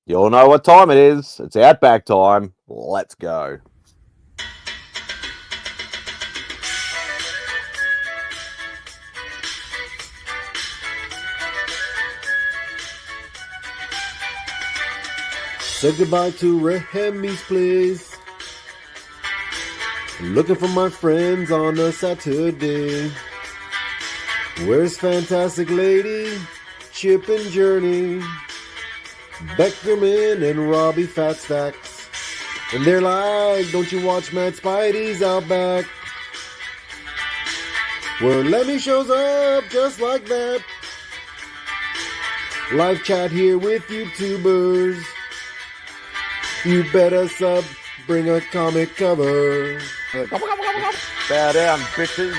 You all know what time it is. It's Outback time. Let's go. Say goodbye to Remy's place. Looking for my friends on a Saturday. Where's Fantastic Lady, Chip and Journey, Beckerman and Robbie Fat Stacks? And they're like, don't you watch MadSpidey'S Outback? Where Lemmy shows up just like that. Live chat here with YouTubers. You better sub, bring a comic cover. Bow down, bitches.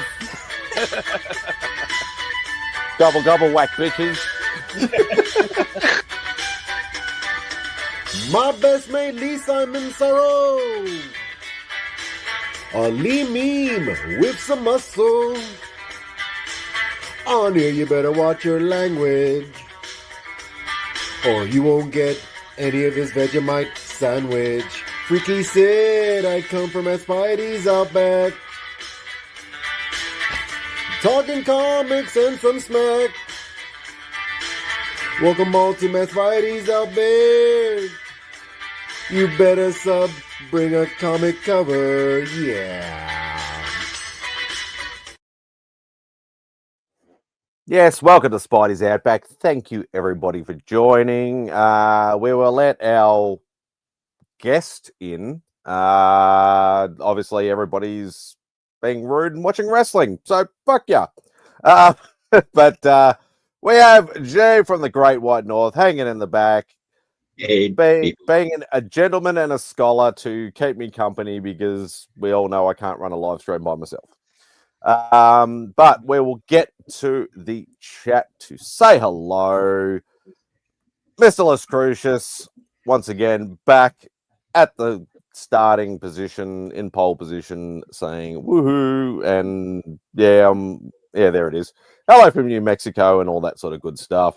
Gobble, gobble, whack, bitches. My best mate Lee Simon Sorrow. A Lee meme with some muscle. On here you better watch your language, or you won't get any of his Vegemite sandwich. Freaky Sid, I come from MadSpidey'S Outback. Talking comics and some smack. Welcome all to MadSpidey'S Outback. You better sub, bring a comic cover, yeah. Yes, welcome to Spidey's Outback. Thank you, everybody, for joining. We will let our guest in. Obviously, everybody's being rude and watching wrestling, so fuck ya. But we have Jay from the Great White North hanging in the back, being a gentleman and a scholar to keep me company, because we all know I can't run a live stream by myself. But we will get to the chat to say hello. Mr. Las Crucius, once again, back at the starting position, in pole position, saying woohoo, and yeah, there it is. Hello from New Mexico and all that sort of good stuff.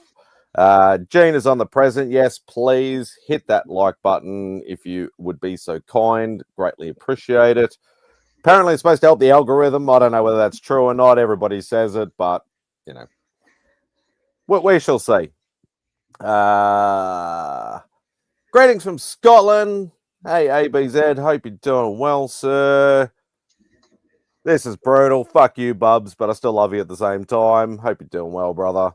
Gene is on the present. Yes, please hit that like button if you would be so kind. Greatly appreciate it. Apparently, it's supposed to help the algorithm. I don't know whether that's true or not. Everybody says it, but, you know, we shall see. Greetings from Scotland. Hey, ABZ. Hope you're doing well, sir. This is brutal. Fuck you, Bubs, but I still love you at the same time. Hope you're doing well, brother.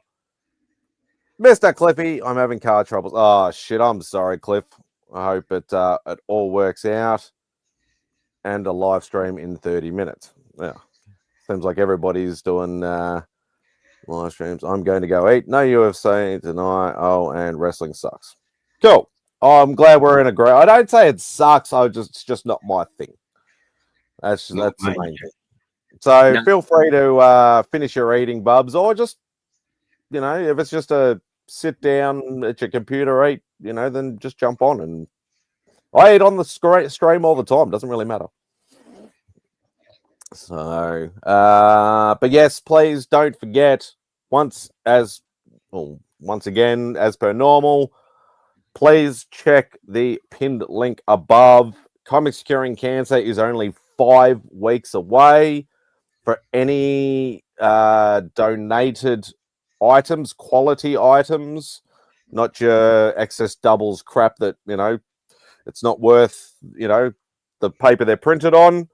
Mr. Cliffy, I'm having car troubles. Oh, shit. I'm sorry, Cliff. I hope it all works out. And a live stream in 30 minutes. Yeah. Seems like everybody's doing live streams. I'm going to go eat. No UFC tonight. Oh, and wrestling sucks. Cool. I'm glad we're in a great. I don't say it sucks. It's just not my thing. That's the main thing. So feel free to finish your eating, Bubs, or just, if it's just a sit down at your computer, eat, then just jump on. And I eat on the stream all the time. Doesn't really matter. So, but yes, please don't forget, once again, as per normal, please check the pinned link above. Comics Curing Cancer is only 5 weeks away. For any donated items, quality items, not your excess doubles crap that, it's not worth, the paper they're printed on.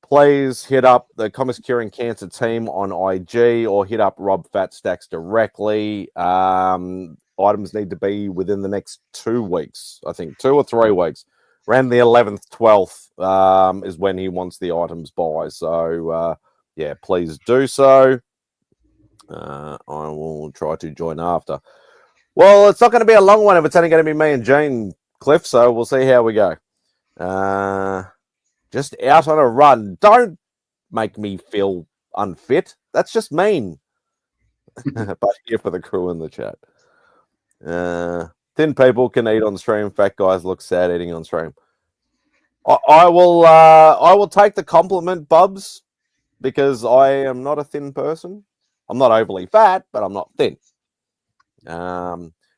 Please hit up the Comics Curing Cancer team on IG, or hit up Rob Fatstacks directly. Items need to be within the next 2 weeks, I think, 2 or 3 weeks. Around the 11th, 12th is when he wants the items by. So, yeah, please do so. I will try to join after. Well, it's not going to be a long one if it's only going to be me and Jane, Cliff, so we'll see how we go. Just out on a run. Don't make me feel unfit. That's just mean. But here for the crew in the chat. Thin people can eat on stream. Fat guys look sad eating on stream. I will take the compliment, Bubs, because I am not a thin person. I'm not overly fat, but I'm not thin.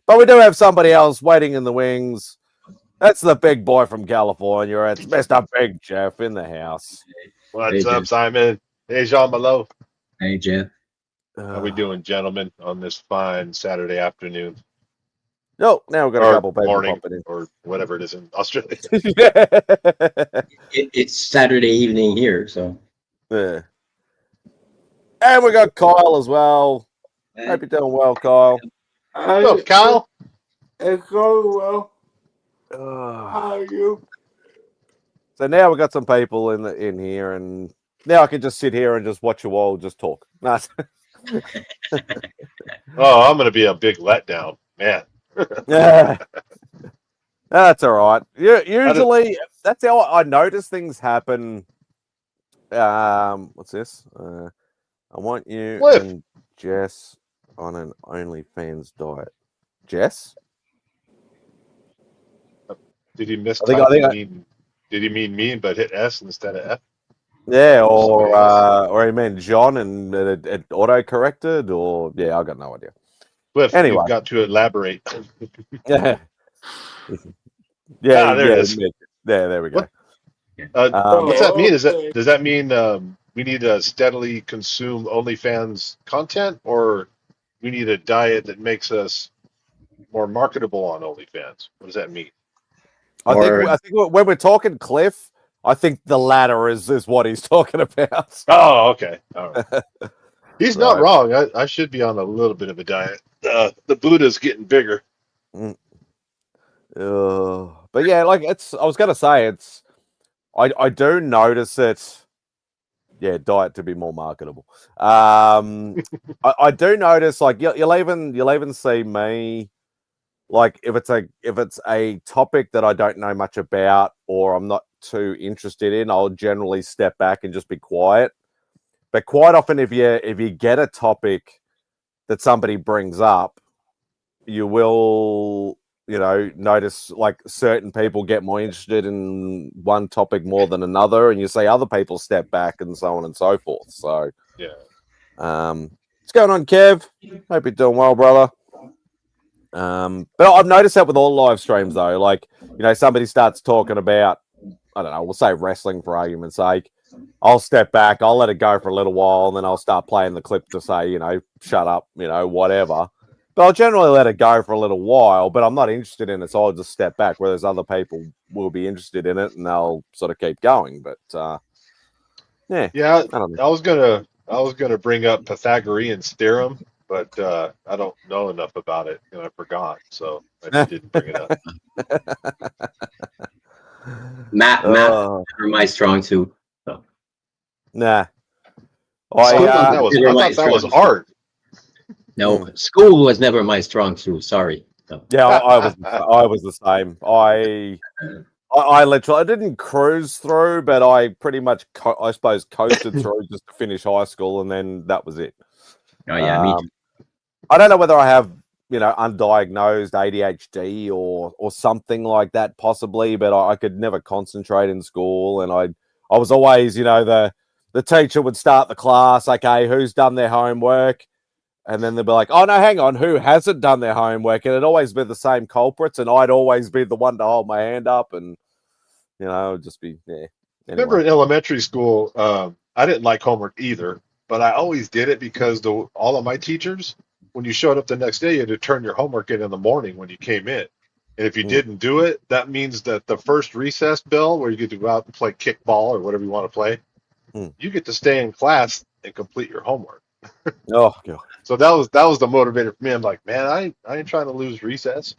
But we do have somebody else waiting in the wings. That's the big boy from California. It's Mr. Big Jeff in the house. What's Hey, up, Jeff. Simon? Hey, Jean Malo. Hey, Jeff. How we doing, gentlemen, on this fine Saturday afternoon Oh, now we've got a or couple people morning popping or whatever it is in Australia? in. It's Saturday evening here, so. Yeah. And we got Kyle as well. Hope you're doing well, Kyle. What's up, Kyle? It's going well. Uh, How are you? so now we've got some people in here, and now I can just sit here and just watch you all just talk. Nice. Oh, I'm going to be a big letdown, man. Yeah. That's all right. Usually, that's how I notice things happen. What's this? I want you Cliff. and Jess on an OnlyFans diet. Jess? Did he miss? I think Did he mean me but hit S instead of F? yeah, Somebody else? or he meant John and it auto corrected, or yeah, I got no idea. Cliff, Anyway. you've got to elaborate. Yeah, yeah, there it is. There we go. What's that mean? Does that mean we need to steadily consume OnlyFans content, or we need a diet that makes us more marketable on OnlyFans? What does that mean? I think when we're talking Cliff, I think the latter is what he's talking about. Oh, okay. All right. He's not Right. wrong. I should be on a little bit of a diet. The Buddha's getting bigger. But yeah, like I was gonna say I do notice it. Yeah, diet to be more marketable. I do notice like you'll even see me like if it's a topic that I don't know much about or I'm not too interested in, I'll generally step back and just be quiet. But quite often, if you get a topic that somebody brings up, you will notice like certain people get more interested in one topic more than another, and you see other people step back and so on and so forth. So yeah, what's going on, Kev? Hope you're doing well, brother. But I've noticed that with all live streams though, like somebody starts talking about, I don't know, we'll say wrestling for argument's sake. I'll step back, I'll let it go for a little while, and then I'll start playing the clip to say, shut up, whatever. But I'll generally let it go for a little while, but I'm not interested in it, so I'll just step back, whereas other people will be interested in it, and they'll sort of keep going. But, yeah. I don't know. I was gonna bring up Pythagorean's theorem, but I don't know enough about it, and I forgot, so I didn't bring it up. Math are my strong suit. So. Nah. I thought that was art. No, school was never my strong suit. Sorry. So. Yeah, I was the same. I literally I didn't cruise through, but I pretty much I suppose coasted through just to finish high school, and then that was it. Oh yeah, me too. I don't know whether I have undiagnosed ADHD or something like that possibly, but I could never concentrate in school, and I was always the teacher would start the class, okay, who's done their homework? And then they'd be like, oh, no, hang on, who hasn't done their homework? And it'd always be the same culprits, and I'd always be the one to hold my hand up, and, it would just be, yeah. Anyway. Remember in elementary school, I didn't like homework either, but I always did it because all of my teachers, when you showed up the next day, you had to turn your homework in the morning when you came in. And if you didn't do it, that means that the first recess bell, where you get to go out and play kickball or whatever you want to play, you get to stay in class and complete your homework. Oh, God. So that was the motivator for me. I'm like, man, I ain't trying to lose recess.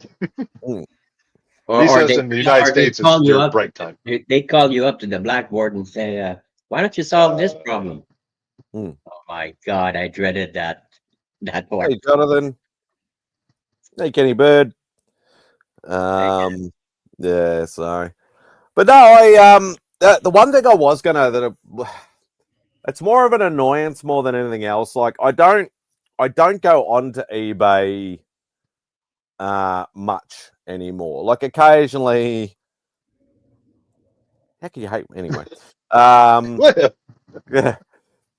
Recess in the United States is your break time. They call you up to the blackboard and say, why don't you solve this problem? Oh my God, I dreaded that part. Hey, Jonathan. Hey, Kenny Bird. Yeah, sorry. But no, the one thing I was gonna it's more of an annoyance more than anything else. Like I don't go onto eBay much anymore. Like occasionally, how can you hate me anyway? Yeah,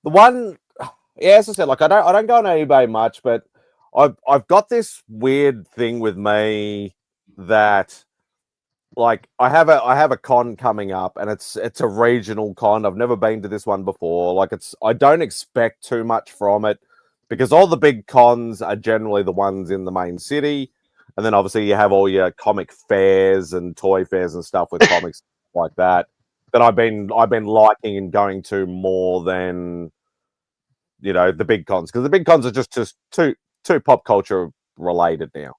the one, yeah, as I said, like I don't go on eBay much, but I've got this weird thing with me that, like, I have a con coming up, and it's a regional con. I've never been to this one before. Like, I don't expect too much from it because all the big cons are generally the ones in the main city, and then obviously you have all your comic fairs and toy fairs and stuff with comics like that I've been liking and going to more than, you know, the big cons, because the big cons are just too pop culture related now.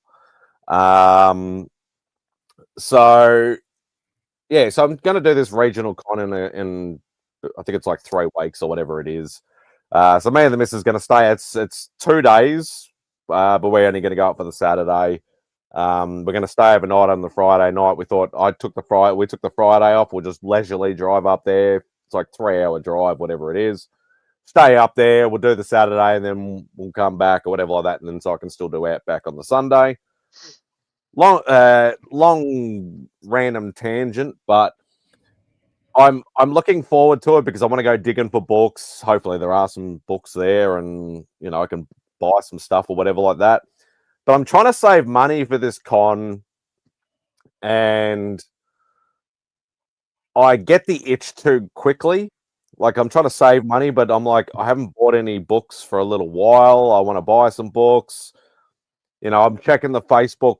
So yeah, so I'm going to do this regional con in I think it's like 3 weeks or whatever it is. So me and the missus is going to stay. It's 2 days, but we're only going to go up for the Saturday. We're going to stay overnight on the Friday night. We thought we took the Friday off. We'll just leisurely drive up there. It's like 3-hour drive, whatever it is. Stay up there. We'll do the Saturday, and then we'll come back or whatever like that, and then so I can still do Outback on the Sunday. Long random tangent, but I'm looking forward to it because I want to go digging for books. Hopefully there are some books there, and you know, I can buy some stuff or whatever like that. But I'm trying to save money for this con, and I get the itch too quickly. Like, I'm trying to save money, but I'm like, I haven't bought any books for a little while. I want to buy some books. You know, I'm checking my Facebook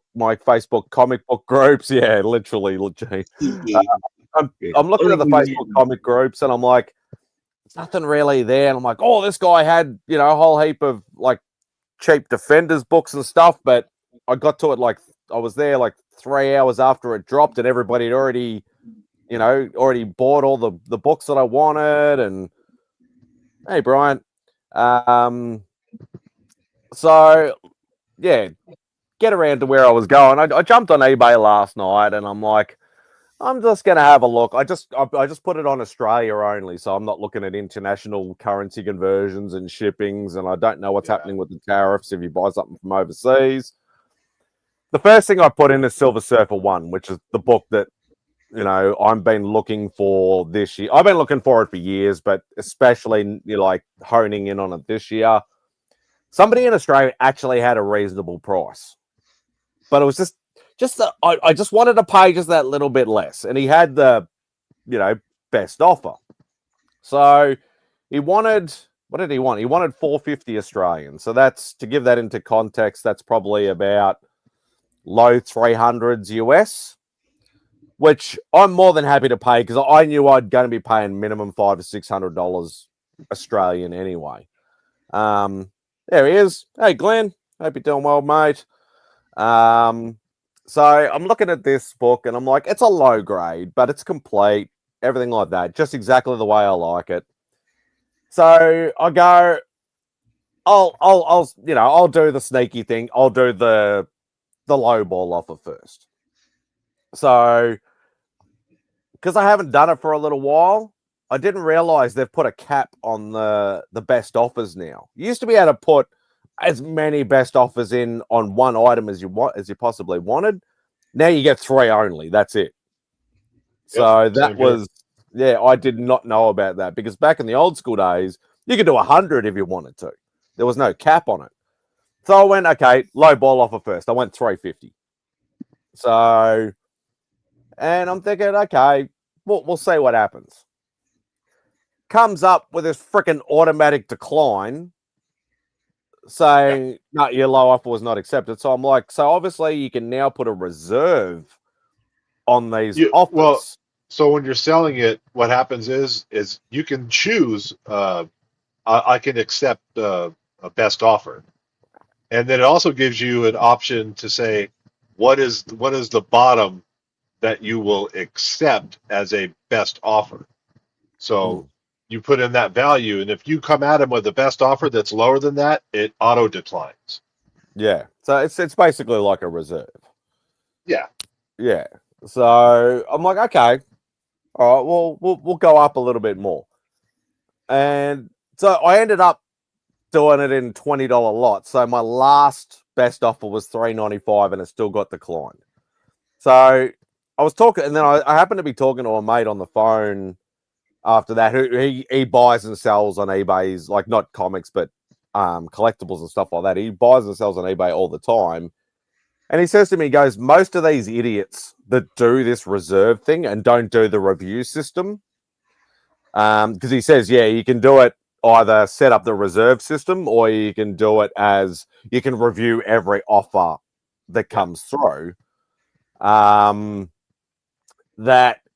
comic book groups. Yeah, literally. I'm looking at the Facebook comic groups, and I'm like, there's nothing really there. And I'm like, oh, this guy had, you know, a whole heap of like cheap Defenders books and stuff. But I got to it, like, I was there like 3 hours after it dropped, and everybody had already bought all the books that I wanted. And hey, Brian. So yeah, get around to where I was going. I jumped on eBay last night, and I'm like, I'm just gonna have a look. I just put it on Australia only, so I'm not looking at international currency conversions and shippings, and I don't know what's happening with the tariffs if you buy something from overseas. The first thing I put in is Silver Surfer 1, which is the book that, you know, I've been looking for this year. I've been looking for it for years, but especially, you know, like honing in on it this year. Somebody in Australia actually had a reasonable price, but it was I just wanted to pay just that little bit less, and he had the, you know, best offer. So he wanted, what did he want? He wanted 450 Australian. So that's, to give that into context, that's probably about low 300s US, which I'm more than happy to pay because I knew I'd going to be paying minimum $500 to $600 Australian anyway. There he is. Hey, Glenn. Hope you're doing well, mate. So I'm looking at this book, and I'm like, it's a low grade, but it's complete, everything like that, just exactly the way I like it. So I go, I'll do the sneaky thing. I'll do the low ball offer first. So, because I haven't done it for a little while, I didn't realize they've put a cap on the best offers now. You used to be able to put as many best offers in on one item as you possibly wanted. Now you get 3 only. That's it. So that was, yeah, I did not know about that, because back in the old school days, you could do 100 if you wanted to. There was no cap on it. So I went, okay, low ball offer first. I went 350. So, and I'm thinking, okay, we'll see what happens. Comes up with this freaking automatic decline saying, no, your low offer was not accepted. So I'm like, so obviously you can now put a reserve on these offers. Well, so when you're selling it, what happens is you can choose, I can accept a best offer. And then it also gives you an option to say, what is the bottom that you will accept as a best offer? So you put in that value, and if you come at him with the best offer that's lower than that, it auto declines. Yeah. So it's basically like a reserve. Yeah. Yeah. So I'm like, okay, all right, well, we'll go up a little bit more. And so I ended up doing it in $20 lots. So my last best offer was $3.95, and it still got declined. So I was talking, and then I happened to be talking to a mate on the phone after that, who he buys and sells on eBay. He's like, not comics, but collectibles and stuff like that. He buys and sells on eBay all the time. And he says to me, he goes, most of these idiots that do this reserve thing and don't do the review system, because he says, yeah, you can do it either set up the reserve system or you can do it as you can review every offer that comes through. That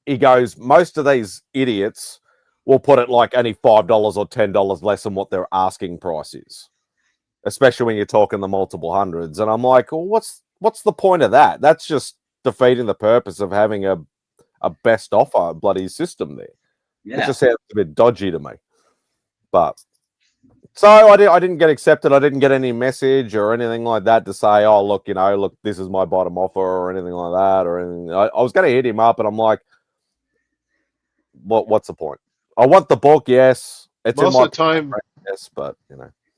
he goes, most of these idiots will put it like only $5 or $10 less than what their asking price is, especially when you're talking the multiple hundreds. And I'm like, well, what's the point of that? That's just defeating the purpose of having a best offer bloody system there. Yeah. It just sounds a bit dodgy to me. But so I didn't get accepted. I didn't get any message or anything like that to say, oh, look, this is my bottom offer or anything like that or anything. I was going to hit him up, and I'm like, what's the point? I want the book, yes. It's Most of the time, yes, but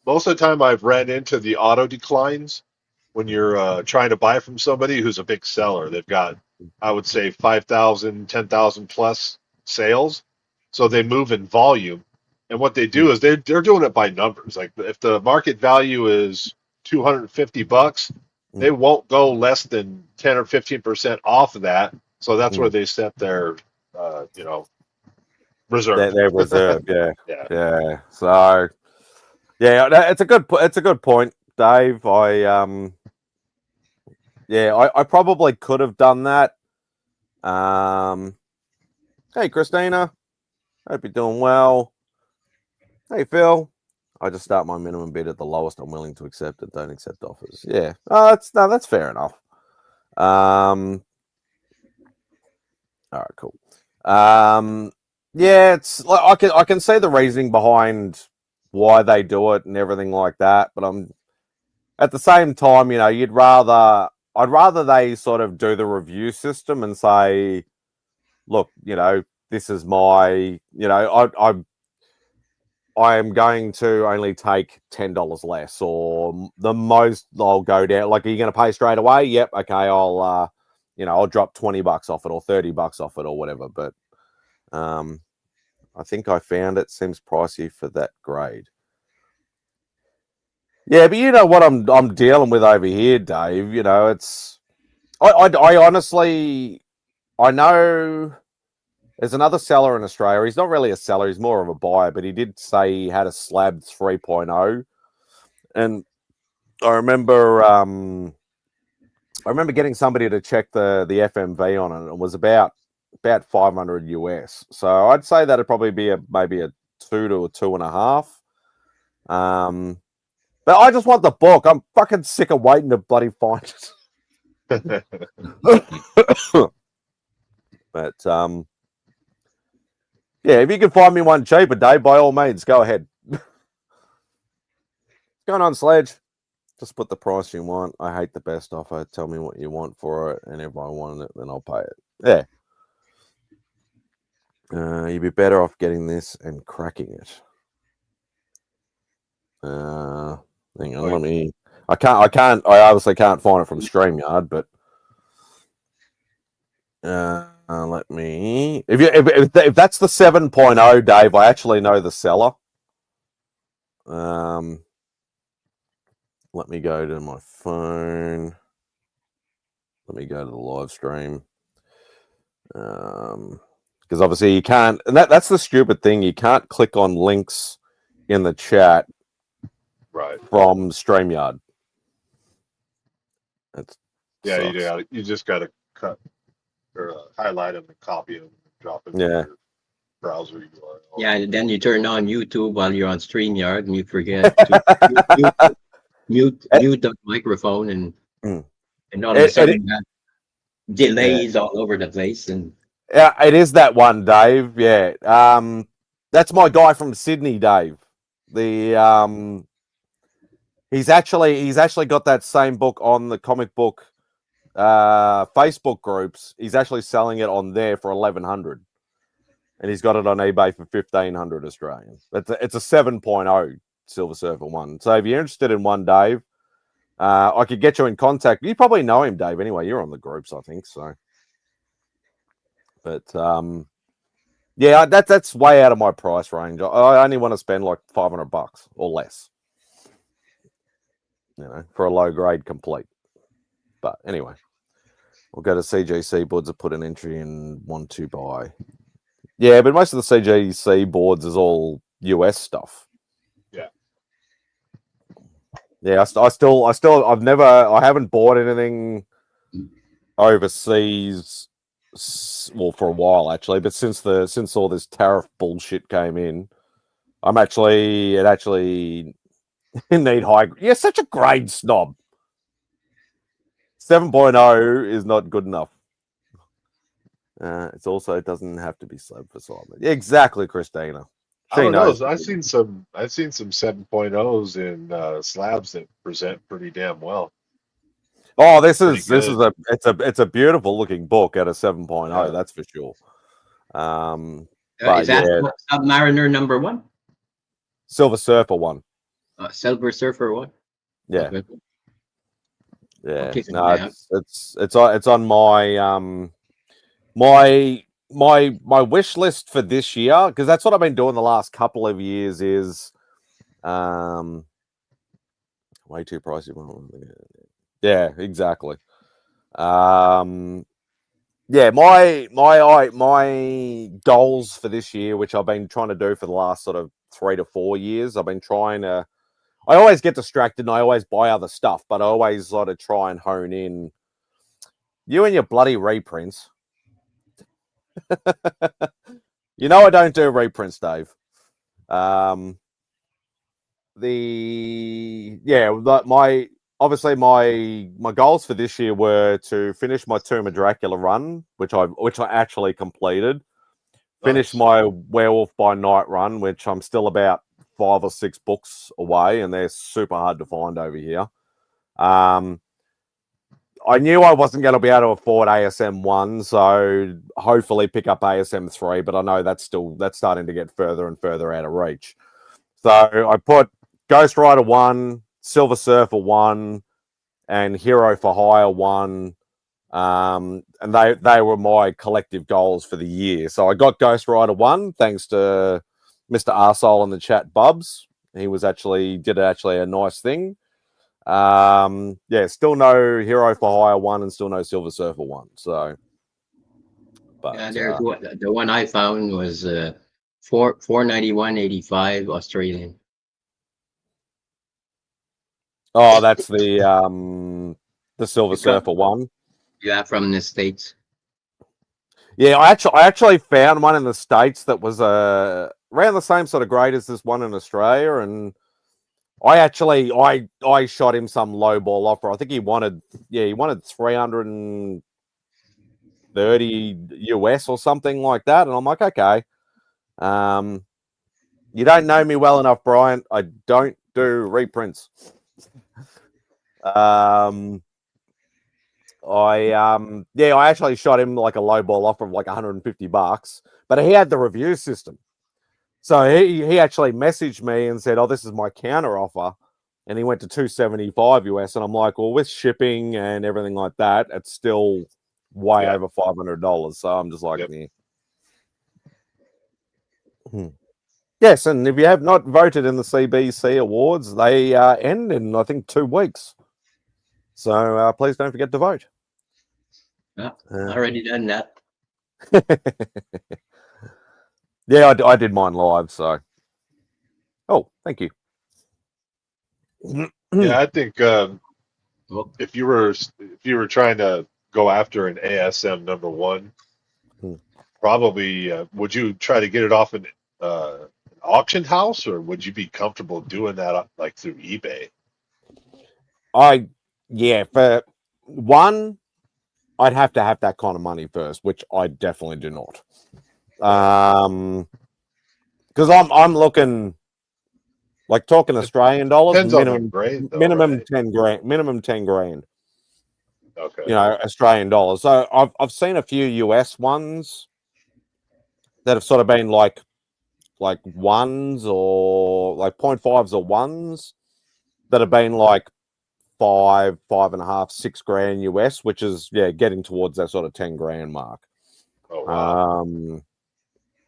most of the time I've ran into the auto declines when you're trying to buy from somebody who's a big seller. They've got, I would say, 5,000, 10,000 plus sales. So they move in volume. And what they do is they're doing it by numbers. Like if the market value is $250, they won't go less than 10 or 15% off of that. So that's where they set their, reserve. They're reserved, yeah. Yeah. So, yeah, it's a good point, Dave. I probably could have done that. Hey, Christina. Hope you're doing well. Hey, Phil. I just start my minimum bid at the lowest I'm willing to accept and don't accept offers. Yeah. That's fair enough. All right, cool. Yeah, it's like I can see the reasoning behind why they do it and everything like that, but I'm at the same time, I'd rather they sort of do the review system and say, look, this is my, I am going to only take $10 less, or the most I'll go down. Like, are you going to pay straight away? Yep. Okay. I'll drop $20 off it or $30 off it or whatever. But, I think I found it. Seems pricey for that grade. Yeah, but you know what I'm dealing with over here, Dave. It's I honestly know there's another seller in Australia. He's not really a seller; he's more of a buyer. But he did say he had a slab 3.0, and I remember getting somebody to check the FMV on it. It was about 500 US. So I'd say that'd probably be maybe a 2 to a 2.5. But I just want the book. I'm fucking sick of waiting to bloody find it. But yeah, if you can find me one cheaper, Dave, by all means, go ahead. What's going on, Sledge? Just put the price you want. I hate the best offer. Tell me what you want for it, and if I want it, then I'll pay it. Yeah. You'd be better off getting this and cracking it. Hang on, let me. I obviously can't find it from StreamYard, but let me. If that's the 7.0, Dave, I actually know the seller. Let me go to my phone. Let me go to the live stream. Because obviously you can't, and that's the stupid thing. You can't click on links in the chat. Right. From StreamYard. You just got to cut or highlight them and copy them, and drop them in your browser URL. Yeah, and then you turn on YouTube while you're on StreamYard, and you forget to mute the microphone, and all of a sudden you have delays all over the place. And yeah, it is that one, Dave. Yeah, that's my guy from Sydney, Dave. He's actually got that same book on the comic book Facebook groups. He's actually selling it on there for 1,100, and he's got it on eBay for 1,500 Australian. It's a 7.0 Silver Surfer one. So if you're interested in one, Dave, I could get you in contact. You probably know him, Dave. Anyway, you're on the groups, I think so. But yeah, that's way out of my price range. I only want to spend like $500 or less. for a low grade complete. But anyway, we'll go to CGC boards and put an entry in, want to buy. Yeah, but most of the CGC boards is all US stuff. Yeah. Yeah, I haven't bought anything overseas, well, for a while actually, but since all this tariff bullshit came in, it actually need high. You're such a grade snob. 7.0 is not good enough. It doesn't have to be slab for Simon. Exactly, Christina. I don't know. I've seen some 7.0s in slabs that present pretty damn well. Oh, it's a beautiful looking book at a 7.0. Yeah. That's for sure. Is that Submariner number 1? Silver Surfer 1. Silver Surfer 1. Yeah. Yeah. No, it's on my my wish list for this year, because that's what I've been doing the last couple of years. Is way too pricey. Yeah, exactly. Yeah, my goals for this year, which I've been trying to do for the last sort of 3 to 4 years, I've been trying to. I always get distracted and I always buy other stuff, but I always sort of try and hone in. You and your bloody reprints. You know I don't do reprints, Dave. My goals for this year were to finish my Tomb of Dracula run, which I actually completed. Finish my Werewolf by Night run, which I'm still about 5 or 6 books away, and they're super hard to find over here. I knew I wasn't going to be able to afford ASM 1, so hopefully pick up ASM 3, but I know that's starting to get further and further out of reach. So I put Ghost Rider 1, Silver Surfer 1, and Hero for Hire 1, and they were my collective goals for the year. So I got Ghost Rider 1 thanks to Mr. Arsehole in the chat, Bubs. He did a nice thing. Still no Hero for Hire 1 and still no Silver Surfer 1. So, but the one I found was $491.85 Australian. Oh, that's the Silver Surfer 1. Yeah, from the States. Yeah, I actually found one in the States that was around the same sort of grade as this one in Australia, and I shot him some low ball offer. I think he wanted 330 US or something like that, and I'm like, okay, you don't know me well enough, Brian. I don't do reprints. I actually shot him like a low ball offer of like $150, but he had the review system. So he actually messaged me and said, "Oh, this is my counter offer," and he went to $275 US, and I'm like, "Well, with shipping and everything like that, it's still way over $500." So I'm just like, Yes, and if you have not voted in the CBC Awards, they end in I think 2 weeks. So please don't forget to vote. Already done that. Yeah, I did mine live, so. Oh, thank you. Yeah, I think if you were trying to go after an ASM number 1, probably would you try to get it off an auction house, or would you be comfortable doing that like through eBay? For one, I'd have to have that kind of money first, which I definitely do not. Because I'm looking, like, talking Australian dollars, minimum grade, though, minimum right? 10 grand, minimum 10 grand. Okay. Australian dollars. So I've seen a few US ones that have sort of been like ones or like 0.5s or ones that have been like 5.5, 6 grand US, which is getting towards that sort of 10 grand mark. Oh wow.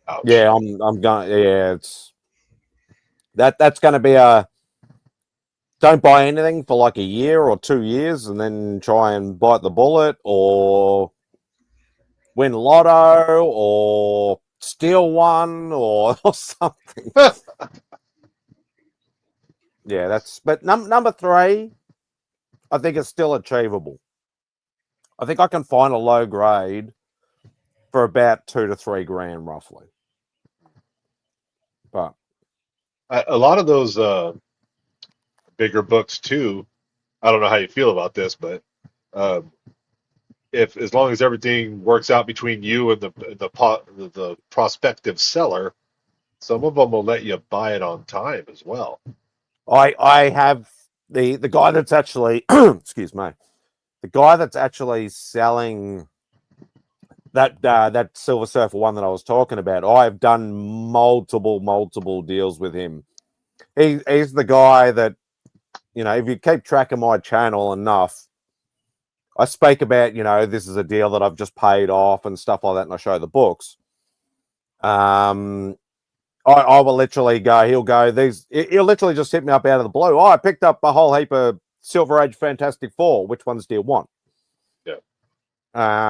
I'm going. Yeah, it's that's going to be a don't buy anything for like a year or 2 years and then try and bite the bullet or win lotto or steal one or something. Yeah, that's, but number 3, I think it's still achievable. I think I can find a low grade for about $2 to $3 grand roughly. But A lot of those bigger books too. I don't know how you feel about this, but uh, if as long as everything works out between you and the prospective seller, some of them will let you buy it on time as well. I have the guy that's actually excuse me, the guy that's actually selling that Silver Surfer one that I was talking about. I've done multiple deals with him. He's the guy that, you know, if you keep track of my channel enough, I speak about, you know, this is a deal that I've just paid off and stuff like that, and I show the books. I will literally go, he'll literally just hit me up out of the blue. Oh, I picked up a whole heap of Silver Age Fantastic Four. Which ones do you want? Yeah.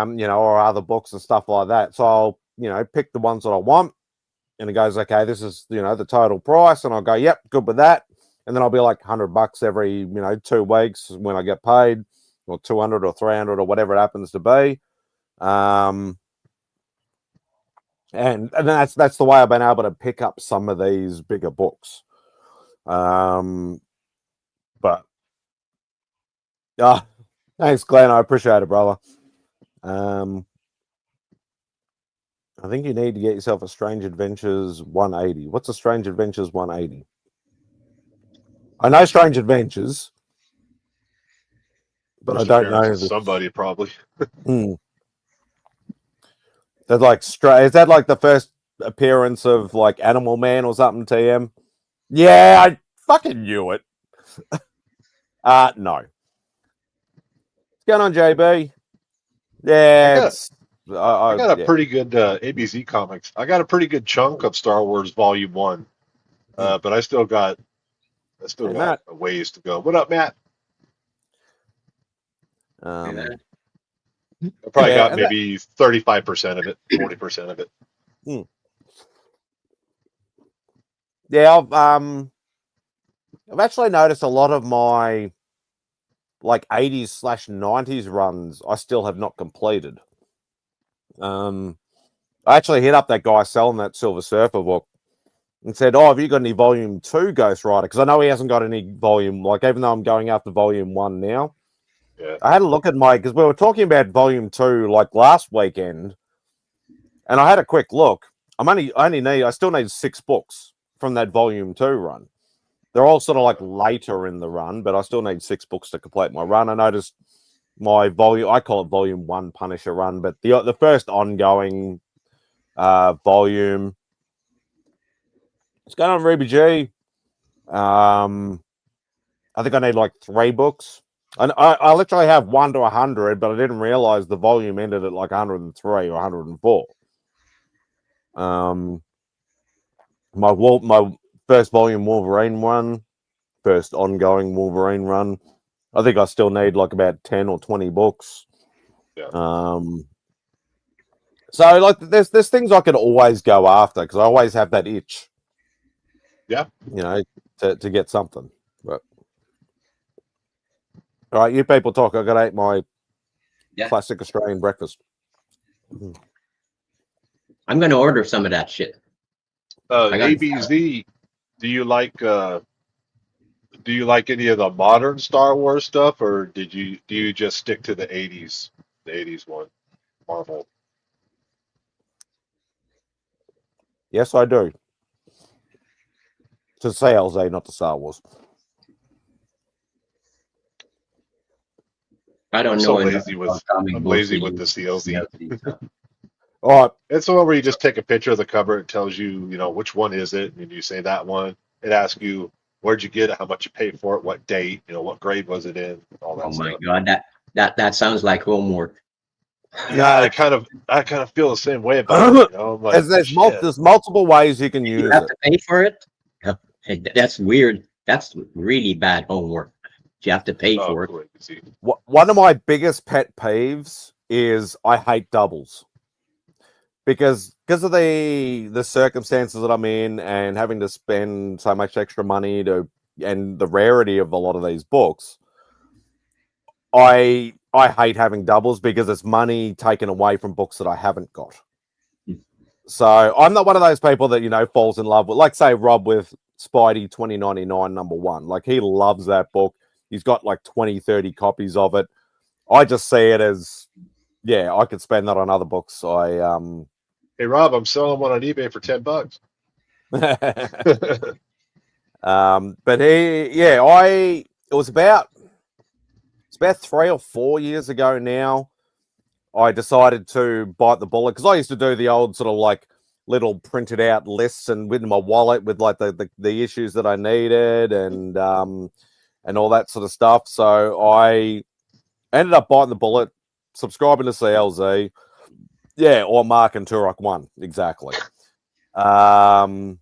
You know, or other books and stuff like that. So I'll, you know, pick the ones that I want. And it goes, okay, this is, you know, the total price. And I'll go, yep, good with that. And then I'll be like $100 every, you know, 2 weeks when I get paid, or 200 or 300 or whatever it happens to be. And that's the way I've been able to pick up some of these bigger books. But thanks, Glenn. I appreciate it, brother. I think you need to get yourself a Strange Adventures 180. What's a Strange Adventures 180? I know Strange Adventures, but First I don't know. appearance of somebody probably. That's like is that like the first appearance of like Animal Man or something, TM? Yeah, I fucking knew it. No. What's going on, JB? Yeah, I got a pretty good ABZ comics. I got a pretty good chunk of Star Wars Volume 1, but I still got a ways to go. What up, Matt? I probably got maybe 35% of it, 40% of it. Yeah, I've actually noticed a lot of my like 80s/90s runs I still have not completed. I actually hit up that guy selling that Silver Surfer book and said, "Oh, have you got any Volume 2 Ghost Rider?" Because I know he hasn't got any volume. Like, even though I'm going after Volume 1 now, yeah. I had a look at because we were talking about Volume 2 like last weekend, and I had a quick look. I still need 6 books from that Volume 2 run. They're all sort of like later in the run, but I still need 6 books to complete my run. I noticed my volume, I call it Volume 1 Punisher run, but the first ongoing volume. What's going on, Ruby G? I think I need like 3 books. And I literally have 1 to 100, but I didn't realize the volume ended at like 103 or 104. My first volume Wolverine one, first ongoing Wolverine run. I think I still need like about 10 or 20 books. Yeah. So like there's things I can always go after because I always have that itch. Yeah. You know, to get something. But all right, you people talk. I gotta eat my classic Australian breakfast. I'm gonna order some of that shit. ABZ, do you like any of the modern Star Wars stuff, or do you just stick to the 80s one, Marvel? Yes, I do. To sales, not to Star Wars. I don't know. I'm lazy with the CLZ. All right. It's the one where you just take a picture of the cover. It tells you, you know, which one is it, and you say that one. It asks you where'd you get it, how much you paid for it, what date, you know, what grade was it in, all that. Oh my god, that sounds like homework. Yeah, I kind of feel the same way about it. You know, I'm like, there's multiple ways you can use You have to pay for it. Hey, that's weird. That's really bad homework. You have to pay Oh, for it. cool. You can see. One of my biggest pet peeves is I hate doubles because of the circumstances that I'm in and having to spend so much extra money to and the rarity of a lot of these books. I hate having doubles because it's money taken away from books that I haven't got. So I'm not one of those people that falls in love with, like say Rob with Spidey 2099 #1. Like he loves that book. He's got like 20, 30 copies of it. I just see it as, yeah, I could spend that on other books. Hey Rob, I'm selling one on eBay for $10. But it was about 3 or 4 years ago now. I decided to bite the bullet because I used to do the old sort of like little printed out lists and with my wallet with like the issues that I needed and all that sort of stuff. So I ended up biting the bullet, subscribing to CLZ, yeah, or Mark and Turok 1, exactly. Done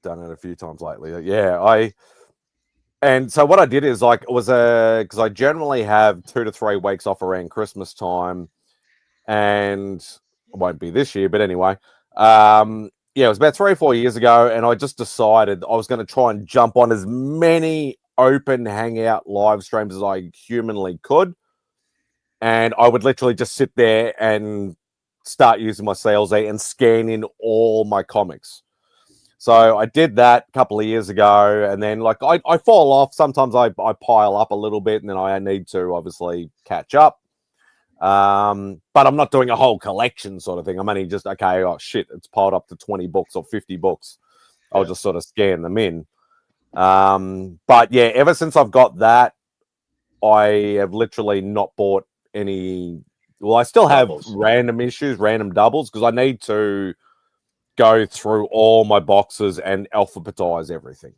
it a few times lately. Yeah, and so what I did is like it was because I generally have 2 to 3 weeks off around Christmas time, and it won't be this year, but anyway, it was about 3 or 4 years ago, and I just decided I was going to try and jump on as many open Hangout live streams as I humanly could, and I would literally just sit there and start using my CLZ and scan in all my comics. So I did that a couple of years ago, and then like I fall off. Sometimes I pile up a little bit, and then I need to obviously catch up. But I'm not doing a whole collection sort of thing. I'm only just, okay, oh shit, it's piled up to 20 books or 50 books. I'll just sort of scan them in. But yeah, ever since I've got that, I have literally not bought any. Well, I still have random issues, random doubles, because I need to go through all my boxes and alphabetize everything.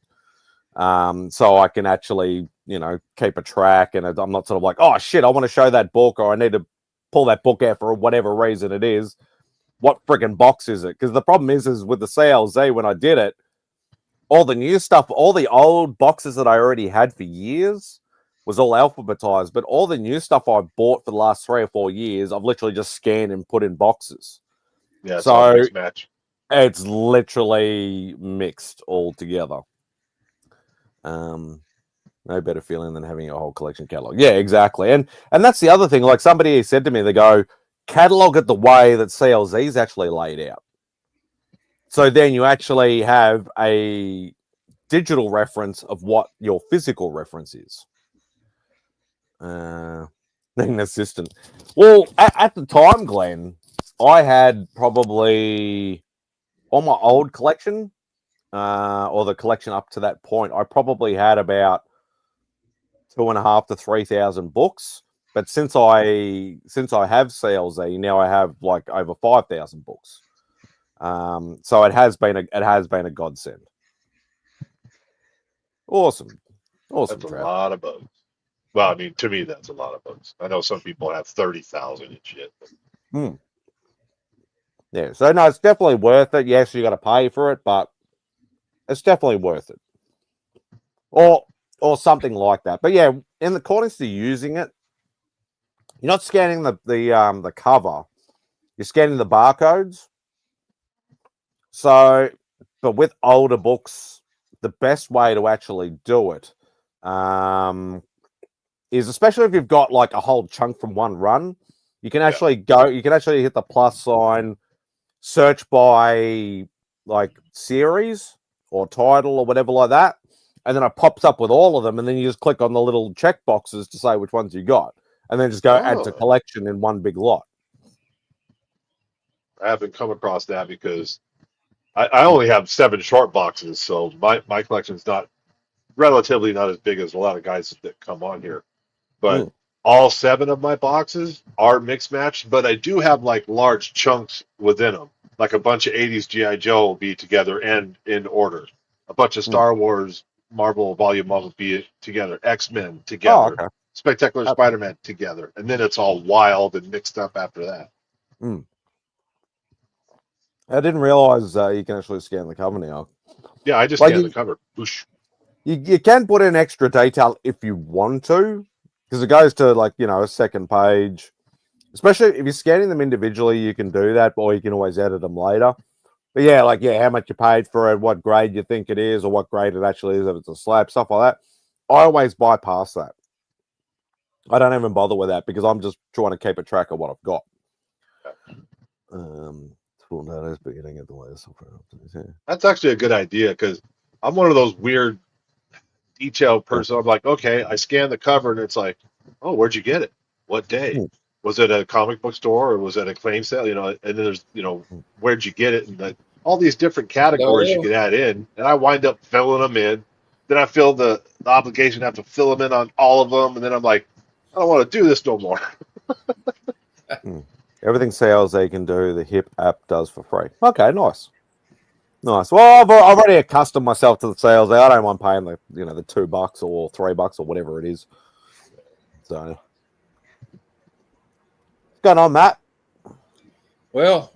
So I can actually, keep a track, and I'm not sort of like, oh shit, I want to show that book, or I need to pull that book out for whatever reason it is. What freaking box is it? Because the problem is with the CLZ, when I did it, all the new stuff, all the old boxes that I already had for years was all alphabetized, but all the new stuff I've bought for the last 3 or 4 years, I've literally just scanned and put in boxes. Yeah, it's all mixed match. It's literally mixed all together. No better feeling than having a whole collection catalog. Yeah, exactly. And that's the other thing. Like somebody said to me, they go, catalog it the way that CLZ is actually laid out. So then you actually have a digital reference of what your physical reference is. An assistant. Well, at the time, Glenn, I had probably on my old collection, or the collection up to that point, I probably had about 2,500 to 3,000 books. But since I have CLZ now, I have like over 5,000 books. So it has been a godsend. Awesome. That's a lot of books. Well, I mean, to me, that's a lot of books. I know some people have 30,000 and shit. Yeah, so no, it's definitely worth it. Yes, you got to pay for it, but it's definitely worth it. Or something like that. But yeah, in the accordance to using it, you're not scanning the cover. You're scanning the barcodes. So, but with older books, the best way to actually do it is, especially if you've got like a whole chunk from one run, you can actually hit the plus sign, search by like series or title or whatever like that, and then it pops up with all of them, and then you just click on the little check boxes to say which ones you got, and then just go add to collection in one big lot. I haven't come across that because I only have 7 short boxes, so my collection's relatively not as big as a lot of guys that come on here. But all 7 of my boxes are mixed matched, but I do have like large chunks within them. Like a bunch of 80s G.I. Joe will be together and in order. A bunch of Star Wars Marvel Volume 1 will be together. X-Men together. Spectacular Spider-Man together. And then it's all wild and mixed up after that. I didn't realize you can actually scan the cover now. Yeah, I just Like scanned the cover. Whoosh. you can put in extra detail if you want to, because it goes to like, you know, a second page. Especially if you're scanning them individually, you can do that, or you can always edit them later. But yeah, like, yeah, how much you paid for it, what grade you think it is, or what grade it actually is, if it's a slab, stuff like that. I always bypass that. I don't even bother with that because I'm just trying to keep a track of what I've got. Beginning at the latest. That's actually a good idea because I'm one of those weird detailed person. I'm like, okay, I scan the cover and it's like, oh, where'd you get it? What day? Was it a comic book store or was it a claim sale? You know, and then there's, you know, where'd you get it? And like, all these different categories you could add in. And I wind up filling them in. Then I feel the obligation to have to fill them in on all of them. And then I'm like, I don't want to do this no more. Everything sales they can do, the HIP app does for free. Okay, nice. Nice. Well, I've already accustomed myself to the sales. I don't mind paying the, you know, the $2 or $3 or whatever it is. So, what's going on, Matt? Well,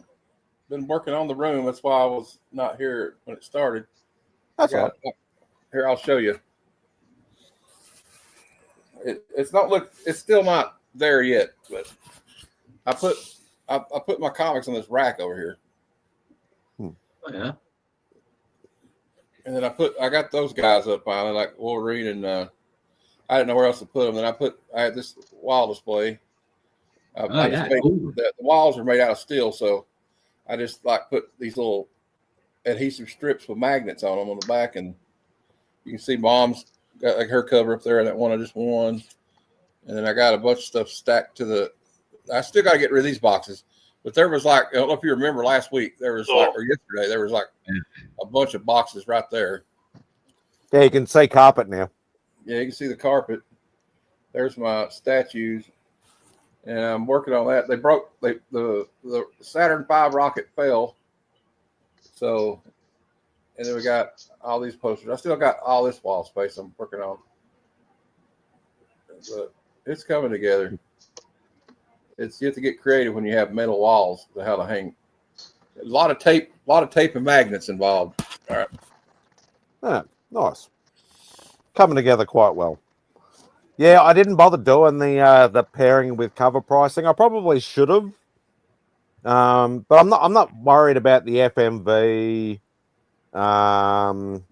been working on the room. That's why I was not here when it started. That's right. Here, I'll show you. It's not look. It's still not there yet, but I put my comics on this rack over here. Oh, yeah. And then I got those guys up finally, like Wolverine, and I didn't know where else to put them. Then I had this wall display. The walls are made out of steel, so I just like put these little adhesive strips with magnets on them on the back, and you can see Mom's got like her cover up there, and that one I just won. And then I got a bunch of stuff stacked to the. I still got to get rid of these boxes, but there was like, I don't know if you remember last week, there was like, or yesterday, there was like a bunch of boxes right there. Yeah, you can see carpet now. Yeah, you can see the carpet. There's my statues, and I'm working on that. They broke the Saturn V rocket fell, so, and then we got all these posters. I still got all this wall space I'm working on, but it's coming together. You have to get creative when you have metal walls to how to hang. A lot of tape and magnets involved. All right. Yeah, nice. Coming together quite well. Yeah, I didn't bother doing the pairing with cover pricing. I probably should have. But I'm not worried about the FMV of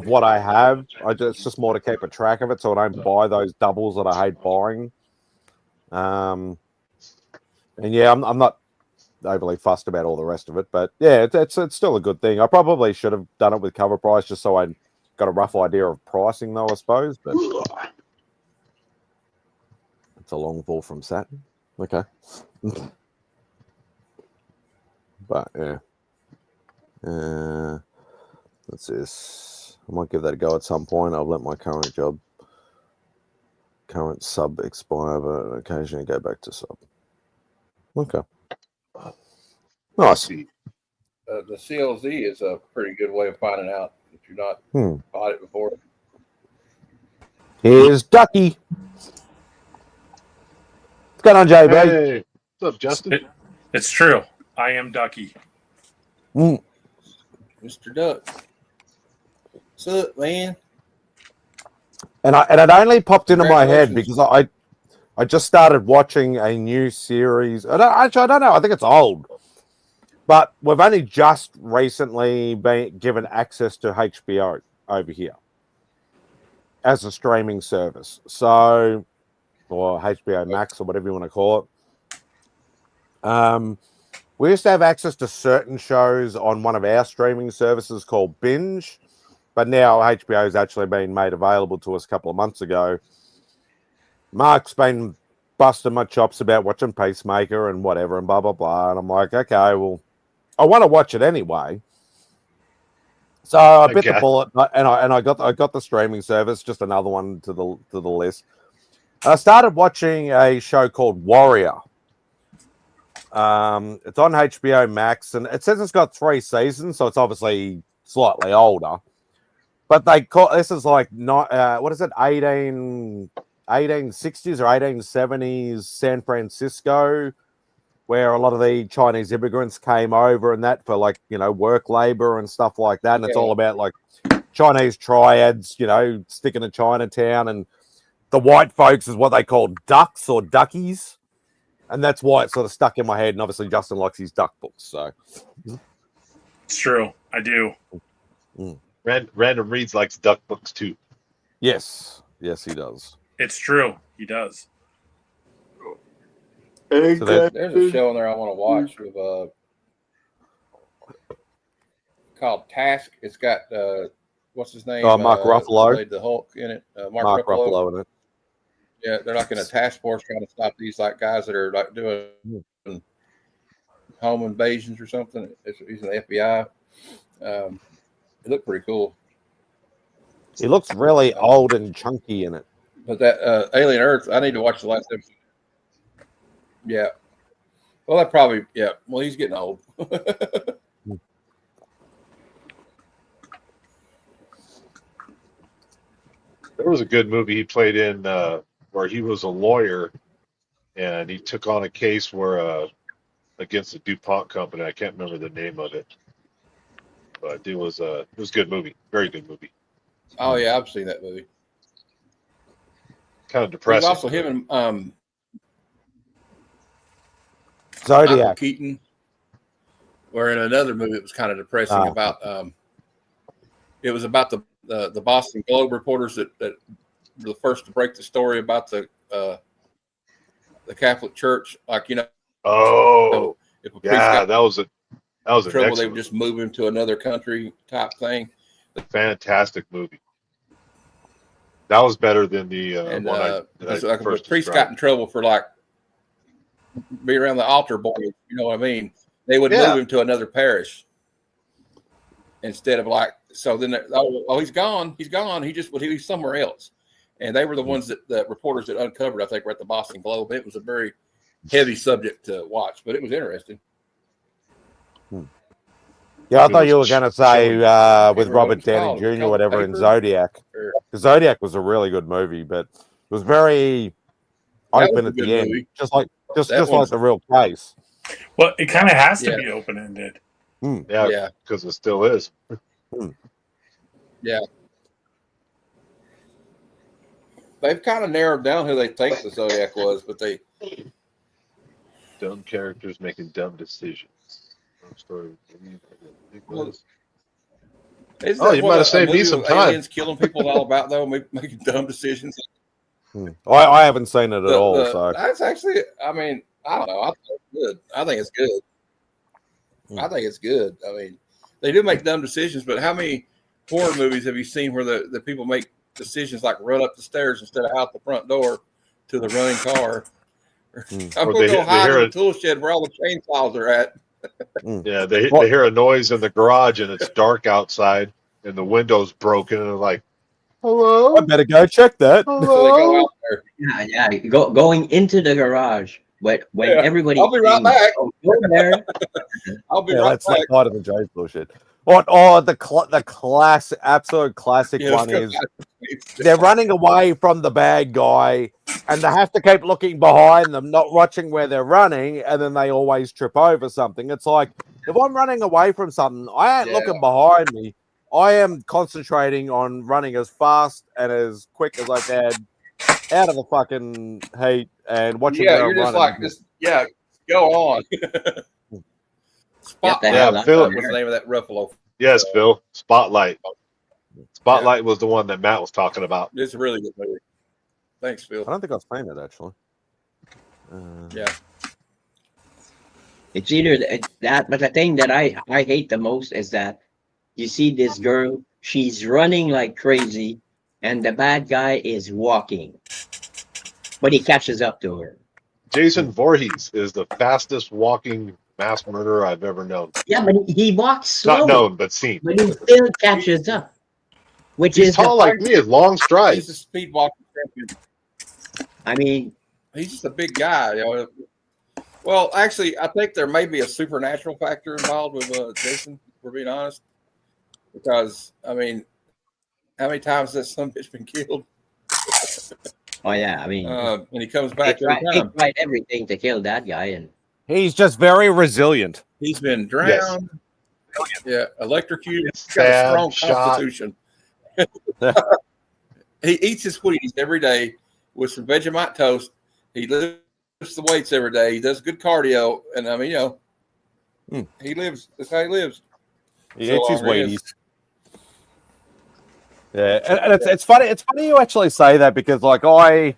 what I have. It's just more to keep a track of it so I don't buy those doubles that I hate buying. And yeah, I'm not overly fussed about all the rest of it, but yeah, it's still a good thing. I probably should have done it with cover price just so I got a rough idea of pricing, though, I suppose. But it's a long fall from Saturn. Okay. But yeah, what's this? I might give that a go at some point. I'll let my current sub expire, but occasionally go back to sub. Okay. Nice. The CLZ is a pretty good way of finding out if you're not bought it before. Here's Ducky. What's going on, JB? Hey, what's up, Justin? It's true. I am Ducky. Mr. Duck. What's up, man? And it only popped into my head because I just started watching a new series. I don't know. I think it's old. But we've only just recently been given access to HBO over here as a streaming service. So, or HBO Max or whatever you want to call it. We used to have access to certain shows on one of our streaming services called Binge. But now HBO has actually been made available to us a couple of months ago. Mark's been busting my chops about watching Peacemaker and whatever and blah, blah, blah. And I'm like, okay, well, I want to watch it anyway. So I bit the bullet and I got the streaming service, just another one to the list. I started watching a show called Warrior. It's on HBO Max and it says it's got 3 seasons, so it's obviously slightly older. But they call this is like not what is it, 1860s or 1870s San Francisco. where a lot of the Chinese immigrants came over and that for like, work labor and stuff like that. And it's all about like Chinese triads, sticking to Chinatown, and the white folks is what they call ducks or duckies. And that's why it sort of stuck in my head. And obviously Justin likes his duck books. So It's true. I do. Random Reads likes duck books too. yes, he does. It's true. He does. So There's a show in there I want to watch with called Task. It's got what's his name? Mark Ruffalo. Played the Hulk in it. Mark Ruffalo in it. Yeah, they're like in a task force trying to stop these like guys that are like doing home invasions or something. He's in the FBI. It looked pretty cool. He looks really old and chunky in it. But that Alien Earth, I need to watch the last episode. Yeah. Well, that probably, yeah. Well, he's getting old. There was a good movie he played in where he was a lawyer and he took on a case where against the DuPont company. I can't remember the name of it, but it was a good movie, very good movie. Oh yeah, I've seen that movie. Kind of depressing. There's also him and Zodiac. Michael Keaton were in another movie that was kind of depressing about it was about the Boston Globe reporters that were the first to break the story about the Catholic Church, like Oh, if a priest yeah, got that was an trouble, they would excellent, just move him to another country type thing. fantastic movie. That was better than the And one I like if a first priest got described. in trouble for like be around the altar boy, you know what I mean? They would move him to another parish instead of like. So then, he's gone. He's gone. He's somewhere else. And they were the ones that the reporters that uncovered. I think were at the Boston Globe. It was a very heavy subject to watch, but it was interesting. Yeah, I thought you were going to say with Remember what Robert it was Downey called. Jr. It was called whatever in Paper? Zodiac. Or- Because Zodiac was a really good movie, but it was very That open was a at the good end, movie. just like That like the real case. Well, it kind of has to Yeah. be open ended. Yeah, because it still is. Yeah. They've kind of narrowed down who they think the Zodiac was, but they Dumb characters making dumb decisions. Story. Isn't Oh, that you what might have a saved me movie some with time. aliens killing people all about though, making dumb decisions. I haven't seen it at all. So That's actually, I mean, I don't know. I think it's good. I think it's good. I think it's good. I mean, they do make dumb decisions, but how many horror movies have you seen where the people make decisions like run up the stairs instead of out the front door to the running car? I'm Or going to they go hide hear in the it. tool shed where all the chainsaws are at. Yeah, they hear a noise in the garage and it's dark outside and the window's broken and they're like, "Hello, I better go check that. So they go out there. Yeah. Going into the garage, but when Yeah. everybody, I'll be right back. "Oh, go there." I'll be Yeah, right that's back. like part of the Joe's bullshit. The classic, absolute classic Yeah, one let's is go. they're running away from the bad guy, and they have to keep looking behind them, not watching where they're running, and then they always trip over something. It's like, if I'm running away from something, I ain't looking behind me. I am concentrating on running as fast and as quick as I can out of the fucking heat and watching where you're I'm just running. like, go on. Spotlight. Yeah, Phil. What's the name of that Ruffalo? yes, Phil, Spotlight." Spotlight was the one that Matt was talking about. It's a really good movie. Thanks, Phil. I don't think I've seen it, actually. Yeah. It's either that, but the thing that I hate the most is that you see this girl, she's running like crazy, and the bad guy is walking, but he catches up to her. Jason Voorhees is the fastest walking mass murderer I've ever known. Yeah, but he walks slow, Not known, but seen. but he still catches up. Which He's is the tall like part- me, with long He's a strides. speed walking champion. I mean, He's just a big guy. Well, actually, I think there may be a supernatural factor involved with Jason, if we're being honest. Because, I mean, how many times has some bitch been killed? oh yeah, I mean, And he comes back they every time. tried everything to kill that guy, and He's just very resilient. He's been drowned. Yeah, electrocuted. He's got a strong Stabbed, constitution. He eats his Wheaties every day with some Vegemite toast. He lifts the weights every day. He does good cardio, and I mean, he lives. That's how he lives. He eats his Wheaties. Yeah, and it's funny. It's funny you actually say that because, like a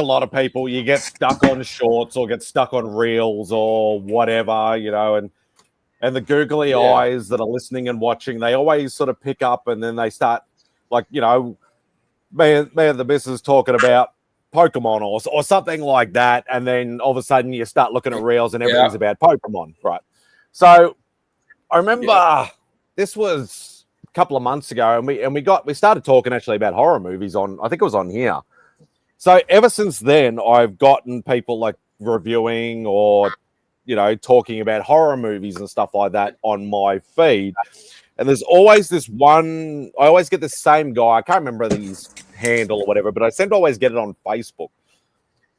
lot of people, you get stuck on shorts or get stuck on reels or whatever, and the googly eyes that are listening and watching, they always sort of pick up and then they start, like, me and the missus talking about Pokemon or something like that, and then all of a sudden you start looking at reels and everything's about Pokemon, right? So I remember this was a couple of months ago, and we started talking actually about horror movies I think it was on here. So ever since then, I've gotten people like reviewing or talking about horror movies and stuff like that on my feed. And there's always this one, I always get the same guy. I can't remember his handle or whatever, but I seem to always get it on Facebook.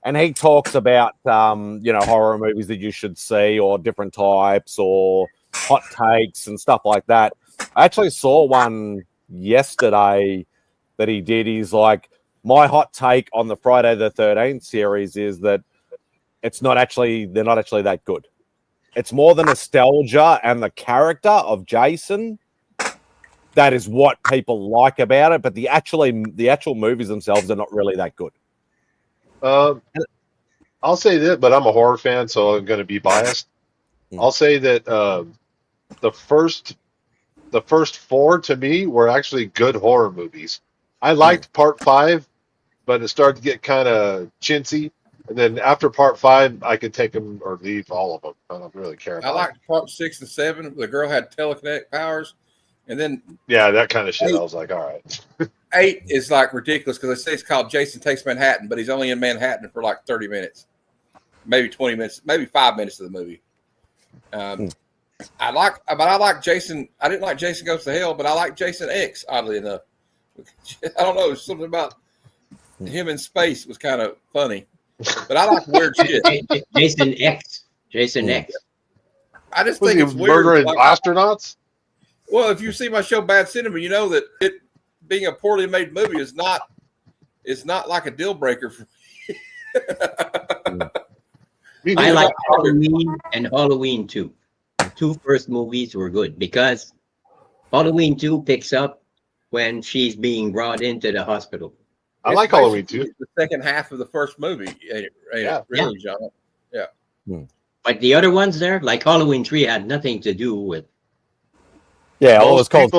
And he talks about, horror movies that you should see or different types or hot takes and stuff like that. I actually saw one yesterday that he did. He's like, my hot take on the Friday the 13th series is that they're not actually that good. It's more the nostalgia and the character of Jason. That is what people like about it, but the actual movies themselves are not really that good. I'll say that, but I'm a horror fan, so I'm going to be biased. I'll say that the first four to me were actually good horror movies. I liked part 5, but it started to get kind of chintzy. And then after part 5, I could take them or leave all of them. I don't really care. I liked part 6 and 7. The girl had telekinetic powers. And then that kind of shit. 8, I was like, all right. 8 is like ridiculous because they say it's called Jason Takes Manhattan, but he's only in Manhattan for like 30 minutes, maybe 20 minutes, maybe 5 minutes of the movie. I like Jason. I didn't like Jason Goes to Hell, but I like Jason X. Oddly enough, I don't know. There's something about him in space was kind of funny, but I like weird shit. Jason X. I just think it's weird. Murdering astronauts. Well, if you see my show Bad Cinema, you know that it being a poorly made movie is not like a deal breaker for me. I like Halloween and Halloween 2. The 2 first movies were good because Halloween 2 picks up when she's being brought into the hospital. I like Halloween 2. The second half of the first movie. Really, John. Yeah. But the other ones there, like Halloween 3, had nothing to do with. Yeah, it was called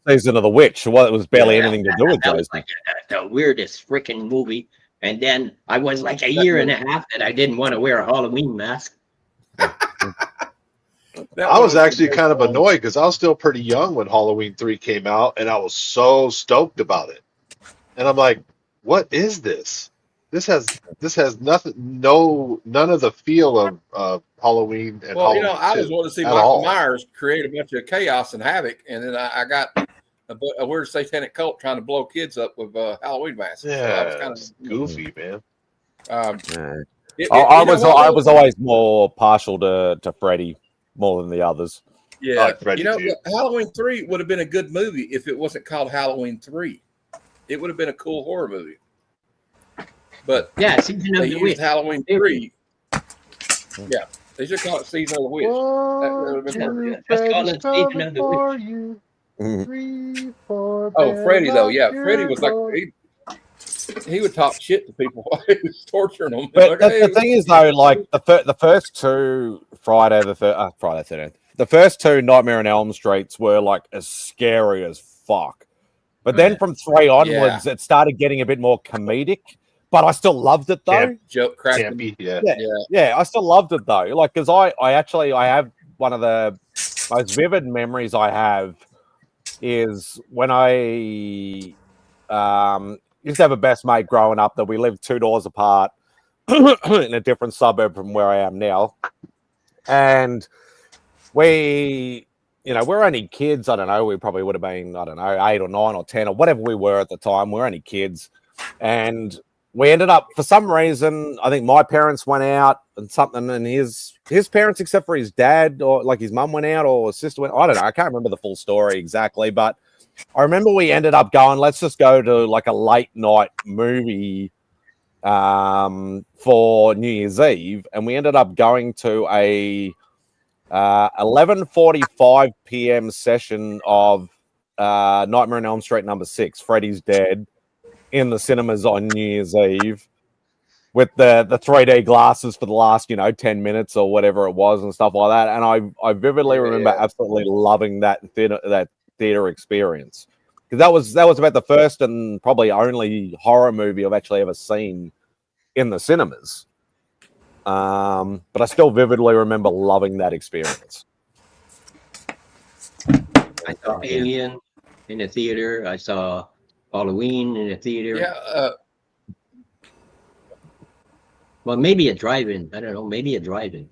Season of the Witch. Well, it was barely anything to do with those. Was like the weirdest freaking movie. And then I was like a year and a half that I didn't want to wear a Halloween mask. I was actually kind of annoyed because I was still pretty young when Halloween 3 came out, and I was so stoked about it. And I'm like, what is this? This has nothing, none of the feel of Halloween and Halloween. I just wanted to see Michael Myers create a bunch of chaos and havoc, and then I got a weird satanic cult trying to blow kids up with Halloween masks. Yeah, so kind of goofy, man. I was always more partial to Freddy more than the others. Yeah, Halloween 3 would have been a good movie if it wasn't called Halloween 3. It would have been a cool horror movie. But Season of the Witch. Halloween 3. Yeah, they should call it Season of the Witch. That would have been Just call it Season of the Witch. Freddie though, Freddie was like he would talk shit to people while he was torturing them. But the thing is though, like the first 2 Friday the 13th, the first 2 Nightmare on Elm Streets were like as scary as fuck. But then from 3 onwards, it started getting a bit more comedic. But I still loved it though. Joke cracking. Yeah. I still loved it though. Like, because I have one of the most vivid memories I have is when I used to have a best mate growing up that we lived 2 doors apart in a different suburb from where I am now, and we're only kids. I don't know. We probably would have been 8 or 9 or 10 or whatever we were at the time. We're only kids, and we ended up, for some reason, I think my parents went out and something, and his parents, except for his dad, or like his mum went out, or his sister went. I don't know. I can't remember the full story exactly, but I remember we ended up going, let's just go to like a late night movie for New Year's Eve, and we ended up going to a 11:45 p.m. session of Nightmare on Elm Street #6, Freddy's Dead, in the cinemas on New Year's Eve, with the 3D glasses for the last 10 minutes or whatever it was and stuff like that. And I vividly remember absolutely loving that theater experience, because that was about the first and probably only horror movie I've actually ever seen in the cinemas. But I still vividly remember loving that experience. I saw Alien in the theater. I saw Halloween in the theater. Yeah. Well, maybe a drive-in. I don't know. Maybe a drive-in.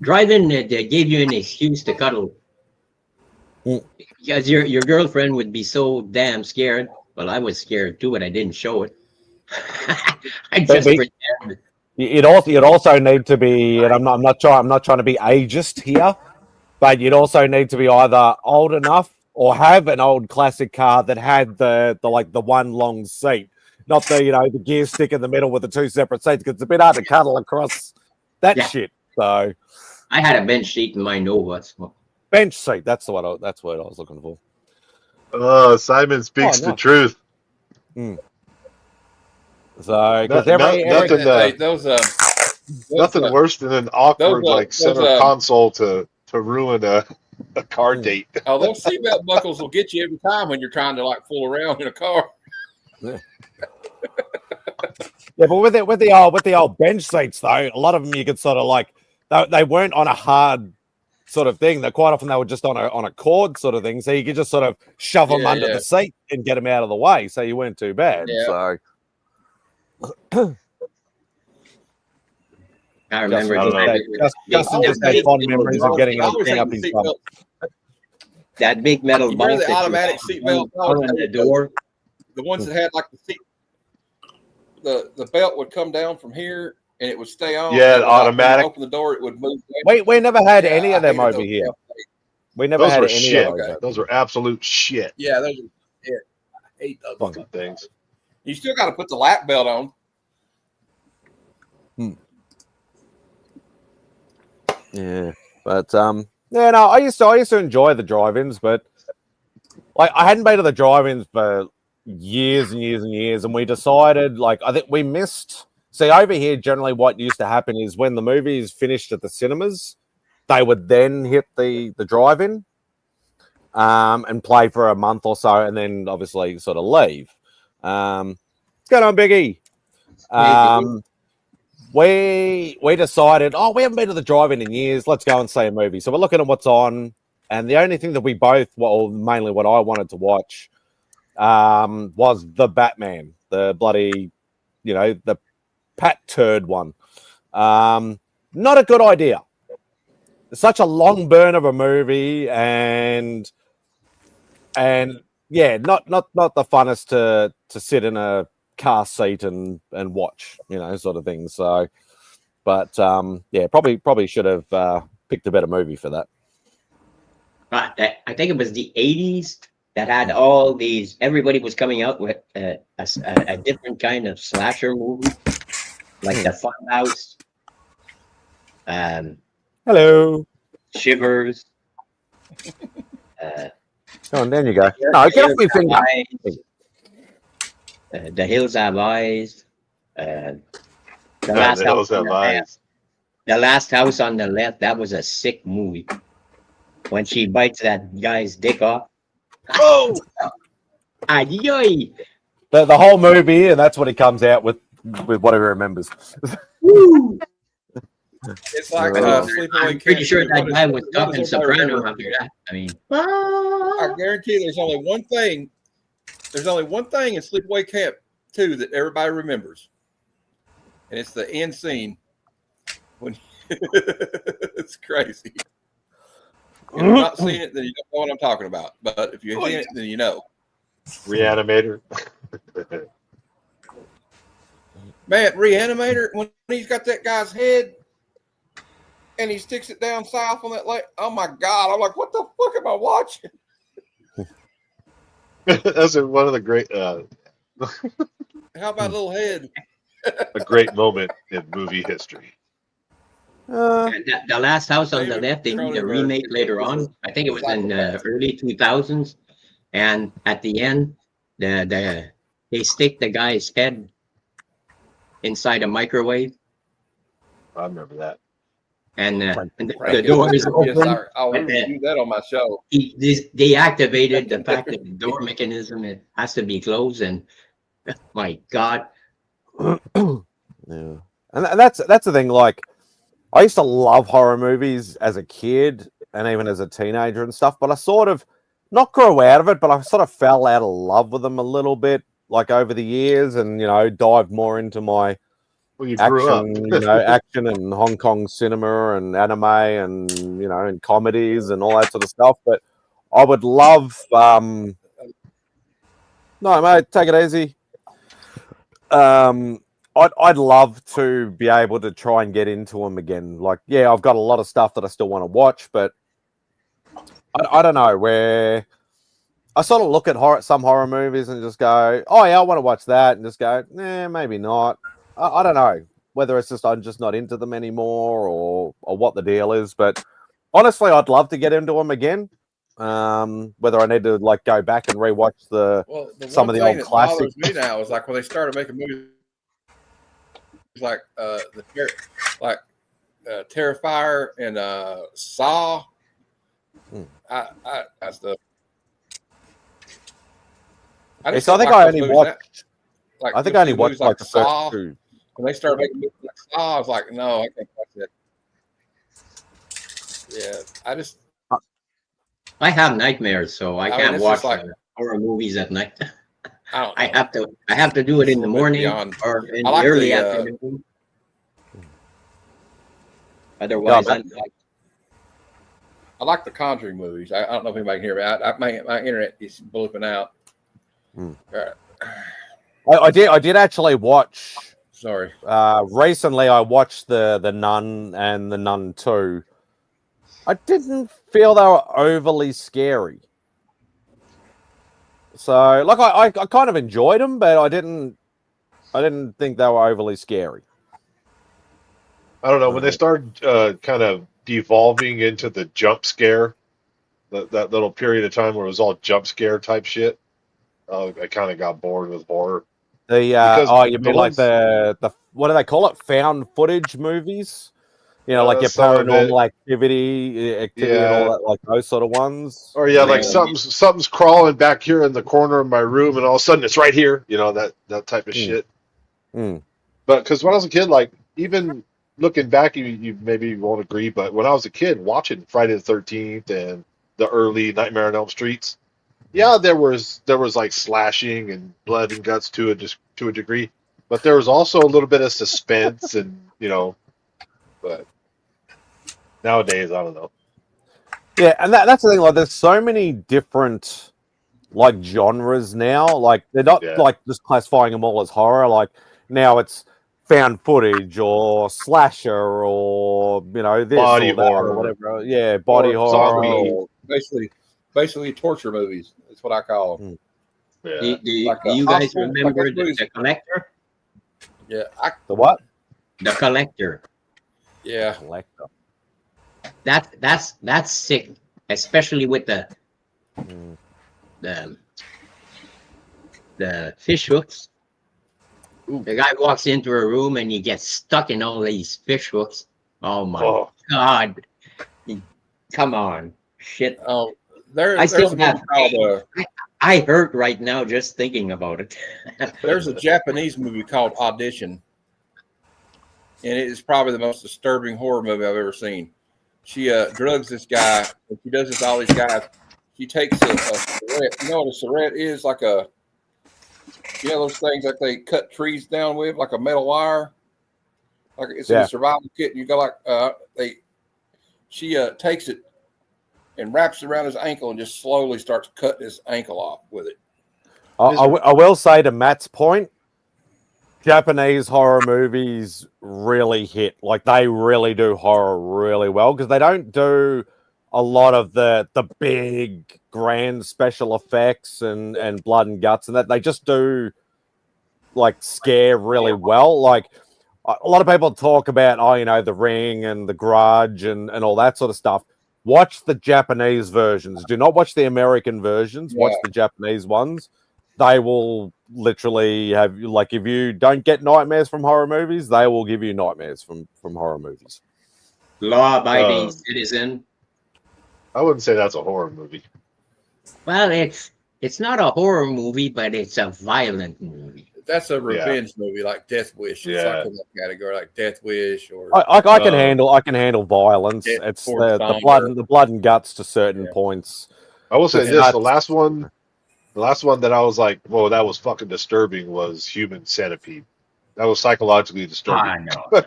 Drive-in, they gave you an excuse to cuddle. Because your girlfriend would be so damn scared. Well, I was scared too, but I didn't show it. I just pretended. You'd also need to be, and I'm not trying to be ageist here, but you'd also need to be either old enough or have an old classic car that had the one long seat, not the gear stick in the middle with the two separate seats, because it's a bit hard to cuddle across that shit. So I had a bench seat in my Nova. So. Bench seat, that's what I was looking for. Oh, Simon speaks the truth. So nothing worse than an awkward center console to ruin a car date. Oh, those seatbelt buckles will get you every time when you're trying to fool around in a car. Yeah, but with the old bench seats though, a lot of them you could sort of they weren't on a hard sort of thing. Quite often they were just on a cord sort of thing, so you could just sort of shove them under the seat and get them out of the way, so you weren't too bad. Yeah. So I remember Justin just had fond memories of getting up his bum. That big metal bolt. The automatic seatbelt on the door. The ones that had the seat, the belt would come down from here and it would stay on. Yeah, automatic. Open the door, it would move. We never had any of them over here. We never had any of those. Those were absolute shit. Yeah, those are. Yeah, I hate those fucking things. You still got to put the lap belt on. Yeah, but I used to enjoy the drive-ins, but I hadn't been to the drive-ins for years and years and years, and we decided I think we missed. See, over here, generally, what used to happen is when the movies finished at the cinemas, they would then hit the drive-in and play for a month or so, and then obviously sort of leave. What's going on, Biggie? We decided, we haven't been to the drive-in in years. Let's go and see a movie. So we're looking at what's on, and the only thing that we both, mainly what I wanted to watch, was the Batman, the bloody, the Pat Turd one. Not a good idea. It's such a long burn of a movie, and yeah, not the funnest to sit in a car seat and watch, sort of thing. So, but yeah, probably should have picked a better movie for that. I think it was the 80s that had all these. Everybody was coming out with a different kind of slasher movie, like the Funhouse. Hello. Shivers. Oh, there you go. No, get off my finger. The Hills Have Eyes. The Last House on the Left. That was a sick movie. When she bites that guy's dick off. Oh! Ay-yoy! The whole movie, and that's what he comes out with whatever he remembers. It's like I'm pretty sure that guy was talking soprano after that. I mean, I guarantee there's only one thing. There's only one thing in Sleepaway Camp 2 that everybody remembers, and it's the end scene. When it's crazy. If you've not seen it, then you don't know what I'm talking about. But if you've seen it, then you know. Reanimator. Man, Reanimator, when he's got that guy's head and he sticks it down south on that lake. Oh my God. I'm like, what the fuck am I watching? That's one of the great, How about Little Head? a great moment in movie history. And the Last House on the David Left, they made a Cronenberg remake later was on. I think it was in psychopath. early 2000s. And at the end, they stick the guy's head inside a microwave, I remember that. and the Right. door is Yes, open. I will but the- do that on my show. he deactivated the fact that the door mechanism it has to be closed, and my God, Yeah, and that's the thing. Like, I used to love horror movies as a kid and even as a teenager and stuff, but I sort of not grew out of it, but I sort of fell out of love with them a little bit, like over the years, and dived more into my Well, you grew up. action and Hong Kong cinema and anime and and comedies and all that sort of stuff. But I would love. No, mate, take it easy. I'd love to be able to try and get into them again. Like, yeah, I've got a lot of stuff that I still want to watch, but I don't know, where I sort of look at some horror movies and just go, oh yeah, I want to watch that, and just go, maybe not. I don't know whether it's just I'm just not into them anymore or what the deal is. But honestly, I'd love to get into them again. Whether I need to go back and rewatch some of the old classics. Me now is like when they started making movies like Terrifier and Saw. That's the. I think I only watched. I think I only watched like the Saw. first two. When they started making movies like Saw, I was like, no, I can't watch that. Yeah, I have nightmares, so I can't watch horror movies at night. I have to do it in the morning or in the early afternoon. Otherwise, I like the Conjuring movies. I don't know if anybody can hear me. My internet is blooping out. I did actually watch. Sorry. Recently, I watched the Nun and the Nun 2. I didn't feel they were overly scary. So, I kind of enjoyed them, but I didn't think they were overly scary. I don't know, when they started kind of devolving into the jump scare, that little period of time where it was all jump scare type shit, I kind of got bored with horror. You mean like the what do they call it? Found footage movies? Like your Paranormal activity and all that, like those sort of ones. Or something's crawling back here in the corner of my room, and all of a sudden it's right here. That type of shit. But because when I was a kid, even looking back, you maybe won't agree, but when I was a kid watching Friday the 13th and the early Nightmare on Elm Streets, yeah, there was slashing and blood and guts to a degree, but there was also a little bit of suspense and but nowadays I don't know. Yeah, and that's the thing. There's so many different genres now. They're not just classifying them all as horror. Now it's found footage or slasher or this body or that horror or whatever. Yeah, body horror. Or basically torture movies. That's what I call them. Yeah. Do you guys remember the Collector? Yeah. The what? The Collector. Yeah. Collector. That's sick, especially with the fish hooks. Ooh. The guy walks into a room and he gets stuck in all these fish hooks. Oh my God! Come on, shit! Oh, I still have. I hurt right now just thinking about it. There's a Japanese movie called Audition, and it is probably the most disturbing horror movie I've ever seen. She drugs this guy, and she does this to all these guys. She takes a syringe. You know what a syringe is? Like those things that they cut trees down with, like a metal wire. Like it's in a survival kit, and you go she takes it and wraps it around his ankle and just slowly starts cutting his ankle off with it. I will say, to Matt's point, Japanese horror movies really hit. Like they really do horror really well because they don't do a lot of the big grand special effects and blood and guts and that. They just do like scare really well. Like a lot of people talk about, The Ring and The Grudge and all that sort of stuff. Watch the Japanese versions. Do not watch the American versions. Watch the Japanese ones. They will literally have, like, if you don't get nightmares from horror movies, they will give you nightmares from horror movies. Law-abiding citizen. I wouldn't say that's a horror movie. Well, it's not a horror movie, but it's a violent movie. That's a revenge movie, like Death Wish. It's like in that category, like Death Wish, or I can handle violence. It's the blood and guts to certain points. I will say this: the last one that I was like, "Whoa, that was fucking disturbing," was Human Centipede. That was psychologically disturbing. I know.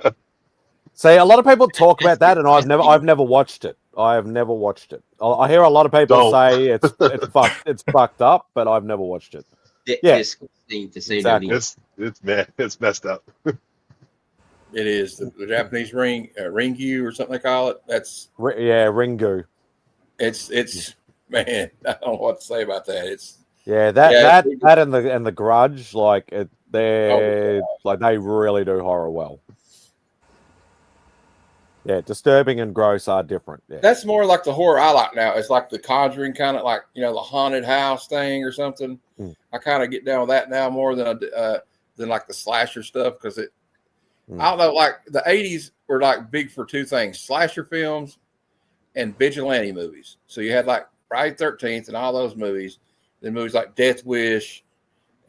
See, a lot of people talk about that, and I've never watched it. I have never watched it. I hear a lot of people say it's fucked up, but I've never watched it. Disgusting to say the least. It's messed up. It is the Japanese Ringu or something they call it. That's Ringu. It's man, I don't know what to say about that. It's that and the Grudge, like they really do horror well. Yeah, disturbing and gross are different. Yeah. That's more like the horror I like now. It's like the Conjuring, kind of like the haunted house thing or something. I kind of get down with that now more than like the slasher stuff because I don't know. Like the '80s were like big for two things: slasher films and vigilante movies. So you had like Friday the 13th and all those movies. Then movies like Death Wish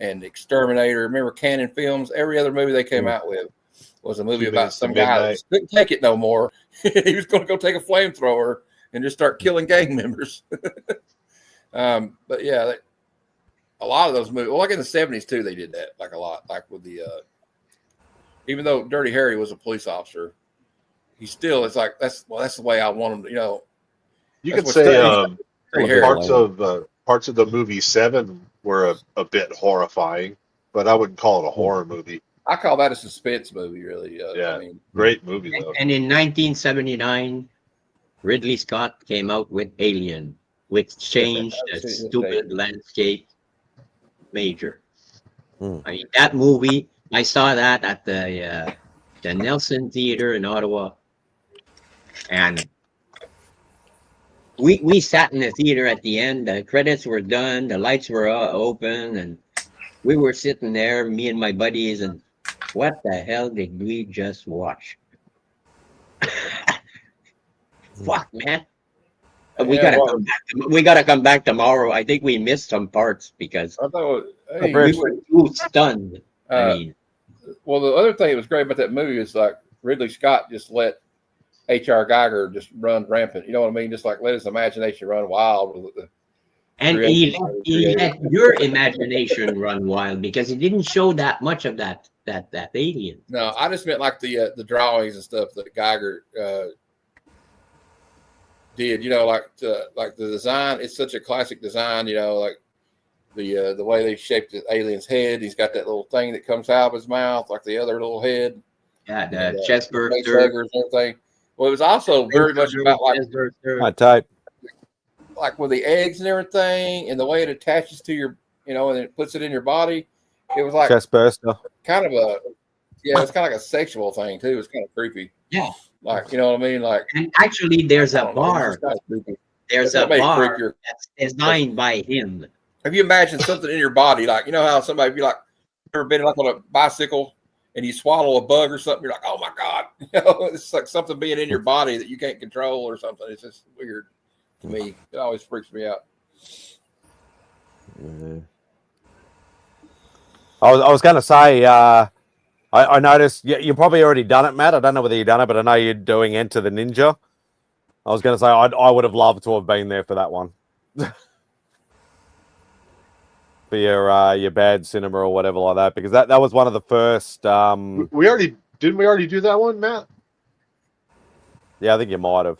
and Exterminator. Remember Cannon Films? Every other movie they came out with was a movie about some guy that couldn't take it no more. He was going to go take a flamethrower and just start killing gang members. But yeah, a lot of those movies, like in the 70s too, they did that like a lot. Like with the, even though Dirty Harry was a police officer, he still is like that's the way I want him to. You could say parts of the movie Seven were a bit horrifying, but I wouldn't call it a horror movie. I call that a suspense movie, really. Great movie, though. And in 1979, Ridley Scott came out with Alien, which changed the stupid landscape major. I mean, that movie, I saw that at the Nelson Theater in Ottawa. And we sat in the theater at the end. The credits were done. The lights were open. And we were sitting there, me and my buddies, and what the hell did we just watch? Fuck, man. We gotta come back tomorrow. I think we missed some parts because we were too stunned. Well, the other thing that was great about that movie is like Ridley Scott just let H.R. Geiger just run rampant. You know what I mean? Just like let his imagination run wild with the. And he let your imagination run wild because he didn't show that much of that alien. No, I just meant like the drawings and stuff that Geiger did. Like the design. It's such a classic design. Like the way they shaped the alien's head. He's got that little thing that comes out of his mouth, like the other little head. Yeah, the chest burster and everything. Well, it was also very much about like type. Like with the eggs and everything, and the way it attaches to your, and it puts it in your body. It was like chest burster. Kind of it's kind of like a sexual thing too. It's kind of creepy. Yeah, like you know what I mean. Like, and actually, there's a bar. There's a bar that's designed by him. Have you imagined something in your body, like how somebody be like, ever been like on a bicycle and you swallow a bug or something? You're like, oh my god, it's like something being in your body that you can't control or something. It's just weird. To me, it always freaks me out. I was going to say, I noticed you probably already done it, Matt. I don't know whether you've done it, but I know you're doing Enter the Ninja. I was going to say I would have loved to have been there for that one. For your bad cinema or whatever like that, because that was one of the first. Didn't we already do that one, Matt? Yeah, I think you might have.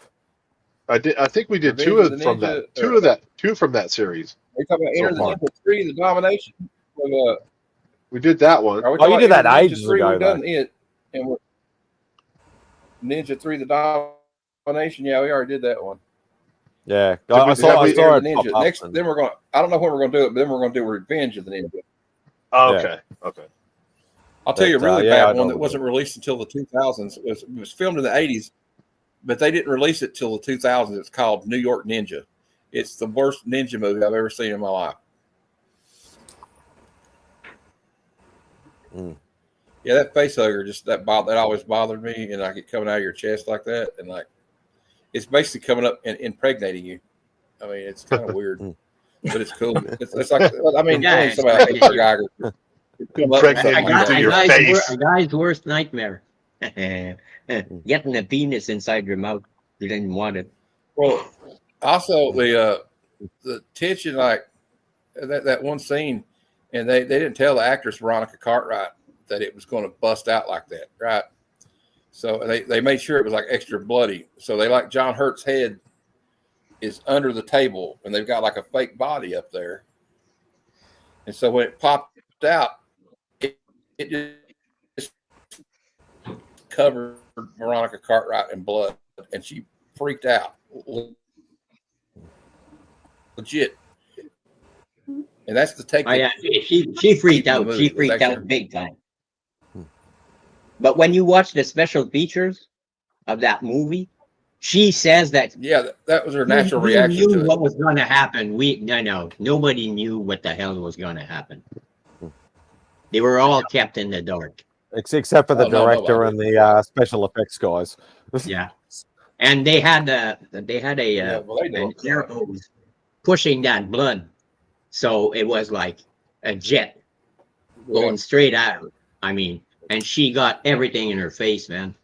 I think we did two from that series. Are you talking about Enter the Ninja 3, the Domination? We did that one. Are we Oh, you talking did that Ninja ages 3? ago, We've done it. And Ninja 3, the Domination. Yeah, we already did that one. Yeah, Did we- I saw we- it the pop Ninja. up Next, and- then we're going. I don't know when we're going to do it, but then we're going to do Revenge of the Ninja. Oh, okay. Okay. I'll tell you a really yeah, I bad know one that what wasn't released until the 2000s. It was filmed in the 80s, but they didn't release it till the 2000s. It's called New York Ninja. It's the worst ninja movie I've ever seen in my life. Yeah, that face hugger that always bothered me, and like it coming out of your chest like that, and like it's basically coming up and impregnating you. I mean, it's kind of weird, but it's cool. It's like, I mean, only somebody like Peter Geiger. A guy's worst nightmare. Getting a penis inside your mouth. You didn't want it. Well, also the tension, like that one scene, and they didn't tell the actress Veronica Cartwright that it was going to bust out like that, right? So they made sure it was like extra bloody. So they like John Hurt's head is under the table, and they've got like a fake body up there. And so when it popped out, it just covered Veronica Cartwright in blood, and she freaked out. Legit. And that's the take. Oh, yeah, she freaked out. She freaked out big time. But when you watch the special features of that movie, she says that that was her natural reaction. We knew to what was going to happen. Nobody knew what the hell was going to happen. They were all kept in the dark, except for the director and the special effects guys. Yeah, and they had an air hose pushing that blood, so it was like a jet going straight out. I mean. And she got everything in her face, man.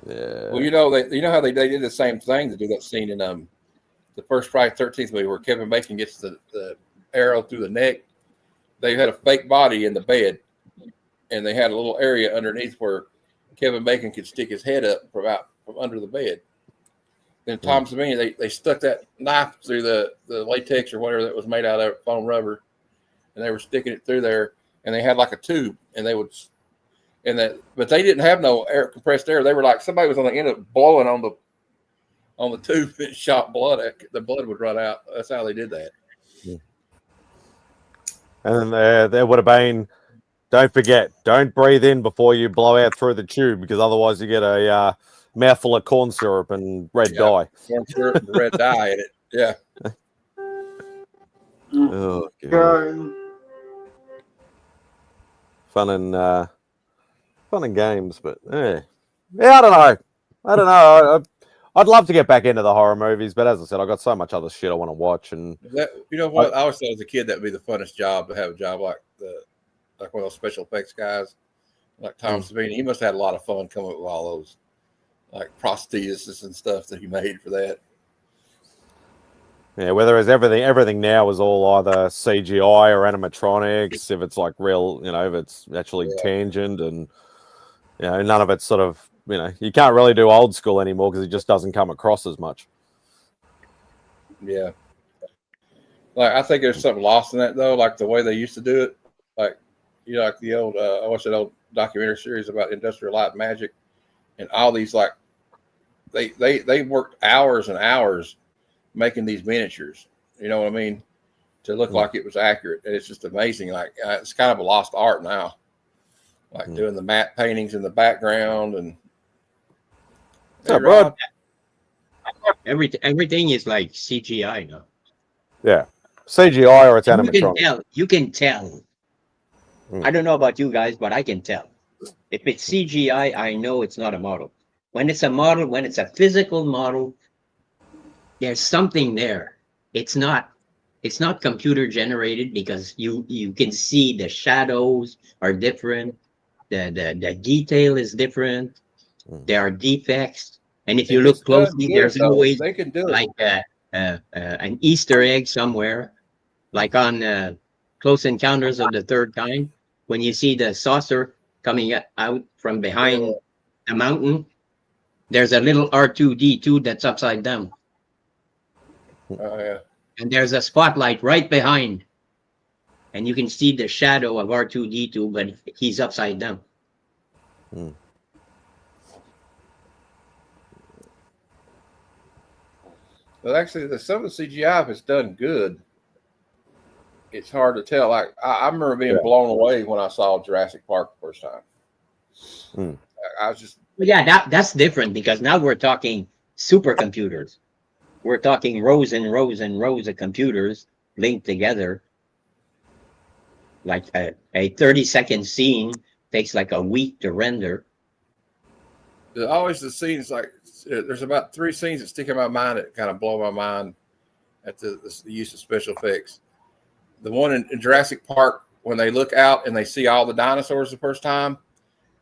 Yeah. Well, you know how they did the same thing to do that scene in the first Friday the 13th movie where Kevin Bacon gets the arrow through the neck. They had a fake body in the bed, and they had a little area underneath where Kevin Bacon could stick his head up from under the bed. Then Tom Savini, they stuck that knife through the latex or whatever that was made out of foam rubber, and they were sticking it through there. And they had like a tube, and but they didn't have no compressed air. They were like somebody was on the end of blowing on the tube and shot blood. The blood would run out. That's how they did that. And then there would have been. Don't forget, don't breathe in before you blow out through the tube, because otherwise you get a mouthful of corn syrup and red dye. Corn syrup and red dye in it. Yeah. Oh, God. Fun and games, but yeah, I don't know. I'd love to get back into the horror movies, but as I said, I got so much other shit I want to watch. And you know what? I always thought as a kid that would be the funnest job to have a job like one of those special effects guys, like Tom Savini. He must have had a lot of fun coming up with all those like prostheses and stuff that he made for that. Yeah, whether it's everything now is all either CGI or animatronics. If it's like real, if it's actually tangent, and none of it's sort of, you can't really do old school anymore because it just doesn't come across as much. Yeah, like I think there's something lost in that though, like the way they used to do it. Like like the old I watched that old documentary series about Industrial Light and Magic, and all these like they worked hours and hours making these miniatures, you know what I mean, to look like it was accurate. And it's just amazing. Like it's kind of a lost art now, like doing the matte paintings in the background. And bro, everything is like CGI now. Yeah, CGI or it's animatronic. You can tell. I don't know about you guys, but I can tell. If it's CGI, I know it's not a model. When it's a model, when it's a physical model, there's something there. It's not computer generated, because you can see the shadows are different, the detail is different, there are defects, and if you look closely, there's always like an Easter egg somewhere, like on Close Encounters of the Third Kind, when you see the saucer coming out from behind the mountain, there's a little R2-D2 that's upside down. Oh, yeah. And there's a spotlight right behind. and you can see the shadow of R2-D2, but he's upside down. But actually, some of the CGI is done good. It's hard to tell. Like I remember being blown away when I saw Jurassic Park the first time. I was just that's different because now we're talking supercomputers. We're talking rows and rows and rows of computers linked together. Like a 30-second scene takes like a week to render. There's always the scenes like there's about 3 scenes that stick in my mind that kind of blow my mind at the use of special effects. The one in Jurassic Park when they look out and they see all the dinosaurs the first time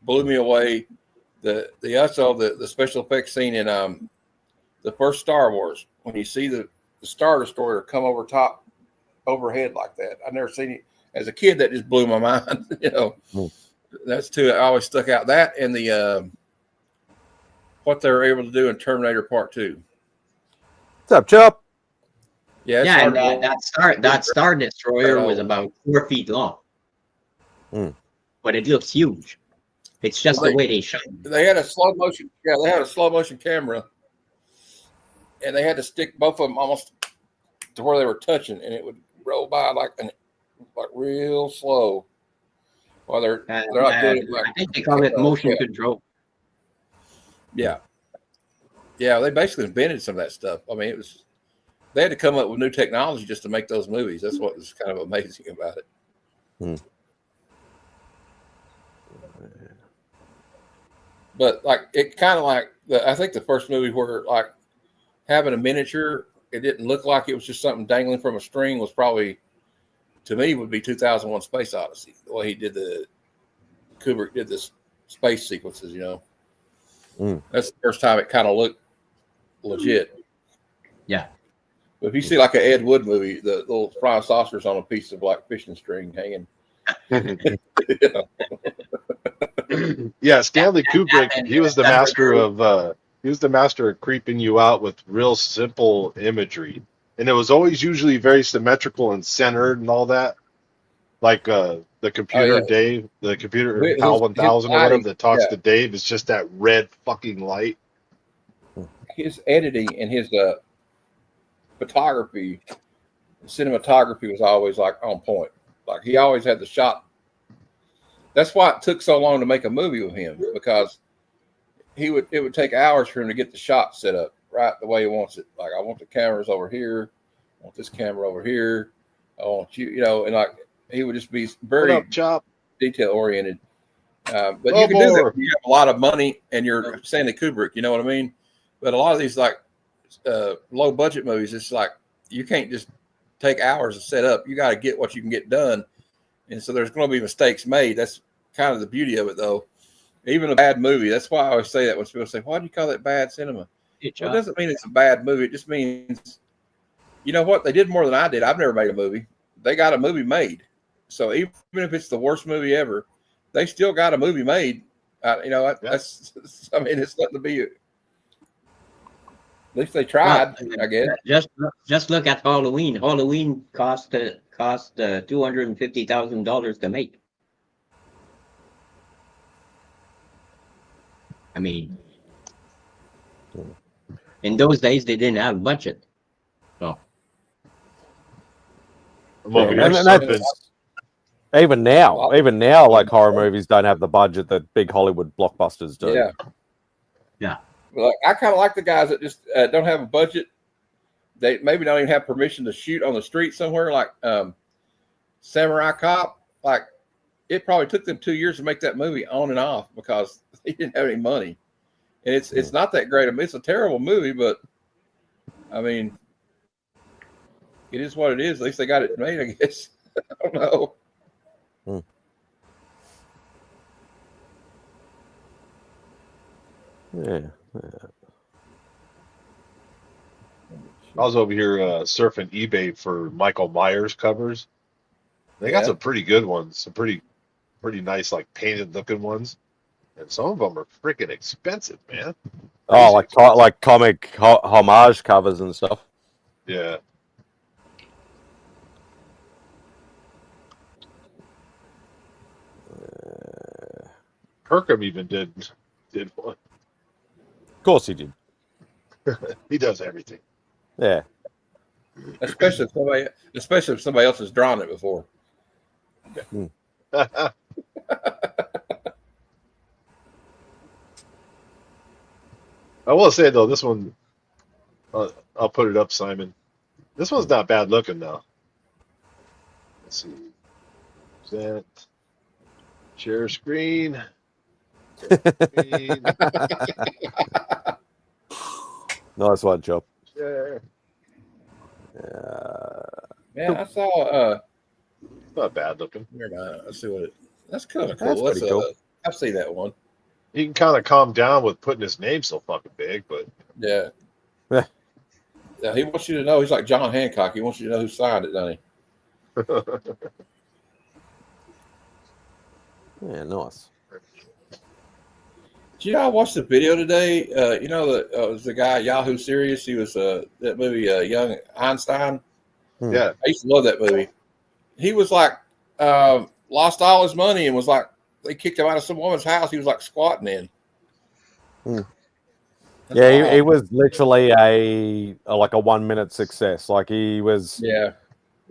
blew me away. The special effects scene in the first Star Wars when you see the Star Destroyer come overhead like that. I've never seen it as a kid. That just blew my mind. That's two. I always stuck out. That and the what they were able to do in Terminator Part 2. What's up, Chop? Yeah, and that Star Destroyer was about 4 feet long, but it looks huge. It's just the way they shot. They had a slow motion. Yeah, they had a slow motion camera, and they had to stick both of them almost to where they were touching, and it would roll by like real slow. While they're not doing it. I think they call it motion control. Yeah, they basically invented some of that stuff. I mean, they had to come up with new technology just to make those movies. That's what was kind of amazing about it. But like it kind of like I think the first movie where like having a miniature, it didn't look like it was just something dangling from a string was probably, to me, would be 2001: Space Odyssey. The way Kubrick did the space sequences, That's the first time it kind of looked legit. Yeah. But if you see like an Ed Wood movie, the little flying saucers on a piece of like fishing string hanging. Yeah, Stanley Kubrick, he was the master of creeping you out with real simple imagery. And it was always usually very symmetrical and centered and all that. Like the computer Dave, the computer PAL 1000 or whatever that talks to Dave is just that red fucking light. His editing and his photography, cinematography was always like on point. Like he always had the shot. That's why it took so long to make a movie with him, because it would take hours for him to get the shot set up right the way he wants it. Like I want the cameras over here, I want this camera over here, I want and like he would just be very detail oriented. But you can do that when you have a lot of money and you're Stanley Kubrick, you know what I mean? But a lot of these like low budget movies, it's like you can't just take hours to set up. You got to get what you can get done, and so there's going to be mistakes made. That's kind of the beauty of it, though. Even a bad movie. That's why I always say that when people say, "Why do you call that bad cinema?" Well, it doesn't mean it's a bad movie. It just means, you know what? They did more than I did. I've never made a movie. They got a movie made. So even if it's the worst movie ever, they still got a movie made. That's. I mean, it's nothing to be. At least they tried, I guess. Just look at Halloween. Halloween cost $250,000 to make. I mean, in those days they didn't have budget. So even now, like horror movies don't have the budget that big Hollywood blockbusters do. Yeah. Well, I kind of like the guys that just don't have a budget. They maybe don't even have permission to shoot on the street somewhere, like Samurai Cop. Like it probably took them 2 years to make that movie on and off because they didn't have any money. And it's not that great. I mean, it's a terrible movie, but I mean, it is what it is. At least they got it made, I guess. I don't know. Yeah. I was over here surfing eBay for Michael Myers covers. They got some pretty good ones, some pretty nice, like painted looking ones, and some of them are freaking expensive, man. Oh, like comic homage covers and stuff. Yeah. Kirkham even did one. Of course he did. He does everything. Yeah. especially if somebody else has drawn it before. I will say though, this one, I'll put it up, Simon. This one's not bad looking though. Let's see. Present. Share screen. Nice one, Chop. Share. Man, I saw. Not bad looking. Never mind. Let's see what it. That's kind of That's cool. pretty cool. I see that one. He can kind of calm down with putting his name so fucking big, but Yeah. Yeah. Yeah, he wants you to know. He's like John Hancock. He wants you to know who signed it, doesn't he? Yeah, nice. Did you know I watched the video today? You know that it was the guy Yahoo Serious. He was that movie Young Einstein. yeah. I used to love that movie. He was like lost all his money and was like they kicked him out of some woman's house. He was like squatting in. That's Yeah, he wild. was literally a 1 minute success. Like he was Yeah,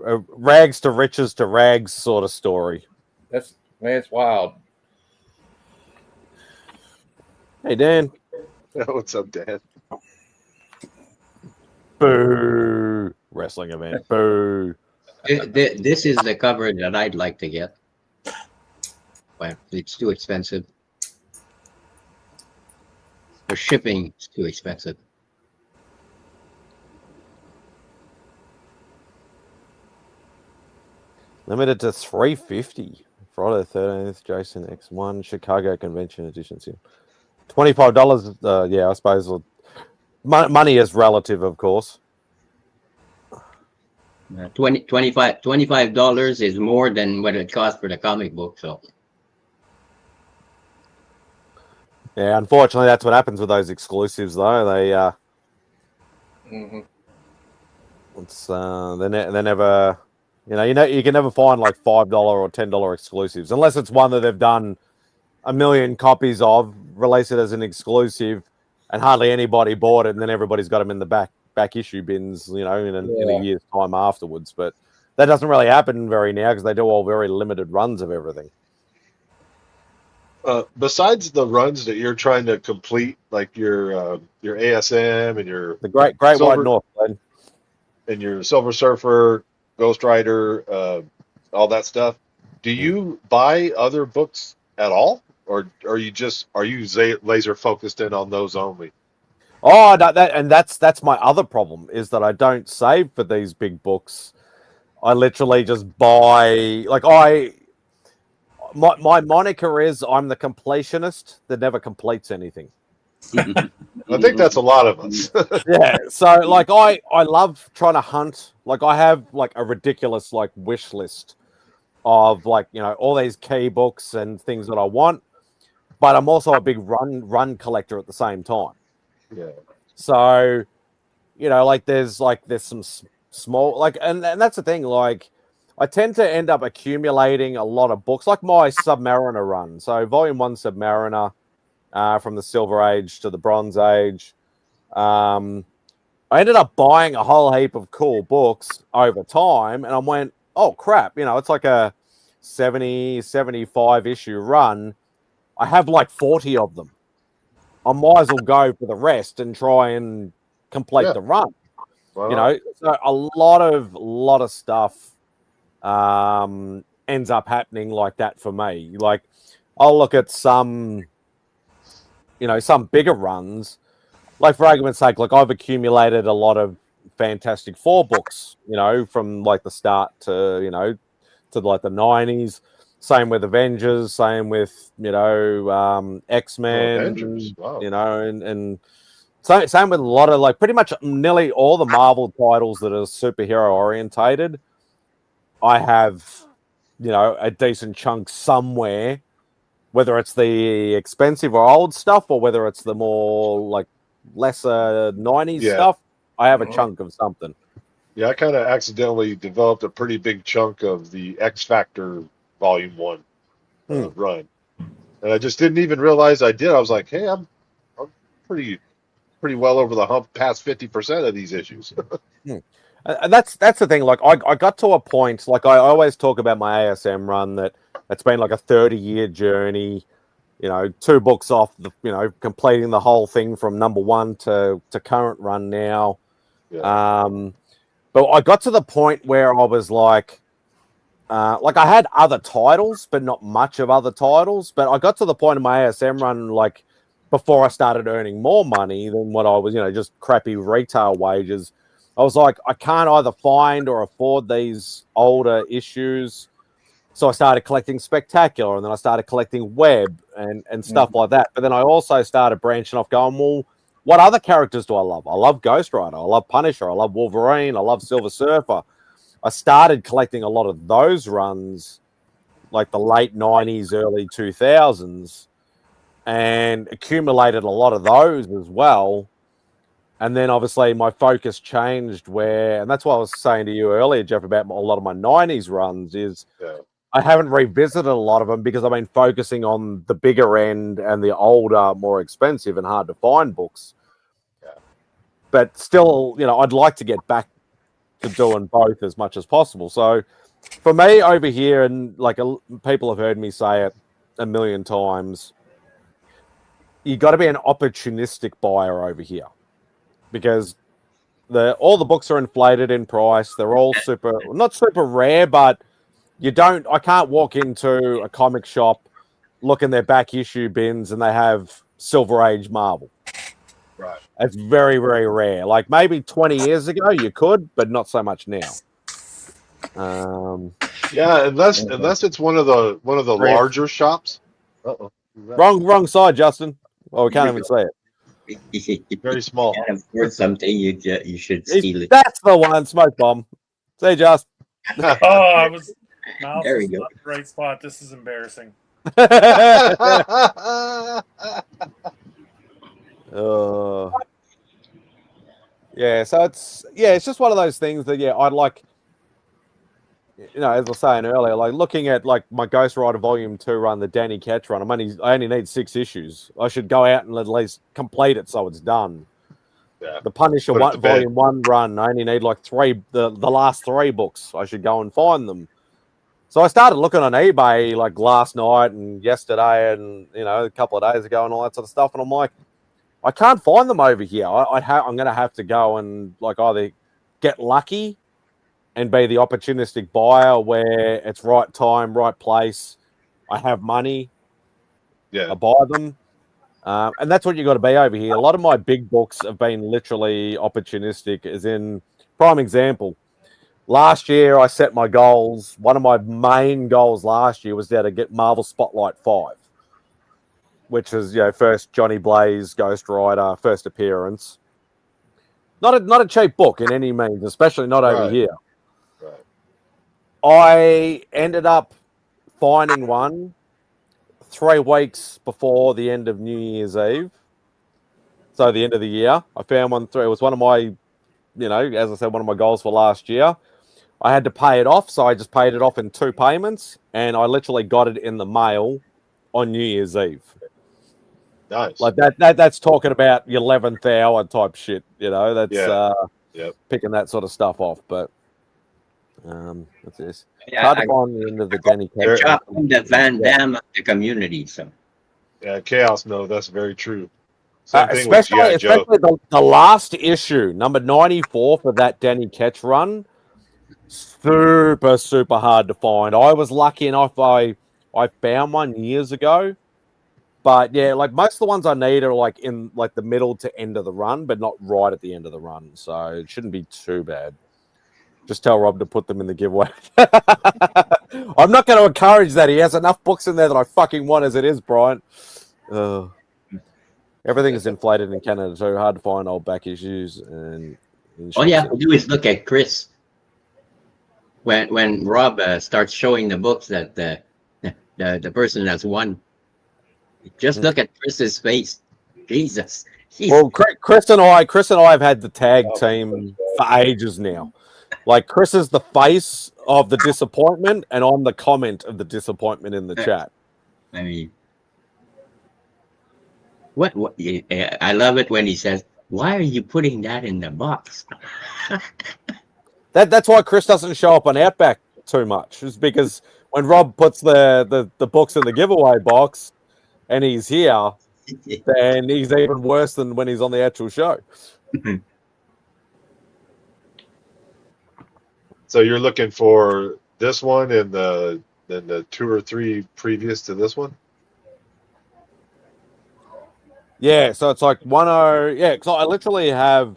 a rags to riches to rags sort of story. that's man, it's wild. Hey, Dan. What's up, Dan? Boo. Wrestling event. Boo. This is the cover that I'd like to get, but it's too expensive. The shipping is too expensive. Limited to $350. Friday the 13th, Jason X1, Chicago Convention Edition. $25. Yeah, I suppose. Money is relative, of course. $25 is more than what it costs for the comic book. So Yeah, unfortunately, that's what happens with those exclusives, though. They they're never, you can never find like $5 or $10 exclusives unless it's one that they've done 1 million copies of, release it as an exclusive, and hardly anybody bought it, and then everybody's got them in the back issue bins, in a year's time afterwards. But that doesn't really happen very now because they do all very limited runs of everything. Besides the runs that you're trying to complete, like your ASM and your The Great Silver- White Northland. and your Silver Surfer, Ghost Rider, all that stuff, do you buy other books at all, or are you laser focused in on those only? Oh, that's my other problem is that I don't save for these big books. I literally just buy. My moniker is I'm the completionist that never completes anything. I think that's a lot of us. Yeah, so I love trying to hunt. Like I have a ridiculous wish list of all these key books and things that I want, but I'm also a big run collector at the same time. Yeah. So, there's some small and that's the thing. I tend to end up accumulating a lot of books, like my Submariner run. So, Volume 1 Submariner, from the Silver Age to the Bronze Age. I ended up buying a whole heap of cool books over time, and I went, oh crap! It's like a 70, 75 issue run. I have 40 of them. I might as well go for the rest and try and complete the run. Wow. So a lot of stuff ends up happening like that for me. I'll look at some bigger runs. For argument's sake, I've accumulated a lot of Fantastic Four books, from the start to the 90s. Same with Avengers, same with X-Men, Avengers. Wow. and same with a lot of pretty much nearly all the Marvel titles that are superhero orientated. I have a decent chunk somewhere, whether it's the expensive or old stuff or whether it's the more lesser 90s stuff. I have a chunk of something. Yeah, I kind of accidentally developed a pretty big chunk of the X Factor Volume 1 run. And I just didn't even realize I did. I was like, hey, I'm pretty well over the hump past 50% of these issues. And that's the thing. Like I got to a point, like I always talk about my ASM run, that it's been like a 30-year journey, 2 books off the, completing the whole thing from number 1 to current run now. Yeah. But I got to the point where I was like I had other titles, but not much of other titles. But I got to the point in my ASM run, like before I started earning more money than what I was, just crappy retail wages. I was like, I can't either find or afford these older issues. So I started collecting Spectacular, and then I started collecting Web and stuff like that. But then I also started branching off, going, well, what other characters do I love? I love Ghost Rider. I love Punisher. I love Wolverine. I love Silver Surfer. I started collecting a lot of those runs, like the late 90s, early 2000s, and accumulated a lot of those as well. And then obviously my focus changed and that's what I was saying to you earlier, Jeff, about a lot of my 90s runs is I haven't revisited a lot of them because I've been focusing on the bigger end and the older, more expensive and hard to find books. Yeah. But still, I'd like to get back to doing both as much as possible. So for me over here, and like people have heard me say it a million times, you got to be an opportunistic buyer over here, because all the books are inflated in price. They're all not super rare, but I can't walk into a comic shop, look in their back issue bins, and they have Silver Age Marvel. Right. It's very, very rare. Like maybe 20 years ago you could, but not so much now. Yeah, unless it's one of the larger shops. Uh-oh. Wrong side, Justin. Oh, we can't even say it. Very small. Can't afford something, you should steal it. That's the one. Smoke bomb. Say, Justin. I was. Mouse there is we go. not the right spot. This is embarrassing. Yeah, so it's just one of those things that I'd like, as I was saying earlier, like looking at like my Ghost Rider Volume 2 run, the Danny Ketch run. I only need 6 issues. I should go out and at least complete it so it's done. Yeah. The Punisher Volume 1 run, I only need like 3, the last 3 books. I should go and find them. So I started looking on eBay like last night and yesterday and, a couple of days ago and all that sort of stuff. And I'm like, I can't find them over here. I'm going to have to go and like either get lucky and be the opportunistic buyer where it's right time, right place. I have money. Yeah. I buy them. And that's what you got to be over here. A lot of my big books have been literally opportunistic, as in, prime example. Last year, I set my goals. One of my main goals last year was to get Marvel Spotlight 5, which is, first Johnny Blaze, Ghost Rider, first appearance. Not a cheap book in any means, especially not over here. Right. I ended up finding one 3 weeks before the end of New Year's Eve. So the end of the year. I found one through. It was one of my, as I said, one of my goals for last year. I had to pay it off, so I just paid it off in 2 payments, and I literally got it in the mail on New Year's Eve. Nice. Like that's talking about your 11th hour type shit, that's picking that sort of stuff off. But what's this? Hard to find the end of the Danny Ketch. The Van Damme of the community, so. Yeah, Chaos, no, that's very true. Especially the last issue, number 94 for that Danny Ketch run. Super, super hard to find. I was lucky enough I found one years ago. But yeah, like most of the ones I need are like in like the middle to end of the run, but not right at the end of the run. So it shouldn't be too bad. Just tell Rob to put them in the giveaway. I'm not going to encourage that. He has enough books in there that I fucking want as it is, Brian. Everything is inflated in Canada, so hard to find old back issues. And all you have to do is look at Chris. When Rob starts showing the books that the person has won, just look at Chris's face. Jesus. Well, Chris and I have had the tag team for ages now. Like Chris is the face of the disappointment, and I'm the comment of the disappointment in the chat. I mean, What? I love it when he says, "Why are you putting that in the box?" That's why Chris doesn't show up on Outback too much. Is because when Rob puts the books in the giveaway box and he's here, then he's even worse than when he's on the actual show. So you're looking for this one and the 2 or 3 previous to this one? Yeah, so it's like 10. Yeah, because I literally have.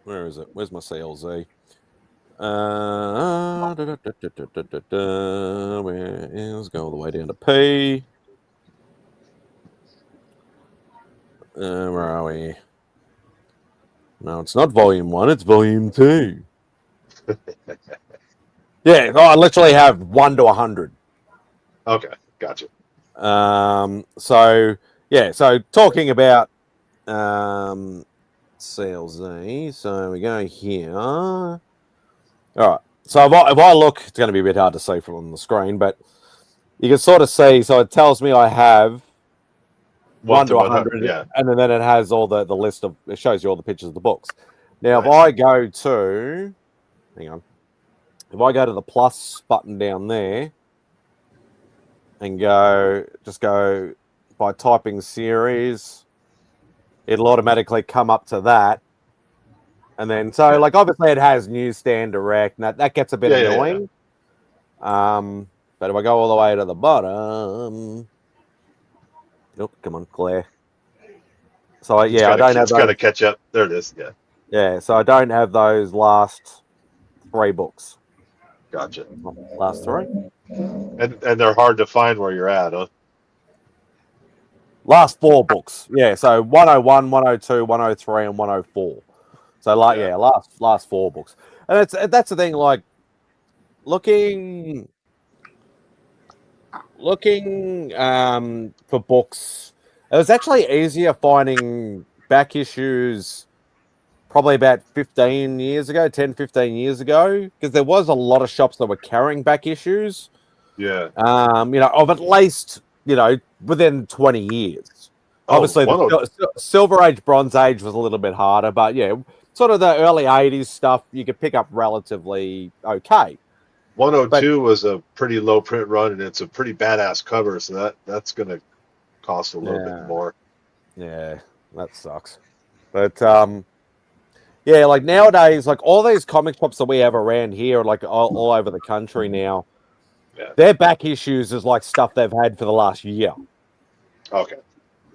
Where is it? Where's my CLZ? Where is go all the way down to P? Where are we? No, it's not volume 1. It's volume 2. Yeah, I literally have 1 to 100. Okay, gotcha. So yeah, so talking about CLZ. So we go here. All right. So if I look, it's going to be a bit hard to see from the screen, but you can sort of see. So it tells me I have 1 to 100, yeah. and then it has all the list of. It shows you all the pictures of the books. Now, Nice. if I go to, hang on, if I go to the plus button down there, and just go by typing series, it'll automatically come up to that. And then, so like obviously it has newsstand direct, and that gets a bit annoying. But if I go all the way to the bottom, nope, come on, Claire. So yeah, I don't have. It's got to catch up. There it is. Yeah. Yeah, so I don't have those last 3 books. Gotcha. Last 3. And they're hard to find where you're at, huh? Last 4 books. Yeah, so 101, 102, 103, and 104. So last 4 books. And that's the thing, like looking for books, it was actually easier finding back issues probably about 15 years ago, 10, 15 years ago, because there was a lot of shops that were carrying back issues. Yeah. Of at least, within 20 years. Obviously, the Silver Age, Bronze Age was a little bit harder, but yeah, sort of the early 80s stuff you could pick up relatively okay. 102 was a pretty low print run, and it's a pretty badass cover, so that's going to cost a little bit more. Yeah, that sucks. But yeah, like nowadays, like all these comic shops that we have around here, like all over the country now, their back issues is like stuff they've had for the last year. Okay.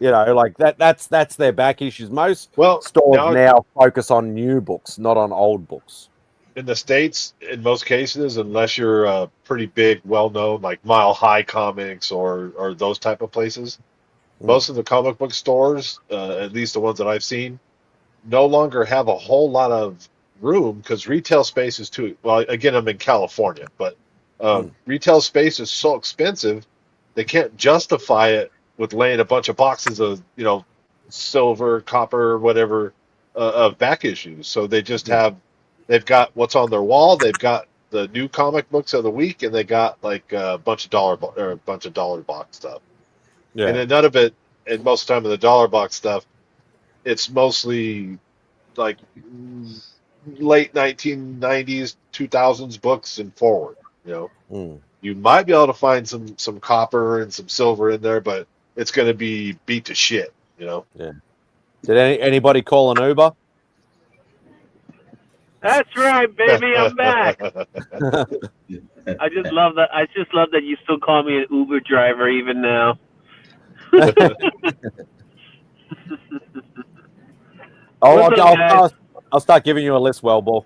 Like that's their back issues. Most stores now focus on new books, not on old books. In the States, in most cases, unless you're a pretty big, well-known, like Mile High Comics or those type of places, most of the comic book stores, at least the ones that I've seen, no longer have a whole lot of room because retail space is too. Well, again, I'm in California, but retail space is so expensive, they can't justify it with laying a bunch of boxes of silver, copper, whatever of back issues. So they just they've got what's on their wall. They've got the new comic books of the week, and they got like a bunch of dollar box stuff. Yeah. And then none of it, and most of the time of the dollar box stuff, it's mostly like late 1990s, 2000s books and forward. You might be able to find some copper and some silver in there, but it's going to be beat to shit. Yeah. Did anybody call an Uber? That's right, baby. I'm back. I just love that. I just love that you still call me an Uber driver even now. I'll start giving you a list, Wellball.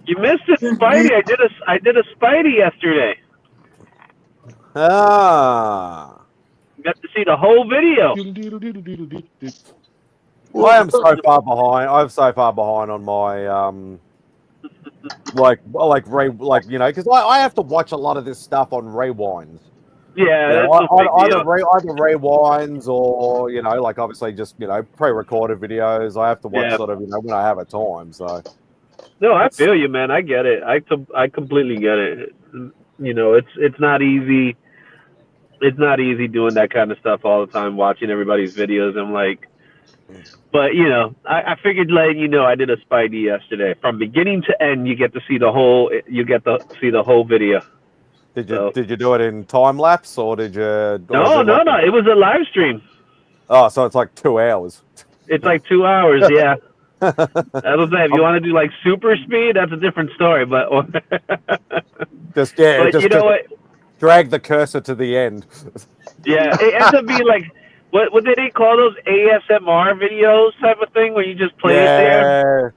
You missed it, Spidey. I did a Spidey yesterday. Got to see the whole video. I am so far behind. I'm so far behind on my because I have to watch a lot of this stuff on rewinds. Yeah, either rewinds or like obviously just pre-recorded videos. I have to watch sort of when I have a time. So no, I feel you, man. I get it. I completely get it. It's not easy. It's not easy doing that kind of stuff all the time, watching everybody's videos. I'm like, but I figured letting you know I did a Spidey yesterday from beginning to end. You get to see the whole video. Did you do it in time lapse or did you? No. It was a live stream. Oh, so it's like 2 hours. It's like 2 hours. Yeah. I was saying, if you want to do like super speed, that's a different story. But just what? Drag the cursor to the end. Yeah, it ends up being like what did they call those ASMR videos type of thing where you just play it there?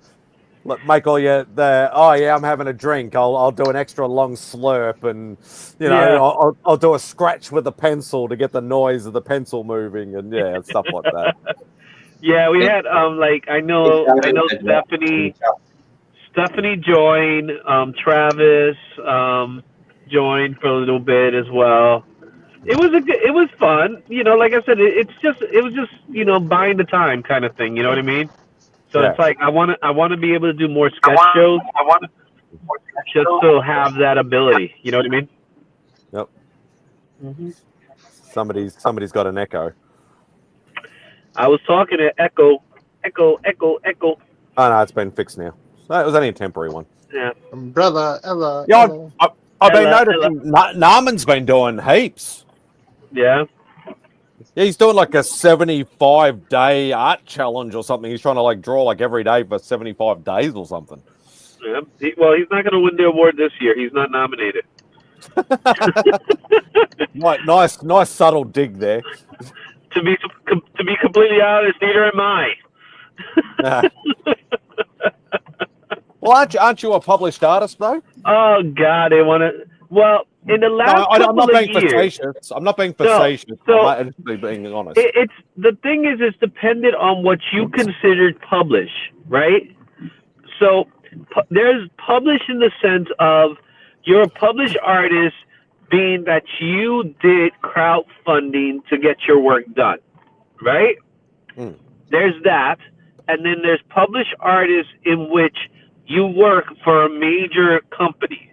Make all I'm having a drink. I'll do an extra long slurp, and I'll do a scratch with a pencil to get the noise of the pencil moving, and stuff like that. Yeah, we had I know Stephanie joined, Travis joined for a little bit as well. It was fun, like I said, it was just buying the time kind of thing, you know what I mean? So it's like I want to be able to do more sketch shows. Just to have that ability, you know what I mean? Yep. Mm-hmm. Somebody's got an echo. I was talking to echo. Oh no, it's been fixed now. It was only a temporary one. Yeah. Umbrella, Ella. Yeah, I've been noticing Naaman's been doing heaps. Yeah. Yeah, he's doing like a 75-day art challenge or something. He's trying to like draw like every day for 75 days or something. Yeah. He's not going to win the award this year. He's not nominated. Nice subtle dig there. To be completely honest, neither am I. Well, aren't you a published artist though? Oh God, they want to. Well, in the last I'm not being years, facetious. I'm not being facetious. So I'm actually being honest. It's the thing is, it's dependent on what you considered publish, right? So there's publish in the sense of you're a published artist, being that you did crowdfunding to get your work done, right? Mm. There's that, and then there's published artists in which you work for a major company,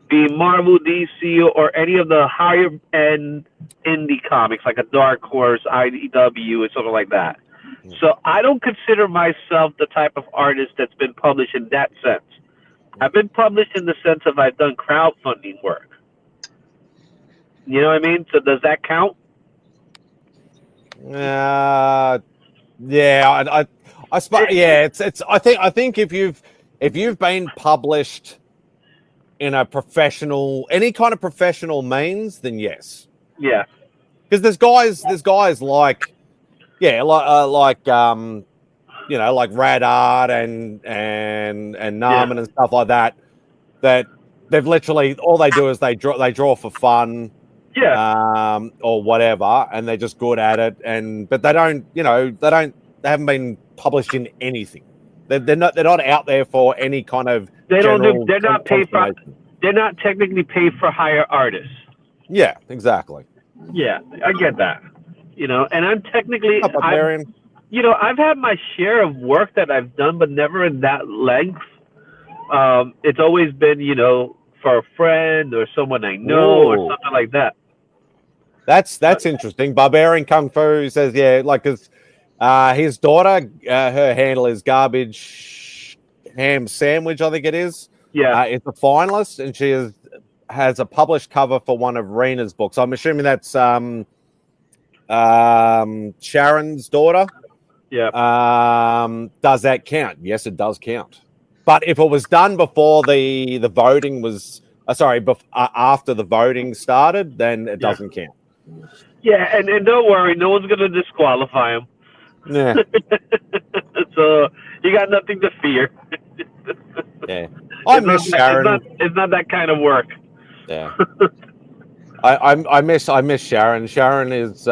be it Marvel, DC, or any of the higher end indie comics like a Dark Horse, IDW, and something like that. Mm. So I don't consider myself the type of artist that's been published in that sense. I've been published in the sense of I've done crowdfunding work. You know what I mean? So does that count? Yeah, I suppose. Yeah, it's. I think if you've been published in a professional, any kind of professional means, then yes. Yeah. Because there's guys like like Rad Art and Naaman and stuff like that they've literally all they do is they draw for fun. Yeah. Or whatever, and they're just good at it, but they haven't been published in anything. They're not out there for any kind of. They're not paid for. They're not technically paid for hire artists. Yeah, exactly. Yeah, I get that. And I'm technically. I've had my share of work that I've done, but never in that length. It's always been, for a friend or someone I know or something like that. That's interesting. Barbarian Kung Fu says, his daughter, her handle is Garbage Ham Sandwich, I think it is. Yeah. It's a finalist, and she has a published cover for one of Rena's books. I'm assuming that's Sharon's daughter. Yeah. Does that count? Yes, it does count. But if it was done before the voting was, after the voting started, then it doesn't count. Yeah, and don't worry, no one's going to disqualify him. Yeah. So you got nothing to fear. Yeah. I miss Sharon. It's not that kind of work. Yeah. I miss Sharon. Sharon is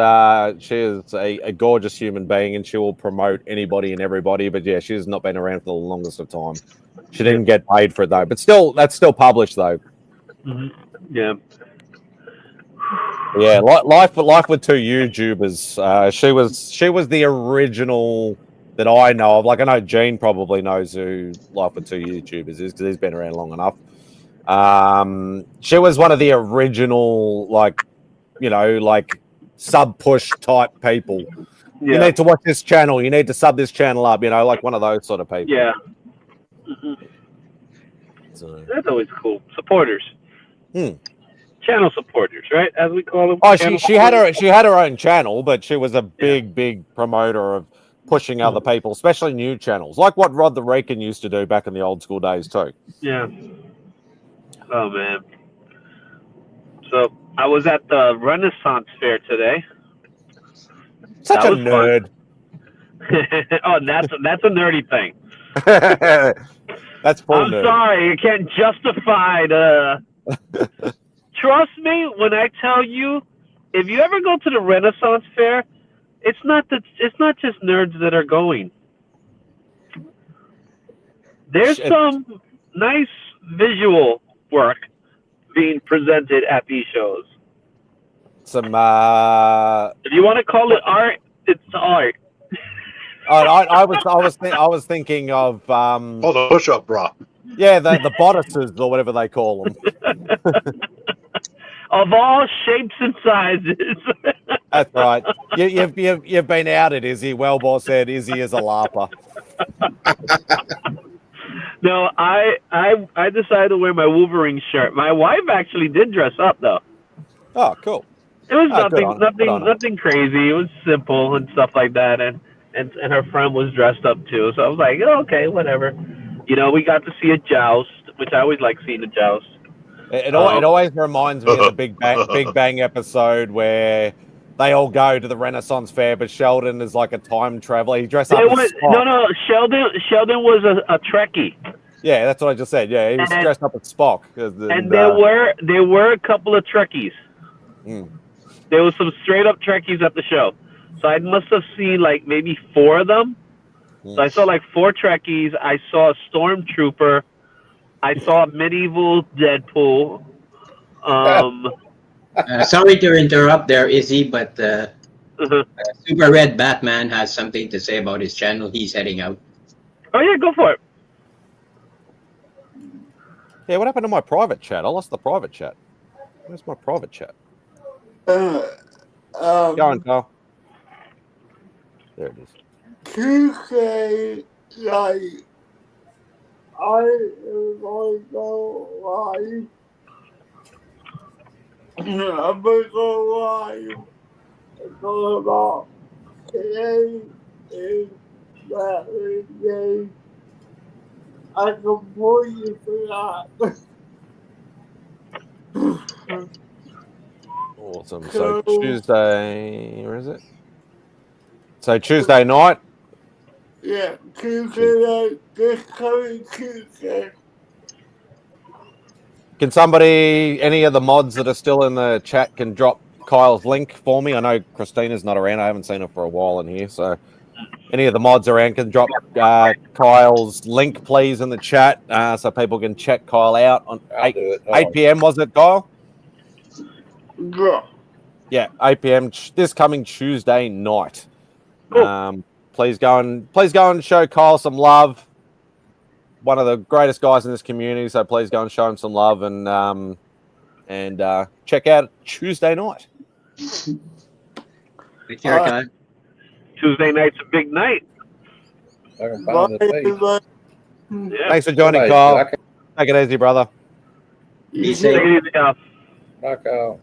she is a gorgeous human being, and she will promote anybody and everybody. But yeah, she's not been around for the longest of time. She didn't get paid for it though. But still, that's still published though. Mm-hmm. Yeah. Yeah, life with two YouTubers. She was the original that I know of. Like I know Gene probably knows who Life with Two YouTubers is because he's been around long enough. She was one of the original, like sub push type people. Yeah. You need to watch this channel. You need to sub this channel up. Like one of those sort of people. Yeah. Mm-hmm. So. That's always cool. Supporters. Channel supporters, right? As we call them. Oh, she had her own channel, but she was a big promoter of pushing other people, especially new channels, like what Rod the Raken used to do back in the old school days too. Yeah. Oh man. So I was at the Renaissance Fair today. Such a nerd. Oh, that's a nerdy thing. That's full I'm nerd. sorry, I can't justify the. Trust me when I tell you, if you ever go to the Renaissance Fair, it's not just nerds that are going. There's some nice visual work being presented at these shows. Some if you want to call it art, it's art. I was thinking of Oh, the push-up bra. Yeah, the bodices or whatever they call them. Of all shapes and sizes. That's right. You've been outed, Izzy. Wellball said Izzy is a larper. No, I decided to wear my Wolverine shirt. My wife actually did dress up though. Oh, cool. It was nothing crazy. It was simple and stuff like that, and her friend was dressed up too. So I was like, oh, okay, whatever. We got to see a joust, which I always like seeing a joust. It always reminds me of the Big Bang episode where they all go to the Renaissance Fair, but Sheldon is like a time traveler. He dressed up as Spock. No. Sheldon was a Trekkie. Yeah, that's what I just said. Yeah, he was dressed up as Spock. And there were a couple of Trekkies. There was some straight up Trekkies at the show. So I must have seen like maybe 4 of them. So I saw like 4 Trekkies. I saw a Stormtrooper. I saw a medieval Deadpool. Sorry to interrupt there, Izzy, but Super Red Batman has something to say about his channel. He's heading out. Oh, yeah, go for it. Yeah, what happened to my private chat? I lost the private chat. Where's my private chat? Go on, Carl. There it is. Tuesday night, I am going to go live. I'm going to go live. It's all about today is that day. I completely forgot. Awesome. So Tuesday, where is it? So Tuesday night? Yeah, Tuesday night, this coming Tuesday. Can somebody, any of the mods that are still in the chat, can drop Kyle's link for me? I know Christina's not around. I haven't seen her for a while in here. So any of the mods around can drop Kyle's link, please, in the chat so people can check Kyle out on 8 p.m. Was it, Kyle? Yeah. Yeah, 8 p.m. This coming Tuesday night. Cool. Please go and show Kyle some love. One of the greatest guys in this community, so please go and show him some love and check out Tuesday night. Take care, Kyle. Tuesday night's a big night. I can find the page. Yeah. Thanks for joining, Kyle. Take it easy, brother. Be safe. Bye, Kyle.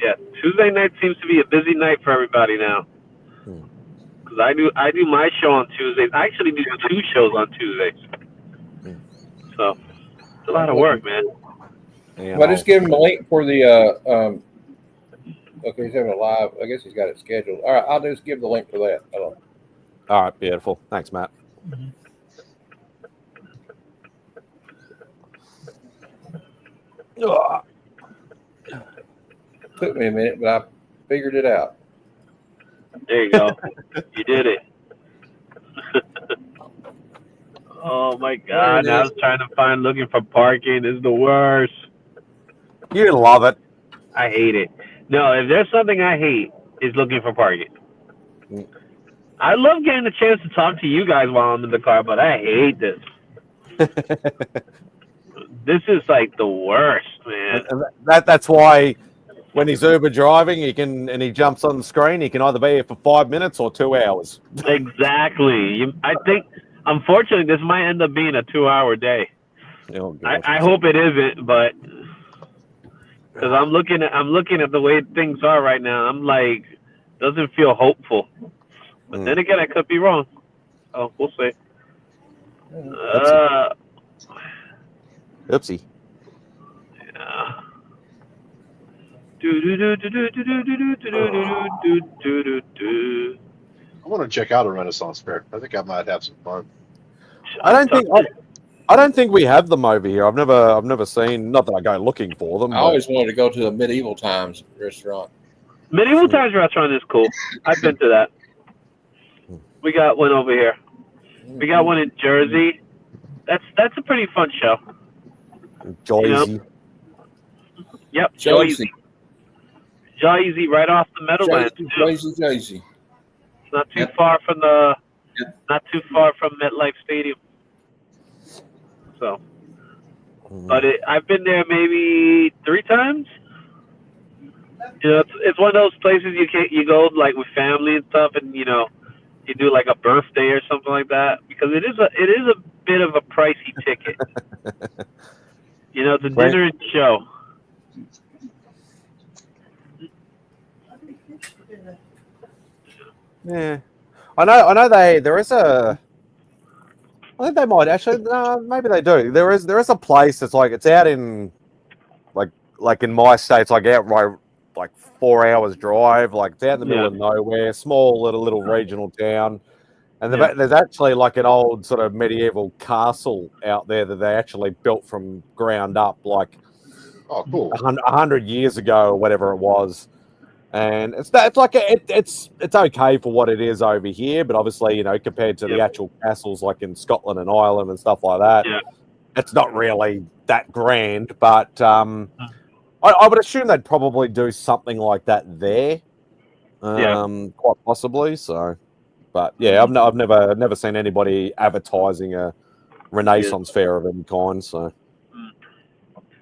Yeah, Tuesday night seems to be a busy night for everybody now. Because I do my show on Tuesdays. I actually do 2 shows on Tuesdays. So it's a lot of work, man. Yeah, Well, just give him a link for the. Okay, he's having a live. I guess he's got it scheduled. All right, I'll just give the link for that. Hold on. All right, beautiful. Thanks, Matt. Took me a minute, but I figured it out. There you go. You did it. Oh my God! I was trying to looking for parking. Is the worst. You love it. I hate it. No, if there's something I hate, is looking for parking. I love getting the chance to talk to you guys while I'm in the car, but I hate this. This is like the worst, man. And that's why when he's Uber driving, he jumps on the screen. He can either be here for 5 minutes or 2 hours. Exactly. I think, unfortunately, this might end up being a 2-hour day. Oh, God. I hope it isn't, but because I'm looking at the way things are right now, I'm like, doesn't feel hopeful. But then again, I could be wrong. Oh, we'll see. Oopsie. Yeah. I want to check out a Renaissance fair. I think I might have some fun. I don't think we have them over here. I've never seen. Not that I go looking for them. I always wanted to go to a medieval times restaurant. Medieval Times restaurant is cool. I've been to that. We got one over here. We got one in Jersey. That's a pretty fun show. Jersey. You know? Yep, Jersey. Jersey, right off the Meadowlands. Jersey. It's not too far from MetLife Stadium. So, but I've been there maybe 3 times. You know, it's one of those places you go like with family and stuff, and you know, you do like a birthday or something like that, because it is a bit of a pricey ticket. You know, it's a dinner and show. Yeah, I know. There is a. I think they might actually. No, maybe they do. There is a place that's like it's out in, like in my state, it's like out right like 4 hours drive. Like it's out in the middle of nowhere, small little regional town, and there's actually like an old sort of medieval castle out there that they actually built from ground up, like cool, 100 years ago or whatever it was. And it's okay for what it is over here, but obviously, you know, compared to the actual castles like in Scotland and Ireland and stuff like that, it's not really that grand. But I would assume they'd probably do something like that there, quite possibly. So, but yeah, I've never seen anybody advertising a Renaissance fair of any kind. So,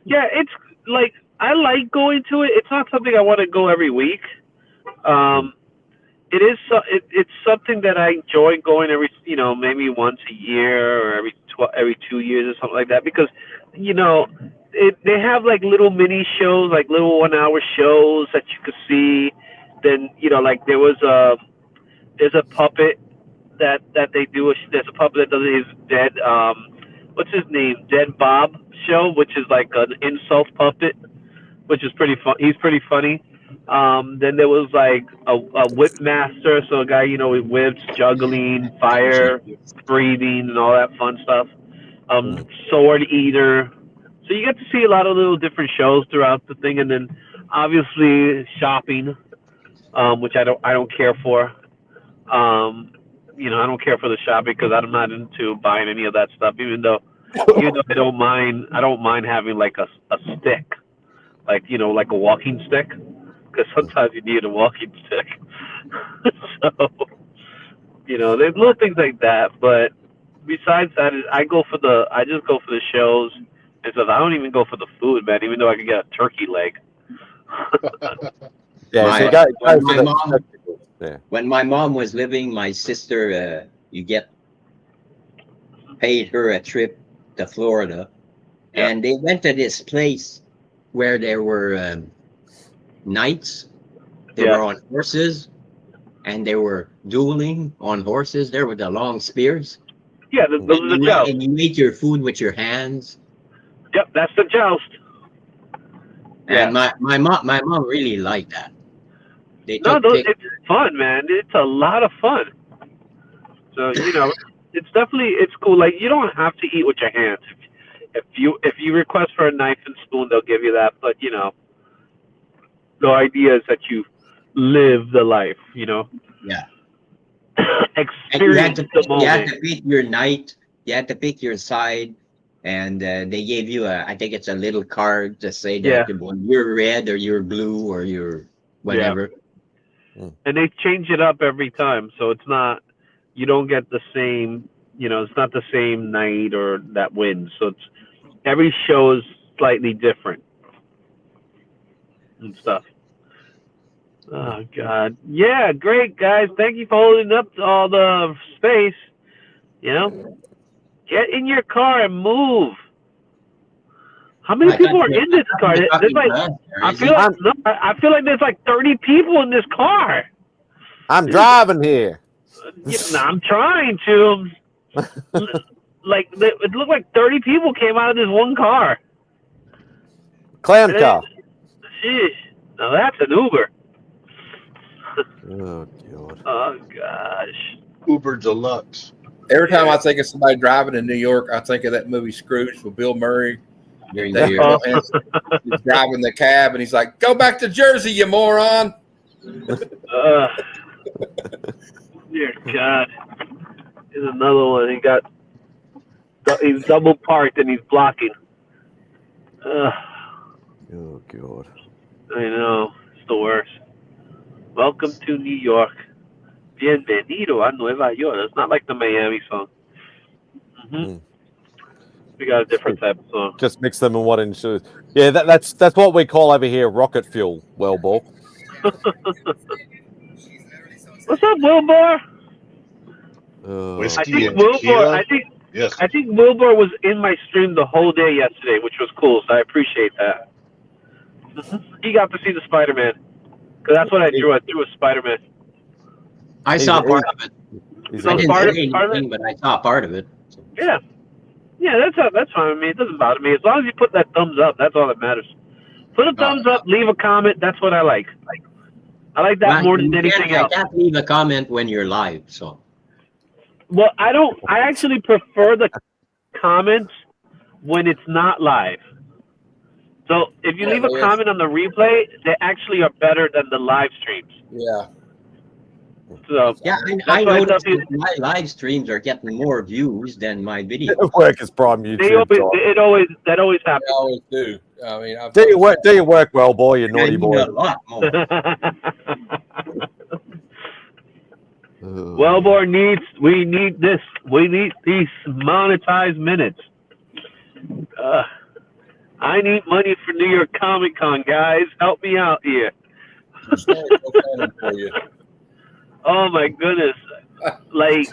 yeah, it's like. I like going to it. It's not something I want to go every week. It's something that I enjoy going every, you know, maybe once a year or every 2 years or something like that, because, you know, they have like little mini shows, like little 1-hour shows that you could see. Then, you know, like there's a puppet that they do. There's a puppet that does his dead, what's his name? Dead Bob show, which is like an insult puppet, which is pretty fun. He's pretty funny. Then there was like a whip master, so a guy, you know, with whips, juggling, fire, breathing, and all that fun stuff. Sword eater. So you get to see a lot of little different shows throughout the thing, and then obviously shopping, which I don't care for. You know, I don't care for the shopping because I'm not into buying any of that stuff. Even though I don't mind having like a stick. Like, you know, like a walking stick, because sometimes you need a walking stick. So, you know, there's little things like that. But besides that, I just go for the shows, and so I don't even go for the food, man. Even though I could get a turkey leg. When my mom was living, my sister, paid her a trip to Florida, and they went to this place where there were knights. They were on horses, and they were dueling on horses. There with the long spears. Yeah, those are the joust. And you ate your food with your hands. Yep, that's the joust. And my mom really liked that. It's fun, man. It's a lot of fun. So, you know, it's cool. Like, you don't have to eat with your hands. If you request for a knife and spoon, they'll give you that. But, you know, the idea is that you live the life, you know. Yeah. Experience the moment. You had to pick your knight. You had to pick your side. And they gave you I think it's a little card to say that you're red or you're blue or you're whatever. Yeah. And they change it up every time. So it's not, you don't get the same, you know, it's not the same knight or that wins. So every show is slightly different and stuff. Oh God, yeah, great guys. Thank you for holding up all the space. You know, get in your car and move. How many people are in this car? There's like, I feel like there's like 30 people in this car. I'm driving here. I'm trying to. Like it looked like 30 people came out of this one car. Clown car. Jeez, now that's an Uber. Oh God. Oh gosh. Uber Deluxe. Every time I think of somebody driving in New York, I think of that movie Scrooge with Bill Murray. He's driving the cab, and he's like, "Go back to Jersey, you moron!" Dear God, here's another one. He's double parked and he's blocking. Oh God. I know, it's the worst. Welcome to New York. Bienvenido a Nueva York. It's not like the Miami song. We got a different type of song. Just mix them in one insurance. Yeah, that's what we call over here rocket fuel, Wellball. What's up, Wilbur? Whiskey I think and Wilbur. tequila? Yes. I think Wilbur was in my stream the whole day yesterday, which was cool. So I appreciate that. He got to see the Spider-Man because that's what I drew. I drew a Spider-Man. I saw part of it. I didn't part say anything, but I saw part of it. Yeah. Yeah, that's fine with me. It doesn't bother me. As long as you put that thumbs up, that's all that matters. Put a thumbs up, leave a comment. That's what I like. I like that more than anything else. I can't leave a comment when you're live, so. Well, I don't. I actually prefer the comments when it's not live. So if you leave a comment on the replay, they actually are better than the live streams. Yeah. So yeah, I noticed that my live streams are getting more views than my video. Work is prime YouTube. That always happens. They always do. I mean, do you work well, boy? You naughty boy. A lot more. Well, boy, we need this. We need these monetized minutes. I need money for New York Comic Con, guys. Help me out here. Oh my goodness! Like,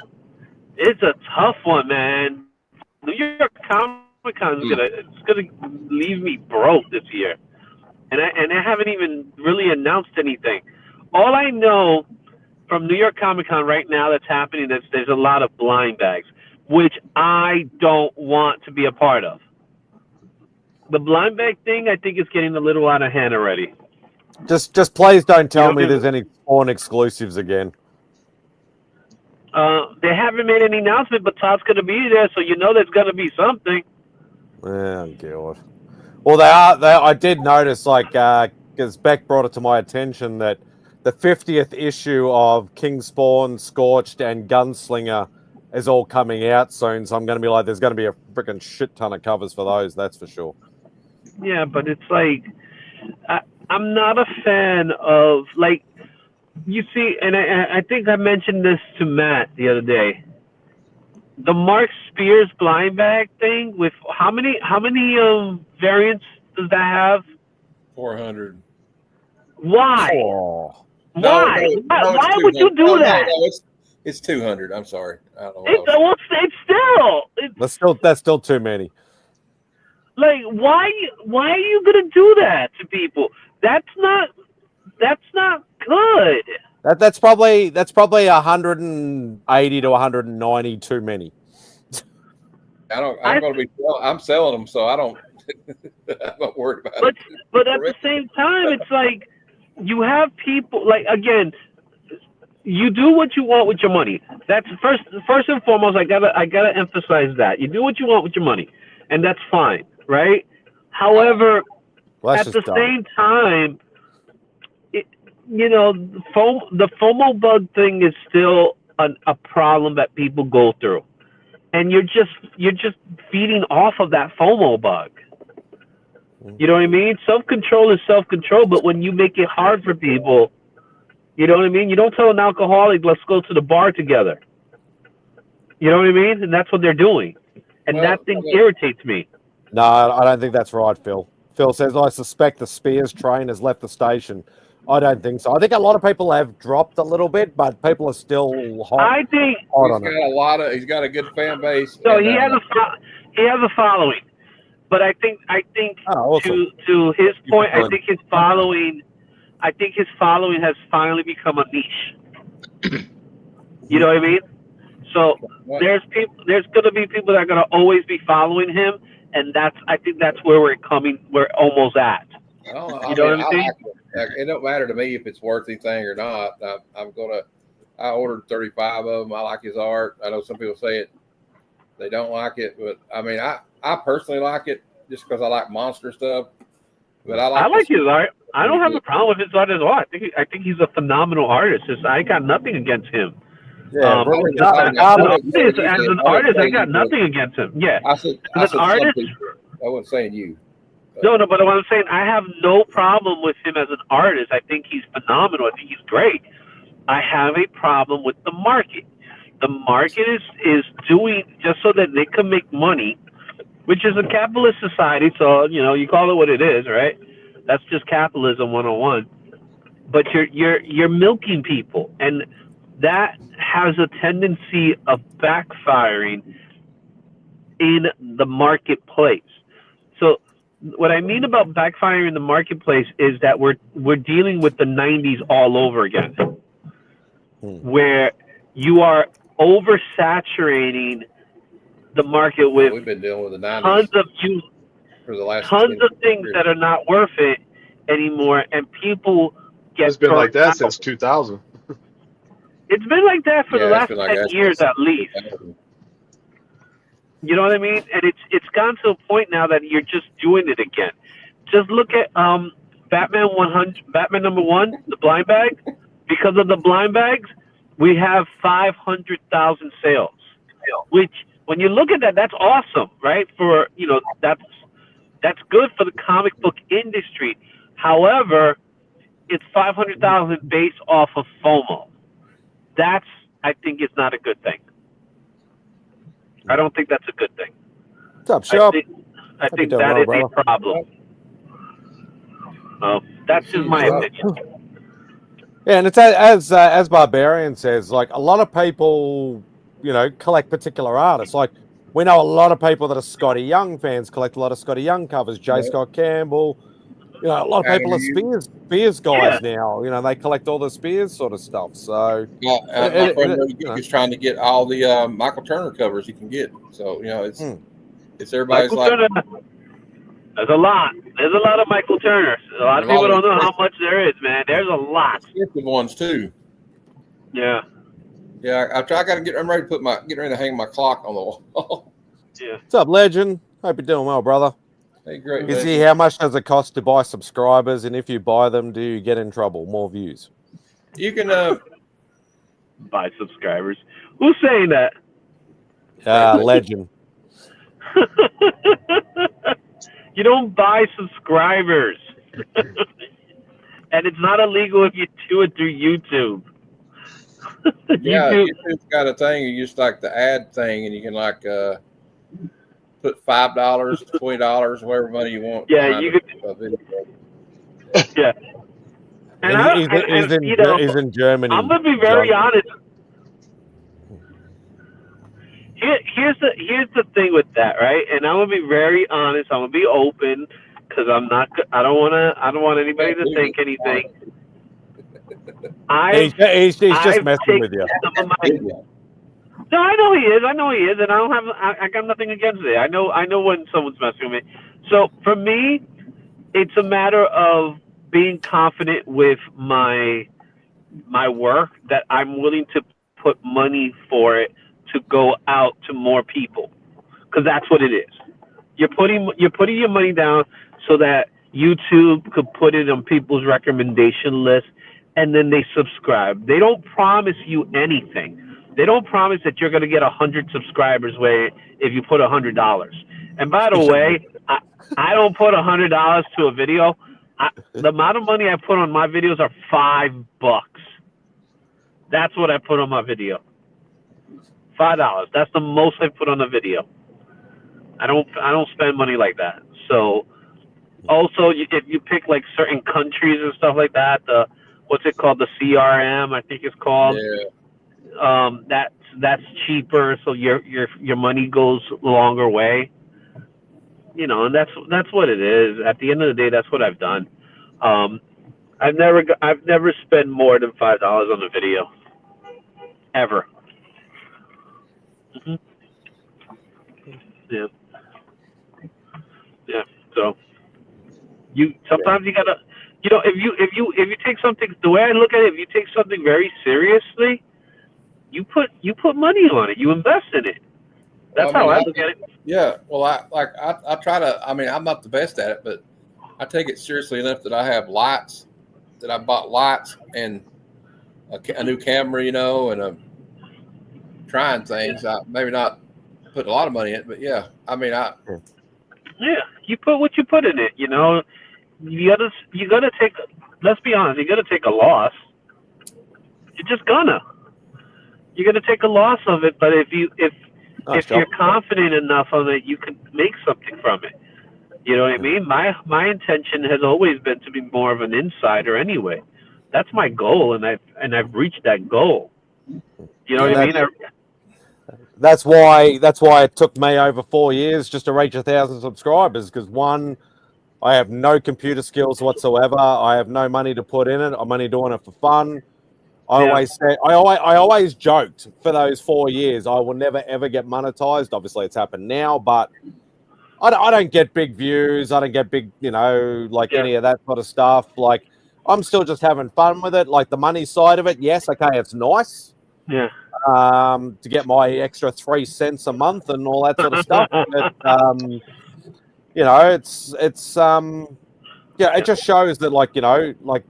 it's a tough one, man. New York Comic Con is gonna leave me broke this year, and I haven't even really announced anything. All I know from New York Comic Con right now that's happening is there's a lot of blind bags, which I don't want to be a part of. The blind bag thing, I think, is getting a little out of hand already. Just please don't tell me there's any Spawn exclusives again. They haven't made any announcement, but Todd's going to be there, so you know there's going to be something. Oh God. Well, they are. I did notice, like, because Beck brought it to my attention that the 50th issue of King Spawn, Scorched, and Gunslinger is all coming out soon. So I'm going to be like, there's going to be a freaking shit ton of covers for those. That's for sure. Yeah, but it's like, I'm not a fan of, like, you see, and I think I mentioned this to Matt the other day. The Mark Spears blind bag thing with how many variants does that have? 400. Why? Oh. Why? Why would you do that? No, it's 200. I'm sorry. I don't know. That's still too many. Like, why are you gonna do that to people? That's not good. That's probably 180 to 190 too many. I'm selling them, so I don't. I'm not worried about it. But at the same time, it's like you have people. Like, again, you do what you want with your money. That's first and foremost. I gotta emphasize that you do what you want with your money, and that's fine, right? However, at the same time, the FOMO bug thing is still a problem that people go through, and you're just feeding off of that FOMO bug. You know what I mean? Self-control is self-control, but when you make it hard for people, you know what I mean? You don't tell an alcoholic, let's go to the bar together. You know what I mean? And that's what they're doing. And that thing irritates me. No, I don't think that's right, Phil. Phil says, I suspect the Spears train has left the station. I don't think so. I think a lot of people have dropped a little bit, but people are still hot. I think He's got a good fan base. so. And, He has a following, but I think awesome. to his point, I think his following has finally become a niche. You know what I mean? So there's going to be people that are going to always be following him, and I think that's where we're almost at. You know what I'm saying? It don't matter to me if it's worth anything or not. I ordered 35 of them. I like his art. I know some people say they don't like it, but I mean, I personally like it just because I like monster stuff. But I like his art. I don't have a problem with his art at all. I think he's a phenomenal artist. I got nothing against him. Yeah, as an artist, I got nothing against him. Yeah, as an artist, I wasn't saying you. No, but what I'm saying, I have no problem with him as an artist. I think he's phenomenal. I think he's great. I have a problem with the market. The market is doing just so that they can make money, which is a capitalist society. So you call it what it is, right? That's just capitalism 101. But you're milking people, and that has a tendency of backfiring in the marketplace. So what I mean about backfiring in the marketplace is that we're dealing with the 90s all over again, where you are oversaturating the market with we've been dealing with the 90s tons of things years. that are not worth it anymore, and people get. It's been like that since 2000. It's been like that for the last 10 years at least. You know what I mean? And it's gotten to a point now that you're just doing it again. Just look at Batman 100, Batman #1, the blind bag. Because of the blind bags, we have 500,000 sales. Which, when you look at that, that's awesome, right? For that's good for the comic book industry. However, it's 500,000 based off of FOMO. I think it's not a good thing. I don't think that's a good thing. What's up, Shop? I think that is a problem. That's just my opinion. Yeah, and it's as Barbarian says, like a lot of people, collect particular artists. Like we know a lot of people that are Scotty Young fans collect a lot of Scotty Young covers. J. Scott Campbell. A lot of people are Spears guys now. They collect all the Spears sort of stuff. So my friend is trying to get all the Michael Turner covers he can get. So it's everybody's Michael like. Turner, there's a lot. There's a lot of Michael Turners. A lot of people don't know how much there is, man. There's a lot. Expensive ones too. Yeah. Yeah, I'm ready to get ready to hang my clock on the wall. Yeah. What's up, Legend? Hope you're doing well, brother. Hey, great. You see, how much does it cost to buy subscribers? And if you buy them, do you get in trouble? More views. You can buy subscribers. Who's saying that? Legend. You don't buy subscribers. And it's not illegal if you do it through YouTube. YouTube's got a thing. You just like the ad thing, and you can put $5, $20, whatever money you want. Yeah, you could. Yeah. And he's in Germany. I'm gonna be very honest. Here's the thing with that, right? And I'm gonna be very honest. I'm gonna be open because I don't want anybody to think anything. He's just messing with you. No, I know he is, and I got nothing against it. I know when someone's messing with me. So for me, it's a matter of being confident with my work that I'm willing to put money for it to go out to more people, because that's what it is. You're putting your money down so that YouTube could put it on people's recommendation list, and then they subscribe. They don't promise you anything. They don't promise that you're going to get 100 subscribers if you put $100. And by the way, I don't put $100 to a video. The amount of money I put on my videos are $5. That's what I put on my video. $5. That's the most I put on a video. I don't spend money like that. So also, if you pick like certain countries and stuff like that, what's it called? The CRM, I think it's called. Yeah. That's cheaper, so your money goes a longer way. You know, and that's what it is. At the end of the day, that's what I've done. I've never spent more than $5 on a video, ever. Mm-hmm. Yeah. Yeah. So sometimes you gotta, if you take something, the way I look at it, if you take something very seriously, you put money on it, you invest in it. That's how I look at it. Yeah. Well, I try to. I mean, I'm not the best at it, but I take it seriously enough that I have lights, that I bought lights and a new camera, and trying things. I maybe not put a lot of money in it, but yeah. I mean, yeah, you put what you put in it. You gotta take. Let's be honest. You gotta take a loss. You're just gonna. You're gonna take a loss of it, but if you're confident enough of it, you can make something from it. You know what I mean? My intention has always been to be more of an insider anyway. That's my goal, and I've reached that goal. You know what I mean? That's why it took me over 4 years just to reach 1,000 subscribers. Because one, I have no computer skills whatsoever. I have no money to put in it. I'm only doing it for fun. I always joked for those 4 years I will never ever get monetized. Obviously, it's happened now, but I don't get big views. I don't get big, any of that sort of stuff. Like, I'm still just having fun with it. Like, the money side of it, yes, okay, it's nice. Yeah. To get my extra 3 cents a month and all that sort of stuff. But, it just shows that,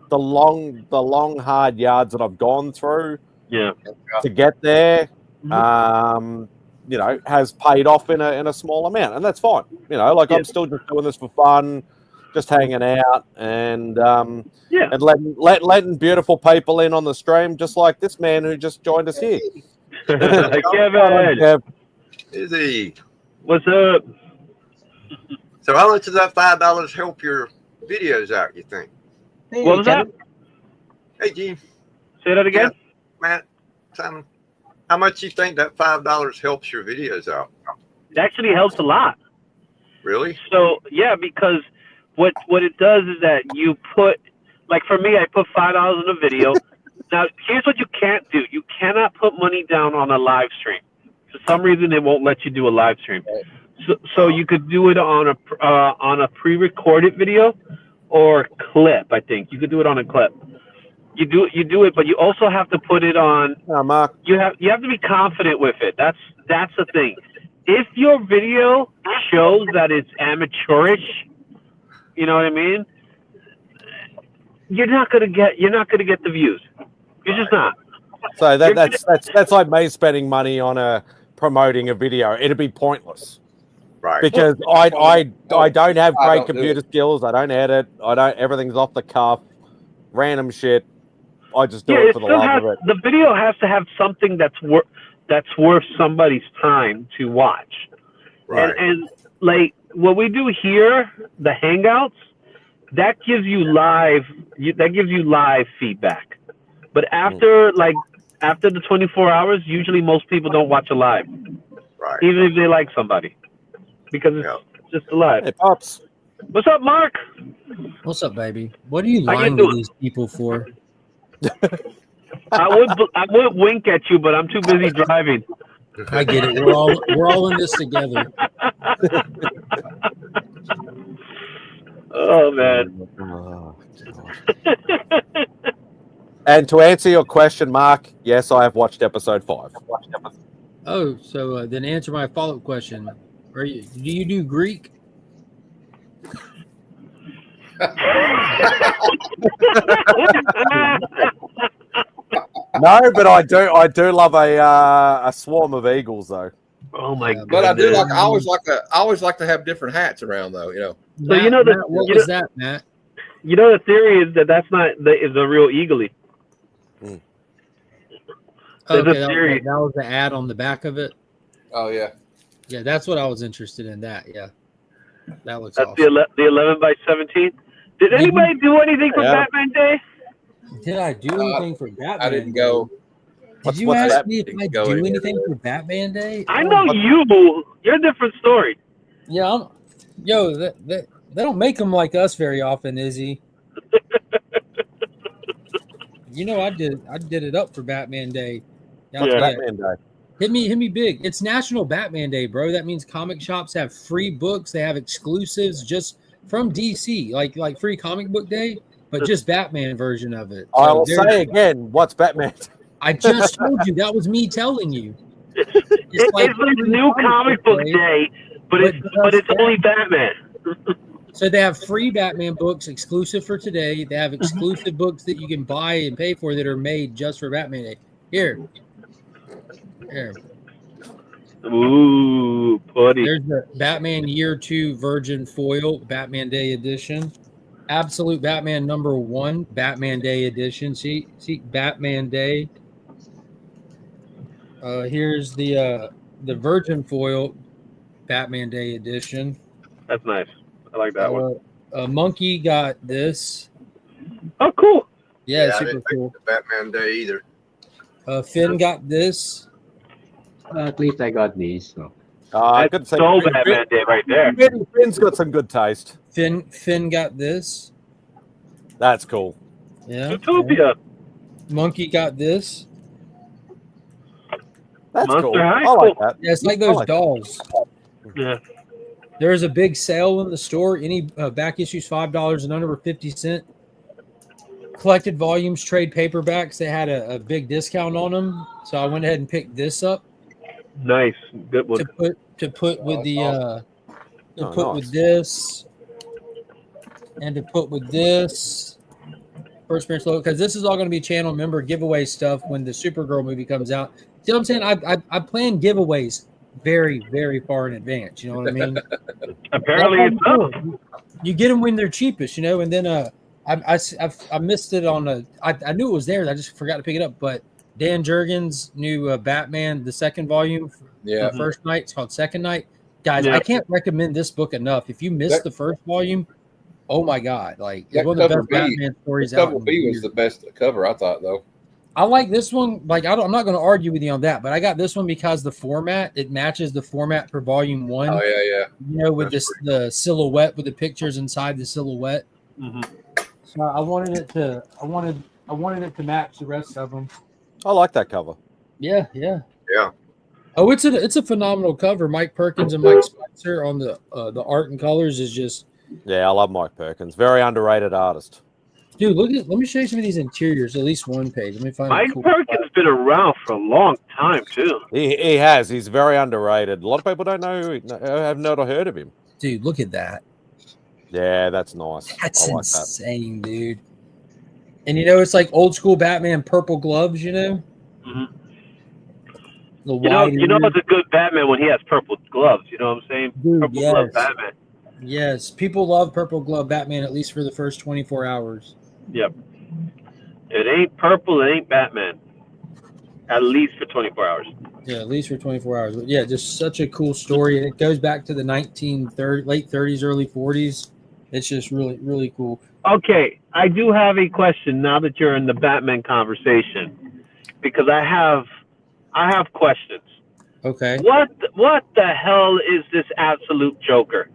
the long hard yards that I've gone through, to get there, has paid off in a small amount, and that's fine. I'm still just doing this for fun, just hanging out, and and letting beautiful people in on the stream, just like this man who just joined us here. Kevin, Izzy, what's up? So how much does that $5 help your videos out, you think? What was that? Hey, Gene. Say that again. Matt, Simon, how much you think that $5 helps your videos out? It actually helps a lot. Really? So, yeah, because what it does is that you put, like for me, I put $5 in a video. Now, here's what you can't do. You cannot put money down on a live stream. For some reason, it won't let you do a live stream. So you could do it on a pre-recorded video or clip. I think you could do it on a clip. You do it, but you also have to put it on. Mark. You have to be confident with it. That's the thing. If your video shows that it's amateurish, you know what I mean? You're not gonna get the views. You're just not. So that's like me spending money on promoting a video. It'd be pointless. Right. Because I don't have great computer skills. I don't edit. Everything's off the cuff, random shit. I just do it for the love of it. The video has to have something that's worth somebody's time to watch. Right. And like what we do here, the Hangouts, that gives you live feedback. But after the 24 hours, usually most people don't watch a live. Right. Even if they like somebody. Because it's just a live. Hey, Pops. What's up, Mark? What's up, baby? What are you lying to these people for? I would wink at you, but I'm too busy driving. I get it. We're all in this together. Oh man. Oh, and to answer your question, Mark, yes, I have watched episode 5. Oh, so then answer my follow-up question. Do you do Greek? No, but I do love a swarm of eagles though. Oh my god! But I do like. I always like to have different hats around though. So Matt, what was that, Matt? You know the theory is that's not is a real eagly. Okay, that was the ad on the back of it. Oh yeah. Yeah, that's what I was interested in. That, yeah, that looks That's awesome. the 11 by 17. Did anybody do anything for Batman Day? Did I do anything for Batman? I didn't go. Did you ask me if I do anything for Batman Day? I know you. You're a different story. Yeah, they don't make them like us very often, Izzy. You know, I did it up for Batman Day. Batman Day. Hit me big. It's National Batman Day, bro. That means comic shops have free books. They have exclusives just from DC, like free comic book day, but just Batman version of it. So I'll say again, what's Batman? I just told you. That was me telling you. It's like new comic book day, but it's only Batman. So they have free Batman books exclusive for today. They have exclusive books that you can buy and pay for that are made just for Batman Day. Here. Ooh, putty. There's the Batman Year 2 Virgin Foil Batman Day Edition. Absolute Batman #1 Batman Day Edition. See Batman Day. Here's the Virgin Foil Batman Day Edition. That's nice. I like that one. Monkey got this. Oh, cool. Yeah, I super didn't cool. pick the Batman Day either. Finn got this. At least I got these. So. I could say Batman Day right there. Finn's got some good taste. Finn got this. That's cool. Yeah. Utopia. Monkey got this. That's Monster cool. High I like that. Yeah, it's like those dolls. Yeah. There's a big sale in the store. Any back issues $5 and under were 50 cents. Collected volumes, trade paperbacks. They had a big discount on them, so I went ahead and picked this up. Nice, good one. To put with the nice. with this, and to put with this first appearance logo, because this is all going to be channel member giveaway stuff when the Supergirl movie comes out. See what I'm saying? I plan giveaways very, very far in advance. You know what I mean? Apparently, it's up. You get them when they're cheapest, you know. And then I missed it on I knew it was there. I just forgot to pick it up. But Dan Jurgens' new Batman, the second volume, for first night. It's called Second Night. Guys, I can't recommend this book enough. If you missed the first volume, oh my god, like it's one of the best Batman stories out. Cover B was the best cover, I thought, though. I like this one. Like I'm not going to argue with you on that, but I got this one because the format, it matches the format for volume 1. Oh yeah. You know, with the silhouette, with the pictures inside the silhouette. Mm-hmm. So I wanted it to match the rest of them. I like that cover. Yeah. Oh, it's a phenomenal cover. Mike Perkins and Mike Spicer on the art and colors is just. Yeah, I love Mike Perkins. Very underrated artist. Dude, let me show you some of these interiors. At least one page. Let me find. Mike Perkins has been around for a long time too. He has. He's very underrated. A lot of people don't know. Have not heard of him. Dude, look at that. Yeah, that's nice. That's I like insane, dude. And you know, it's like old school Batman purple gloves. You know. Mm-hmm. You know, it's a good Batman when he has purple gloves. You know what I'm saying? Dude, purple glove Batman. Yes, people love purple glove Batman at least for the first 24 hours. Yep. It ain't purple, it ain't Batman. At least for 24 hours. Yeah, at least for 24 hours. But yeah, just such a cool story. And it goes back to the late 30s, early 40s. It's just really, really cool. Okay, I do have a question now that you're in the Batman conversation. Because I have questions. Okay. What the hell is this absolute Joker?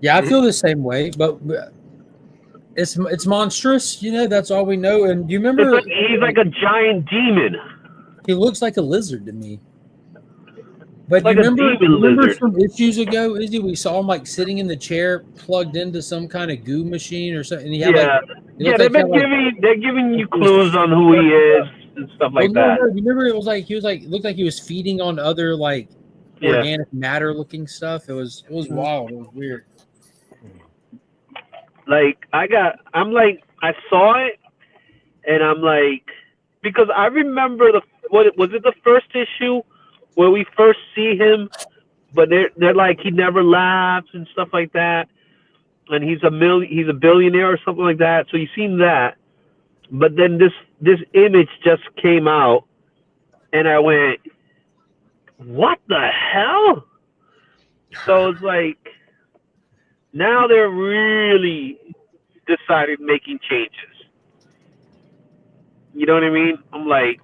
Yeah, I feel the same way, but it's monstrous. You know, that's all we know. And do you remember? He's like a giant demon. He looks like a lizard to me. But like you remember lizard. some issues ago, Izzy, we saw him like sitting in the chair, plugged into some kind of goo machine or something. And he had they're giving you clues on who he is and stuff like that. No, you remember it looked like he was feeding on other like organic matter looking stuff. It was wild. It was weird. Like I saw it and I'm like, because I remember was it the first issue where we first see him, but they're like he never laughs and stuff like that, and he's a billionaire or something like that. So you seen that, but then this image just came out, and I went, what the hell? So it's like now they're really decided making changes. You know what I mean? I'm like,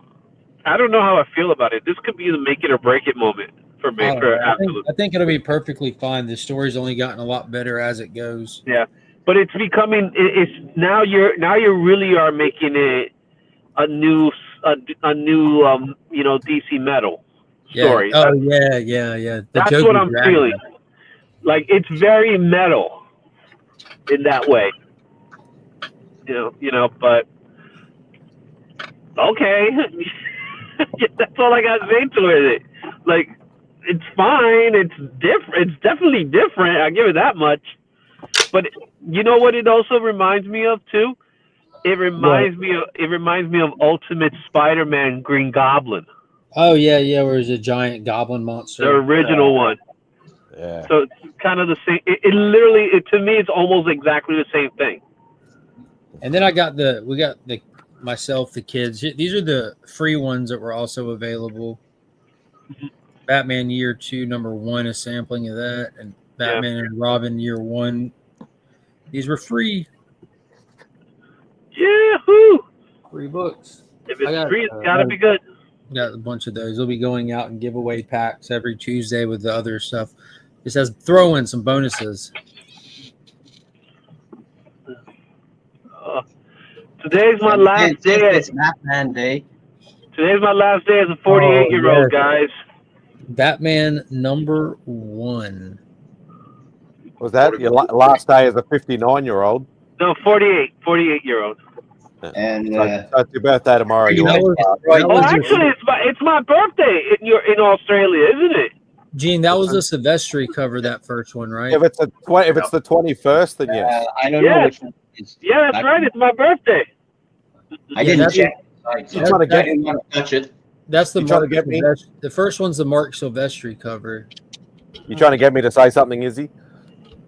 I don't know how I feel about it. This could be the make it or break it moment for me. I think it'll be perfectly fine. The story's only gotten a lot better as it goes. Yeah, but it's becoming. It's now you really are making it a new DC metal story. Yeah. Oh yeah. That's what I'm feeling. Like it's very metal in that way. But okay. That's all I got to say to it. Like, it's fine. It's different. It's definitely different. I give it that much. But you know what? It also reminds me of too. It reminds me of Ultimate Spider-Man Green Goblin. Oh yeah. Where there's a giant goblin monster. The original one. Yeah. So it's kind of the same. It literally, to me, it's almost exactly the same thing. And then we got myself, the kids. These are the free ones that were also available. Batman Year 2, number 1, a sampling of that, and Batman and Robin Year 1. These were free. Yahoo! Free books. If it's free, it's got to be good. Got a bunch of those. We'll be going out and giveaway packs every Tuesday with the other stuff. This has throw in some bonuses. Today's my last day. It's Batman Day. Today's my last day as a 48-year-old, guys. Batman number 1. Was that your last day as a 59-year-old? No, 48-year-old. And so it's your birthday tomorrow. Actually, it's my birthday in Australia, isn't it? Gene, that was a Silvestri cover, that first one, right? If it's the 21st, then yes. I don't know which one it is. Yeah, that's right. It's my birthday. I didn't check. You trying to get didn't want to touch it. That's the trying to Mark get me? The first one's the Mark Silvestri cover. You trying to get me to say something, Izzy?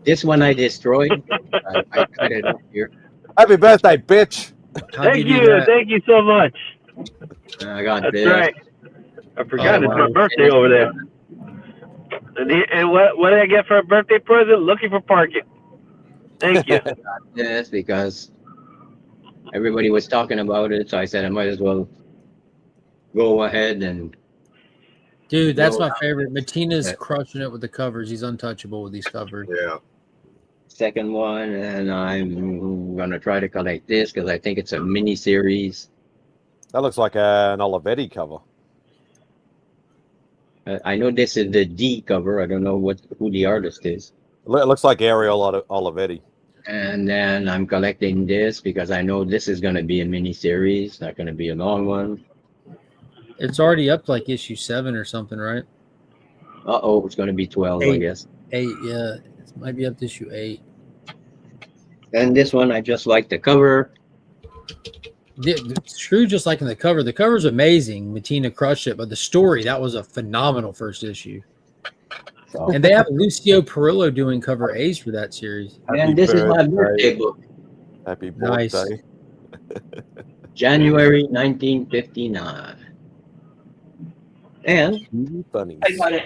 This one I destroyed. I cut it up here. Happy birthday, bitch! Thank you so much. I got That's this. right. I forgot it's my birthday over there. And what did I get for a birthday present? Looking for parking. Thank you. Yes, because everybody was talking about it, so I said I might as well go ahead and. Dude, that's my favorite. Matina's crushing it with the covers. He's untouchable with these covers. Yeah. Second one, and I'm gonna try to collect this because I think it's a mini series. That looks like an Olivetti cover. I know this is the D cover. I don't know who the artist is. It looks like Ariel Olivetti. And then I'm collecting this because I know this is going to be a mini series, not going to be a long one. It's already up to like issue 7 or something, right? It's going to be 12, 8, I guess. 8, yeah. It might be up to issue 8. And this one, I just like the cover. Screw just liking the cover. The cover's amazing. Matina crushed it, but the story, that was a phenomenal first issue. So. And they have Lucio Perillo doing cover A's for that series. And this is my birthday book. Happy birthday. Nice. January 1959. And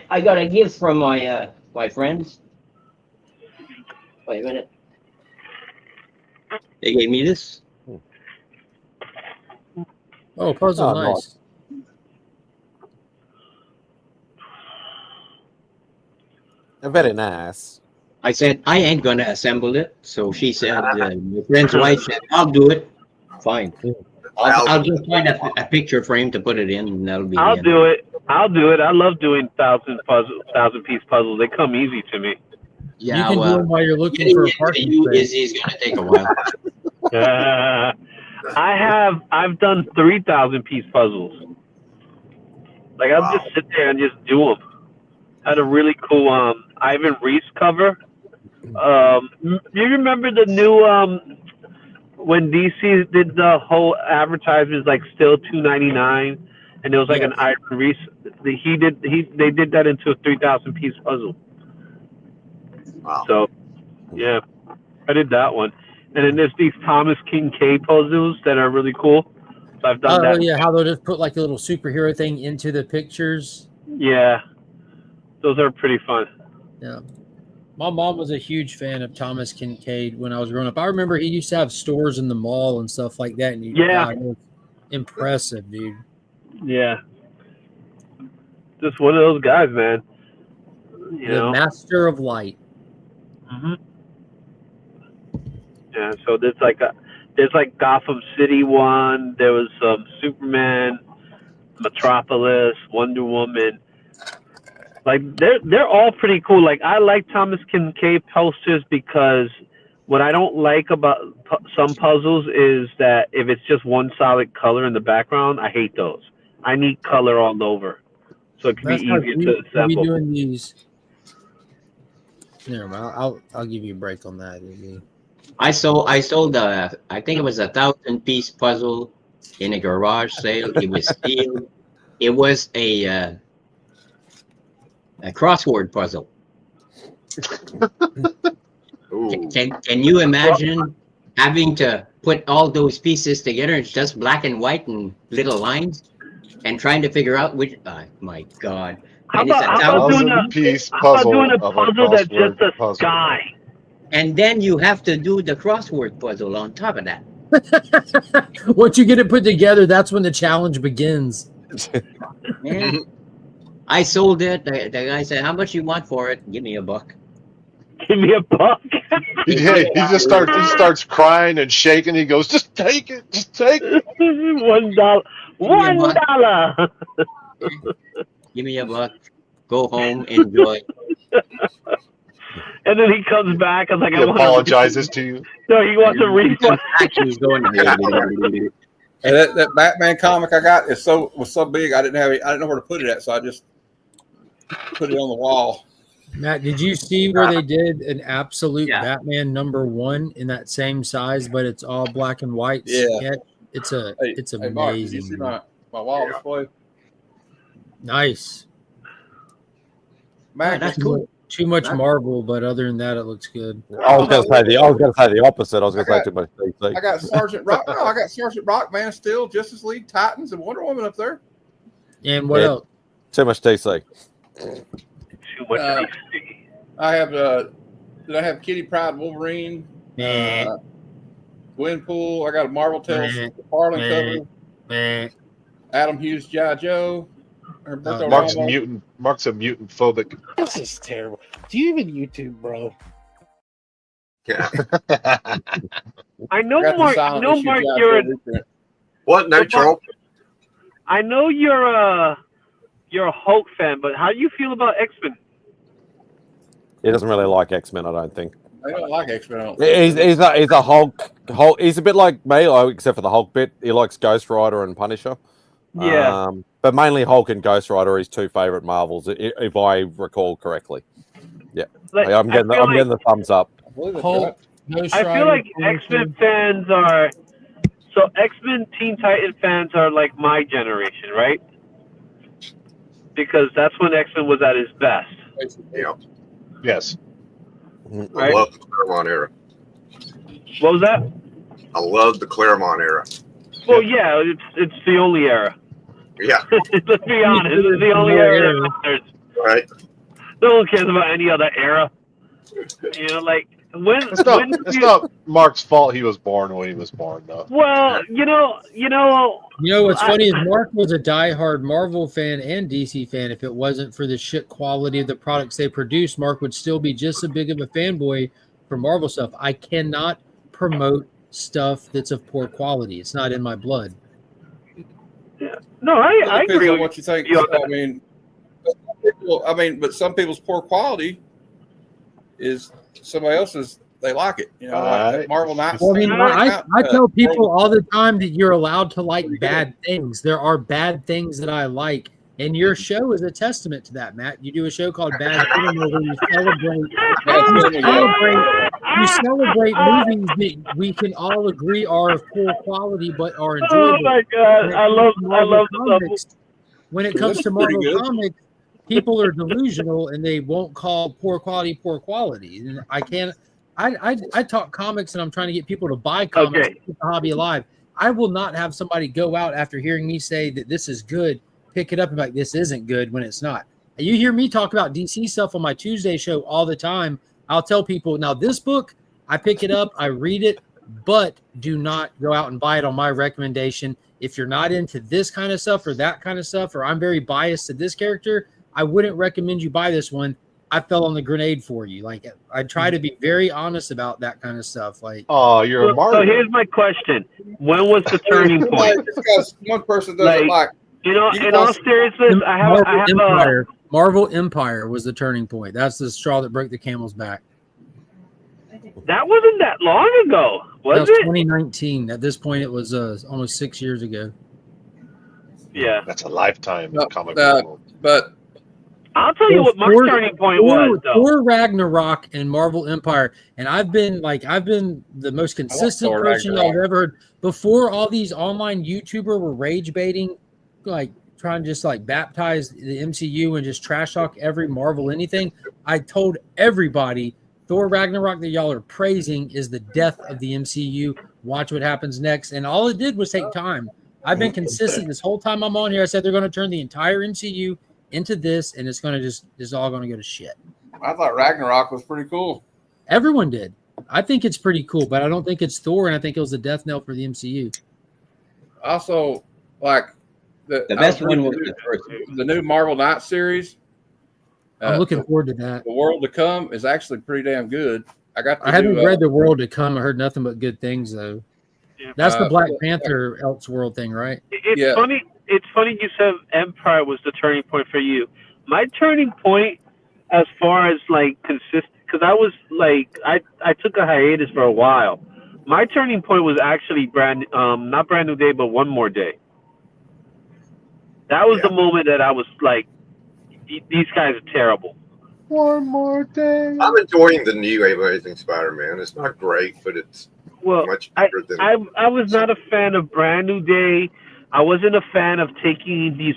I got a gift from my friends. Wait a minute. They gave me this. Oh, puzzle, nice. Very nice. I said, I ain't going to assemble it. So she said, your friend's wife said, I'll do it. Fine. I'll just find a picture frame to put it in, and that'll be I'll do it. I love doing 1,000-piece puzzles. They come easy to me. Yeah, you can do them while you're looking for a parking space. Izzy's going to take a while. I've done 3,000-piece puzzles. Like I'll just sit there and just do them. Had a really cool Ivan Reese cover. Do you remember the new when DC did the whole advertisement like still $2.99, and it was like an Ivan Reese. They did that into a 3,000-piece puzzle. Wow. So yeah, I did that one. And then there's these Thomas Kincaid puzzles that are really cool. So I've done that. Oh yeah, how they'll just put like a little superhero thing into the pictures. Yeah, those are pretty fun. Yeah. My mom was a huge fan of Thomas Kincaid when I was growing up. I remember he used to have stores in the mall and stuff like that. And Yeah. God, it was impressive, dude. Yeah. Just one of those guys, man. The master of light. Mm-hmm. Yeah, so there's like Gotham City one. There was Superman, Metropolis, Wonder Woman. Like they're all pretty cool. Like I like Thomas Kincaid posters because what I don't like about some puzzles is that if it's just one solid color in the background, I hate those. I need color all over, so it can be easier to assemble. Be doing these. Never mind. I'll give you a break on that. I sold I think it was 1,000-piece puzzle in a garage sale. It was sealed. It was a crossword puzzle. Can you imagine having to put all those pieces together? It's just black and white and little lines, and trying to figure out which. My God! How about doing a puzzle that's just a sky? And then you have to do the crossword puzzle on top of that. Once you get it put together, that's when the challenge begins. Man, I sold it. The guy said, "How much you want for it?" "Give me $1." Give me $1. Yeah, he just starts crying and shaking. He goes, "Just take it, just take it." $1. $1. Give me $1. Go home, enjoy. And then he comes back and like, he apologizes to you. No, he wants a refund. Actually, going. And that Batman comic I got was so big I didn't know where to put it at, so I just put it on the wall. Matt, did you see where they did an absolute Batman #1 in that same size, but it's all black and white? Yeah, it's amazing. Mark, did you see my wall display? Nice. Man, that's cool. Too much Marvel, but other than that, it looks good. I was going to say the opposite. I was going to say too much DC. I got Sergeant Rock. No, I got Sergeant Rock, Man of Steel, Justice League, Titans, and Wonder Woman up there. And what else? Too much DC. Too much DC. I have did I have Kitty Pryde Wolverine? Gwenpool. I got a Marvel Tales Harlan cover. Adam Hughes G.I. Joe. Mark's a mutant phobic. This is terrible. Do you even YouTube, bro? Yeah. I know, Mark. You're what? No troll. I know you're a Hulk fan, but how do you feel about X-Men? He doesn't really like X-Men, I don't think. I don't like X-Men. He's a Hulk. He's a bit like me, except for the Hulk bit. He likes Ghost Rider and Punisher. Yeah. But mainly Hulk and Ghost Rider are his two favorite Marvels, if I recall correctly. Yeah. I'm getting the thumbs up. Hulk, I feel like X-Men fans are X-Men Teen Titan fans are like my generation, right? Because that's when X-Men was at its best. Yeah. Yes. I love the Claremont era. What was that? I love the Claremont era. Well, yeah, it's the only era. Yeah. Let's be honest, it's the only era that matters. Right. No one cares about any other era. You know, like it's not Mark's fault he was born when he was born, though. Well, you know what's funny is Mark was a diehard Marvel fan and DC fan. If it wasn't for the shit quality of the products they produce, Mark would still be just as big of a fanboy for Marvel stuff. I cannot promote stuff that's of poor quality. It's not in my blood. Yeah. No, I agree on what you think. But some people's poor quality is somebody else's. They like it, like Marvel Knights. Well, I tell people all the time that you're allowed to like bad things. There are bad things that I like, and your show is a testament to that, Matt. You do a show called Bad Cinema where you celebrate movies that we can all agree are of poor quality but are enjoyable. Oh my God, I love comics. When it comes to Marvel Comics, people are delusional and they won't call poor quality. And I can't. I talk comics and I'm trying to get people to buy comics to keep the hobby alive. I will not have somebody go out after hearing me say that this is good, pick it up and be like, this isn't good when it's not. You hear me talk about DC stuff on my Tuesday show all the time. I'll tell people, now this book, I pick it up, I read it, but do not go out and buy it on my recommendation. If you're not into this kind of stuff or that kind of stuff, or I'm very biased to this character, I wouldn't recommend you buy this one. I fell on the grenade for you. Like, I try to be very honest about that kind of stuff. Like, oh, you're a martyr. So here's my question: when was the turning point? Because one person doesn't like. You know, in all seriousness, I have Marvel Empire was the turning point. That's the straw that broke the camel's back. That wasn't that long ago, was it? 2019. At this point, it was almost 6 years ago. Yeah, that's a lifetime in comic book. But I'll tell you what my turning point was. Thor Ragnarok and Marvel Empire, and I've been the most consistent person y'all have ever heard. Before all these online YouTubers were rage baiting, like trying to just like baptize the MCU and just trash talk every Marvel anything, I told everybody Thor Ragnarok that y'all are praising is the death of the MCU. Watch what happens next. And all it did was take time. I've been consistent this whole time I'm on here. I said they're going to turn the entire MCU into this, and it's going to it's all going to go to shit. I thought Ragnarok was pretty cool. Everyone did. I think it's pretty cool, but I don't think it's Thor, and I think it was the death knell for the MCU. Also, like the best one was the new Marvel Knights series. I'm looking forward to that. The World to Come is actually pretty damn good. I haven't read The World to Come. I heard nothing but good things though. Yeah. That's the Black Panther Elseworld thing, right? It's funny. It's funny you said Empire was the turning point for you. My turning point, as far as like consistent, because I was like I took a hiatus for a while. My turning point was actually not Brand New Day, but One More Day. That was the moment that I was like, these guys are terrible. One More Day. I'm enjoying the new Amazing Spider-Man. It's not great, but it's much better than. I was not a fan of Brand New Day. I wasn't a fan of taking these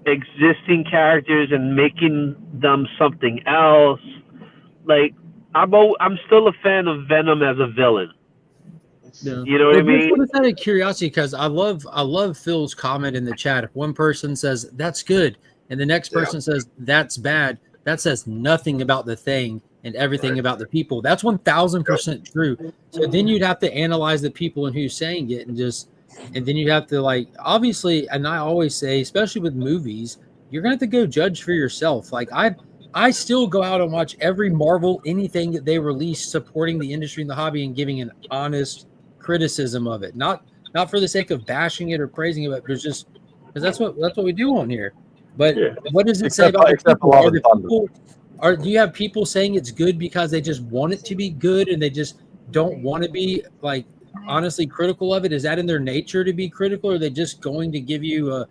existing characters and making them something else. Like I'm still a fan of Venom as a villain. Yeah. You know what I mean? Just out of curiosity, because I love Phil's comment in the chat. If one person says that's good and the next person says that's bad, that says nothing about the thing and everything about the people. That's 1,000% true. So then you'd have to analyze the people and who's saying it, and then you'd have to, like, obviously, and I always say, especially with movies, you're gonna have to go judge for yourself. Like I still go out and watch every Marvel anything that they release, supporting the industry and the hobby and giving an honest criticism of it, not for the sake of bashing it or praising it, but there's just because that's what we do on here. But what does it say about the people? Do you have people saying it's good because they just want it to be good and they just don't want to be like honestly critical of it? Is that in their nature to be critical, or are they just going to give you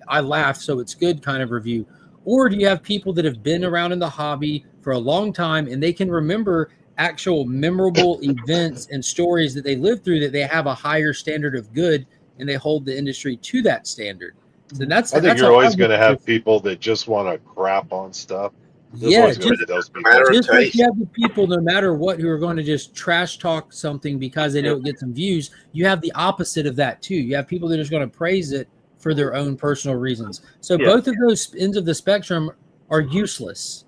I laugh so it's good kind of review? Or do you have people that have been around in the hobby for a long time and they can remember actual memorable events and stories that they lived through, that they have a higher standard of good and they hold the industry to that standard? So I think you're always going to have people that just want to crap on stuff. Just like you have the people, no matter what, who are going to just trash talk something because they don't get some views. You have the opposite of that too. You have people that are just going to praise it for their own personal reasons. So both of those ends of the spectrum are useless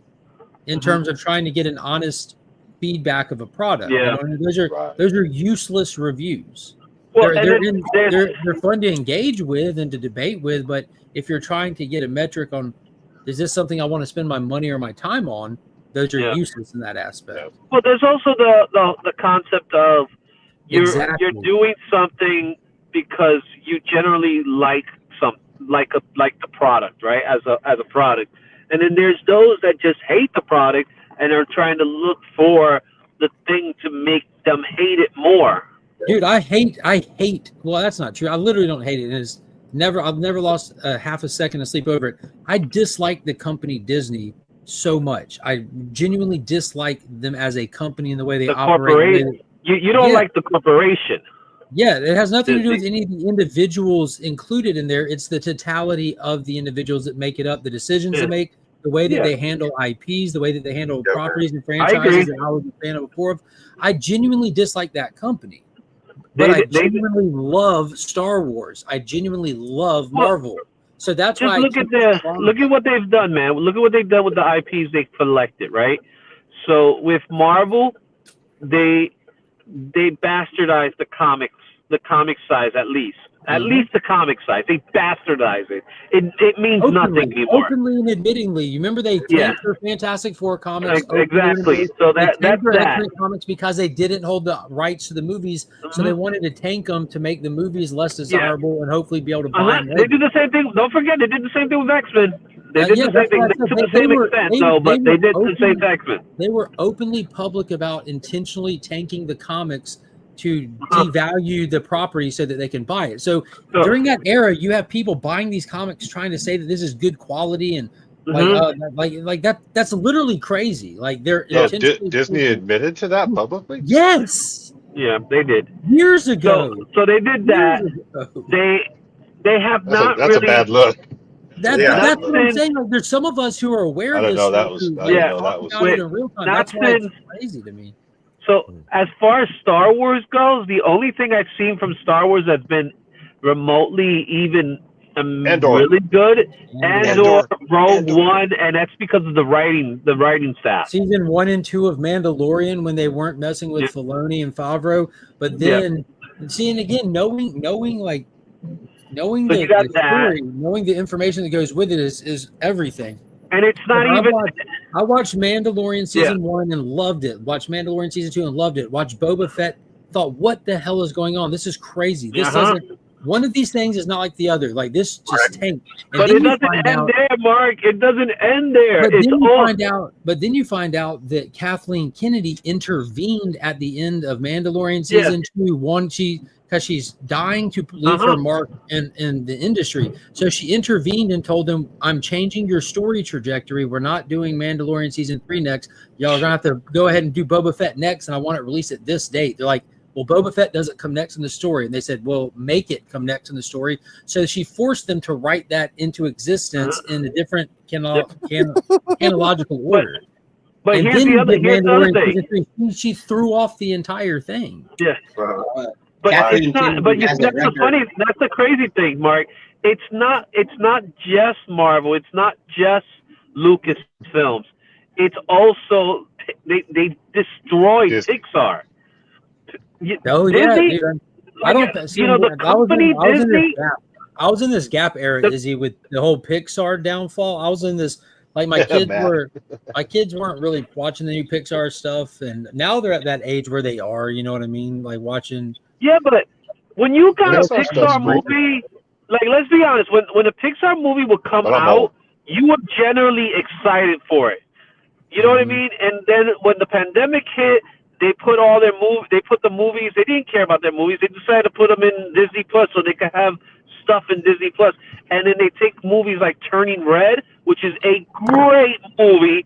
in terms of trying to get an honest feedback of a product. Yeah. You know? Those are useless reviews. Well, they're fun to engage with and to debate with, but if you're trying to get a metric on, is this something I want to spend my money or my time on, those are useless in that aspect. Well, there's also the concept of you're doing something because you generally like the product, right? As a product, and then there's those that just hate the product and are trying to look for the thing to make them hate it more. Dude, I hate. Well, that's not true. I literally don't hate it. I've never lost a half a second of sleep over it. I dislike the company Disney so much. I genuinely dislike them as a company and the way they operate. You don't like the corporation. Yeah, it has nothing to do with any of the individuals included in there. It's the totality of the individuals that make it up, the decisions they make, the way that they handle IPs, the way that they handle properties and franchises that I was a fan of before. I genuinely dislike that company. But I genuinely love Star Wars. I genuinely love Marvel. So that's just why. Look at what they've done, man. Look at what they've done with the IPs they collected, right? So with Marvel, they bastardized the comic size at least. At least the comic size. They bastardize it. It means nothing anymore. Openly and admittingly. You remember they tanked their Fantastic Four comics? Exactly. So that's that. X-Men comics because they didn't hold the rights to the movies, so they wanted to tank them to make the movies less desirable and hopefully be able to buy them. They did the same thing. Don't forget, they did the same thing with X-Men. They did the same thing. To the same extent, but they did the same X-Men. They were openly public about intentionally tanking the comics to devalue the property so that they can buy it. So during that era, you have people buying these comics trying to say that this is good quality and like that. That's literally crazy. Like they're Disney admitted to that publicly. Yes. Yeah, they did years ago. So they did that. They have not. That's really, a bad look. That's what I'm saying. Like, there's some of us who are aware of this. I didn't know that was. In real time. That's why it's crazy to me. So as far as Star Wars goes, the only thing I've seen from Star Wars that's been remotely even really good, Andor, Rogue One, and that's because of the writing staff. Season 1 and 2 of Mandalorian when they weren't messing with Filoni and Favreau, but then seeing again, knowing the story, knowing the information that goes with it is everything. And it's not I watched Mandalorian season 1 and loved it. Watched Mandalorian season 2 and loved it. Watched Boba Fett. Thought, what the hell is going on? This is crazy. This doesn't. One of these things is not like the other. Like this just tanked. But it doesn't end there, Mark. It doesn't end there. But then you find out that Kathleen Kennedy intervened at the end of Mandalorian season 2. Because she's dying to leave her mark in the industry. So she intervened and told them, I'm changing your story trajectory. We're not doing Mandalorian season 3 next. Y'all are going to have to go ahead and do Boba Fett next, and I want it released at this date. They're like, well, Boba Fett doesn't come next in the story. And they said, well, make it come next in the story. So she forced them to write that into existence in a different chronological order. But here's the other thing. She threw off the entire thing. Yeah. But it's not. But that's the funny. That's the crazy thing, Mark. It's not just Marvel. It's not just Lucasfilms. It's also they destroyed Pixar. Disney, I don't. See, the company Disney. I was in this gap era, Izzy, with the whole Pixar downfall. I was in this. Like my kids weren't really watching the new Pixar stuff, and now they're at that age where they are. You know what I mean? Like watching. Yeah, but when you got a Pixar movie, like let's be honest, when a Pixar movie would come out, you were generally excited for it. You know what I mean? And then when the pandemic hit, they put all their they put the movies. They didn't care about their movies. They decided to put them in Disney Plus so they could have stuff in Disney Plus. And then they take movies like Turning Red, which is a great movie,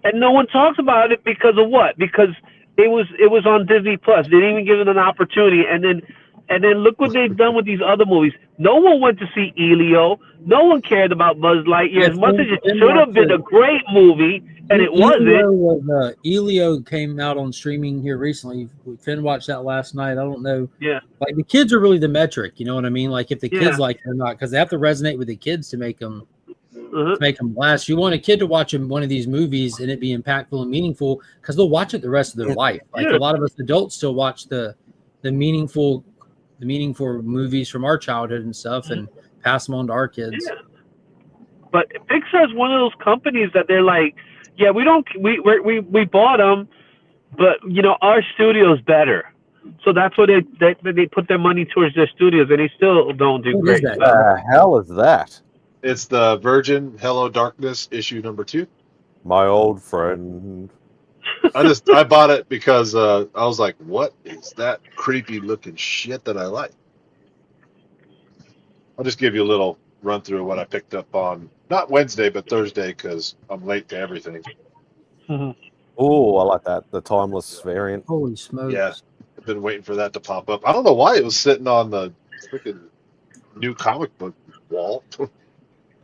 and no one talks about it because of what? Because it was on Disney Plus. They didn't even give it an opportunity. And then look what they've done with these other movies. No one went to see Elio. No one cared about Buzz Lightyear as much as it should have been a great movie, and it wasn't. Elio came out on streaming here recently. Finn watched that last night. I don't know. Yeah. Like the kids are really the metric. You know what I mean? Like if the kids like it or not, because they have to resonate with the kids to make them. To make them last. You want a kid to watch one of these movies and it be impactful and meaningful because they'll watch it the rest of their life. Like a lot of us adults still watch the meaningful movies from our childhood and stuff and pass them on to our kids. Yeah. But Pixar is one of those companies that they're like, yeah, we bought them, but our studio's better. So that's what they put their money towards their studios, and they still don't do great. What the hell is that? It's the Virgin Hello Darkness issue number 2. My old friend. I bought it because I was like, what is that creepy looking shit that I like? I'll just give you a little run through of what I picked up on, not Wednesday, but Thursday, because I'm late to everything. Oh, I like that. The timeless variant. Holy smokes. Yeah, I've been waiting for that to pop up. I don't know why it was sitting on the freaking new comic book wall.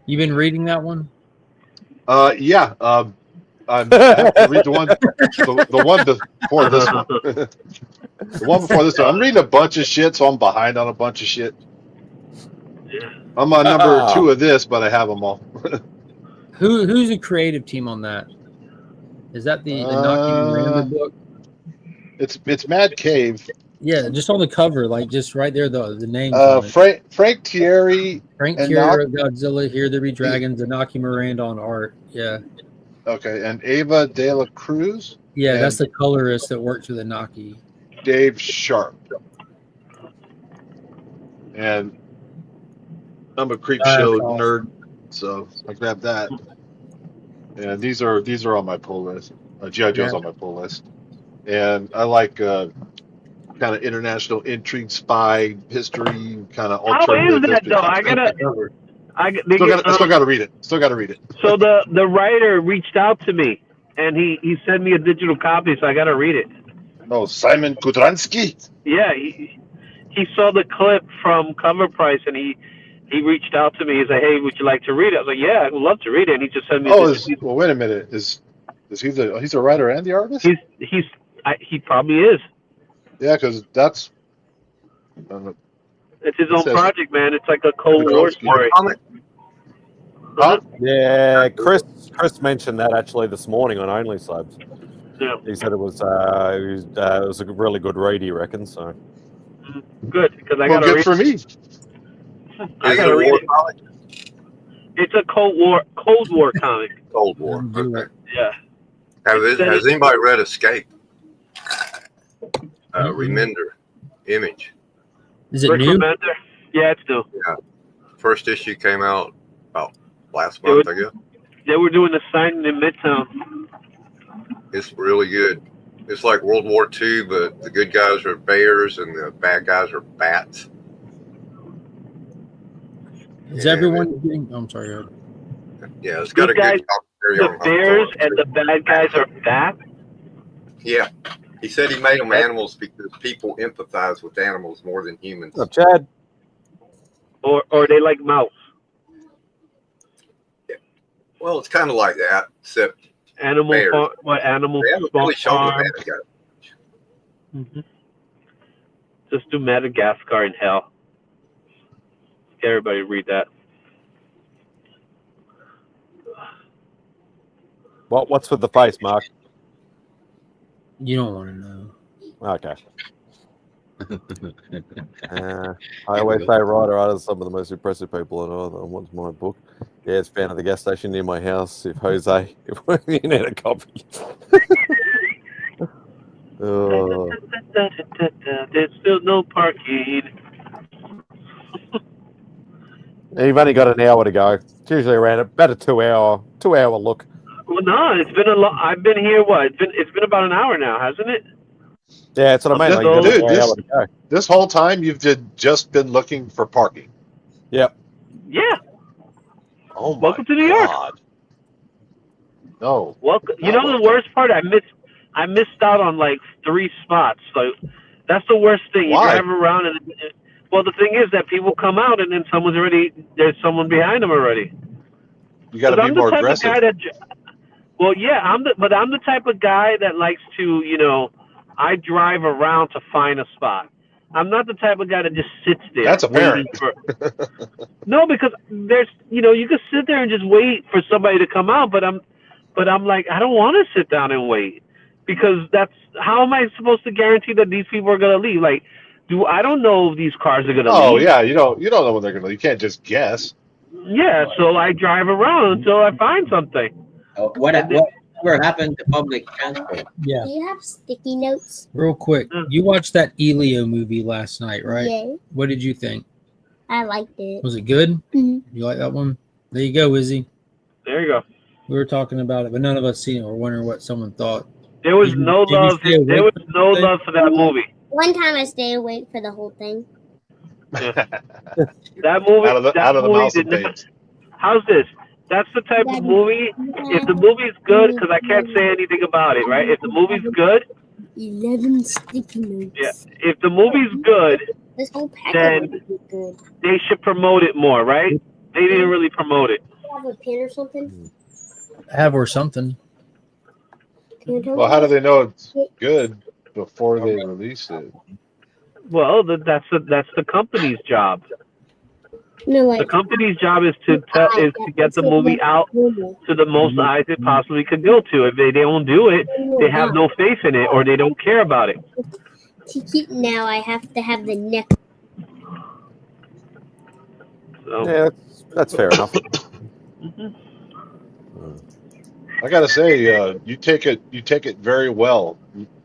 You been reading that one? Yeah. I have to read the one before this one. The one before this one. I'm reading a bunch of shit, so I'm behind on a bunch of shit. I'm on number 2 of this, but I have them all. Who's the creative team on that? Is that the Naki Miranda book? It's Mad Cave. Yeah, just on the cover, like just right there, the names. Frank Thierry. Frank Thierry, Godzilla, Here There Be Dragons, Naki Miranda on art. Yeah. Okay, and Ava De La Cruz. Yeah, that's the colorist that works with Naki. Dave Sharp. And I'm a creep show nerd, so I grabbed that. And these are on my pull list. G.I. Joe's on my pull list. And I like kind of international intrigue, spy history, kind of alternative. How is that though? I still got to read it. Still got to read it. So the writer reached out to me, and he sent me a digital copy, so I got to read it. Oh, Simon Kudransky. Yeah, he saw the clip from Cover Price, and he reached out to me. He said, "Hey, would you like to read it?" I was like, "Yeah, I would love to read it." And he just sent me. Well, wait a minute. Is he he's a writer and the artist? He probably is. Yeah, because that's. It's his own project, man. It's like a Cold War story. Huh? Yeah, Chris mentioned that actually this morning on Only Slabs. Yeah. He said it was a really good read, he reckons. So good, because I got to read. Good for me. I got to read it. It's a Cold War comic. Cold War. Okay. Yeah. Has anybody read Escape? Remender, Image. Is it new? Remender? Yeah, it's new. Yeah. First issue came out about last month, I guess. They were doing the signing in Midtown. It's really good. It's like World War II, but the good guys are bears and the bad guys are bats. Is everyone getting? I'm sorry. Yeah, it's got a good commentary on the bears and the bad guys are bats? Yeah. He said he made them animals because people empathize with animals more than humans. What's up, Chad? Or they like mouse. Yeah. Well, it's kind of like that, except animal. What animal? They haven't really shown the bad guy. Mm-hmm. Just do Madagascar in hell. Everybody read that. What's with the face, Mark? You don't want to know. Okay. I always say writer are some of the most impressive people I know. What's my book? Yeah, it's found at the gas station near my house. If you need a copy. There's still no parking. You've only got an hour to go. It's usually around about a 2 hour look. Well, no, it's been I've been here. It's been about an hour now, hasn't it? Yeah, that's what I mean. Dude, this whole time you've just been looking for parking. Yep. Yeah. Oh my Welcome to New York. God. No. Welcome. You know the worst part? I missed out on like 3 spots. So that's the worst thing. Why? You drive around and well, the thing is that people come out and then there's someone behind them already. You got to be more aggressive. Well, yeah, I'm the type of guy that likes to, I drive around to find a spot. I'm not the type of guy that just sits there. That's apparent. No, because there's, you can sit there and just wait for somebody to come out, but I'm like, I don't want to sit down and wait because how am I supposed to guarantee that these people are going to leave? Like, I don't know if these cars are going to leave. Oh, yeah, you don't know when they're going to leave. You can't just guess. Yeah, so I drive around until I find something. Whatever happened to public transport? Yeah. Do you have sticky notes? Real quick, you watched that Elio movie last night, right? Yeah. What did you think? I liked it. Was it good? Mm-hmm. You like that one? There you go, Izzy. There you go. We were talking about it, but none of us seen it or wondering what someone thought. There was no love. There was no love for that movie. One time I stayed awake for the whole thing. Yeah. That movie. out of the mouse and babes. How's this? That's the type of movie. If the movie's good, because I can't say anything about it, right? If the movie's good, 11 sticky notes. Yeah. If the movie's good, this whole then good. They should promote it more, right? They didn't really promote it. You have a pin or something? Have or something. Well, how do they know it's good before they release it? Well, that's the company's job. No, The company's job is to get the movie out to the most eyes it possibly could go to. If they don't do it, they have no faith in it or they don't care about it. Now I have to have the neck. So. Yeah, that's fair enough. I gotta say, you take it very well,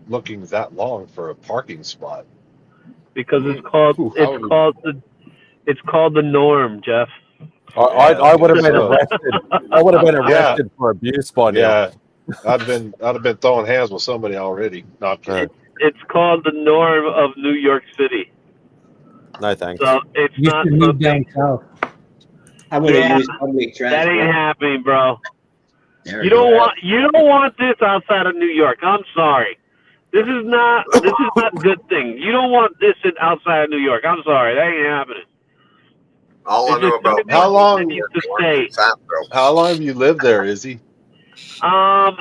looking that long for a parking spot. Because it's called the norm, Jeff. I would have been arrested. I would have been arrested for abuse by now. Yeah, I'd have been throwing hands with somebody already. Not kidding. It's called the norm of New York City. No thanks. So it's You not should move something. down south. How would they use public That transport? ain't happening, bro. There You we don't go. want this outside of New York. I'm sorry. This is not a good thing. You don't want this outside of New York. I'm sorry. That ain't happening. All I know about How long have you lived there, Izzy? How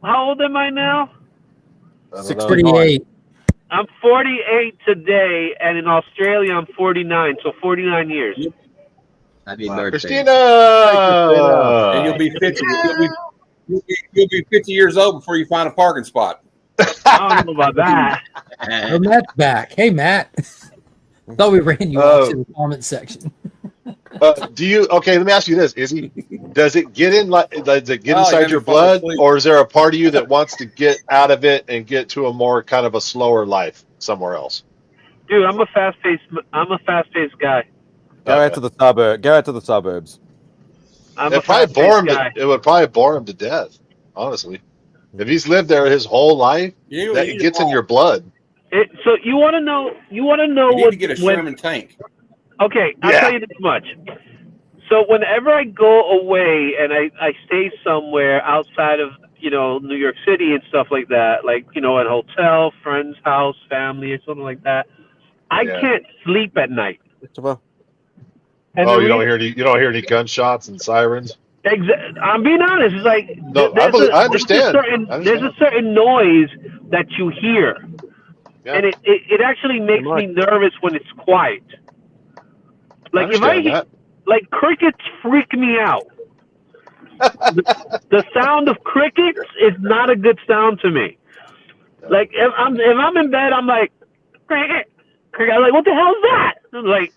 old am I now? 68. I'm 48 today, and in Australia I'm 49. So 49 years. Happy birthday, Christina! And you'll be 50. You'll be 50 years old before you find a parking spot. I don't know about that. Oh, Matt's back. Hey, Matt. Thought we ran you off to the comment section. Okay, let me ask you this, Izzy. Does it get inside your fall blood, asleep. or is there a part of you that wants to get out of it and get to a more kind of a slower life somewhere else? Dude, I'm a fast-paced guy. Go out to the suburb. Go out to the suburbs. I'm It a fast-paced guy. It would probably bore him to death, honestly. If he's lived there his whole life, that gets in your blood. So you want to know? You need to get a Sherman tank. Okay, I'll tell you this much. So whenever I go away and I stay somewhere outside of New York City and stuff like that, like at a hotel, friend's house, family, or something like that, I can't sleep at night. And you don't hear any gunshots and sirens. I'm being honest. It's like I understand. There's a certain noise that you hear, and it actually makes me nervous when it's quiet. Like like crickets freak me out. the sound of crickets is not a good sound to me. Like if I'm in bed, I'm like cricket, cricket. I'm like, what the hell is that? I'm like,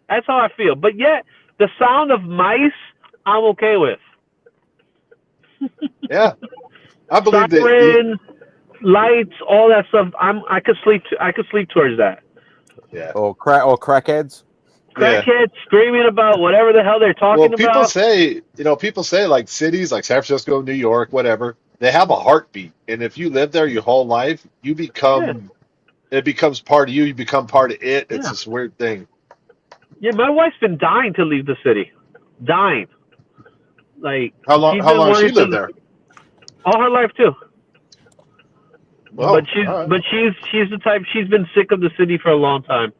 that's how I feel. But yet the sound of mice, I'm okay with. Yeah, I believe Siren, lights, all that stuff. I could sleep towards that. Yeah. Or crackheads. Crackheads screaming about whatever the hell they're talking about. People say like cities like San Francisco, New York, whatever, they have a heartbeat, and if you live there your whole life, you become it becomes part of you. You become part of it. It's this weird thing. Yeah, my wife's been dying to leave the city. Dying. Like how long has she lived there? All her life too. Well, but she's the type. She's been sick of the city for a long time.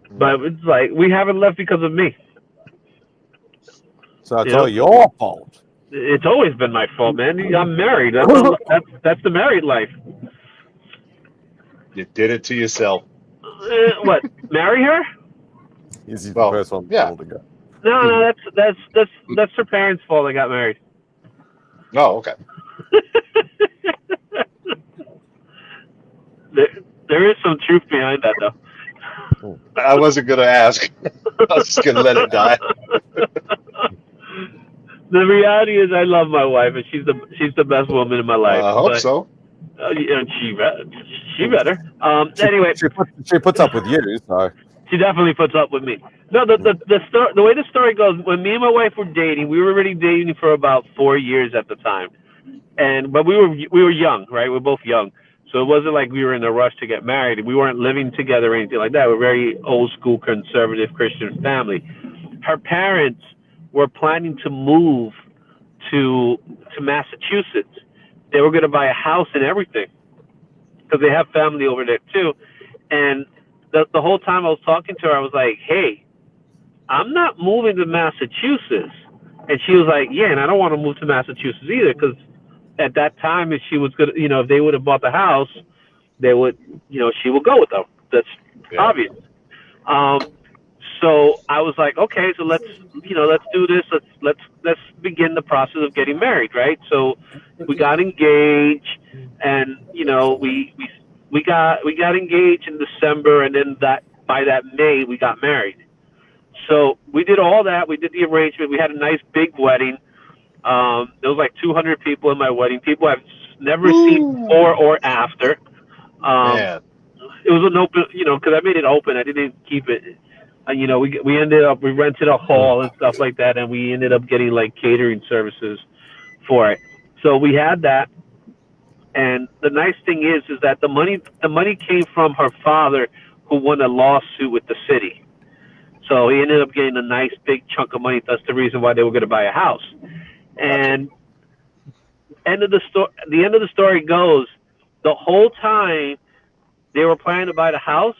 But it's like we haven't left because of me. So it's all your fault. It's always been my fault, man. I'm married. That's the married life. You did it to yourself. What? Marry her? Is he the first one? Yeah. To go? No, that's her parents' fault. They got married. Oh, okay. There is some truth behind that, though. I wasn't going to ask. I was just going to let it die. The reality is, I love my wife, and she's the best woman in my life. I hope so. She better. Anyway, she puts up with you, so she definitely puts up with me. No, the way the story goes, when me and my wife were dating, we were already dating for about 4 years at the time, but we were young, right? We were both young. So it wasn't like we were in a rush to get married. We weren't living together or anything like that. We're a very old school conservative Christian family. Her parents were planning to move to Massachusetts. They were going to buy a house and everything because they have family over there too. And the whole time I was talking to her, I was like, hey, I'm not moving to Massachusetts. And she was like, yeah, and I don't want to move to Massachusetts either because at that time, if she was going to, if they would have bought the house, they would, she would go with them. That's obvious. So I was like, okay, so let's do this. Let's begin the process of getting married, right? So we got engaged, and we got engaged in December, and then by that May we got married. So we did all that. We did the arrangement. We had a nice big wedding. There was like 200 people in my wedding. People I've never seen before or after. Man. It was an open, because I made it open. I didn't keep it. We ended up, we rented a hall and stuff like that, and we ended up getting like catering services for it. So we had that. And the nice thing is that the money came from her father, who won a lawsuit with the city. So he ended up getting a nice big chunk of money. That's the reason why they were going to buy a house. And the end of the story goes, the whole time they were planning to buy the house,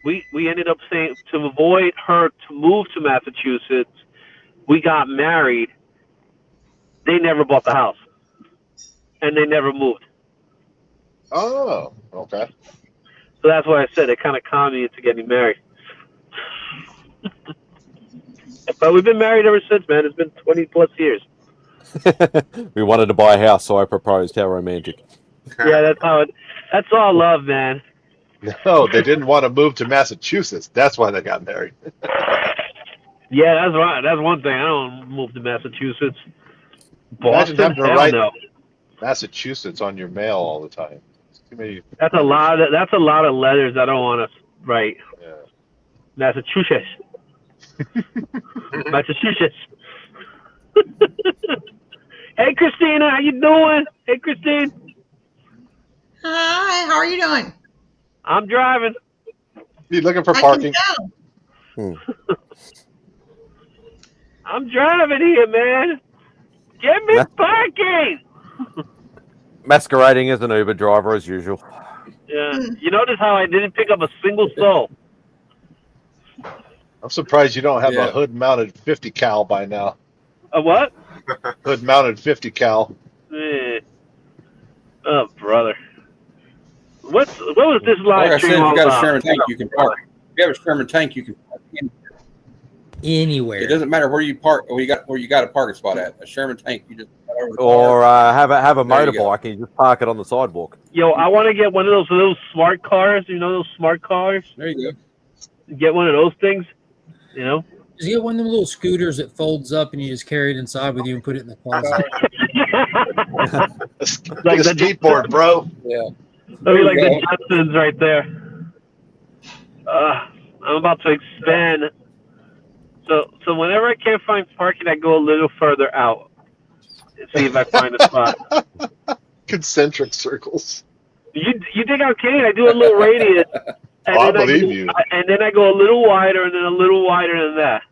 we ended up saying, to avoid her to move to Massachusetts, we got married. They never bought the house, and they never moved. Oh, okay. So that's why I said it kind of conned me into getting married. But we've been married ever since, man. It's been 20 plus years. We wanted to buy a house, so I proposed. How romantic. Yeah, that's all love, man. No, they didn't want to move to Massachusetts. That's why they got married. Yeah, that's right. That's one thing. I don't move to Massachusetts. Boston, Imagine having to hell write no. Massachusetts on your mail all the time. Too many. That's a lot of letters I don't want to write. Yeah. Massachusetts. Massachusetts. Hey, Christina, how you doing? Hey, Christine. Hi, how are you doing? I'm driving. You looking for parking? I'm driving here, man. Get me parking. Masquerading as an Uber driver as usual. Yeah. You notice how I didn't pick up a single soul? I'm surprised you don't have a hood-mounted 50 cal by now. A what? Hood-mounted 50 cal. Oh, brother. What was this live Like I said, stream if all you got a about? Sherman tank, you can park. If you have a Sherman tank, you can park anywhere. It doesn't matter where you park, where you got a parking spot at. A Sherman tank, you just Or have a There you go. motorbike and you just park it on the sidewalk. Yo, I want to get one of those little smart cars. You know those smart cars? There you go. Get one of those things. You know? Just get one of them little scooters that folds up and you just carry it inside with you and put it in the closet. Like a skateboard, bro. Yeah. That'd be like the Jetsons right there. I'm about to expand. So whenever I can't find parking, I go a little further out and see if I find a spot. Concentric circles. You think I'm kidding? I do a little radius. And I then believe you. And then I go a little wider and then a little wider than that.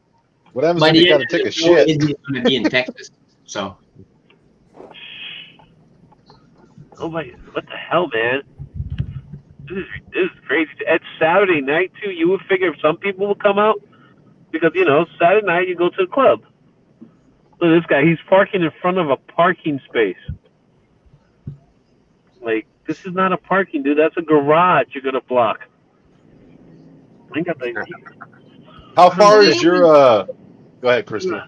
What happens when you got to take a shit? It's going to be in Texas, so. Oh my! What the hell, man? This is crazy. It's Saturday night too. You would figure some people would come out because Saturday night you go to the club. Look at this guy. He's parking in front of a parking space. Like, this is not a parking, dude. That's a garage you're gonna block. I got the. How far is your? Go ahead, Christina.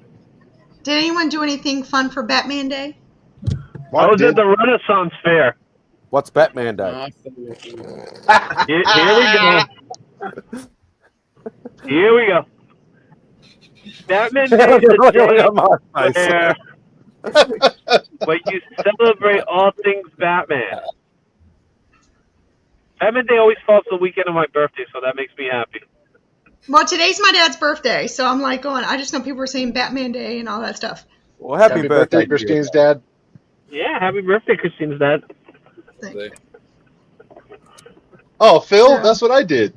Did anyone do anything fun for Batman Day? I was at the Renaissance Fair. What's Batman Day? Here we go. Here we go. Batman Day is the day where you celebrate all things Batman. Batman Day always falls the weekend of my birthday, so that makes me happy. Well, today's my dad's birthday, so I'm like going, I just know people were saying Batman Day and all that stuff. Well, happy birthday, Christine's dad. Yeah, happy birthday, Christine's dad. Oh, Phil, that's what I did.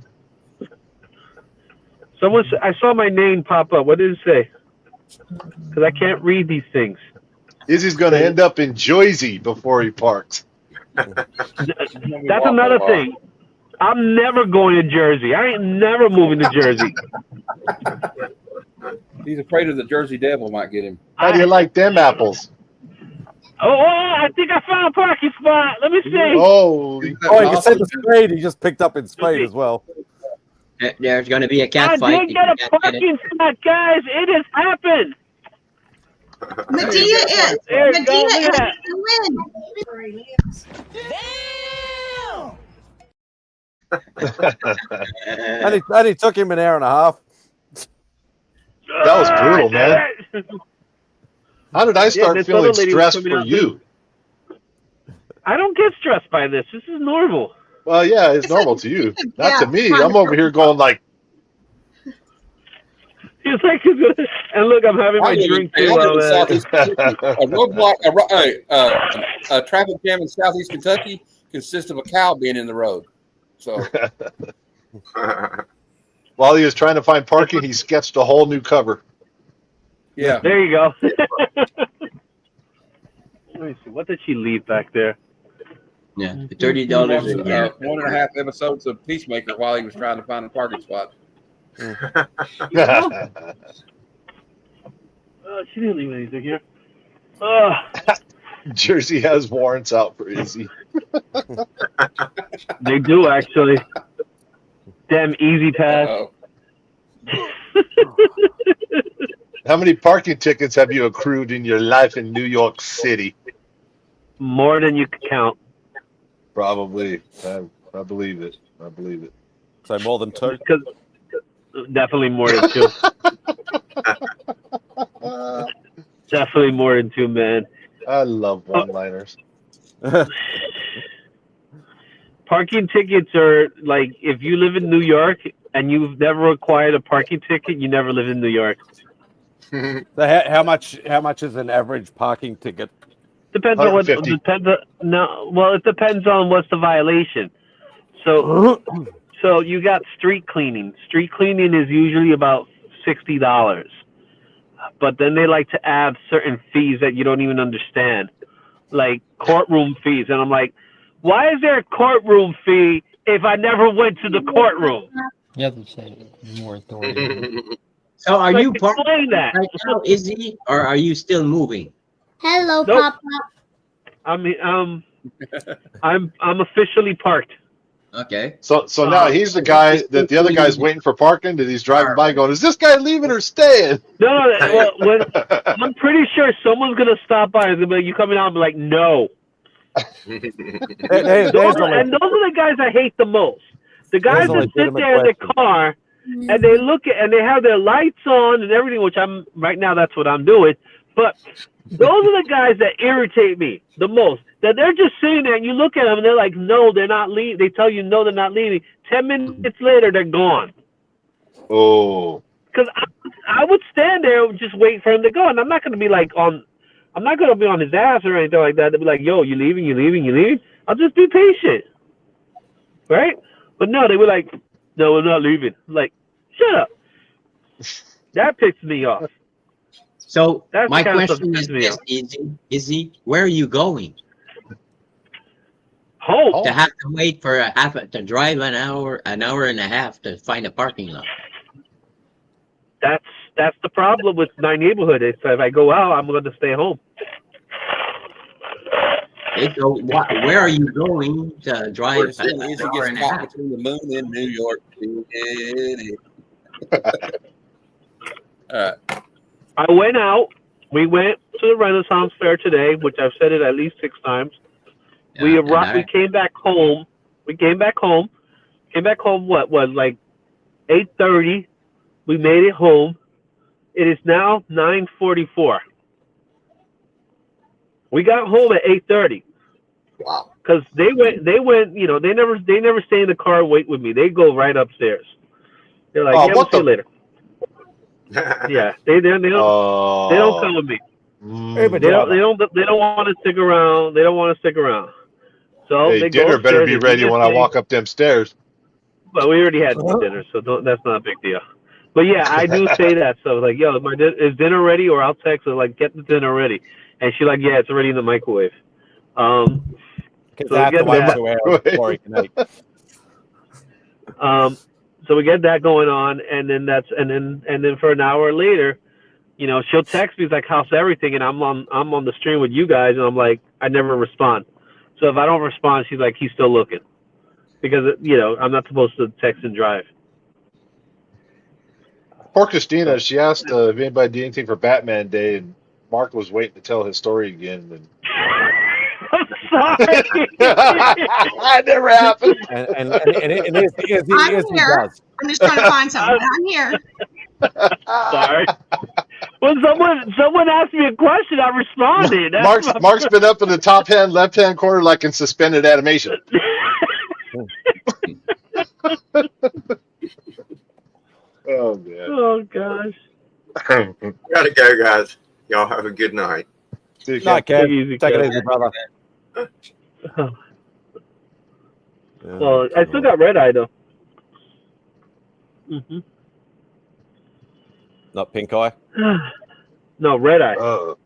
I saw my name pop up. What did it say? Because I can't read these things. Izzy's going to end up in Jersey before he parks. That's another thing. I'm never going to Jersey. I ain't never moving to Jersey. He's afraid of the Jersey Devil might get him. How do you like them apples? Oh, I think I found a parking spot. Let me see. Oh, you can say the Spade he just picked up in Spade as well. There's going to be a cat I fight. did get a parking spot, guys. It has happened. Medea is. There you go. Medea Look at is and it took him an hour and a half. That was brutal, man. How did I start this feeling other lady was stressed coming for out you? I don't get stressed by this. This is normal. Well, yeah, it's normal to you. Not to me. I'm over here going like, He's like, and look, I'm having my drink too. A roadblock, a traffic jam in Southeast Kentucky consists of a cow being in the road. So, while he was trying to find parking, he sketched a whole new cover. yeah. There you go. Let me see. What did she leave back there? Yeah, $30. 1.5 episodes of Peacemaker while he was trying to find a parking spot. She didn't leave anything here. Jersey has warrants out for Izzy. They do, actually. Damn easy pass. How many parking tickets have you accrued in your life in New York City? More than you could count. Probably. I believe it. I believe it. So more than 2? Definitely more than 2. Definitely more than 2, man. I love one-liners. Parking tickets are like, if you live in New York and you've never acquired a parking ticket, you never live in New York. So how much is an average parking ticket? Depends on what. Depends on, no, well, it depends on what's the violation. So, so you got street cleaning. Street cleaning is usually about $60, but then they like to add certain fees that you don't even understand, like courtroom fees. And I'm like, why is there a courtroom fee if I never went to the courtroom? You have to say more authority. So are Like, you explain that? right now, Izzy, or are you still moving? Hello, Nope. Papa. I mean, I'm officially parked. Okay. So now he's the guy that the other guy's waiting for parking, that he's driving by going, is this guy leaving or staying? No, well, I'm pretty sure someone's gonna stop by and be like, "You coming out?" And be like, "No." And those are the guys I hate the most. The guys that sit there in their car and they look at and they have their lights on and everything, which I'm right now. That's what I'm doing. But those are the guys that irritate me the most. That they're just sitting there and you look at them and they're like, "No, they're not leaving." They tell you, "No, they're not leaving." 10 minutes later, they're gone. Oh. Because I would stand there and just wait for him to go, and I'm not going to be like I'm not going to be on his ass or anything like that. They'll be like, "Yo, you leaving? You leaving? You leaving?" I'll just be patient, right? But no, they were like, "No, we're not leaving." I'm like, shut up. That pissed me off. So That's my the kind of question stuff is that pisses me this, off. Izzy, where are you going? Home. To have to wait for to drive an hour and a half to find a parking lot. That's the problem with my neighborhood. Is if I go out, I'm going to stay home. Okay, so where are you going to drive Izzy an gets hour and a caught half? between the moon and New York City. All right. I went out. We went to the Renaissance Fair today, which I've said it at least 6 times. We arrived. We came back home. Came back home. What like 8:30? We made it home. It is now 9:44. We got home at 8:30. Wow. Because they went. You know, they never stay in the car and wait with me. They go right upstairs. They're like, "Yeah, we'll see you later." Yeah, they don't come with me. They don't want to stick around. They don't want to stick around. So hey, they dinner go better be ready when I walk up them stairs. But we already had dinner, so that's not a big deal. But yeah, I do say that. So like, "Yo, is dinner ready?" Or I'll text her like, "Get the dinner ready," and she's like, "Yeah, it's already in the microwave." So so we get that going on, and then for an hour later, you know, she'll text me like, "How's everything?" And I'm on the stream with you guys, and I'm like, I never respond. So if I don't respond, she's like, "He's still looking," because you know I'm not supposed to text and drive. Poor Christina, she asked if anybody did anything for Batman Day, and Mark was waiting to tell his story again. And... I'm sorry. It never happened. And I'm here. I'm just trying to find something. I'm here. Sorry. When someone asked me a question, I responded. Mark's been up in the top hand, left hand corner, like in suspended animation. Oh man. Oh gosh. Gotta go, guys. Y'all have a good night. Night, Kev. Take it easy, brother. Well, I still got red eye though. Mm-hmm. Not pink eye. No, red eye. Oh.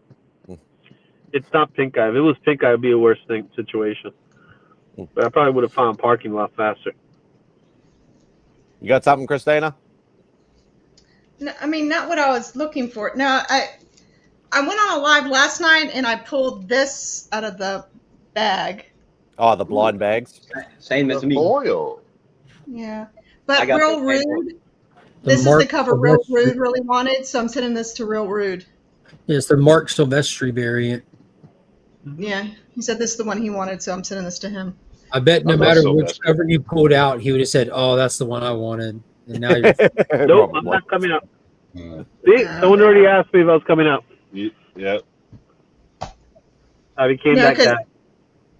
It's not pink eye. If it was pink eye, it'd be a worse situation. But I probably would have found parking a lot faster. You got something, Christina? No, I mean, not what I was looking for. No, I went on a live last night and I pulled this out of the bag. Oh, the blind bags. Same as me. Oil. Yeah, but Real Rude. This is the cover Real Rude really wanted, so I'm sending this to Real Rude. Yes, the Mark Silvestri variant. Yeah, he said this is the one he wanted, so I'm sending this to him. I bet no matter which cover you pulled out, he would have said, "Oh, that's the one I wanted." And now you're nope, I'm not coming out. See, someone already asked me if I was coming out. Yep. I became that guy.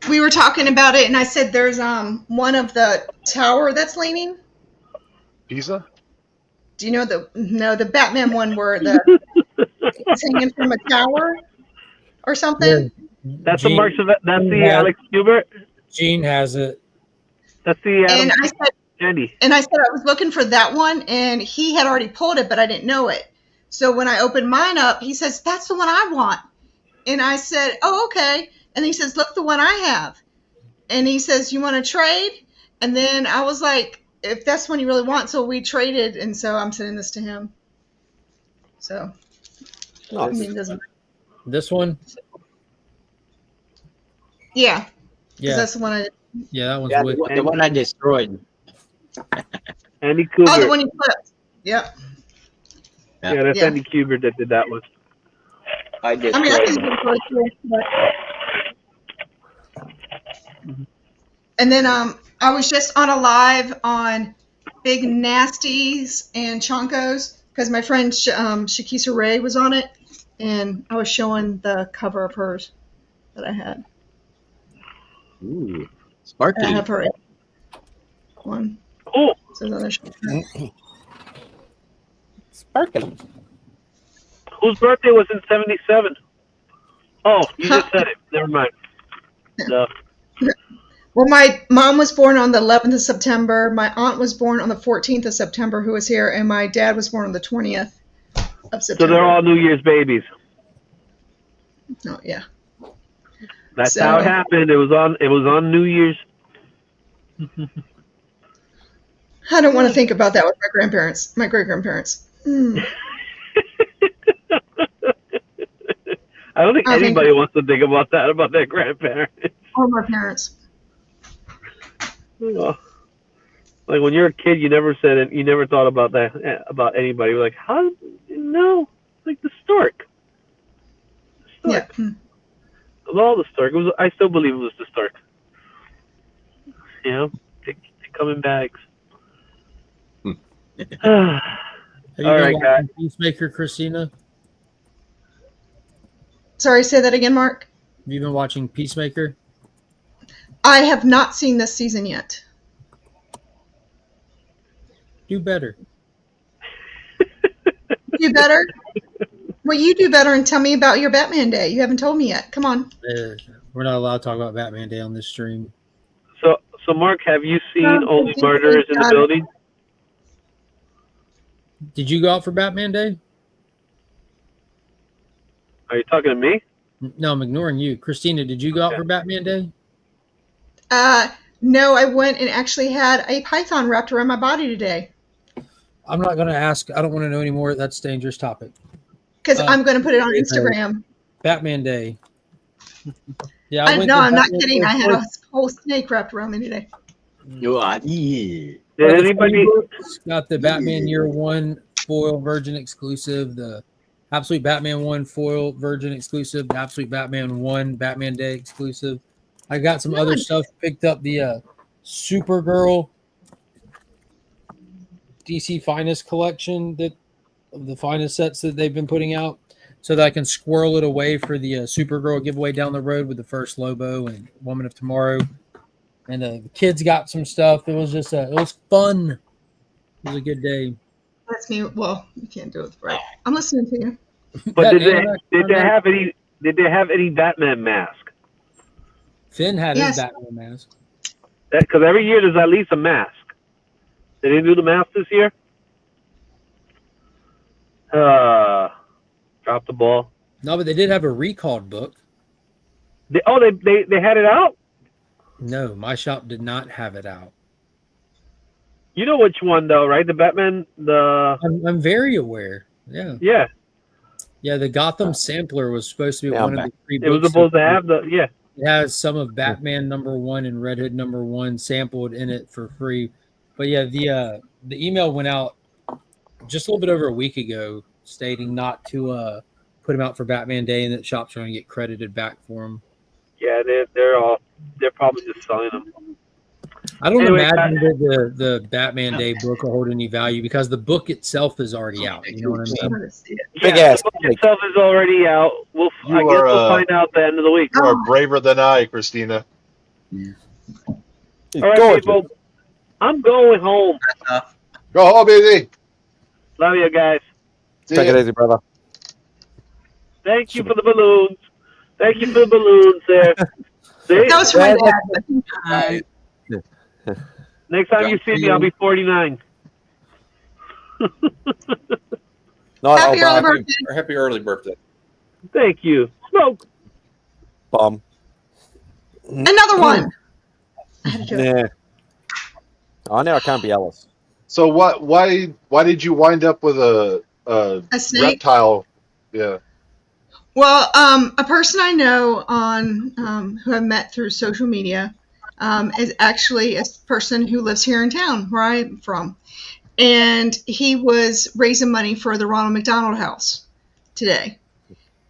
We were talking about it, and I said there's one of the tower that's leaning. Pizza? Do you know the Batman one where the it's hanging from a tower or something? Yeah. That's the Mark. That's the Alex Kubert. Gene has it. That's the Adam. And I said, Andy. And I said I was looking for that one, and he had already pulled it, but I didn't know it. So when I opened mine up, he says, "That's the one I want." And I said, "Oh, okay." And he says, "Look, the one I have." And he says, "You want to trade?" And then I was like, if that's the one you really want. So we traded, and so I'm sending this to him. So, I mean, this one? Yeah. Yeah. That's the one I... Yeah, that one's the one I destroyed. Andy Kubert. Oh, the one you flipped. Yep. Yeah, that's Andy Kubert that did that one. I mean, I think it's really cool, but... And then I was just on a live on Big Nasties and Chonkos because my friend Shakisa Ray was on it, and I was showing the cover of hers that I had. Ooh, sparkly. I have her one. Cool. So then Sparkling. Whose birthday was in '77? Oh, you just said it. Never mind. No. Well, my mom was born on the 11th of September. My aunt was born on the 14th of September, who was here, and my dad was born on the 20th of September. So they're all New Year's babies. Oh, yeah. That's how it happened. It was on New Year's. I don't want to think about that with my grandparents, my great-grandparents. I don't think anybody wants to think about that, about their grandparents. Or my parents. Like when you're a kid, you never said it. You never thought about that about anybody. You're like, how? No, like the stork. Yeah. Of all the stork, I still believe it was the stork. You know, they come in bags. Have you All been right, watching guys. Peacemaker, Christina? Sorry, say that again, Mark. Have you been watching Peacemaker? I have not seen this season yet. Do better. Do better? Well, you do better and tell me about your Batman Day. You haven't told me yet. Come on. We're not allowed to talk about Batman Day on this stream. So Mark, have you seen Only Murderers in the Building? Did you go out for Batman Day? Are you talking to me? No, I'm ignoring you. Christina, did you go out for Batman Day? No, I went and actually had a python wrapped around my body today. I'm not going to ask. I don't want to know anymore. That's a dangerous topic. Because I'm going to put it on Instagram. Batman Day. Yeah, I'm not kidding. I had a whole snake wrapped around me today. You are. Yeah. Did anybody got the Batman Year One foil virgin exclusive, the Absolute Batman 1 foil virgin exclusive, the Absolute Batman 1 Batman Day exclusive. I got some other stuff. Picked up the Supergirl DC Finest collection, that the finest sets that they've been putting out, so that I can squirrel it away for the Supergirl giveaway down the road with the first Lobo and Woman of Tomorrow. And the kids got some stuff. It was just it was fun. It was a good day. That's me. Well, you can't do it, right? I'm listening to you. But did they have any Batman mask? Finn had his Batman mask. Because every year there's at least a mask. Did they do the mask this year? Dropped the ball. No, but they did have a recalled book. They had it out? No, my shop did not have it out. You know which one though, right? The Batman. I'm very aware. Yeah. Yeah. Yeah, the Gotham sampler was supposed to be one of the 3 books. It was supposed to have It has some of Batman #1 and Red Hood #1 sampled in it for free. But yeah, the email went out just a little bit over a week ago, stating not to put them out for Batman Day, and that shops are going to get credited back for them. Yeah, they're probably just selling them. I don't imagine that the Batman Day book will hold any value because the book itself is already out. You know what I mean? The book itself is already out. I guess we'll find out at the end of the week. You are braver than I, Christina. All right, people. I'm going home. Go home, baby. Love you guys. Take it easy, brother. Thank you for the balloons. Thank you for the balloons there. See? That was for my dad. Next time you see me, I'll be 49. Happy early birthday. Happy early birthday. Thank you. Smoke. Bum. Another one. Yeah. I know I can't be Alice. So why did you wind up with a snake? Reptile? Yeah. Well, a person I know on who I've met through social media is actually a person who lives here in town where I'm from. And he was raising money for the Ronald McDonald House today.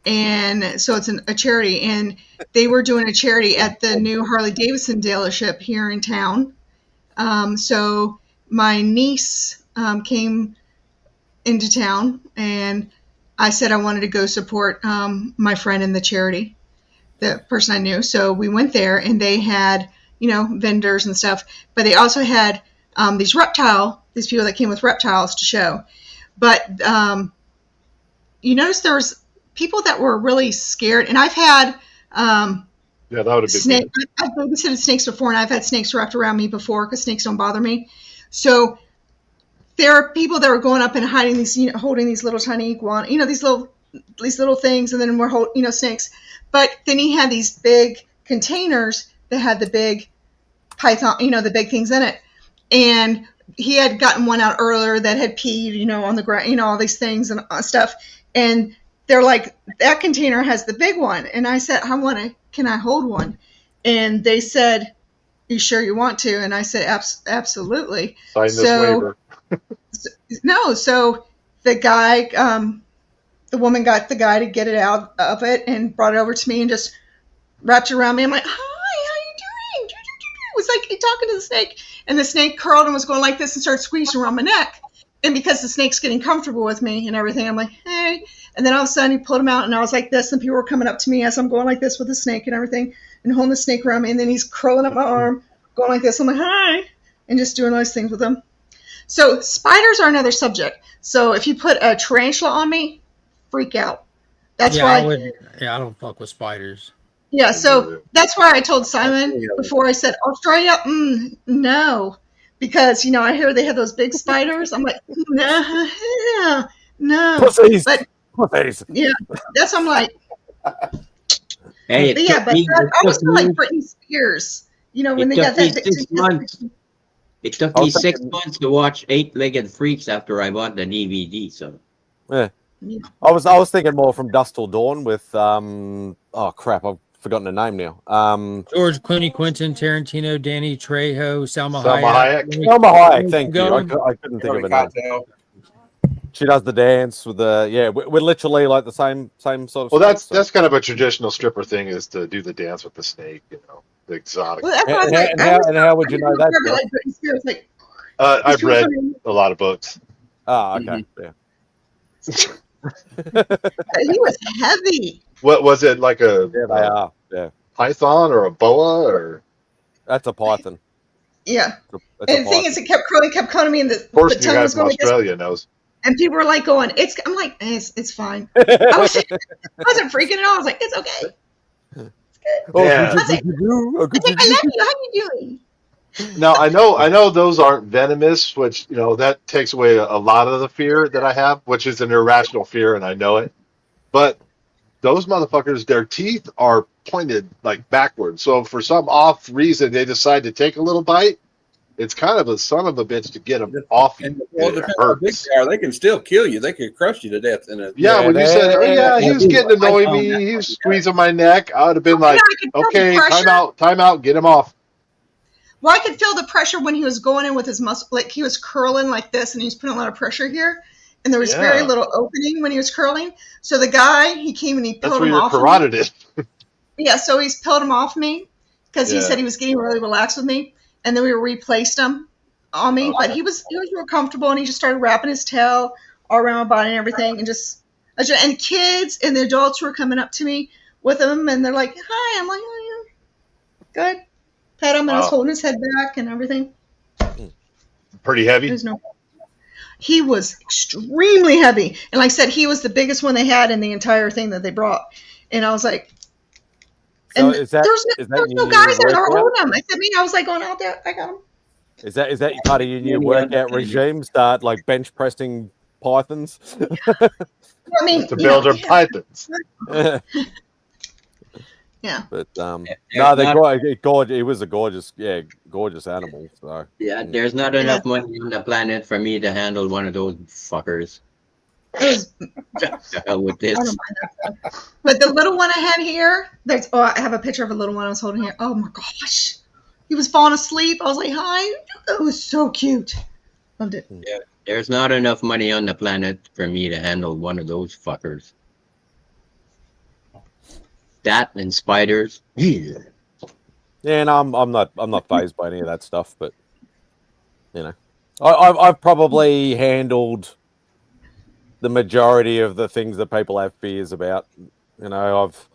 And so it's a charity. And they were doing a charity at the new Harley Davidson dealership here in town. So my niece came into town, and I said I wanted to go support my friend in the charity, the person I knew. So we went there, and they had, vendors and stuff, but they also had these people that came with reptiles to show. But you notice there was people that were really scared, and I've had that would have been snake. I've babysitted snakes before, and I've had snakes wrapped around me before because snakes don't bother me. So there are people that were going up and hiding these, holding these little tiny iguana, these little things, and then we're holding, snakes. But then he had these big containers that had the big python, the big things in it. And he had gotten one out earlier that had peed, on the ground, all these things and stuff. And they're like, that container has the big one. And I said, can I hold one? And they said, you sure you want to? And I said, absolutely. Sign this waiver. No, so the guy, the woman got the guy to get it out of it and brought it over to me and just wrapped it around me. I'm like, hi, how you doing? It was like talking to the snake, and the snake curled and was going like this and started squeezing around my neck. And because the snake's getting comfortable with me and everything, I'm like, hey. And then all of a sudden he pulled him out, and I was like this, and people were coming up to me as I'm going like this with the snake and everything, and holding the snake around me. And then he's curling up my arm, going like this. I'm like, hi, and just doing all these things with him. So spiders are another subject. So if you put a tarantula on me, freak out. That's why. I don't fuck with spiders. Yeah, so that's why I told Simon before. I said Australia, no, because I hear they have those big spiders. I'm like, no. Pussies. But yeah, that's I'm like. Hey, but I always feel like Britney Spears. When they got that. 6 months. It took me 6 months to watch 8-Legged Freaks after I bought the DVD. So, yeah, I was thinking more from Dusk Till Dawn with oh crap, I've forgotten the name now. George Clooney, Quentin Tarantino, Danny Trejo, Salma Hayek. Salma Hayek. Thank you. I couldn't think of a name. She does the dance with the We're literally like the same sort of. Well, snake, that's kind of a traditional stripper thing, is to do the dance with the snake. You know, the exotic. Well, that's what I was And, like. and how would you know that? Jeff? Like Britney Spears, like I've read a lot of books. Oh, okay. Yeah. he was heavy. What was it, like a Yeah, they are. Yeah. python or a boa or? That's a python. Yeah. That's And the thing is, it kept curling me, and the Person tongue you was guys from going like this. Australia knows. And people were like going, I'm like, it's fine. I wasn't freaking out. I was like, it's okay. It's good. Yeah. I was like, I love you. How you doing? Now I know those aren't venomous, which that takes away a lot of the fear that I have, which is an irrational fear, and I know it. But those motherfuckers, their teeth are pointed like backwards. So for some off reason, they decide to take a little bite. It's kind of a son of a bitch to get them off you. Well, It depending on how big hurts. they are, they can still kill you. They could crush you to death in a. Yeah, when you said, "Oh yeah, he was getting to know me, he was squeezing my neck," I would have been like, "Okay, time out, get him off." Well, I could feel the pressure when he was going in with his muscle, like he was curling like this, and he was putting a lot of pressure here, and there was very little opening when he was curling. So the guy, he came and he That's peeled where him your off. carotid is. Yeah, so he's peeled him off me because he Yeah. said he was getting really relaxed with me, and then we replaced him on me. But he was real comfortable, and he just started wrapping his tail all around my body and everything, and kids and the adults were coming up to me with him, and they're like, "Hi," I'm like, "Oh yeah, good." Pet him, and I was holding his head back and everything. Pretty heavy. He was extremely heavy, and like I said, he was the biggest one they had in the entire thing that they brought. And I was like, So and is that there's no guys that are holding him. I said, I was like going out there, I got him. Is that part of your new workout regime? Start like bench pressing pythons. I mean, to build our pythons. Yeah. But no, they're gorgeous. It was a gorgeous animal. So yeah, there's not enough money on the planet for me to handle one of those fuckers. The hell with this. I don't mind that stuff. But the little one I had here, I have a picture of a little one I was holding here. Oh my gosh. He was falling asleep. I was like, hi. It was so cute. Loved it. Yeah, there's not enough money on the planet for me to handle one of those fuckers. That and spiders. Yeah, and I'm not fazed by any of that stuff, but I've probably handled the majority of the things that people have fears about. I've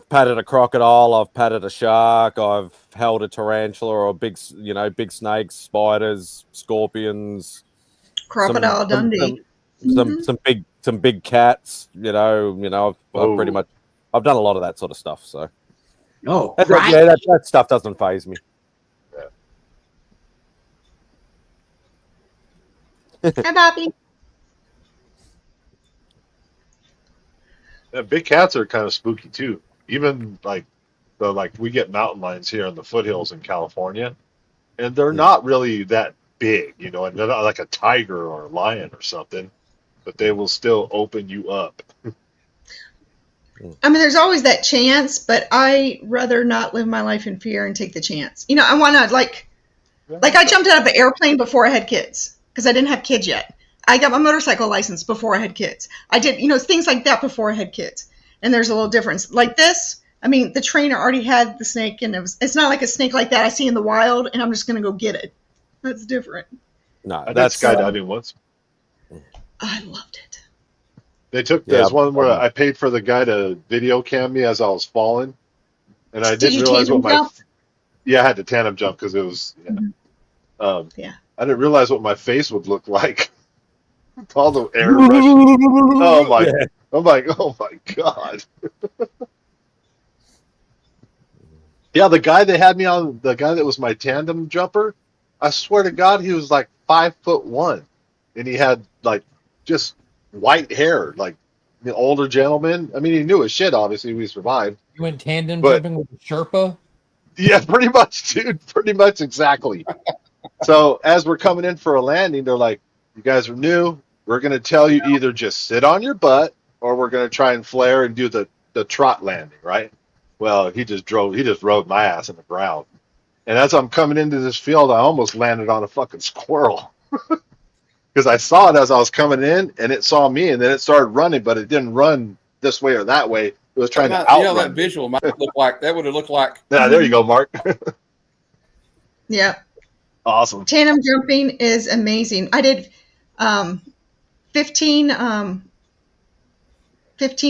patted a crocodile, I've patted a shark, I've held a tarantula or big snakes, spiders, scorpions, Crocodile Dundee. Some big cats. I've pretty much I've done a lot of that sort of stuff. So that stuff doesn't faze me. Hi, Bobby. Yeah, big cats are kind of spooky too. Even we get mountain lions here in the foothills in California, and they're not really that big, and they're not like a tiger or a lion or something, but they will still open you up. I mean, there's always that chance, but I rather not live my life in fear and take the chance. I want to like I jumped out of an airplane before I had kids because I didn't have kids yet. I got my motorcycle license before I had kids. I did, things like that before I had kids. And there's a little difference. Like this, I mean, the trainer already had the snake, and it's not like a snake like that I see in the wild, and I'm just going to go get it. That's different. No, that's skydiving once. I loved it. They took this one where I paid for the guy to video cam me as I was falling, and I didn't realize what my I had to tandem jump because it was I didn't realize what my face would look like. All the air rushing. Oh my! I'm like, oh my god. Yeah, the guy they had me on, the guy that was my tandem jumper, I swear to God, he was like 5'1", and he had like just white hair, like an older gentleman. I mean, he knew his shit. Obviously, we survived. You went tandem jumping with a Sherpa? Yeah, pretty much, dude. Pretty much exactly. So as we're coming in for a landing, they're like, "You guys are new. We're going to tell you either just sit on your butt, or we're going to try and flare and do the trot landing, right?" Well, he just rode my ass in the ground. And as I'm coming into this field, I almost landed on a fucking squirrel. because I saw it as I was coming in, and it saw me, and then it started running, but it didn't run this way or that way. It was trying to outrun. That visual might look like that would have looked like. Yeah, there you go, Mark. Yeah. Awesome. Tandem jumping is amazing. I did 15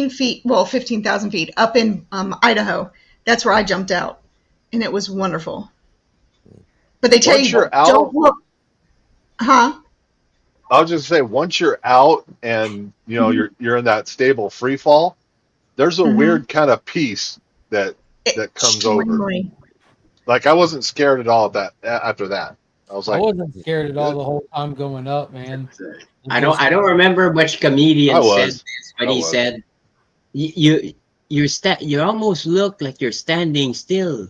feet, well, 15,000 feet up in Idaho. That's where I jumped out, and it was wonderful. But they tell Once you, you're out, don't look. Huh? I was just saying, once you're out and you know you're in that stable free fall, there's a weird kind of peace that comes over. Like I wasn't scared at all after that. I was like, I wasn't scared at all the whole time going up, man. I don't remember which comedian said this, but he said, you almost look like you're standing still.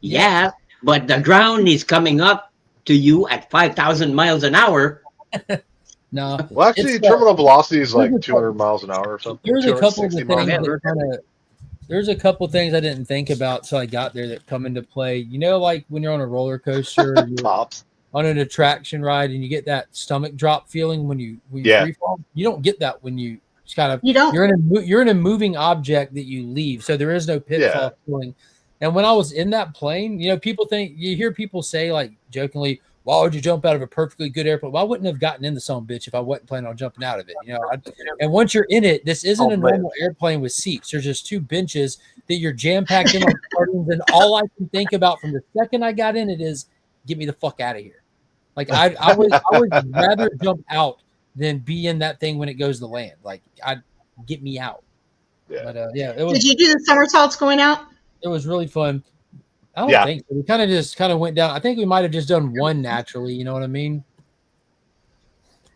Yeah, but the ground is coming up to you at 5,000 miles an hour. No. Well, actually, terminal velocity is like 200 miles an hour or something. There's a couple of things that there's a couple things I didn't think about till I got there that come into play. You know, like when you're on a roller coaster, you're on an attraction ride, and you get that stomach drop feeling when you free fall. You don't get that when you just kind of you're in a moving object that you leave, so there is no pitfall feeling. And when I was in that plane, you know, you hear people say like jokingly, "Why would you jump out of a perfectly good airplane?" Well, I wouldn't have gotten in the some bitch if I wasn't planning on jumping out of it. You know, and once you're in it, this isn't a normal airplane with seats. There's just two benches that you're jam packed in like sardines, and all I can think about from the second I got in it is, get me the fuck out of here. Like I would rather jump out than be in that thing when it goes to land. Like get me out. Yeah. But it was. Did you do the somersaults going out? It was really fun. I don't think so. We kind of went down. I think we might have just done one naturally. You know what I mean?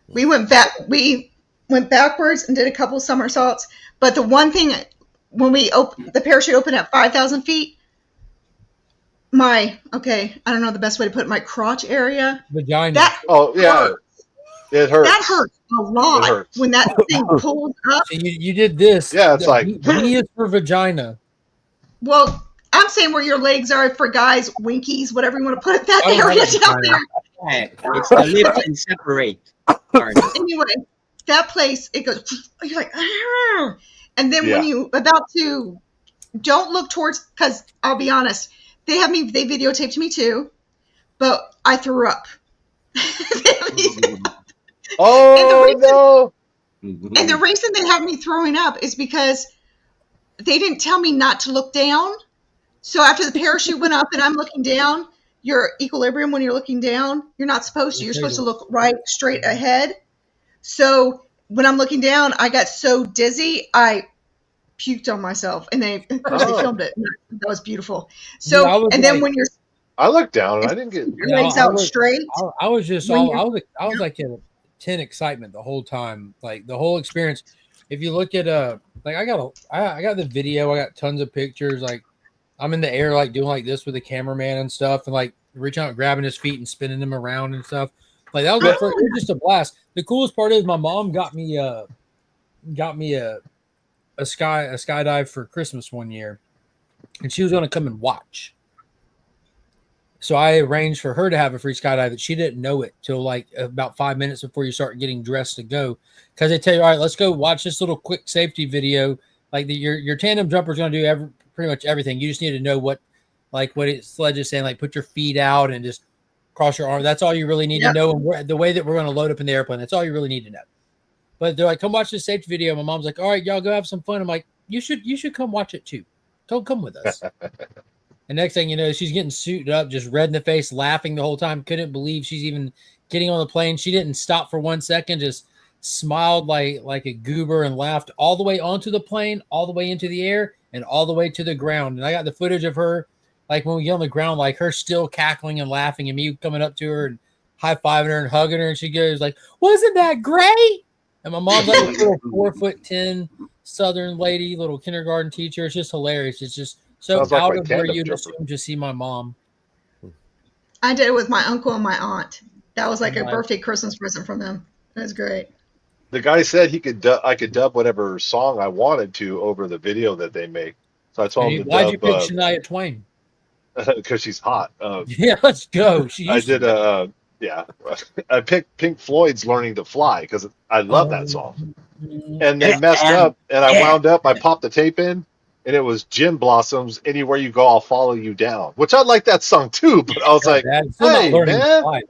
We went back. We went backwards and did a couple somersaults. But the one thing, when the parachute opened at 5,000 feet, I don't know the best way to put it, my crotch area. Vagina. Hurts. It hurts. That hurts a lot when that thing pulls up. So you did this. Yeah, it's like V is for vagina. Well, I'm saying where your legs are for guys, winkies, whatever you want to put it, that area down there. It's the lips and separate. Anyway, that place, it goes, you're like, ah. And then when you about to, don't look towards, because I'll be honest, they videotaped me too, but I threw up. No. And the reason they have me throwing up is because they didn't tell me not to look down. So after the parachute went up and I'm looking down, your equilibrium when you're looking down, you're not supposed to. You're supposed to look right straight ahead. So when I'm looking down, I got so dizzy, I puked on myself. And they filmed it. That was beautiful. So, and then when you're... I looked down and I didn't get... Your legs out straight. I was just I was like in 10 excitement the whole time. Like the whole experience. If you look at like I got the video, I got tons of pictures. Like I'm in the air, like doing like this with the cameraman and stuff, and like reaching out, and grabbing his feet and spinning him around and stuff. Like that was it was just a blast. The coolest part is my mom got me a skydive for Christmas one year, and she was going to come and watch. So I arranged for her to have a free skydive that she didn't know it till like about 5 minutes before you start getting dressed to go. Because they tell you, all right, let's go watch this little quick safety video. Like your tandem jumper is going to do pretty much everything. You just need to know what Sledge is saying, like put your feet out and just cross your arm. That's all you really need to know. And the way that we're going to load up in the airplane, that's all you really need to know. But they're like, come watch this safety video. My mom's like, all right, y'all go have some fun. I'm like, you should come watch it too. Don't come with us. And next thing you know, she's getting suited up, just red in the face, laughing the whole time. Couldn't believe she's even getting on the plane. She didn't stop for 1 second, just smiled like a goober and laughed all the way onto the plane, all the way into the air, and all the way to the ground. And I got the footage of her, like when we get on the ground, like her still cackling and laughing, and me coming up to her and high-fiving her and hugging her. And she goes like, wasn't that great? And my mom's like a little 4'10" Southern lady, little kindergarten teacher. It's just hilarious. It's just so out of where you'd assume to see my mom. I did it with my uncle and my aunt. That was like a birthday Christmas present from them. It was great. The guy said I could dub whatever song I wanted to over the video that they make. So I told him to why'd you pick Shania Twain? Because she's hot. Yeah, let's go. I did Yeah, I picked Pink Floyd's "Learning to Fly" because I love that song. And they messed up, and I wound up. I popped the tape in, and it was Gin Blossoms. "Anywhere You Go, I'll Follow You Down," which I like that song too. But I was like, "Hey, man,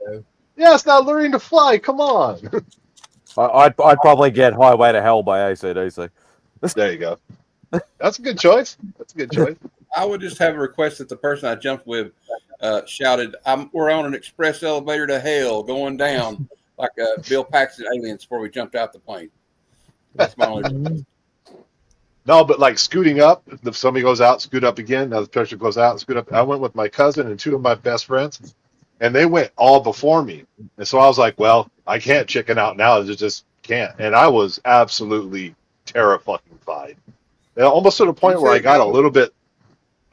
yeah, it's not learning to fly. Come on." I'd probably get "Highway to Hell" by AC/DC. There you go. That's a good choice. That's a good choice. I would just have a request that the person I jumped with shouted, "We're on an express elevator to hell, going down," like Bill Paxton Aliens before we jumped out the plane. That's my only request. No, but like scooting up, if somebody goes out, scoot up again. Now the person goes out, scoot up. I went with my cousin and two of my best friends, and they went all before me. And so I was like, well, I can't chicken out now. I just can't. And I was absolutely terrified. And almost to the point where I got a little bit,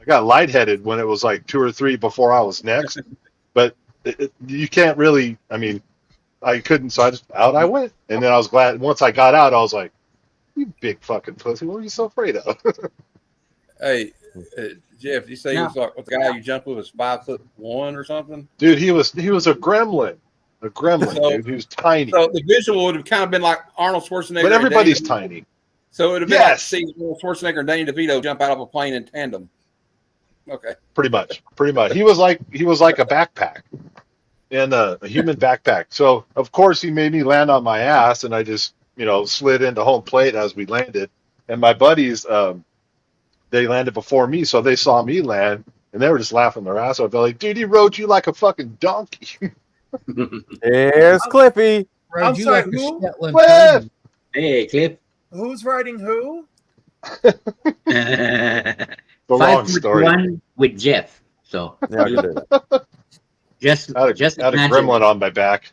I got lightheaded when it was like 2 or 3 before I was next. But you can't really, I mean, I couldn't, so out I went. And then I was glad, once I got out, I was like, you big fucking pussy, what are you so afraid of? Hey, Jeff, you say you thought the guy you jumped with was 5'1" or something? Dude, he was a gremlin. A gremlin, dude. He was tiny. So the visual would have kind of been like Arnold Schwarzenegger. But everybody's tiny. So it would have been like seeing Arnold Schwarzenegger and Danny DeVito jump out of a plane in tandem. Okay. Pretty much. He was like a backpack. And a human backpack. So of course he made me land on my ass, and I just, slid into home plate as we landed. And my buddies, they landed before me, so they saw me land, and they were just laughing their ass off. They're like, "Dude, he rode you like a fucking donkey." Here's Cliffy. I'm sorry, who? Cliff. Hey, Cliff. Who's riding who? The long story. 5'1" with Jeff. So yeah, I could do that. Just had a gremlin on my back.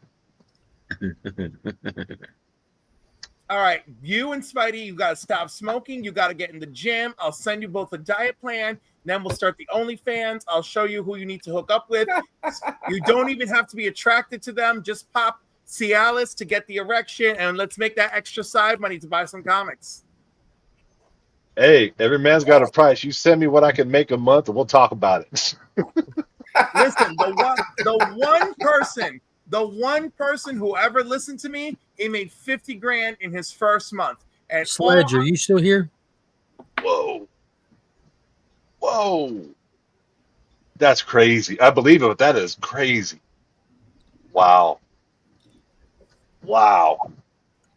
All right, you and Spidey, you got to stop smoking. You got to get in the gym. I'll send you both a diet plan. Then we'll start the OnlyFans. I'll show you who you need to hook up with. You don't even have to be attracted to them. Just pop Cialis to get the erection, and let's make that extra side money to buy some comics. Hey, every man's got a price. You send me what I can make a month, and we'll talk about it. Listen, the one person who ever listened to me, he made $50,000 in his first month. And Sledge, are you still here? Whoa. That's crazy. I believe it, but that is crazy. Wow.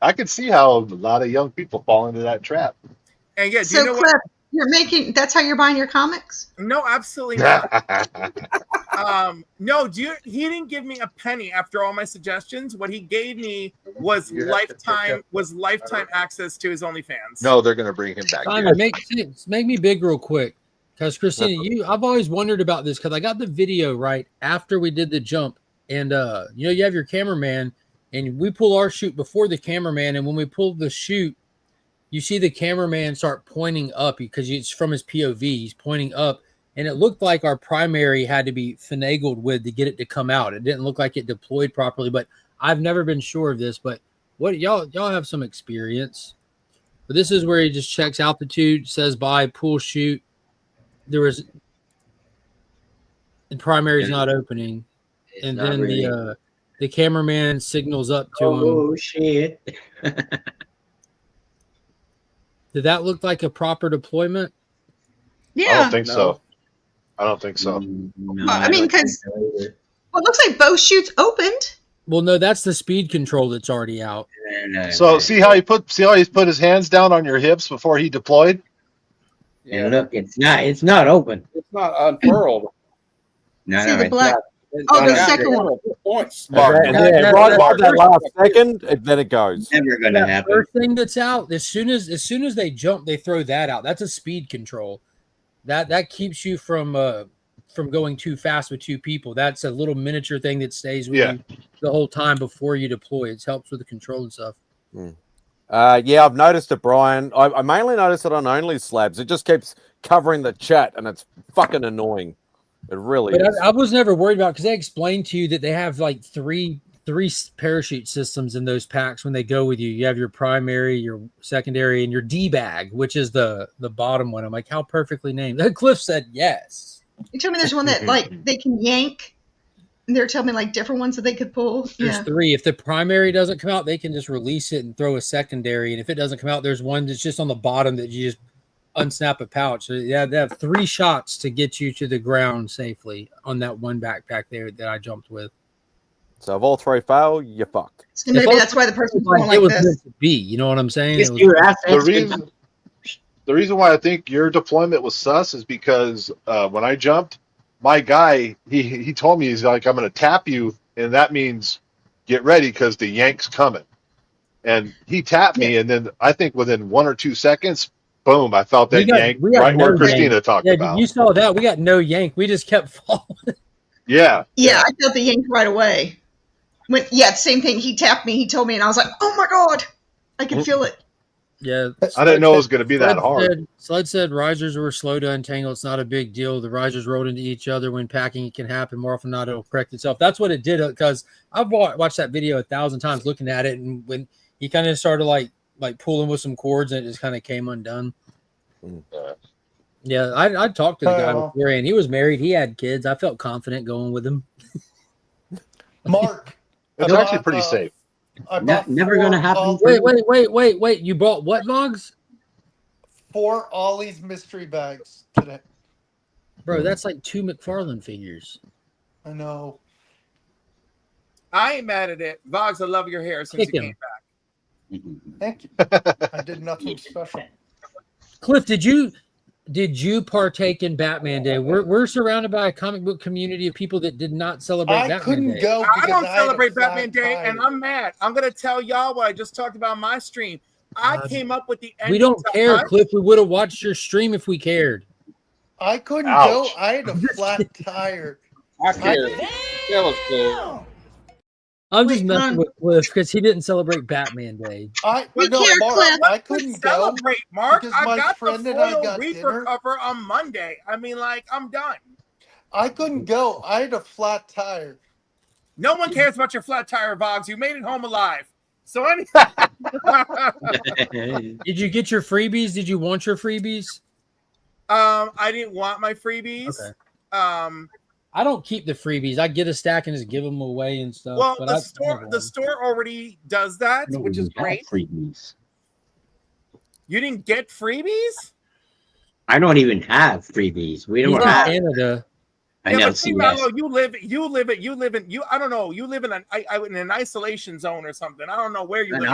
I can see how a lot of young people fall into that trap. And yeah, so Cliff, that's how you're buying your comics? No, absolutely not. No, he didn't give me a penny after all my suggestions. What he gave me was lifetime access to his OnlyFans. No, they're gonna bring him back. Simon, make me big real quick. Because Christina, I've always wondered about this because I got the video right after we did the jump. And you have your cameraman, and we pull our shoot before the cameraman, and when we pull the shoot, you see the cameraman start pointing up because it's from his POV. He's pointing up, and it looked like our primary had to be finagled with to get it to come out. It didn't look like it deployed properly, but I've never been sure of this. But what y'all have some experience. But this is where he just checks altitude, says bye, pull shoot. The primary's not opening, and then the cameraman signals up to him. Oh shit! Did that look like a proper deployment? Yeah. I don't think so. No, I mean, because it looks like both chutes opened. Well, no, that's the speed control that's already out. So see how he put his hands down on your hips before he deployed? Yeah, look, it's not open. It's not unfurled. See the black. The second one. Points. Right that last second, then it goes. Never gonna happen. First thing that's out, as soon as they jump, they throw that out. That's a speed control. That keeps you from going too fast with two people. That's a little miniature thing that stays with you the whole time before you deploy. It helps with the control and stuff. I've noticed it, Brian. I mainly noticed it on Only Slabs. It just keeps covering the chat, and it's fucking annoying. It really is. I was never worried about because they explained to you that they have like three parachute systems in those packs when they go with you. You have your primary, your secondary, and your D-bag, which is the bottom one. I'm like, how perfectly named. Cliff said yes. You told me there's one that like they can yank. They're telling me like different ones that they could pull. There's 3. If the primary doesn't come out, they can just release it and throw a secondary. And if it doesn't come out, there's one that's just on the bottom that you just unsnap a pouch. So yeah, they have 3 shots to get you to the ground safely on that one backpack there that I jumped with. So if all 3 fail, you're fucked. So maybe that's why the person's going like it was this. meant to be. You know what I'm saying? The reason why I think your deployment was sus is because when I jumped, my guy, he told me, he's like, I'm going to tap you, and that means get ready because the yank's coming. And he tapped me, and then I think within 1 or 2 seconds, boom, I felt that yank right where Christina talked about. You saw that. We got no yank. We just kept falling. Yeah. Yeah, I felt the yank right away. Same thing. He tapped me. He told me, and I was like, oh my God, I can feel it. Yeah, I didn't know it was going to be that hard. Sled said risers were slow to untangle. It's not a big deal. The risers rolled into each other when packing. It can happen more often than not. It'll correct itself. That's what it did, because I've watched that video 1,000 times looking at it, and when he kind of started like pulling with some cords, and it just kind of came undone. Yeah, I talked to the guy before, and he was married. He had kids. I felt confident going with him. Mark, it's actually pretty safe. Never going to happen. Wait. You bought what, Vogs? 4 Ollie's mystery bags today. Bro, that's like 2 McFarlane figures. I know. I ain't mad at it. Vogs, I love your hair since you came back. Thank you. I did nothing special. Cliff, did you partake in Batman Day? We're surrounded by a comic book community of people that did not celebrate Batman Day. I don't celebrate Batman Day, and I'm mad. I'm going to tell y'all what I just talked about on my stream. I came up with the ending. We don't care, Cliff. We would have watched your stream if we cared. I couldn't go. I had a flat tire. I care. That was cool. I'm just messing with Cliff because he didn't celebrate Batman Day. Mark, I couldn't celebrate, Mark. because I my got friend the and I Foil got Reaper dinner. cover on Monday. I mean, like, I'm done. I couldn't go. I had a flat tire. No one cares about your flat tire, Vogs. You made it home alive. So anyway. Did you get your freebies? Did you want your freebies? I didn't want my freebies. Okay. I don't keep the freebies. I get a stack and just give them away and stuff. Well, but the store already does that, which is great. Freebies. You didn't get freebies? I don't even have freebies. We don't have Canada. I know. But see, Mello, you live in I don't know. You live in an isolation zone or something. I don't know where you live.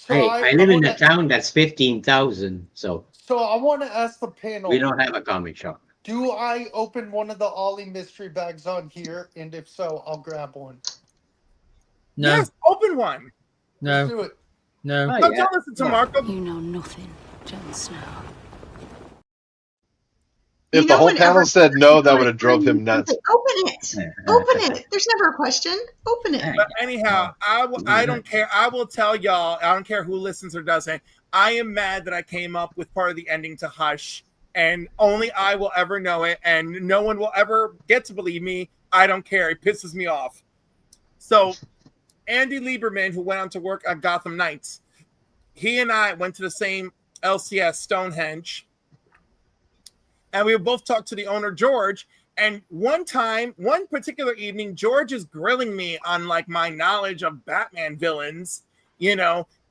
I live in a town that's 15,000. So I want to ask the panel. We don't have a comic shop. Do I open one of the Ollie mystery bags on here? And if so, I'll grab one. No. Yes, open one. No. Let's do it. No. Don't listen to Marco. You know nothing, Jon Snow. If the whole panel said no, that would have drove him nuts. Open it. Open it. There's never a question. Open it. But anyhow, I don't care. I will tell y'all, I don't care who listens or doesn't. I am mad that I came up with part of the ending to Hush, and only I will ever know it, and no one will ever get to believe me. I don't care. It pisses me off. So Andy Lieberman, who went on to work at Gotham Knights, he and I went to the same LCS, Stonehenge, and we both talked to the owner, George. And one particular evening, George is grilling me on like my knowledge of Batman villains,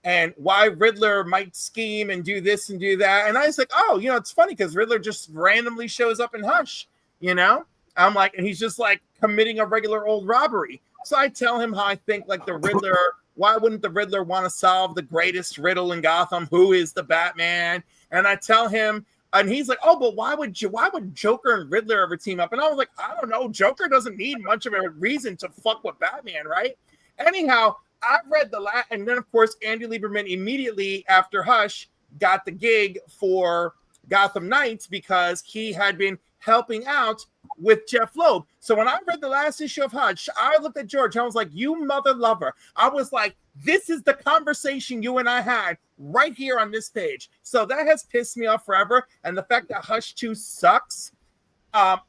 and why Riddler might scheme and do this and do that. And I was like, oh, it's funny because Riddler just randomly shows up in Hush, I'm like, and he's just like committing a regular old robbery. So I tell him how I think like the Riddler, why wouldn't the Riddler want to solve the greatest riddle in Gotham? Who is the Batman? And I tell him, and he's like, oh, but why would Joker and Riddler ever team up? And I was like, I don't know. Joker doesn't need much of a reason to fuck with Batman, right? Anyhow, I read and then of course Andy Lieberman immediately after Hush got the gig for Gotham Knights because he had been helping out with Jeff Loeb. So when I read the last issue of Hush, I looked at George. I was like, you mother lover. I was like, this is the conversation you and I had right here on this page. So that has pissed me off forever. And the fact that Hush 2 sucks,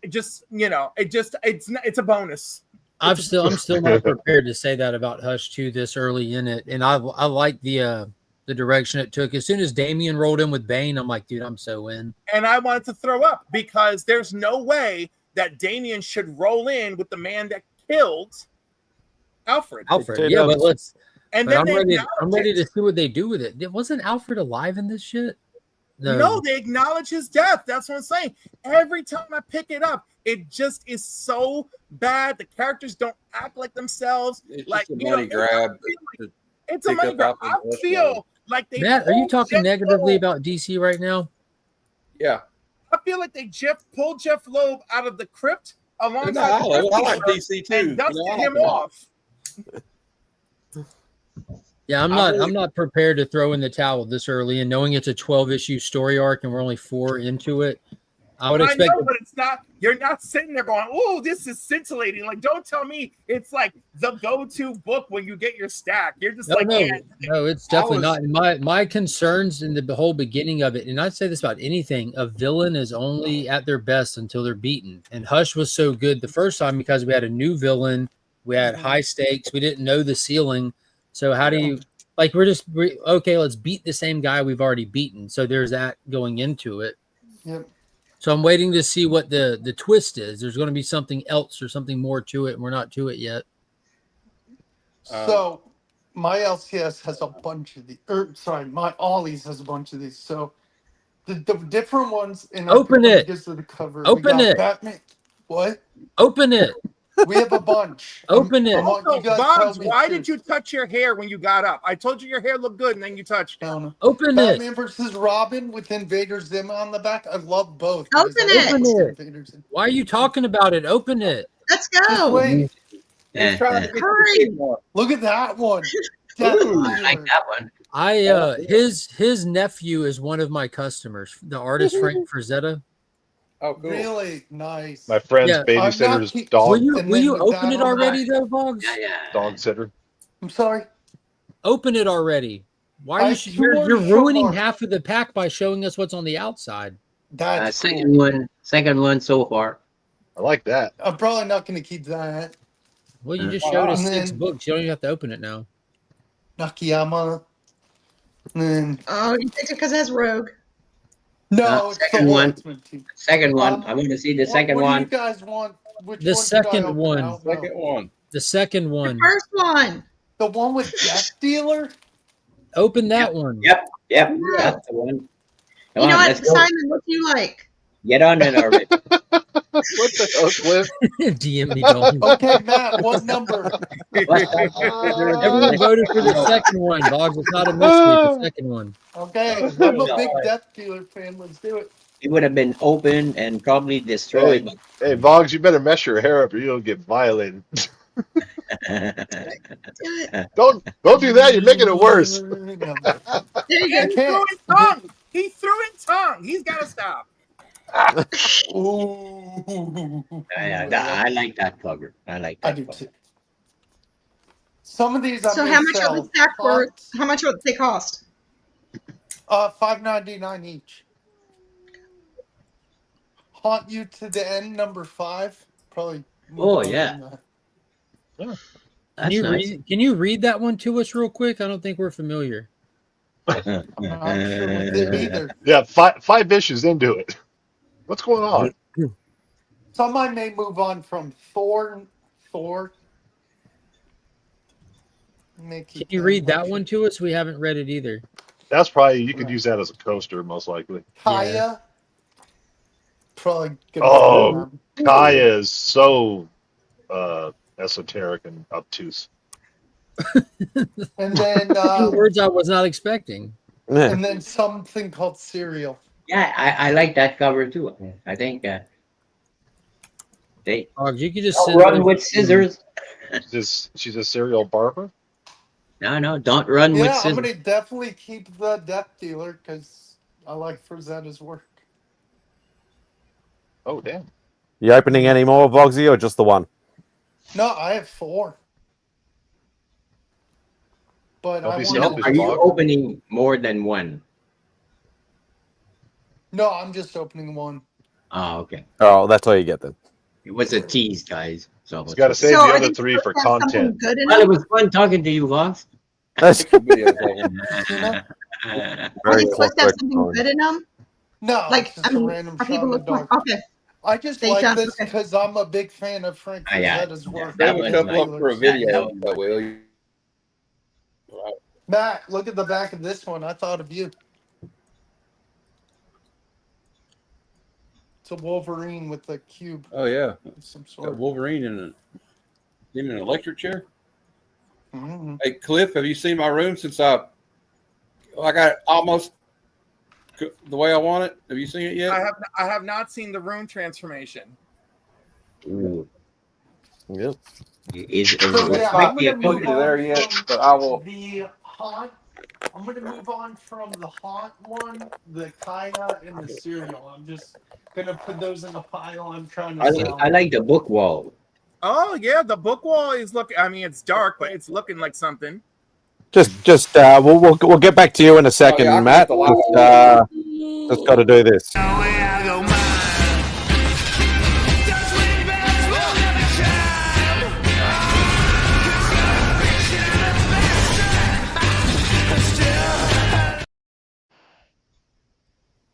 it's a bonus. I'm still not prepared to say that about Hush 2 this early in it, and I like the direction it took. As soon as Damian rolled in with Bane, I'm like, dude, I'm so in. And I wanted to throw up because there's no way that Damian should roll in with the man that killed Alfred. Alfred, yeah, but let's. And But then I'm they ready. I'm acknowledge ready it. to see what they do with it. Wasn't Alfred alive in this shit? No, they acknowledge his death. That's what I'm saying. Every time I pick it up, it just is so bad. The characters don't act like themselves. It's like just a money grab. It's a money grab. I feel like they. Matt, are you pulled talking Jeff negatively Loeb. about DC right now? Yeah. I feel like they pulled Jeff Loeb out of the crypt alongside I the like Crypt Keeper DC too. and dusted I like him them. off. Yeah, I'm not prepared to throw in the towel this early, and knowing it's a 12-issue story arc and we're only 4 into it, I would expect. I know, but it's not. You're not sitting there going, "Oh, this is scintillating." Like, don't tell me it's like the go-to book when you get your stack. You're just No, it's definitely not. And my concerns in the whole beginning of it, and I'd say this about anything: a villain is only at their best until they're beaten. And Hush was so good the first time because we had a new villain, we had high stakes, we didn't know the ceiling. So how do you okay? Let's beat the same guy we've already beaten. So there's that going into it. Yep. So I'm waiting to see what the twist is. There's going to be something else or something more to it, and we're not to it yet. So my LCS has a bunch of these. My Ollie's has a bunch of these. So the different ones. And Open it. Because of the cover. Open it. Batman. What? Open it. We have a bunch. Open it. Also, Bobs, why did you touch your hair when you got up? I told you your hair looked good, and then you touched it. Open Batman versus Robin with Invader Zim on the back. I love both. Open it. Open it. Why are you talking about it? Open it. Let's Just go. wait. Hurry. Look at that one. Ooh, I like that one. His nephew is one of my customers, the artist Frank Frazetta. Oh, cool. Really nice. My friend's babysitter's dog. Will you open it already, though, Boggs? Dog sitter. I'm sorry. Open it already. Why are you're ruining half of the pack by showing us what's on the outside? That's second one so far. I like that. I'm probably not going to keep that. Well, you just showed us And 6 then books. You don't even have to open it now. Nakayama. And then Oh, you picked it because it has Rogue. no, it's second the one. Ultimate Team. Second one. I want to see the second what one. do you guys want? Which The one second one. Second one. The second one. First one. The one with Death Dealer? Open that one. Yep. That's the one. Come You know on, what, let's go. Simon? What do you like? Get on it already. What the hell, Cliff? DM me, don't. Okay, Matt, what number? Everyone voted for the second one, Boggs. It's not a mystery. The second one. Okay, I'm a big Death Dealer fan. Let's do it. It would have been open and probably destroyed. Hey, Boggs, you better mess your hair up or you'll get violated. Don't do that. You're making it worse. There you He go. threw in tongue. He threw in tongue. He's got to stop. I like that cover. I like that. I do too. Some of these I So may how much sell. are the stack worth? How much would they cost? $5.99 each. Haunt You to the End, number 5. Probably. Oh, more yeah. than that. That's Can you read that one to us real quick? I don't think we're familiar. I'm not sure with it either. Yeah, five issues into it. What's going on? Some I may move on from Thor. Can you read that one to us? We haven't read it either. That's probably, you could use that as a coaster, most likely. Kaya. Probably. Oh, Kaya is so esoteric and obtuse. And then words I was not expecting. and then something called Serial. Yeah, I like that cover too. I think they you could just don't run with scissors. She's a serial barber. No, don't run with Yeah, scissors. I'm gonna definitely keep the Death Dealer because I like Frazetta's work. Oh, damn. You opening any more, Vogsy, or just the one? No, I have 4. But I want Are you opening more than one? No, I'm just opening one. Oh, okay. Oh, that's all you get then. It was a tease, guys. So He's got to save the other 3 for content. Well, it was fun talking to you, Vox. That's Very Are they supposed to have something good in them? No, Like, it's just I a mean, random are people shot in the looking dark. okay. I just Thank like John. this because I'm a big fan of Frank Yeah, Frazetta's work. Bring that a was couple up nice. for a video, will you? Matt, look at the back of this one. I thought of you. It's a Wolverine with a cube Oh yeah, of some got sort. Wolverine in an electric chair. Mm-hmm. Hey Cliff, have you seen my room since I got it almost the way I want it? Have you seen it yet? I have not seen the room transformation. Ooh. Yep. So yeah, I'm Not gonna move completely there on yet, from but I will. the haunt. I'm gonna move on from the haunt one, the Kaya, and the cereal. I'm just gonna put those in the pile. I'm trying to sell. I like the book wall. Oh yeah, the book wall is looking. I mean, it's dark, but it's looking like something. We'll get back to you in a second, I can Matt. get the light. Just got to do this.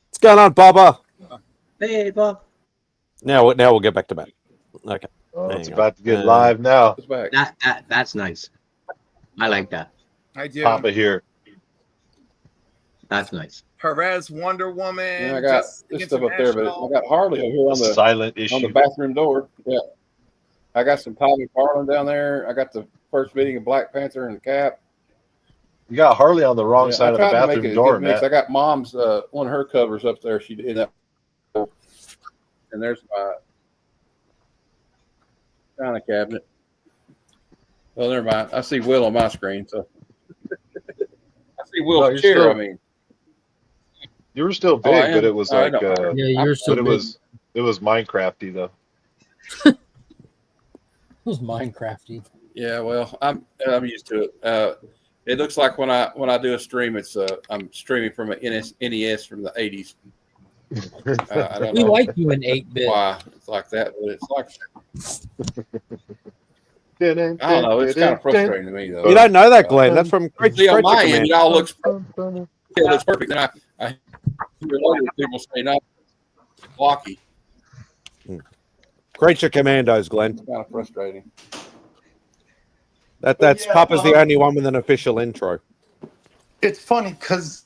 What's going on, Bubba? Hey, Bob. Now we'll get back to Matt. Okay. Oh, it's Hang about on. to get live now. That's nice. I like that. I do. Papa here. That's nice. Perez, Wonder Woman. And I got this stuff up there, but I got Harley over here on the silent issue on the bathroom door. Yeah, I got some Tommy Carlin down there. I got the first meeting of Black Panther and the Cap. You got Harley on the wrong side of the I tried to make bathroom it a door, good mix. Matt. I got Mom's one of her covers up there. She did that, and there's my china cabinet. Well, never mind. I see Will on my screen, so I see Will's you're chair. still- I mean, You were still I big, am. but it was I like know. Yeah, you're still but it was Minecrafty though. It was Minecrafty. yeah. Well, I'm used to it. It looks like when I do a stream, it's I'm streaming from an NES from the 80s. I don't We know like you in 8-bit. why it's like that, but it's like I don't know. It's kind of frustrating to me, though. You don't know that, Glenn. That's from Creature See, on my end, Command. it all looks perfect. Then I hear other people say, no, it's blocky. Creature Commandos, Glenn. It's kind of frustrating. That's Papa's the only one with an official intro. It's funny because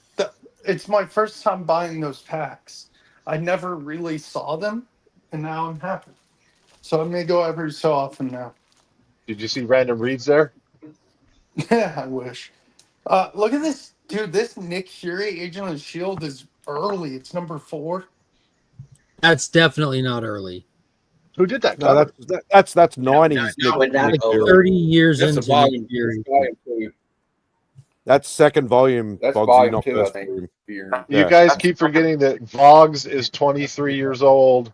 it's my first time buying those packs. I never really saw them, and now I'm happy. So I may go every so often now. Did you see random reads there? Yeah, I wish. Look at this, dude. This Nick Fury, Agent of S.H.I.E.L.D. is early. It's number 4. That's definitely not early. Who did that? No, that's 90s. Like 30 years That's a into volume. Nick Fury. Volume 2. That's second volume. That's Bugsy, volume not 2, I first think. volume. You Yeah. guys keep forgetting that Voggs is 23 years old.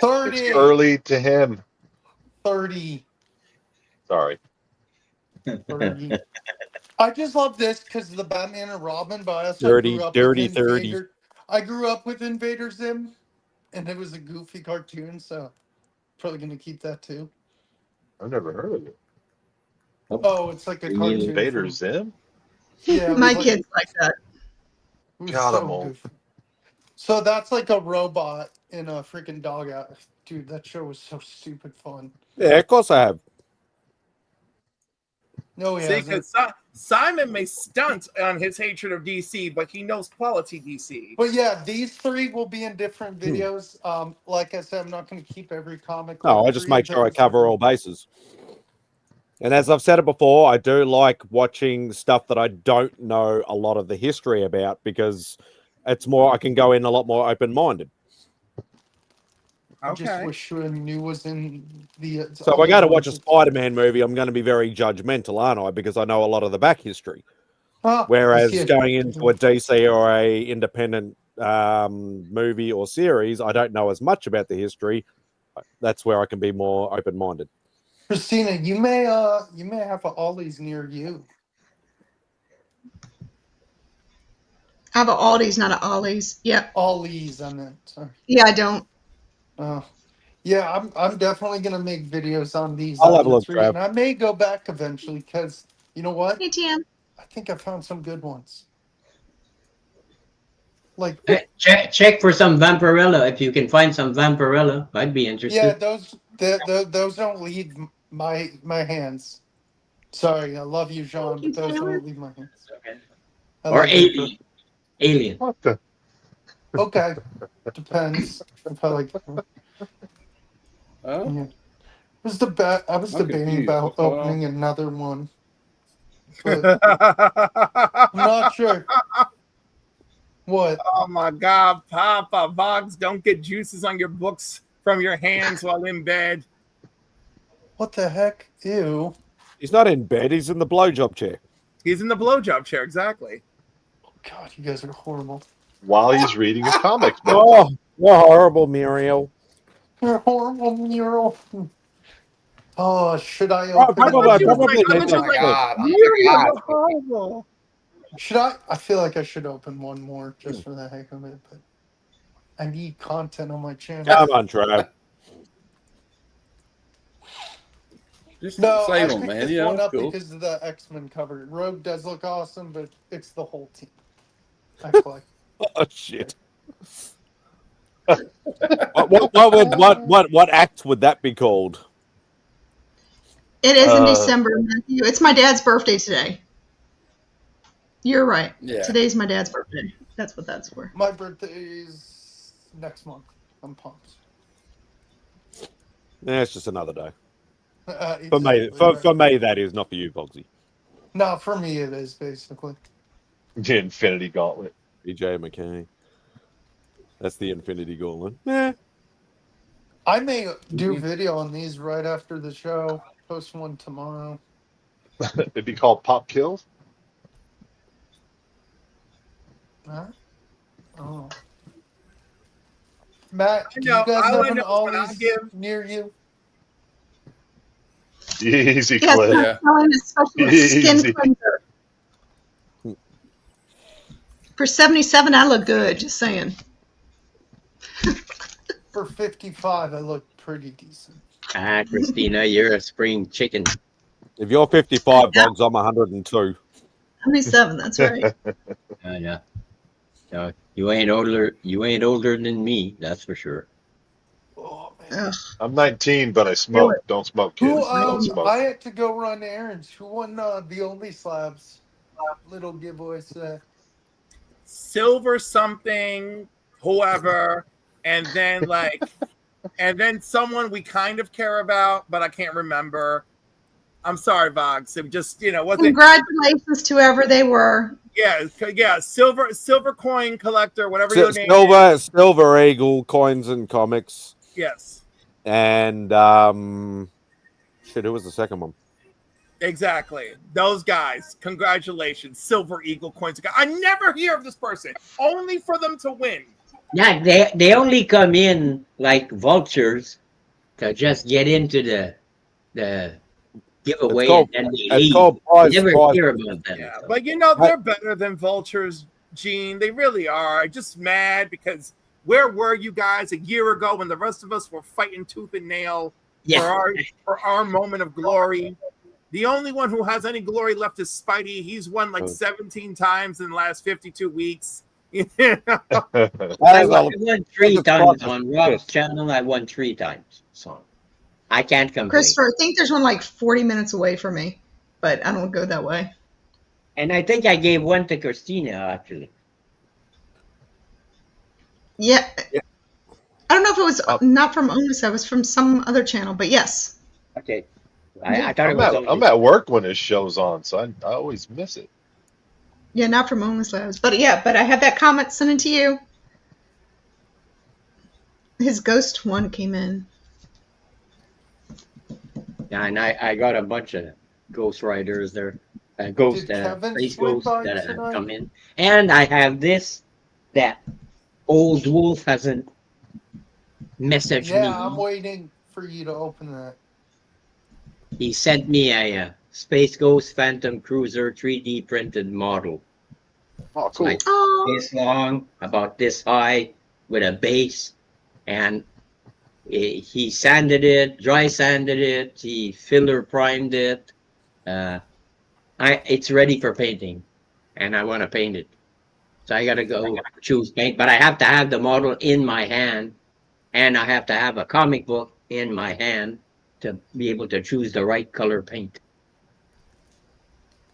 30. It's early to him. 30. Sorry. 30. I just love this because of the Batman and Robin, but I also Dirty, grew up dirty with 30. Invader. I grew up with Invader Zim, and it was a goofy cartoon, so probably gonna keep that too. I've never heard of it. Oh, it's like a cartoon. Invader from- Zim? Yeah, it My was like- kids like that. it was God, so I'm old. goofy. So that's like a robot in a freaking dog out. Dude, that show was so stupid fun. Yeah, of course I have. No, he See, hasn't. because Simon may stunt on his hatred of DC, but he knows quality DC. But yeah, these 3 will be in different videos. Like I said, I'm not going to keep every comic. No, I just make sure I cover all bases. And as I've said it before, I do like watching stuff that I don't know a lot of the history about because it's more I can go in a lot more open-minded. I just wish I knew was in the. So if I go to watch a Spider-Man movie, I'm going to be very judgmental, aren't I? Because I know a lot of the back history. Whereas going into a DC or a independent movie or series, I don't know as much about the history. That's where I can be more open-minded. Christina, you may have a Ollie's near you. I have an Aldi's, not an Ollie's. Yep. Ollie's, I meant. Sorry. Yeah, I don't. Yeah, I'm definitely gonna make videos on these. I'll have a look, 3, Trav. and I may go back eventually because you know what? Hey, Tim. I think I found some good ones. Like check for some Vampirella if you can find some Vampirella. I'd be interested. yeah, those don't leave my hands. Sorry, I love you, Jean, but those don't leave my hands. Okay. I Or like Vapor. Alien. What the? Okay, depends if I like. Oh, Yeah. I was I'm debating confused. about What's going on? opening another one, but I'm not sure. What? Oh my God, Papa Boggs, don't get juices on your books from your hands while in bed. What the heck? Ew. He's not in bed. He's in the blowjob chair. He's in the blowjob chair, exactly. God, you guys are horrible. While he's reading a comic book. Oh, you're horrible, Muriel. You're horrible, mural. Oh, should I Oh, open? probably I next was week. like, you're horrible. Should I? I feel like I should open one more just for the heck of it, but I need content on my channel. Come on, Trav. Just No, I save picked them, man. this You know, one it's up cool. because of the X-Men cover. Rogue does look awesome, but it's the whole team. I collect. Oh shit. What act would that be called? It is in December, Matthew. It's my dad's birthday today. You're right. Yeah. Today's my dad's birthday. That's what that's for. My birthday is next month. I'm pumped. Yeah, it's just another day. Exactly, For me, right. for me, that is not for you, Bogsy. No, for me it is basically. The Infinity Gauntlet. BJ McKay. That's the Infinity Gauntlet. Yeah. I may do video on these right after the show. Post one tomorrow. It'd be called Pop Kills. Huh? Oh. Matt, do know, you guys all I have an know is when I always give- near you? Easy, Yes, Cliff. I'm selling a special Easy. skin cleanser. For 77, I look good. Just saying. For 55, I look pretty decent. Ah, Christina, you're a spring chicken. If you're 55, Boggs, I'm 102. 77. That's right. Yeah. No, you ain't older. You ain't older than me. That's for sure. Ugh. I'm 19, but I smoke. Don't smoke, kids. Who? Don't smoke. I had to go run errands. Who won the Only Slabs? Little giveaway set. Silver something, whoever, and then and then someone we kind of care about, but I can't remember. I'm sorry, Vox. It just wasn't. Congratulations to whoever they were. Yeah, silver coin collector, whatever your name is. Silver Eagle coins and comics. Yes, And shit, who was the second one? exactly. Those guys. Congratulations, Silver Eagle coins. I never hear of this person. Only for them to win. Yeah, they only come in like vultures to just get into the giveaway and then they leave. You never hear about them. Yeah, but they're better than vultures, Gene. They really are. Just mad because where were you guys a year ago when the rest of us were fighting tooth and nail for our moment of glory? The only one who has any glory left is Spidey. He's won like 17 times in the last 52 weeks. I won 3 times on Rob's channel. I won 3 times. So I can't complain. Christopher, I think there's one like 40 minutes away from me, but I don't go that way. And I think I gave one to Christina, actually. Yeah. I don't know if it was not from Onus, it was from some other channel, but yes. Okay. I thought it was. I'm at work when his show's on, so I always miss it. Yeah, not from Onus Labs. But I have that comment sent in to you. His ghost one came in. Yeah, and I got a bunch of Ghost Riders there. Space Ghosts that have come in. And I have this that Old Wolf hasn't messaged me. Yeah, I'm waiting for you to open that. He sent me a Space Ghost Phantom Cruiser 3D printed model. Oh, cool. Like this long, about this high, with a base. And he sanded it, dry sanded it, he filler primed it. It's ready for painting, and I want to paint it. So I got to go choose paint, but I have to have the model in my hand, and I have to have a comic book in my hand to be able to choose the right color paint.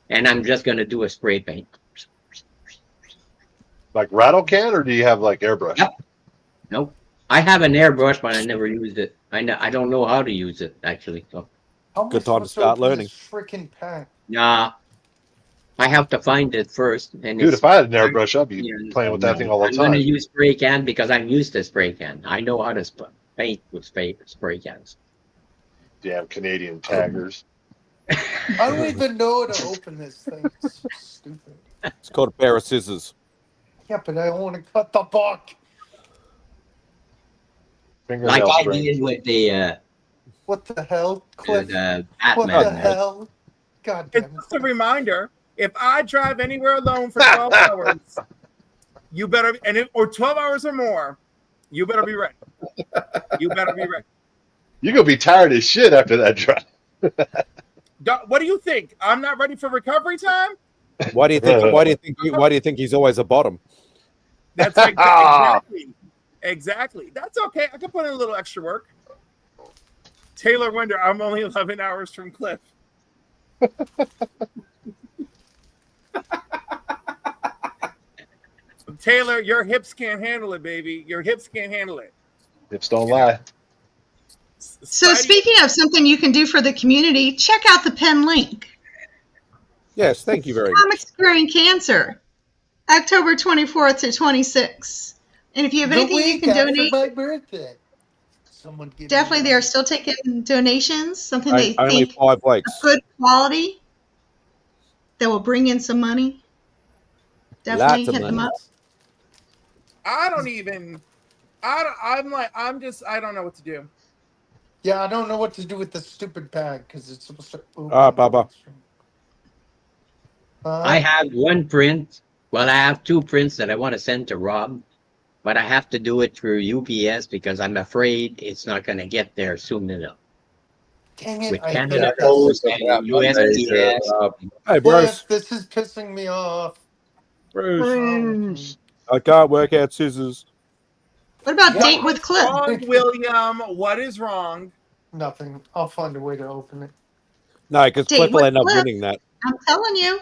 And I'm just going to do a spray paint. Like rattle can, or do you have like airbrush? Yep. Nope. I have an airbrush, but I never used it. I don't know how to use it, actually. So. Good time to start learning. Freaking pack. Nah. I have to find it first. And Dude, if I had an airbrush, I'd be playing with that thing all the I'm time. going to use spray can because I'm used to spray can. I know how to paint with spray cans. Damn Canadian taggers. I don't even know how to open this thing. It's so stupid. It's called a pair of scissors. Yeah, but I don't want to cut the buck. Like I did with the what the hell, Cliff? Batman. What the hell? God damn it. It's just a reminder. If I drive anywhere alone for 12 hours, you better or 12 hours or more, you better be ready. You better be ready. You're gonna be tired as shit after that drive. What do you think? I'm not ready for recovery time? Why do you think he's always a bottom? That's exactly. Exactly. That's okay. I can put in a little extra work. Taylor Winder, I'm only 11 hours from Cliff. Taylor, your hips can't handle it, baby. Your hips can't handle it. Hips don't lie. So speaking of something you can do for the community, check out the pen link. Yes, thank you very much. Comics Curing Cancer, October 24th to 26th. And if you have anything you can donate, my birthday. Someone give definitely they are still taking donations, something they only think 5 weeks. of good quality that will bring in some money. Definitely hit them up. I don't know what to do. Yeah, I don't know what to do with the stupid bag because it's supposed to open. Baba. I have one print. Well, I have 2 prints that I want to send to Rob, but I have to do it through UPS because I'm afraid it's not going to get there soon enough. Dang it! With I Canada hate Post that. and USPS. Hey, Bruce. Yes, this is pissing me off. Bruce. I can't work out scissors. What about Date with Cliff? Wrong, William. What is wrong? Nothing. I'll find a way to open it. No, because Date Cliff will with end up Cliff. winning that. I'm telling you,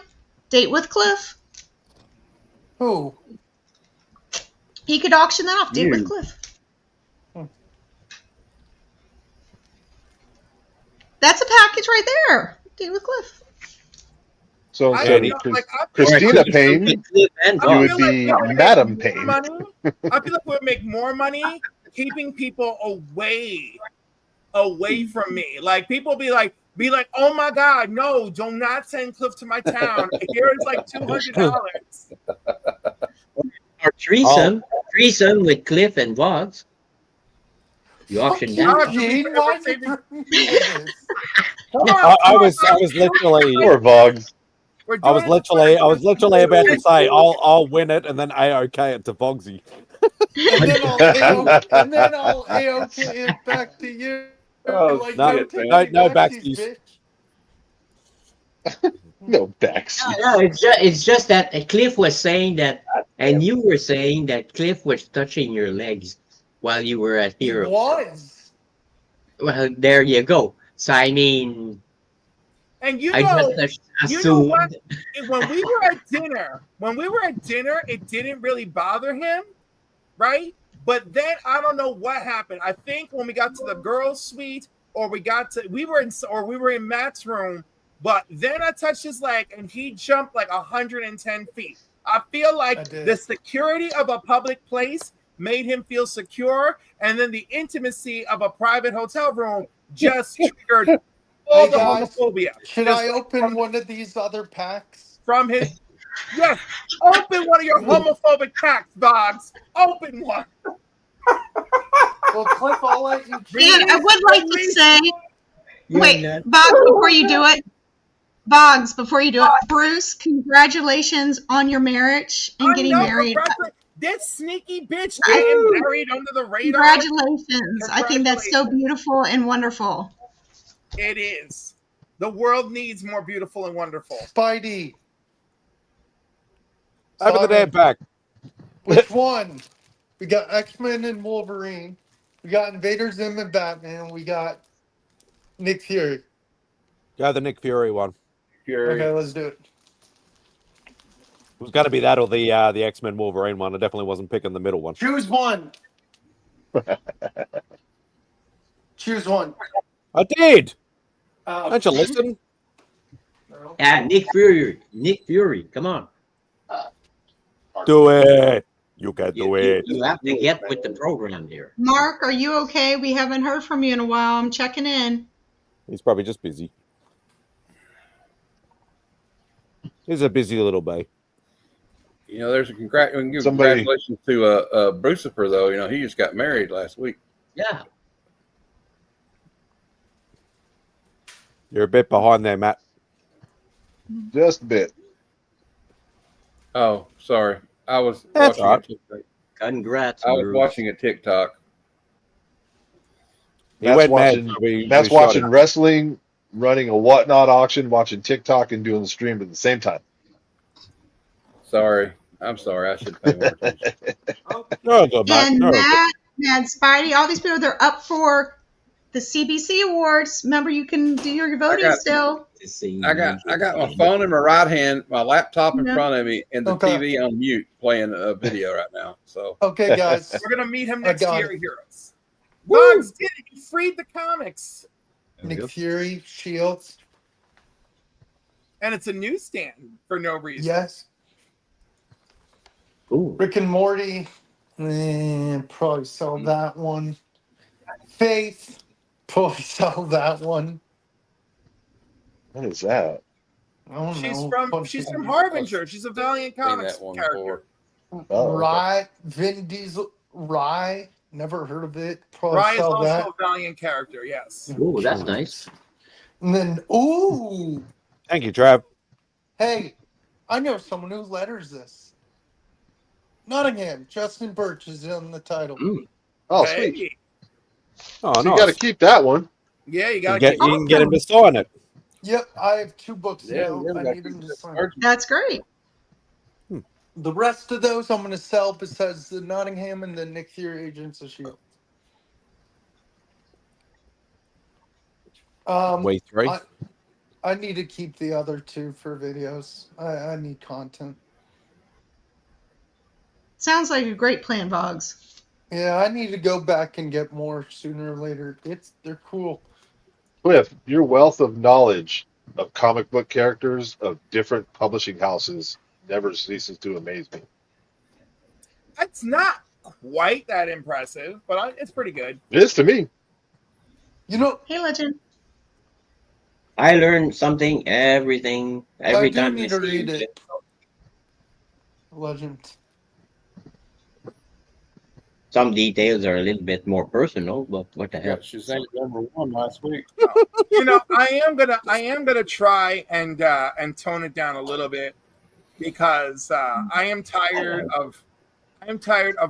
Date with Cliff. Who? He could auction that off. Date with Cliff. That's a package right there. Date with Cliff. So instead of Christina Payne, you would be Madam Payne. I feel like we'd make more money keeping people away from me. Like people be like, oh my God, no, do not send Cliff to my town. Here is like $200. Or threesome with Cliff and Vox. You auction that. I was literally Poor Vogs. I was literally about to say I'll win it and then AOK it to Vogsy. and then I'll AOK it back to you. Like, no backsies. No backsies. No, it's just that Cliff was saying that, and you were saying that Cliff was touching your legs while you were at Hero. He was. Well, there you go. So I mean, and you I know what? When we were at dinner, it didn't really bother him, right? But then I don't know what happened. I think when we got to the girls' suite, or we were in Matt's room, but then I touched his leg and he jumped like 110 feet. I feel like the security of a public place made him feel secure, and then the intimacy of a private hotel room just triggered all the homophobia. Should I open one of these other packs? From his... Yes, open one of your homophobic packs, Boggs. Open one. Well, Cliff, I'll let you... And I would like to say... Wait, Boggs, before you do it, Bruce, congratulations on your marriage and getting married. This sneaky bitch getting married under the radar. Congratulations. I think that's so beautiful and wonderful. It is. The world needs more beautiful and wonderful. Spidey. Over the damn back. Which one? We got X-Men and Wolverine. We got Invader Zim and Batman. We got Nick Fury. Go the Nick Fury one. Fury. Okay, let's do it. It was got to be that or the X-Men Wolverine one. I definitely wasn't picking the middle one. Choose one. Choose one. I did. Don't you listen? Nick Fury. Nick Fury. Come on. Do it. You can do it. You have to get with the program here. Mark, are you okay? We haven't heard from you in a while. I'm checking in. He's probably just busy. He's a busy little boy. You know, there's a congratulations to Brucifer, though. You know, he just got married last week. Yeah. You're a bit behind there, Matt. Just a bit. Oh, sorry. I was That's watching right. a TikTok. Congrats. I was Bruce. watching a TikTok. Matt's watching wrestling, running a whatnot auction, watching TikTok, and doing the stream at the same time. Sorry. I'm sorry. I should pay more attention. And Mad Spidey, all these people, they're up for the CBC Awards. Remember, you can do your voting still. I got my phone in my right hand, my laptop in front of me, and the TV on mute playing a video right now. So Okay, guys. We're gonna meet him next got year, it. Heroes. Bugs did it. He freed the comics, Nick Fury, Shields. and it's a newsstand for no reason. Yes. Ooh. Rick and Morty. Probably sell that one. Faith. Probably sell that one. What is that? I don't She's know. she's from Harbinger. She's a Valiant Comics that one character. Oh, Rye, Vin Diesel, Rye. Never heard of it. Probably Rye is sell also that. a Valiant character. Yes. Ooh, that's nice. And then, ooh, Thank you, Trav. hey, I know someone who letters this. Nottingham. Justin Birch is on the title. Oh, Hey. sweet. Oh, So nice. you got to keep that one. Yeah, you You gotta can keep. get, you can get him to sign it. Yep, I have 2 books Yeah, now. we I got need him to to sign. That's great. The rest of those I'm going to sell besides the Nottingham and the Nick Fury Agents of S.H.I.E.L.D. Way 3. I need to keep the other 2 for videos. I need content. Sounds like a great plan, Boggs. Yeah, I need to go back and get more sooner or later. They're cool. Cliff, your wealth of knowledge of comic book characters of different publishing houses never ceases to amaze me. It's not quite that impressive, but it's pretty good. It is to me. You know, Hey, Legend. I learn something every I do time need to read it. Legend. Some details are a little bit more personal, but what the hell? Shazam #1 last week. You know, I am gonna try and tone it down a little bit because I am tired of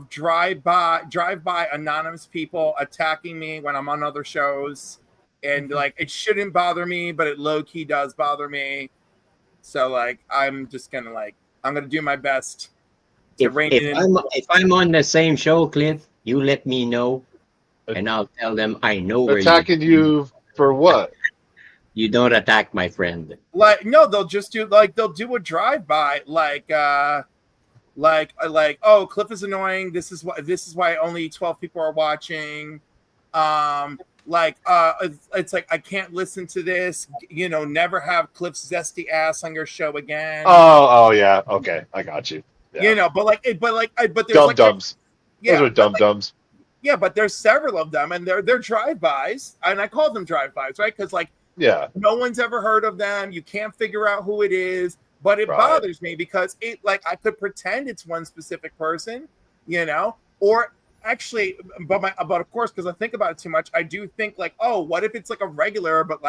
drive-by anonymous people attacking me when I'm on other shows, and like it shouldn't bother me, but it low-key does bother me. So like I'm gonna do my best to rein it in. If I'm on the same show, Cliff, you let me know, and I'll tell them I know where Attacking you for what? You don't attack my friend. Like no, they'll do a drive-by like oh, Cliff is annoying. This is why only 12 people are watching. It's like I can't listen to this. You know, never have Cliff's zesty ass on your show again. Oh yeah. Okay, I got you. Yeah. You know, but there's Dum-dums. Those are dum-dums. Yeah, but there's several of them, and they're drive-bys, and I call them drive-bys, right? Because no one's ever heard of them. You can't figure out who it is, but it bothers me because I could pretend it's one specific person, you know, or actually, but of course, because I think about it too much, I do think oh, what if it's like a regular, but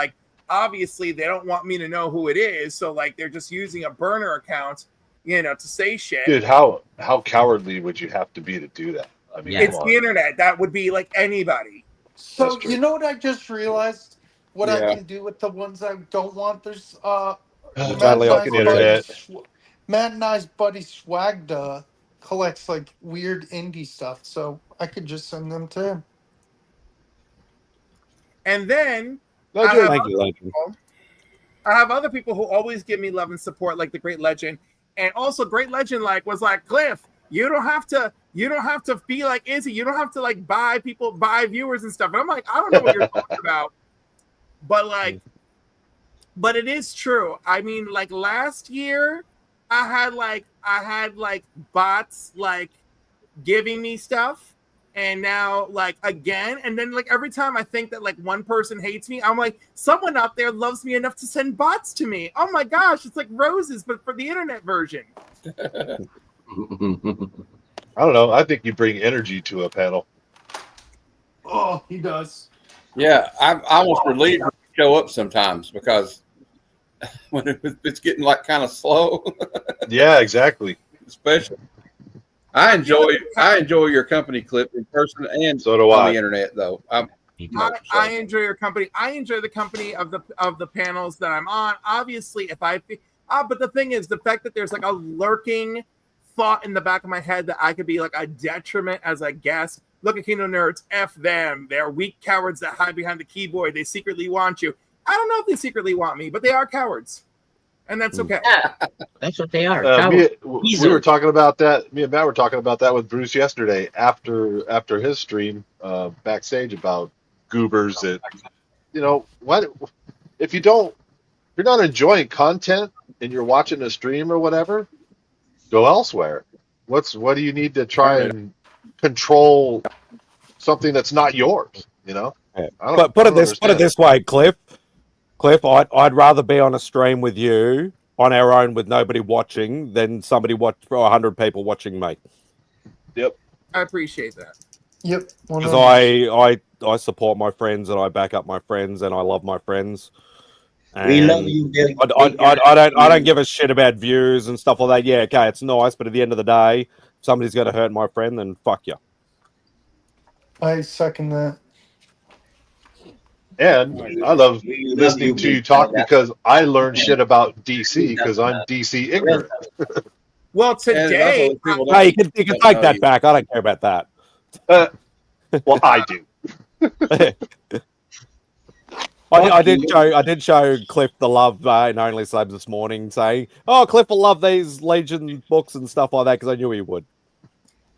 obviously they don't want me to know who it is, so they're just using a burner account, you know, to say shit. Dude, how cowardly would you have to be to do that? I mean, it's the internet. That would be anybody. So you know what I just realized? What I can do with the ones I don't want? There's totally off the internet. Matt and I's buddy Swagda collects like weird indie stuff, so I could just send them to him. And then Thank you, Legend. I have other people who always give me love and support, like the Great Legend, and also Great Legend was like, Cliff, you don't have to be like Izzy. You don't have to like buy viewers and stuff. And I'm like, I don't know what you're talking about, but it is true. I mean, like last year, I had bots like giving me stuff. And now, like, again, and then, like, every time I think that, like, one person hates me, I'm like, someone out there loves me enough to send bots to me. Oh, my gosh, it's like roses, but for the internet version. I don't know. I think you bring energy to a panel. Oh, he does. Yeah, I'm almost relieved to show up sometimes because when it's getting, like, kind of slow. Yeah, exactly. Especially. I enjoy your company, Clip, in person and so do on I. the internet, though. I enjoy your company. I enjoy the company of the panels that I'm on. Obviously, but the thing is, the fact that there's like a lurking thought in the back of my head that I could be like a detriment as a guest. Look at Kingdom Nerds, F them. They're weak cowards that hide behind the keyboard. They secretly want you. I don't know if they secretly want me, but they are cowards. And that's okay. Yeah, that's what they are. We were talking about that. Me and Matt were talking about that with Bruce yesterday after his stream backstage about goobers that, what if you're not enjoying content and you're watching a stream or whatever, go elsewhere. What do you need to try and control something that's not yours? But put it this way, Cliff, I'd rather be on a stream with you on our own with nobody watching than somebody or 100 people watching me. Yep. I appreciate that. Yep. Because I support my friends and I back up my friends and I love my friends. And we love you, Billy. I don't give a shit about views and stuff like that. Yeah, okay, it's nice, but at the end of the day, if somebody's going to hurt my friend, then fuck you. I second that. And I love listening to you talk because I learn shit about DC because I'm DC ignorant. Well, today, hey, you can take that back. I don't care about that. Well, I do. I did show Cliff the love in Only Subs this morning, saying, "Oh, Cliff will love these Legion books and stuff like that," because I knew he would.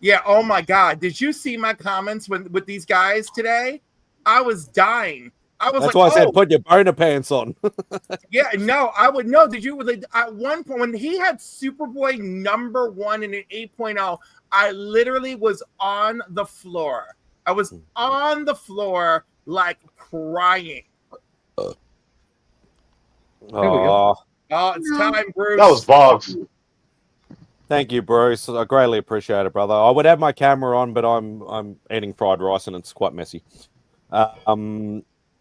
Yeah. Oh my God! Did you see my comments with these guys today? I was dying. That's why I said put your boner pants on. Yeah, no, I would know. Did you at one point when he had Superboy #1 in an 8.0, I literally was on the floor. I was on the floor like crying. Oh, it's time, Bruce. That was Boggs. Thank you, Bruce. I greatly appreciate it, brother. I would have my camera on, but I'm eating fried rice and it's quite messy.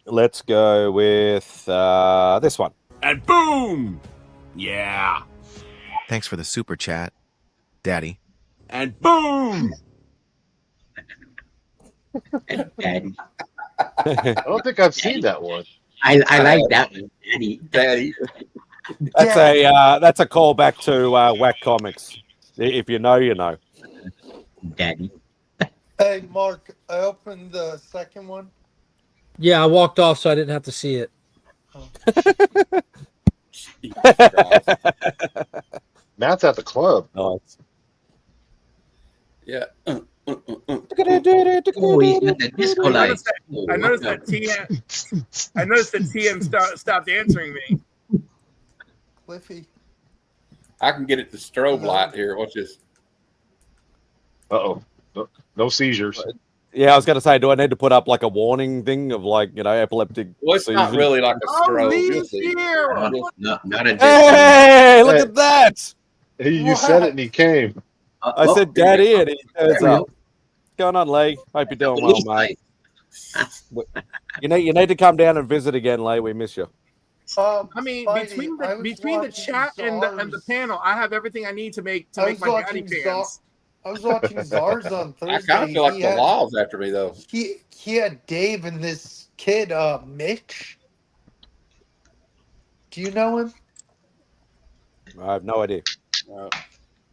Let's go with this one. And boom! Yeah. Thanks for the super chat, Daddy. And boom! Daddy. I don't think I've seen that one. I like that one, Daddy. That's a callback to Whack Comics. If you know, you know. Daddy. Hey, Mark, I opened the second one. Yeah, I walked off so I didn't have to see it. Matt's at the club. Nice. Yeah. I noticed that TM stopped answering me. Cliffy. I can get it to strobe light here. Watch this. Uh-oh. No seizures. Yeah, I was going to say, do I need to put up like a warning thing of like, epileptic? Well, it's not really like a strobe. You'll see. Hey, look at that. You said it and he came. I said, Daddy, and he turns up. What's going on, Lee? Hope you're doing well, mate. You need to come down and visit again, Lee. We miss you. I mean, between the chat and the panel, I have everything I need to make my daddy fans. I was watching Zars on Thursday. I kind of feel like the law's after me, though. He had Dave and this kid, Mitch. Do you know him? I have no idea.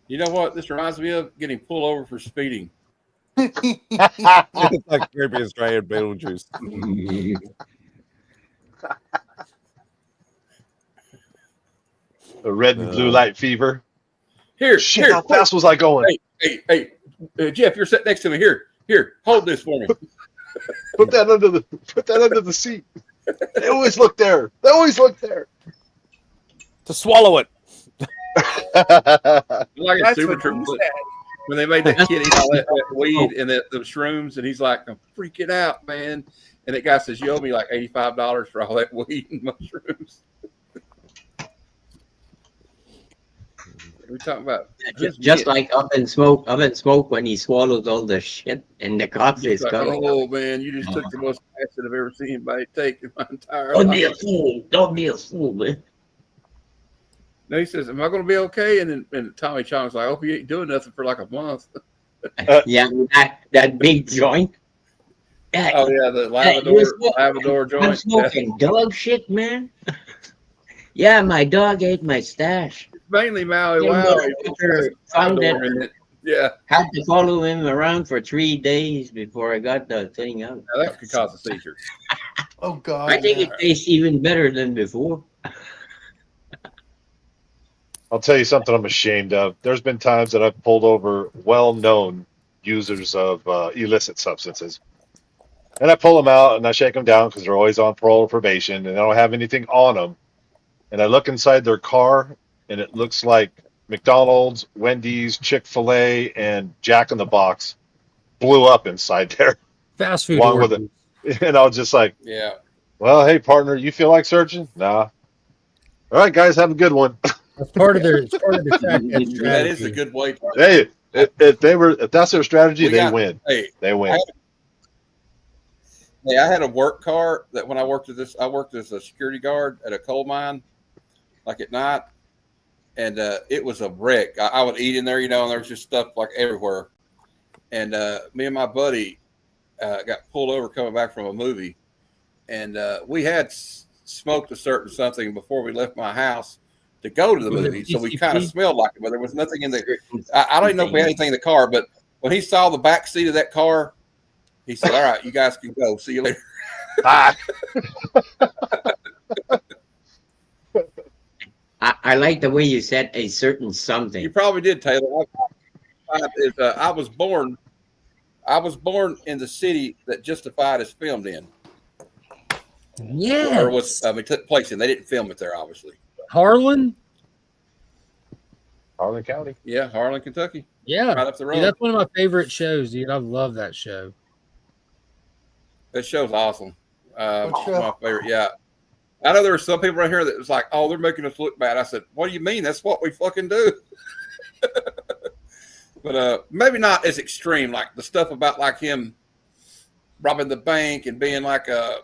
You know what? This reminds me of getting pulled over for speeding. It's like creepy Australian Beetlejuice. The red and blue light fever. Here, Shit, here, how fast was I going? Hey, Jeff, you're sitting next to me. Here, hold this for me. Put that under the seat. They always look there. To swallow it. Like a super trooper when they made that kid eat all that weed and the shrooms, and he's like, I'm freaking out, man. And that guy says, you owe me like $85 for all that weed and mushrooms. What are we talking about? Just like Up in Smoke when he swallows all the shit and the cops is Like, coming. oh man, you just took the most acid I've ever seen anybody take in my entire Don't life. be a fool. Don't be a fool, man. No, he says, am I going to be okay? And then Tommy Chong's like, I hope you ain't doing nothing for like a month. Yeah, that big joint. Oh yeah, the Lavador joint. I'm smoking dog shit, man. Yeah, my dog ate my stash. Mainly Maui Some Wow. motherfucker found it. Yeah. Had to follow him around for 3 days before I got the thing out. Now, that could cause a seizure. Oh God! I think it tastes even better than before. I'll tell you something I'm ashamed of. There's been times that I've pulled over well-known users of illicit substances. And I pull them out and I shake them down because they're always on parole or probation and they don't have anything on them. And I look inside their car and it looks like McDonald's, Wendy's, Chick-fil-A, and Jack in the Box blew up inside there. Fast food Along with orders. it. And I was just like, yeah. Well, hey, partner, you feel like searching? Nah. All right, guys, have a good one. That's part of their crackhead strategy. That is a good way. Hey, if that's their strategy, they win. Hey, they win. I had a work car that when I worked as a security guard at a coal mine, like at night, and it was a wreck. I would eat in there, and there was just stuff like everywhere. And me and my buddy got pulled over coming back from a movie, and we had smoked a certain something before we left my house to go to the movie, so we kind of smelled like it, but there was nothing in the. I don't even know if we had anything in the car, but when he saw the back seat of that car, he said, "All right, you guys can go. See you later." Bye. I like the way you said a certain something. You probably did, Taylor. I was born in the city that Justified is filmed in. Yeah, or took place in. They didn't film it there, obviously. Harlan. Harlan County. Yeah, Harlan, Kentucky. Yeah, right up the road. Dude, that's one of my favorite shows, dude. I love that show. That show's awesome. My favorite. Yeah, I know there were some people right here that was like, "Oh, they're making us look bad." I said, "What do you mean? That's what we fucking do." But maybe not as extreme, like the stuff about like him robbing the bank and being like a.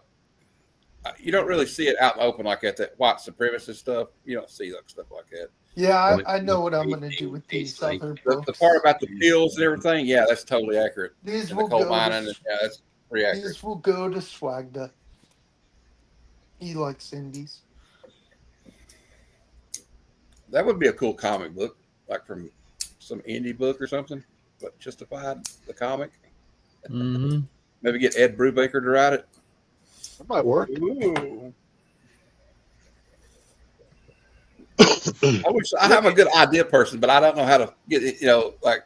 You don't really see it out in the open like that white supremacist stuff. You don't see like stuff like that. Yeah, I know what I'm going to do with these other books. The part about the pills and everything, yeah, that's totally accurate. These and will the coal go mining, to, yeah, that's pretty accurate. These will go to Swagda. He likes indies. That would be a cool comic book, like from some indie book or something, but Justified, the comic. Mm-hmm. Maybe get Ed Brubaker to write it. That might work. Ooh. I'm a good idea person, but I don't know how to get it, like.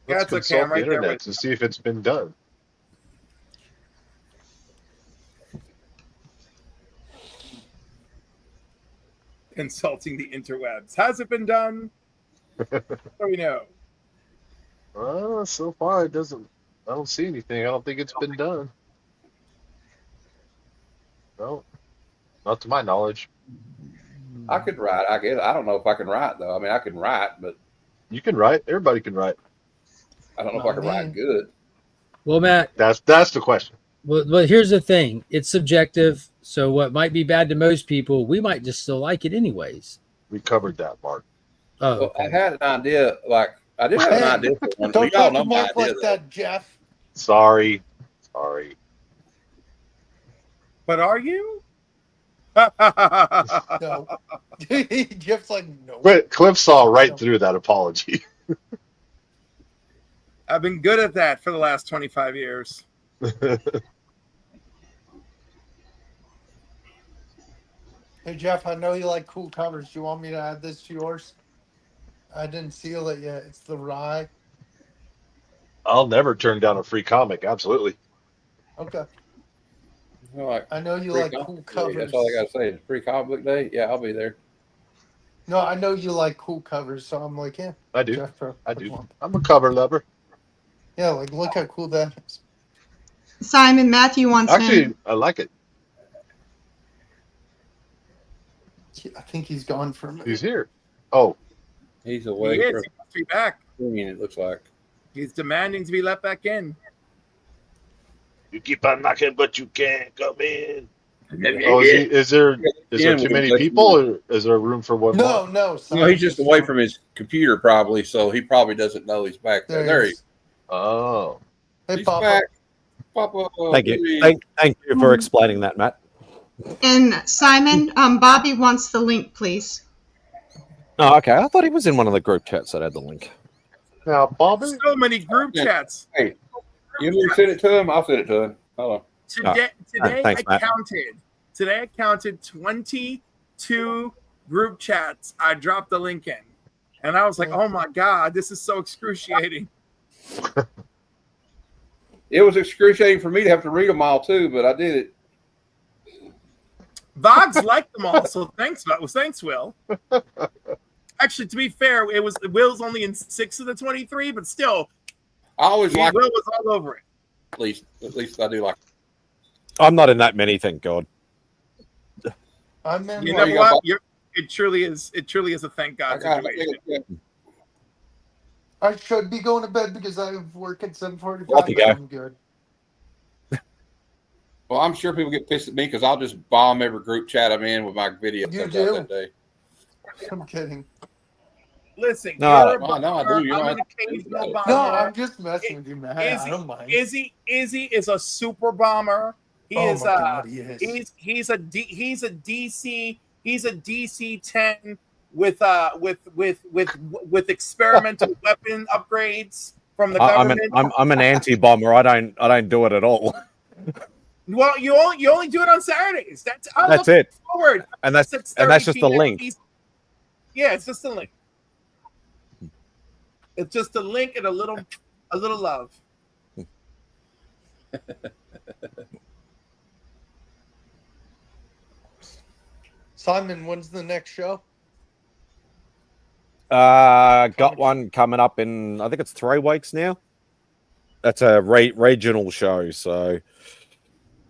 Let's consult the internet to see if it's been done. Consulting the interwebs. Has it been done? What do we know? So far it doesn't. I don't see anything. I don't think it's been done. No, not to my knowledge. I could write. I guess I don't know if I can write though. I mean, I can write, but you can write. Everybody can write. I don't know if I can write good. Well, Matt, that's the question. Well, here's the thing. It's subjective. So what might be bad to most people, we might just still like it anyways. We covered that, Mark. Oh, well, I had an idea. Like I did have an idea for one. Don't Y'all talk know to my Mark idea. like that, Jeff. Sorry. But are you? No. Jeff's like, no. But Cliff saw right through that apology. I've been good at that for the last 25 years. Hey, Jeff, I know you like cool covers. Do you want me to add this to yours? I didn't seal it yet. It's the rye. I'll never turn down a free comic. Absolutely. Okay. Like, I know you free like comic cool day. covers. That's all I got to say. It's free comic book day. Yeah, I'll be there. No, I know you like cool covers, so I'm like, yeah. I do. Jeff, I do. I'm a cover lover. Yeah, like look how cool that is. Simon Matthew wants Actually, him. I like it. I think he's gone for a minute. He's here. Oh. He's He away. is. For He must be back. it looks like. He's demanding to be let back in. You keep on knocking, but you can't come in. Oh, is there too many people, or is there room for one more? No. No, he's just away from his computer probably, so he probably doesn't know he's back there. There he is. Oh. Hey, He's Papa. back. Papa. Thank you. Thank you for explaining that, Matt. And Simon, Bobby wants the link, please. Oh, okay. I thought he was in one of the group chats that had the link. Now, Bobby. So many group chats. Hey, you want me to send it to him? I'll send it to him. Hold on. Today thanks, Matt. I counted 22 group chats. I dropped the link in. And I was like, oh my God, this is so excruciating. It was excruciating for me to have to read them all too, but I did it. Vogs liked them all, so thanks, Will. Actually, to be fair, Will's only in 6 of the 23, but still, I always like Will was all over it. At least I do like. I'm not in that many, thank God. I'm in. You know what? It truly is. It truly is a thank God situation. I should be going to bed because I have work at 7:45. Off you go. I'm good. Well, I'm sure people get pissed at me because I'll just bomb every group chat I'm in with my video You comes do? out that day. I'm kidding. Listen, No, you're a no, I bomber. do. You I'm don't an have to do occasional that. bomber. No, I'm just messing with you, man. I don't mind. Izzy is a super bomber. He Oh is. my God, he is. He's a DC 10 with experimental weapon upgrades from the government. I'm an anti-bomber. I don't do it at all. Well, you only do it on Saturdays. That's it. Forward. And that's just the link. Yeah, it's just a link. It's just a link and a little love. Simon, when's the next show? Got one coming up in, I think it's 3 weeks now. That's a regional show, so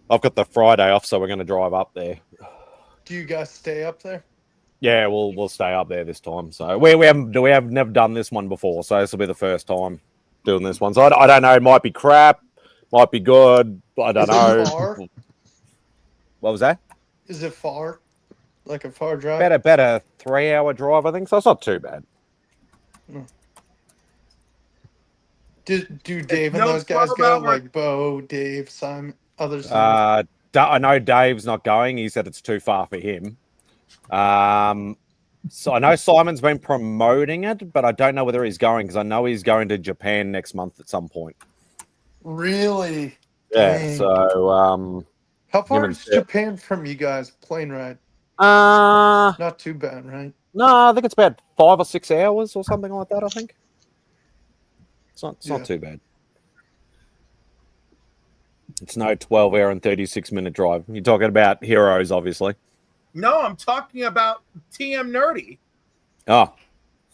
I've got the Friday off, so we're going to drive up there. Do you guys stay up there? Yeah, we'll stay up there this time. So we have never done this one before, so this will be the first time doing this one. So I don't know. It might be crap, might be good. I don't know. Far? What was that? Is it far? Like a far drive? About a 3-hour drive, I think. So it's not too bad. Do Dave and those guys go? Like Bo, Dave, Simon, others? I know Dave's not going. He said it's too far for him. So I know Simon's been promoting it, but I don't know whether he's going because I know he's going to Japan next month at some point. Really? Yeah. Dang. So how far is Japan from you guys? Plane ride? Not too bad, right? No, I think it's about 5 or 6 hours or something like that. I think it's not too bad. It's no 12-hour and 36-minute drive. You're talking about Heroes, obviously. No, I'm talking about TM Nerdy. Oh,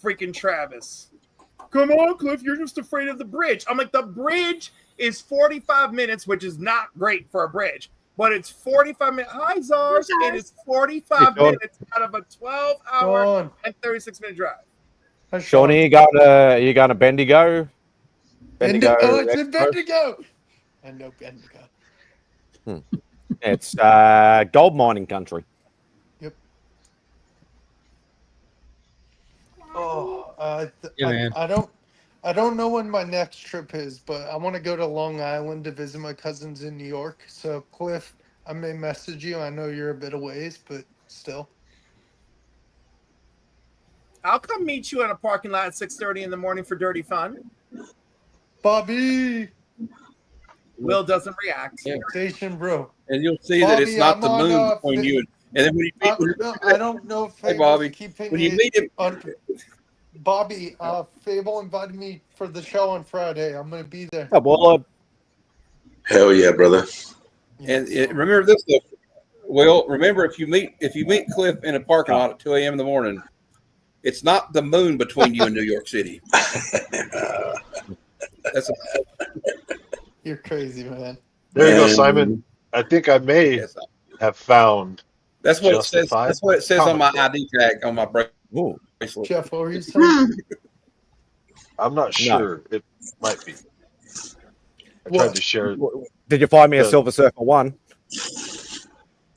Freaking Travis. Come on, Cliff, you're just afraid of the bridge. I'm like, the bridge is 45 minutes, which is not great for a bridge, but it's 45 minutes. Hi, Zars. It is 45 minutes out of a 12-hour and 36-minute drive. Shawnee, you going to Bendigo? Bendigo. Oh, it's in Bendigo. I know Bendigo. It's gold mining country. Yep. Oh, man. I don't know when my next trip is, but I want to go to Long Island to visit my cousins in New York. So, Cliff, I may message you. I know you're a bit of ways, but still. I'll come meet you in a parking lot at 6:30 in the morning for dirty fun. Bobby. Will doesn't react. Yeah. Station bro. And you'll see Bobby, that it's not I'm the on, moon between you and then when you meet I don't know if hey Fable's Bobby, keeping when you it meet him, Bobby, Fable invited me for the show on Friday. I'm gonna be there. Oh, well, Hell yeah, brother. and remember this though. Well, remember if you meet Cliff in a parking lot at 2 a.m. in the morning, it's not the moon between you and New York City. You're crazy, man. There you go, Simon. I think I may have found. That's what it says. Justified That's what it says on my comic book. ID tag on my bracelet. Jeff, what were you saying? I'm not sure. It might be. I tried to share. Did you find me a the- Silver Surfer 1?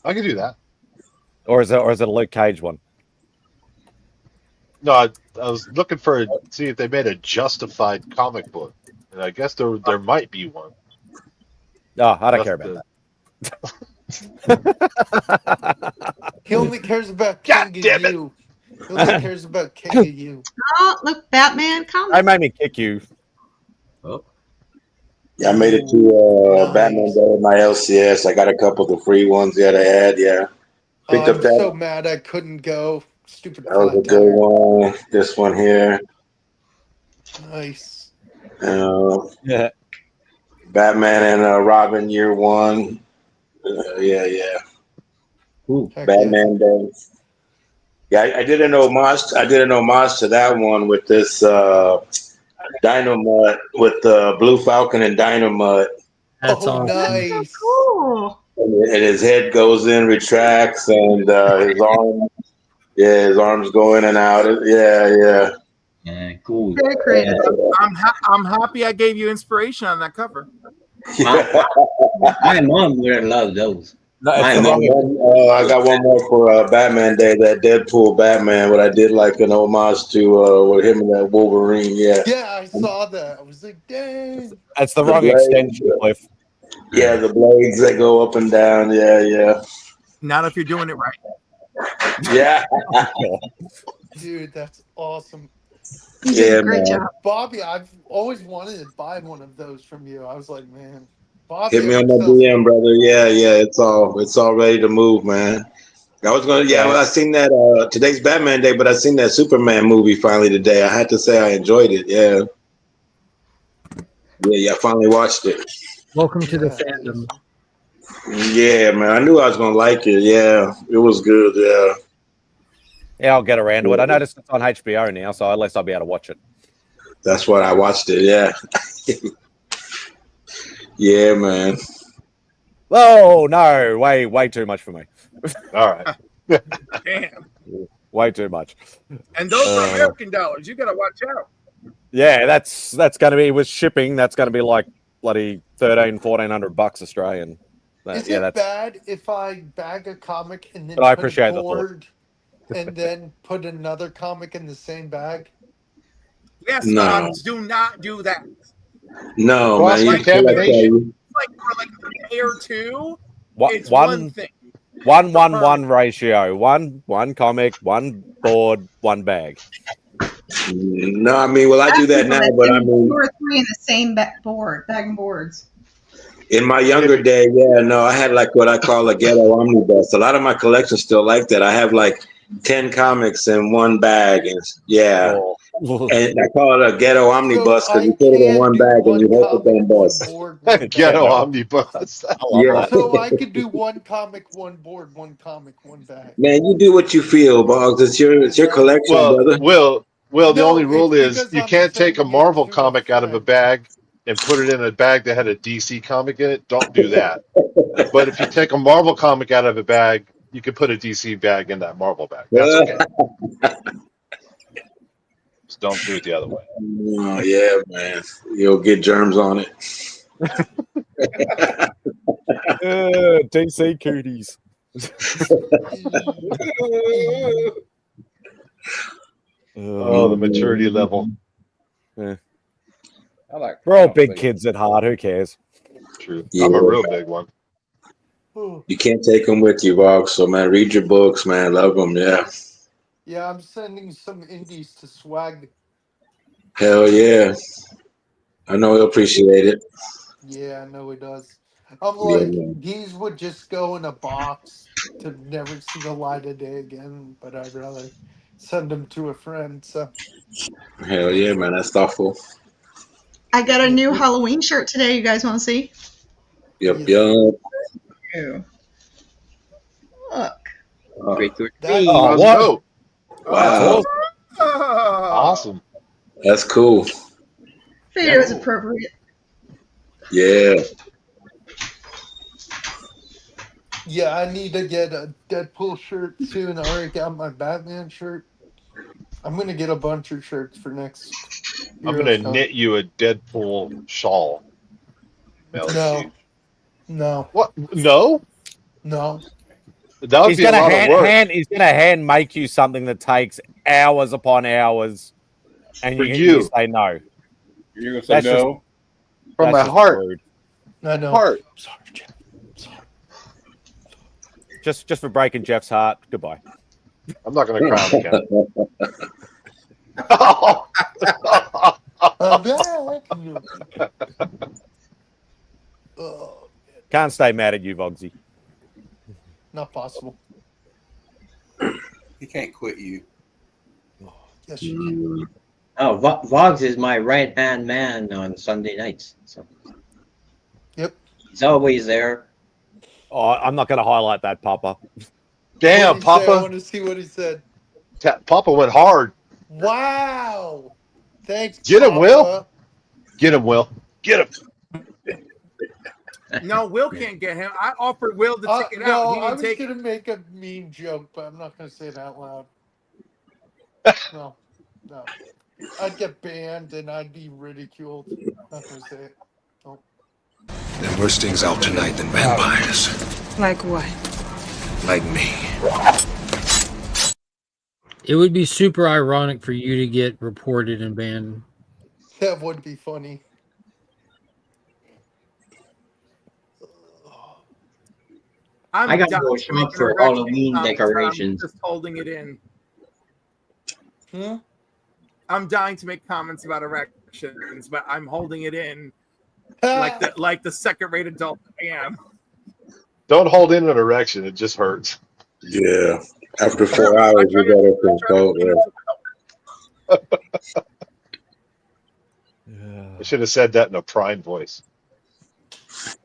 I can do that. Or is it a Luke Cage one? No, I was looking for see if they made a Justified comic book, and I guess there might be one. No, I don't care about that. He only cares about King of You. He only cares about King of You. Oh, look, Batman comic. They made me kick you. Oh. Yeah, I made it to Batman Day with my LCS. I got a couple of the free ones that I had. Yeah, picked I'm up that. so mad I couldn't go. Stupid That was a content. good one. This one here. Nice. Yeah. Batman and Robin Year One. Yeah. Batman Day. Yeah, I did an homage. I did an homage to that one with this Dynamite with Blue Falcon and Dynamite. That's awesome. Nice. Cool. And his head goes in, retracts, and his arm. Yeah, his arms go in and out. Yeah. Yeah, cool. Very creative. I'm happy I gave you inspiration on that cover. My mom would love those. I got one more for Batman Day, that Deadpool Batman, what I did like an homage to with him and that Wolverine. Yeah. Yeah, I saw that. I was like, dang. That's the wrong extension, Cliff. Yeah, the blades that go up and down. Yeah. Not if you're doing it right. Yeah. Dude, that's awesome. You did a great job. Bobby, I've always wanted to buy one of those from you. I was like, man. Bobby, Hit me on my DM, brother. Yeah. It's all ready to move, man. I was gonna. Yeah, well, I seen that. Today's Batman Day, but I seen that Superman movie finally today. I had to say I enjoyed it. Yeah. I finally watched it. Welcome to the fandom. Yeah, man. I knew I was gonna like it. Yeah, it was good. Yeah. Yeah, I'll get around to it. I noticed it's on HBO now, so at least I'll be able to watch it. That's what I watched it. Yeah. Yeah, man. Oh no, way too much for me. All right. Damn. Way too much. And those are American dollars. You gotta watch out. Yeah, that's going to be with shipping. That's going to be like bloody $1,400 Australian. Is it bad if I bag a comic and then But I put appreciate a the thought. board and then put another comic in the same bag? Yes, No. moms, do not do that. No, Cross man. contamination. Like for like a day or two, What, it's one thing. 1-1-1 ratio. One comic, one board, one bag. No, I mean, well, I do that now, but I mean, 2 or 3 in the same bag and boards. in my younger day, I had like what I call a ghetto omnibus. A lot of my collection's still like that. I have like 10 comics in one bag, and and I call it a ghetto omnibus because you put it in one bag and you hope it don't bust. Ghetto omnibus. Yeah. So I could do one comic, one board, one comic, one bag. Man, you do what you feel, Boggs. It's your collection, brother. Well, the only rule is you can't take a Marvel comic out of a bag and put it in a bag that had a DC comic in it. Don't do that. But if you take a Marvel comic out of a bag, you can put a DC bag in that Marvel bag. That's okay. Just don't do it the other way. Oh, yeah, man. You'll get germs on it. DC cooties. Oh, the maturity level. Yeah. I like. We're all big kids at heart. Who cares? True. I'm a real big one. You can't take them with you, Vog. So, man, read your books, man. Love them, yeah. Yeah, I'm sending some indies to Swag. Hell yeah. I know he'll appreciate it. Yeah, I know he does. I'm Yeah, like, man. these would just go in a box to never see the light of day again, but I'd rather send them to a friend. So Hell yeah, man. That's thoughtful. I got a new Halloween shirt today. You guys want to see? Yep. Ew. Look. Trick or That- treat. Oh, Let's what? go. Wow. Awesome. That's cool. Figured it was appropriate. Yeah. yeah, I need to get a Deadpool shirt soon. I already got my Batman shirt. I'm gonna get a bunch of shirts for next I'm gonna HeroesCon. knit you a Deadpool shawl. Mail it to No, you. no, What? No? no. That would He's be a gonna lot of work he's gonna hand make you something that takes hours upon hours, and for you you. say no. You're gonna say That's just no. From that's my just heart. rude. I know. Heart. Sorry, Jeff. Sorry. Just for breaking Jeff's heart. Goodbye. I'm not gonna cry on the I'm back. Oh, Can't stay mad at you, Vogsy. not possible. He can't quit you. Yes, you can. Oh, Vogs is my right hand man on Sunday nights. So Yep. he's always there. Oh, I'm not gonna highlight that, Papa. Damn, What'd he say? I Papa. want to see what he said. Papa went hard. Wow. Thanks. Get him, Will. Papa. Get him, Will. Get him. No, Will can't get him. I offered Will to take it No, out. He I didn't was take gonna it. make a mean joke, but I'm not gonna say it out loud. No. I'd get banned and I'd be ridiculed. Not gonna say it. No. There are worse things out tonight than vampires. Like what? Like me. It would be super ironic for you to get reported and banned. That would be funny. I'm I gotta dying go to shop make an for erection Halloween comment, but I'm decorations. just holding it in. Hmm? I'm dying to make comments about erections, but I'm holding it in like the second-rate adult I am. Don't hold in an erection. It just hurts. Yeah. After 4 hours, you better control it. I should have said that in a prime voice.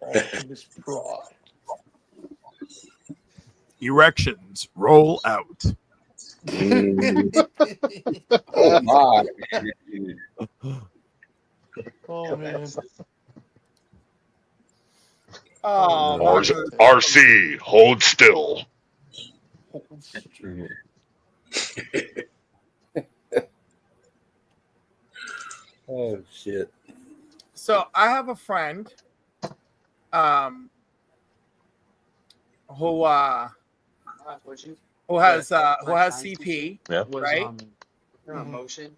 Optimus Prime. Erections roll out. Oh my! Oh man. Oh, RC, hold still. Oh shit! so I have a friend, who has CP, right? Emotion,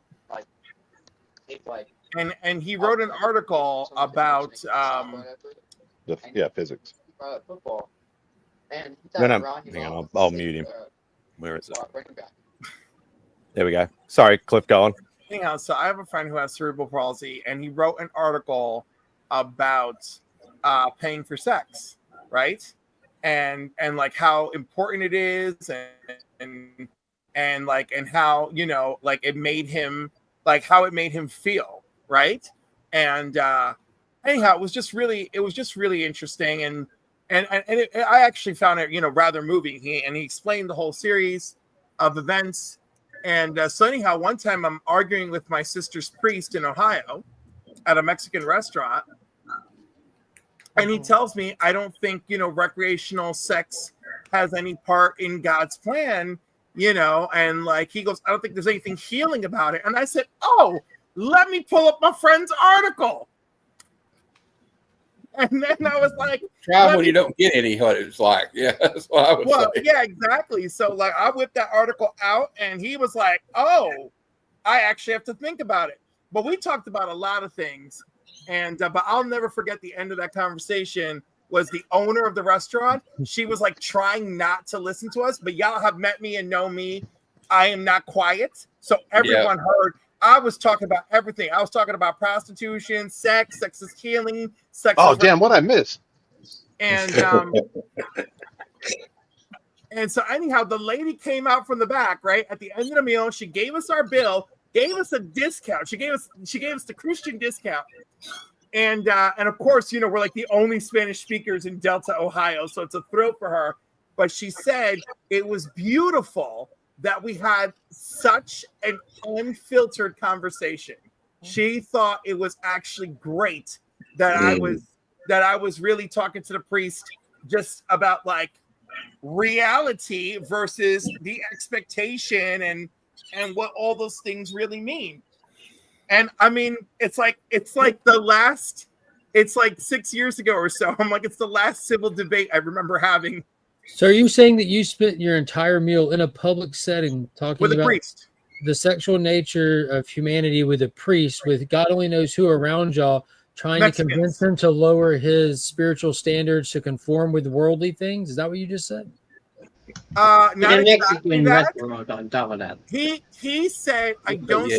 And he wrote an article about Physics. football. And No, hang on, I'll mute him. Where is it? There we go. Sorry, Cliff, go on. anyhow, so I have a friend who has cerebral palsy, and he wrote an article about paying for sex, right? And like how important it is, and how, you know, like it made him, like how it made him feel, right? And anyhow, it was just really interesting, and I actually found it, you know, rather moving. He explained the whole series of events. And so anyhow, one time I'm arguing with my sister's priest in Ohio at a Mexican restaurant, and he tells me, I don't think, you know, recreational sex has any part in God's plan, you know, and like he goes, I don't think there's anything healing about it. And I said, oh, let me pull up my friend's article. And then I was like, try when you don't get any, what it's like. Yeah, that's what I would say. Yeah, exactly. So like I whipped that article out, and he was like, oh, I actually have to think about it. But we talked about a lot of things, and but I'll never forget the end of that conversation was the owner of the restaurant. She was like trying not to listen to us, but y'all have met me and know me. I am not quiet. So everyone heard. I was talking about everything. I was talking about prostitution, sex is healing, sex. Oh, damn, what I missed? And and so anyhow, the lady came out from the back, right? At the end of the meal, she gave us our bill, gave us a discount. She gave us the Christian discount. And of course, you know, we're like the only Spanish speakers in Delta, Ohio, so it's a thrill for her. But she said it was beautiful that we had such an unfiltered conversation. She thought it was actually great that I was really talking to the priest just about like reality versus the expectation and what all those things really mean. And I mean, it's like 6 years ago or so. I'm like, it's the last civil debate I remember having. So are you saying that you spent your entire meal in a public setting talking with a about priest, the sexual nature of humanity with a priest, with God only knows who around y'all, trying Mexicans. to convince him to lower his spiritual standards to conform with worldly things? Is that what you just said? Not In a exactly Mexican that. restaurant on top of that. He said, I don't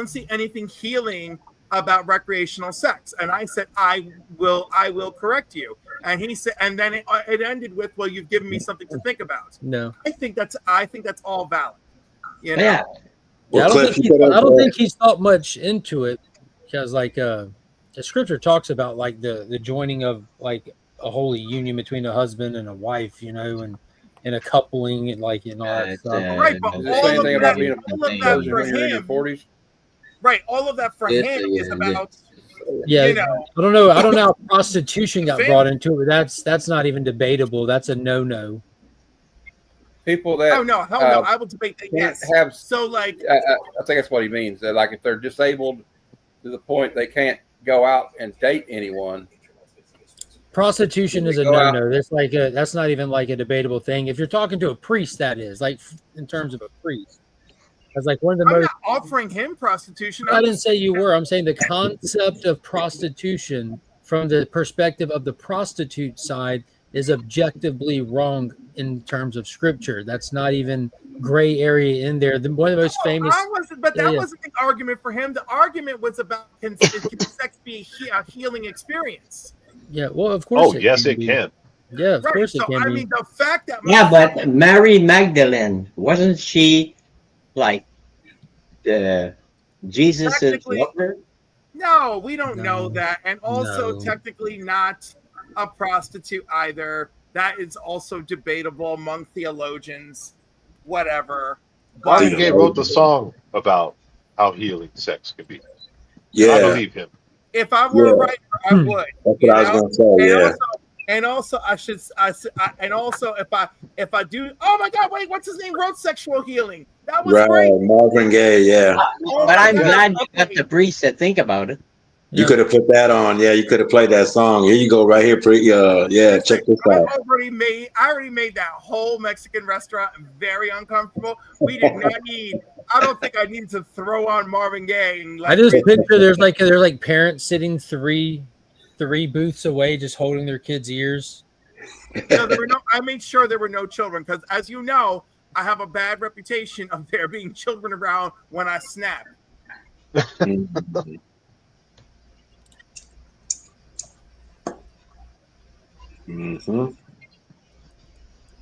see anything healing about recreational sex. And I said, I will correct you. And he said, and then it ended with, well, you've given me something to think about. No. I think that's all valid. You know? Yeah. Well, I Cliff, don't think he's thought much into it, because like the scripture talks about like the joining of like a holy union between a husband and a wife, you know, and a coupling and like and all that stuff. Right, but Does it say anything about being a virgin for when you're in your him, 40s? right, all of that for him is about, Yeah, you know, I don't know how prostitution got brought into it, but that's not even debatable. That's a no. People that hell no, I will debate that. can't Yes. have. So like, I think that's what he means. That like if they're disabled to the point they can't go out and date anyone. Prostitution is a no. That's like that's not even like a debatable thing. If you're talking to a priest, that is like in terms of a priest. That's like one of the I'm most. not offering him prostitution. I didn't say you were. I'm saying the concept of prostitution from the perspective of the prostitute side is objectively wrong in terms of scripture. That's not even gray area in there. One of the most famous. That wasn't the argument for him. The argument was about can sex be a healing experience? Yeah, well, of course. Oh, yes, it can. Yeah, of course it so, can I be. mean, the fact that But Mary Magdalene, wasn't she like Jesus' lover? No, we don't know that. And also technically not a prostitute either. That is also debatable among theologians, whatever. Marvin Gaye wrote the song about how healing sex can be. Yeah. I believe him. If I were a writer, I would. That's what I was going to say, yeah. And also, if I do, oh my God, wait, what's his name? Wrote Sexual Healing. That was great. Marvin Gaye, yeah. But I'm glad you got the priest to think about it. You could have put that on. Yeah, you could have played that song. Here you go, right here. Yeah, check this out. I already made that whole Mexican restaurant very uncomfortable. We did not need. I don't think I needed to throw on Marvin Gaye. And I just picture there's like parents sitting three booths away, just holding their kids' ears. No, I made sure there were no children because, as you know, I have a bad reputation of there being children around when I snap. Mm-hmm.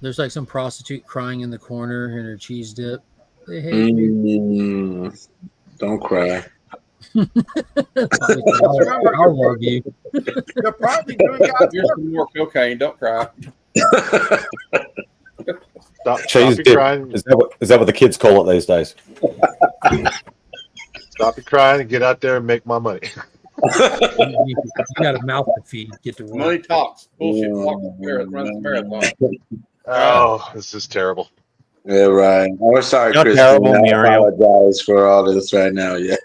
There's like some prostitute crying in the corner in her cheese dip. They hate me. Don't cry. I'll love you. You're probably doing Here's some more cocaine. Don't cry. Stop your crying. Is that what the kids call it these days? Stop your crying and get out there and make my money. You got a mouth to feed. Get to work. Money talks. Bullshit talks. Runs the marathon. Oh, this is terrible. Yeah, right. Oh, sorry, You're Chris. terrible, I Muriel. apologize for all of this right now. Yeah.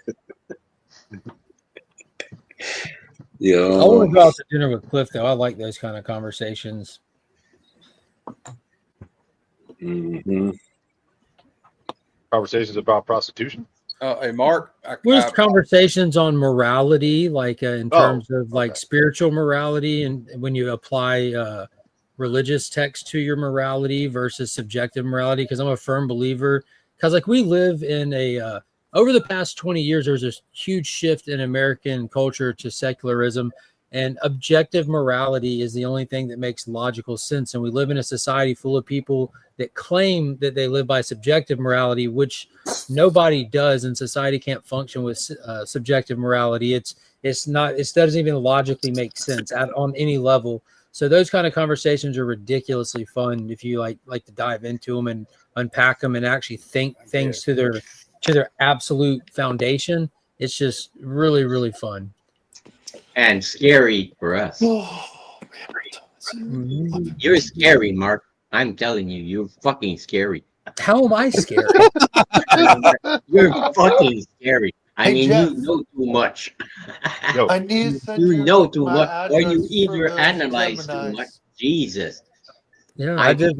I want to go out to dinner with Cliff, though. I like those kind of conversations. Mm-hmm. Conversations about prostitution? Hey, Mark. There's conversations on morality, like in terms of like spiritual morality, and when you apply religious text to your morality versus subjective morality. Because I'm a firm believer. Because like we live in a over the past 20 years, there's a huge shift in American culture to secularism, and objective morality is the only thing that makes logical sense. And we live in a society full of people that claim that they live by subjective morality, which nobody does, and society can't function with subjective morality. It doesn't even logically make sense on any level. So those kind of conversations are ridiculously fun if you like to dive into them and unpack them and actually think things to their absolute foundation. It's just really, really fun and scary for us. You're scary, Mark. I'm telling you, you're fucking scary. How am I scary? You're fucking scary. I Hey, mean, Jeff. you know too much. I need to send You know too my much, or you address for either those analyze too Geminis. much. Jesus. Yeah, I I don't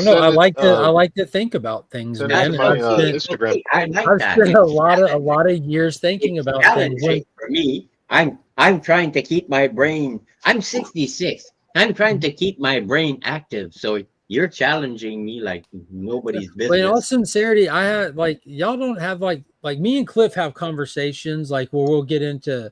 know. I like to think about things, send it man. to And my Instagram. I like I've that. spent a lot of years thinking about things. Challenging for me. I'm trying to keep my brain. I'm 66. I'm trying to keep my brain active. So you're challenging me like nobody's But in all business. sincerity, I had like y'all don't have like me and Cliff have conversations like where we'll get into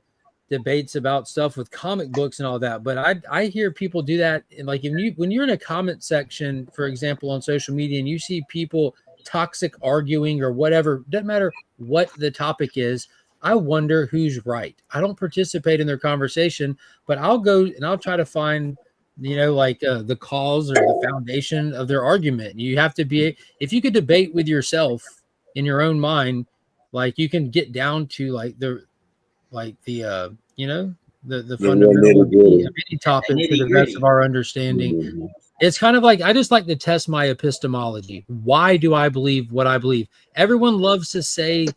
debates about stuff with comic books and all that. But I hear people do that, and like when you're in a comment section, for example, on social media, and you see people toxic arguing or whatever, doesn't matter what the topic is. I wonder who's right. I don't participate in their conversation, but I'll go and I'll try to find the cause or the foundation of their argument. You have to be, if you could debate with yourself in your own mind, like you can get down to the fundamental of any topic to the best of our understanding. It's kind of like I just like to test my epistemology. Why do I believe what I believe? Everyone loves to say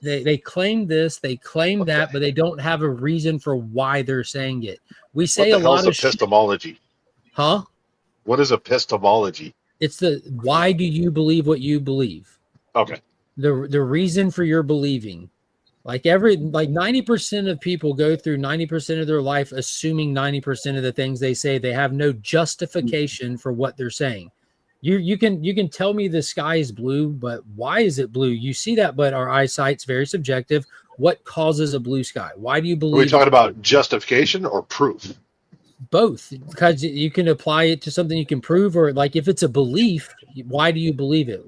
they claim this, they claim that, but they don't have a reason for why they're saying it. We say What a the hell's lot of epistemology? Huh? What is epistemology? It's the why do you believe what you believe? Okay. The reason for your believing. Like 90% of people go through 90% of their life assuming 90% of the things they say. They have no justification for what they're saying. You can tell me the sky is blue, but why is it blue? You see that, but our eyesight's very subjective. What causes a blue sky? Why do you believe? Are we talking about justification or proof? Both, because you can apply it to something you can prove, or like if it's a belief, why do you believe it?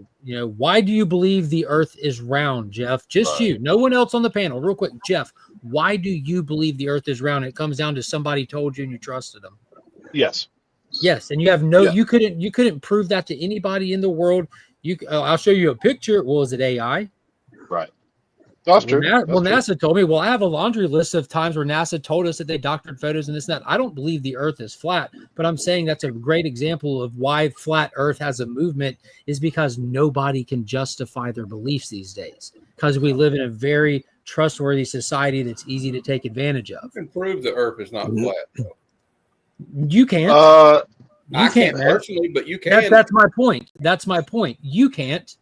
Why do you believe the earth is round, Jeff? Just you, no one else on the panel. Real quick, Jeff, why do you believe the earth is round? It comes down to somebody told you and you trusted them. Yes. Yes, and you have you couldn't prove that to anybody in the world. I'll show you a picture. Well, is it AI? Right. That's true. NASA told me. Well, I have a laundry list of times where NASA told us that they doctored photos and this and that. I don't believe the Earth is flat, but I'm saying that's a great example of why flat Earth has a movement is because nobody can justify their beliefs these days because we live in a very trustworthy society that's easy to take advantage of. You can prove the Earth is not flat. Though. You can't. I can't personally, but you can. That's my point. That's my point. You can't.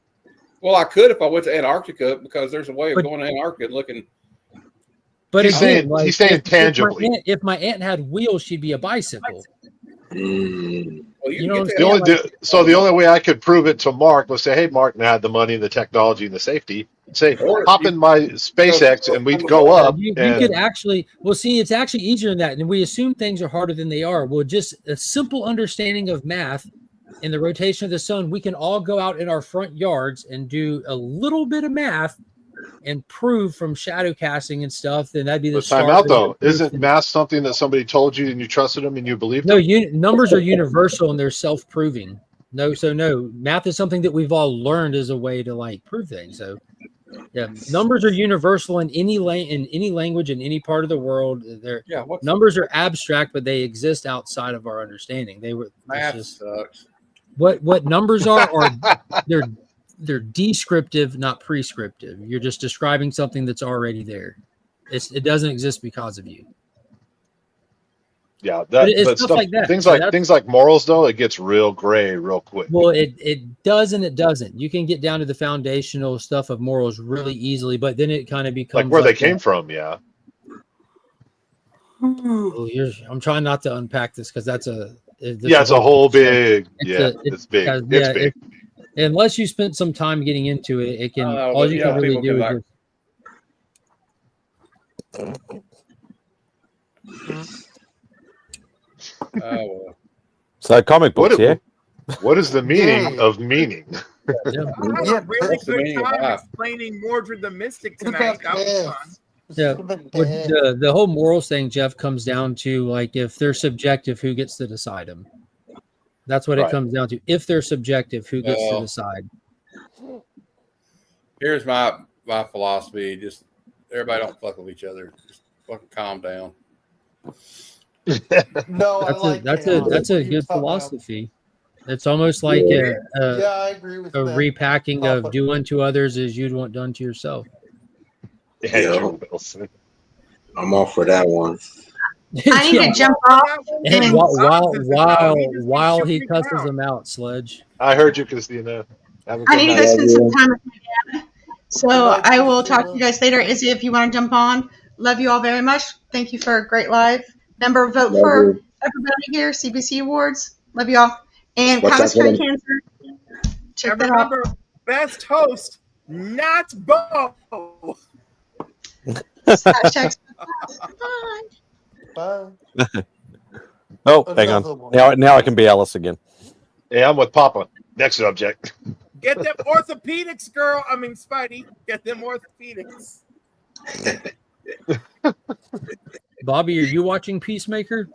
Well, I could if I went to Antarctica because there's a way of going to Antarctica and looking. But he's saying tangibly. If my aunt had wheels, she'd be a bicycle. Well, the only way I could prove it to Mark was say, "Hey, Mark, and I had the money and the technology and the safety. Say, hop in my SpaceX and we'd go up." You could actually, see, it's actually easier than that, and we assume things are harder than they are. Well, just a simple understanding of math. In the rotation of the sun, we can all go out in our front yards and do a little bit of math and prove from shadow casting and stuff. Then that'd be the time out though. Isn't math something that somebody told you and you trusted them and you believed them? No, numbers are universal and they're self-proving. No, math is something that we've all learned as a way to prove things. So yeah, numbers are universal in any language in any part of the world. Numbers are abstract, but they exist outside of our understanding. Math sucks. What numbers are they're descriptive, not prescriptive. You're just describing something that's already there. It doesn't exist because of you. Yeah, it's but stuff stuff like that. things So like morals though, it gets real gray real quick. well, it does and it doesn't. You can get down to the foundational stuff of morals really easily, but then it kind of Like becomes where they like came from, yeah. I'm trying not to unpack this because that's Yeah, it's a whole big it's big. It's big. unless you spent some time getting into it, it can all but you can really people do can is well. So comic books, yeah. What is the meaning of meaning? I had a really good time explaining Mordred the Mystic tonight. That was fun. Yeah, but the whole morals thing, Jeff, comes down to like if they're subjective, who gets to decide them. That's what it Right. comes down to. If they're subjective, who gets to Well, decide? Here's my philosophy: just everybody don't fuck with each other. Just fucking calm down. No, That's a good philosophy. It's almost like I agree with a that. repacking of do unto others as you'd want done to yourself. Andrew Wilson. I'm all for that one. I need to jump off. And while he cusses them out, Sledge. I heard you, Christina. Have a I good need to night. go spend some time with my dad. So I will talk to you guys later. Izzy, if you want to jump on, love you all very much. Thank you for a great live. Remember, vote Love for you. everybody here, CBC Awards. Love you all. And What's Comics up, Fight Adam? Cancer. Check And that out. remember, best host, not Bo. Hashtag Bye. Oh, hang Another on. one. Now I can be Alice again. Yeah, I'm with Papa. Next subject. Get them orthopedics, girl. I mean, Spidey. Get them orthopedics. Bobby, are you watching Peacemaker?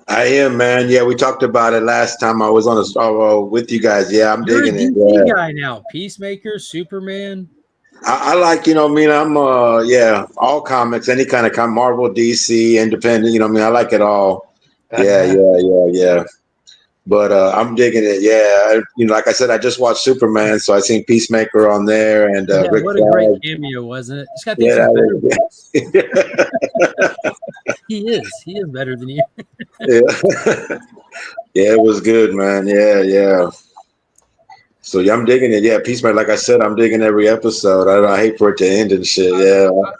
I am, man. Yeah, we talked about it last time I was on with you guys. Yeah, I'm You're a digging it. DC Yeah. guy now. Peacemaker, Superman. I like, I'm all comics, any kind of Marvel, DC, independent, I like it all. Yeah. But I'm digging it. Yeah, like I said, I just watched Superman, so I seen Peacemaker on there, and Rick what a Flag. great cameo, wasn't it? This guy thinks he's better. He is better than you. Yeah. Yeah, it was good, man. Yeah. So I'm digging it. Yeah, Peacemaker. Like I said, I'm digging every episode. I hate for it to end and shit. Yeah. I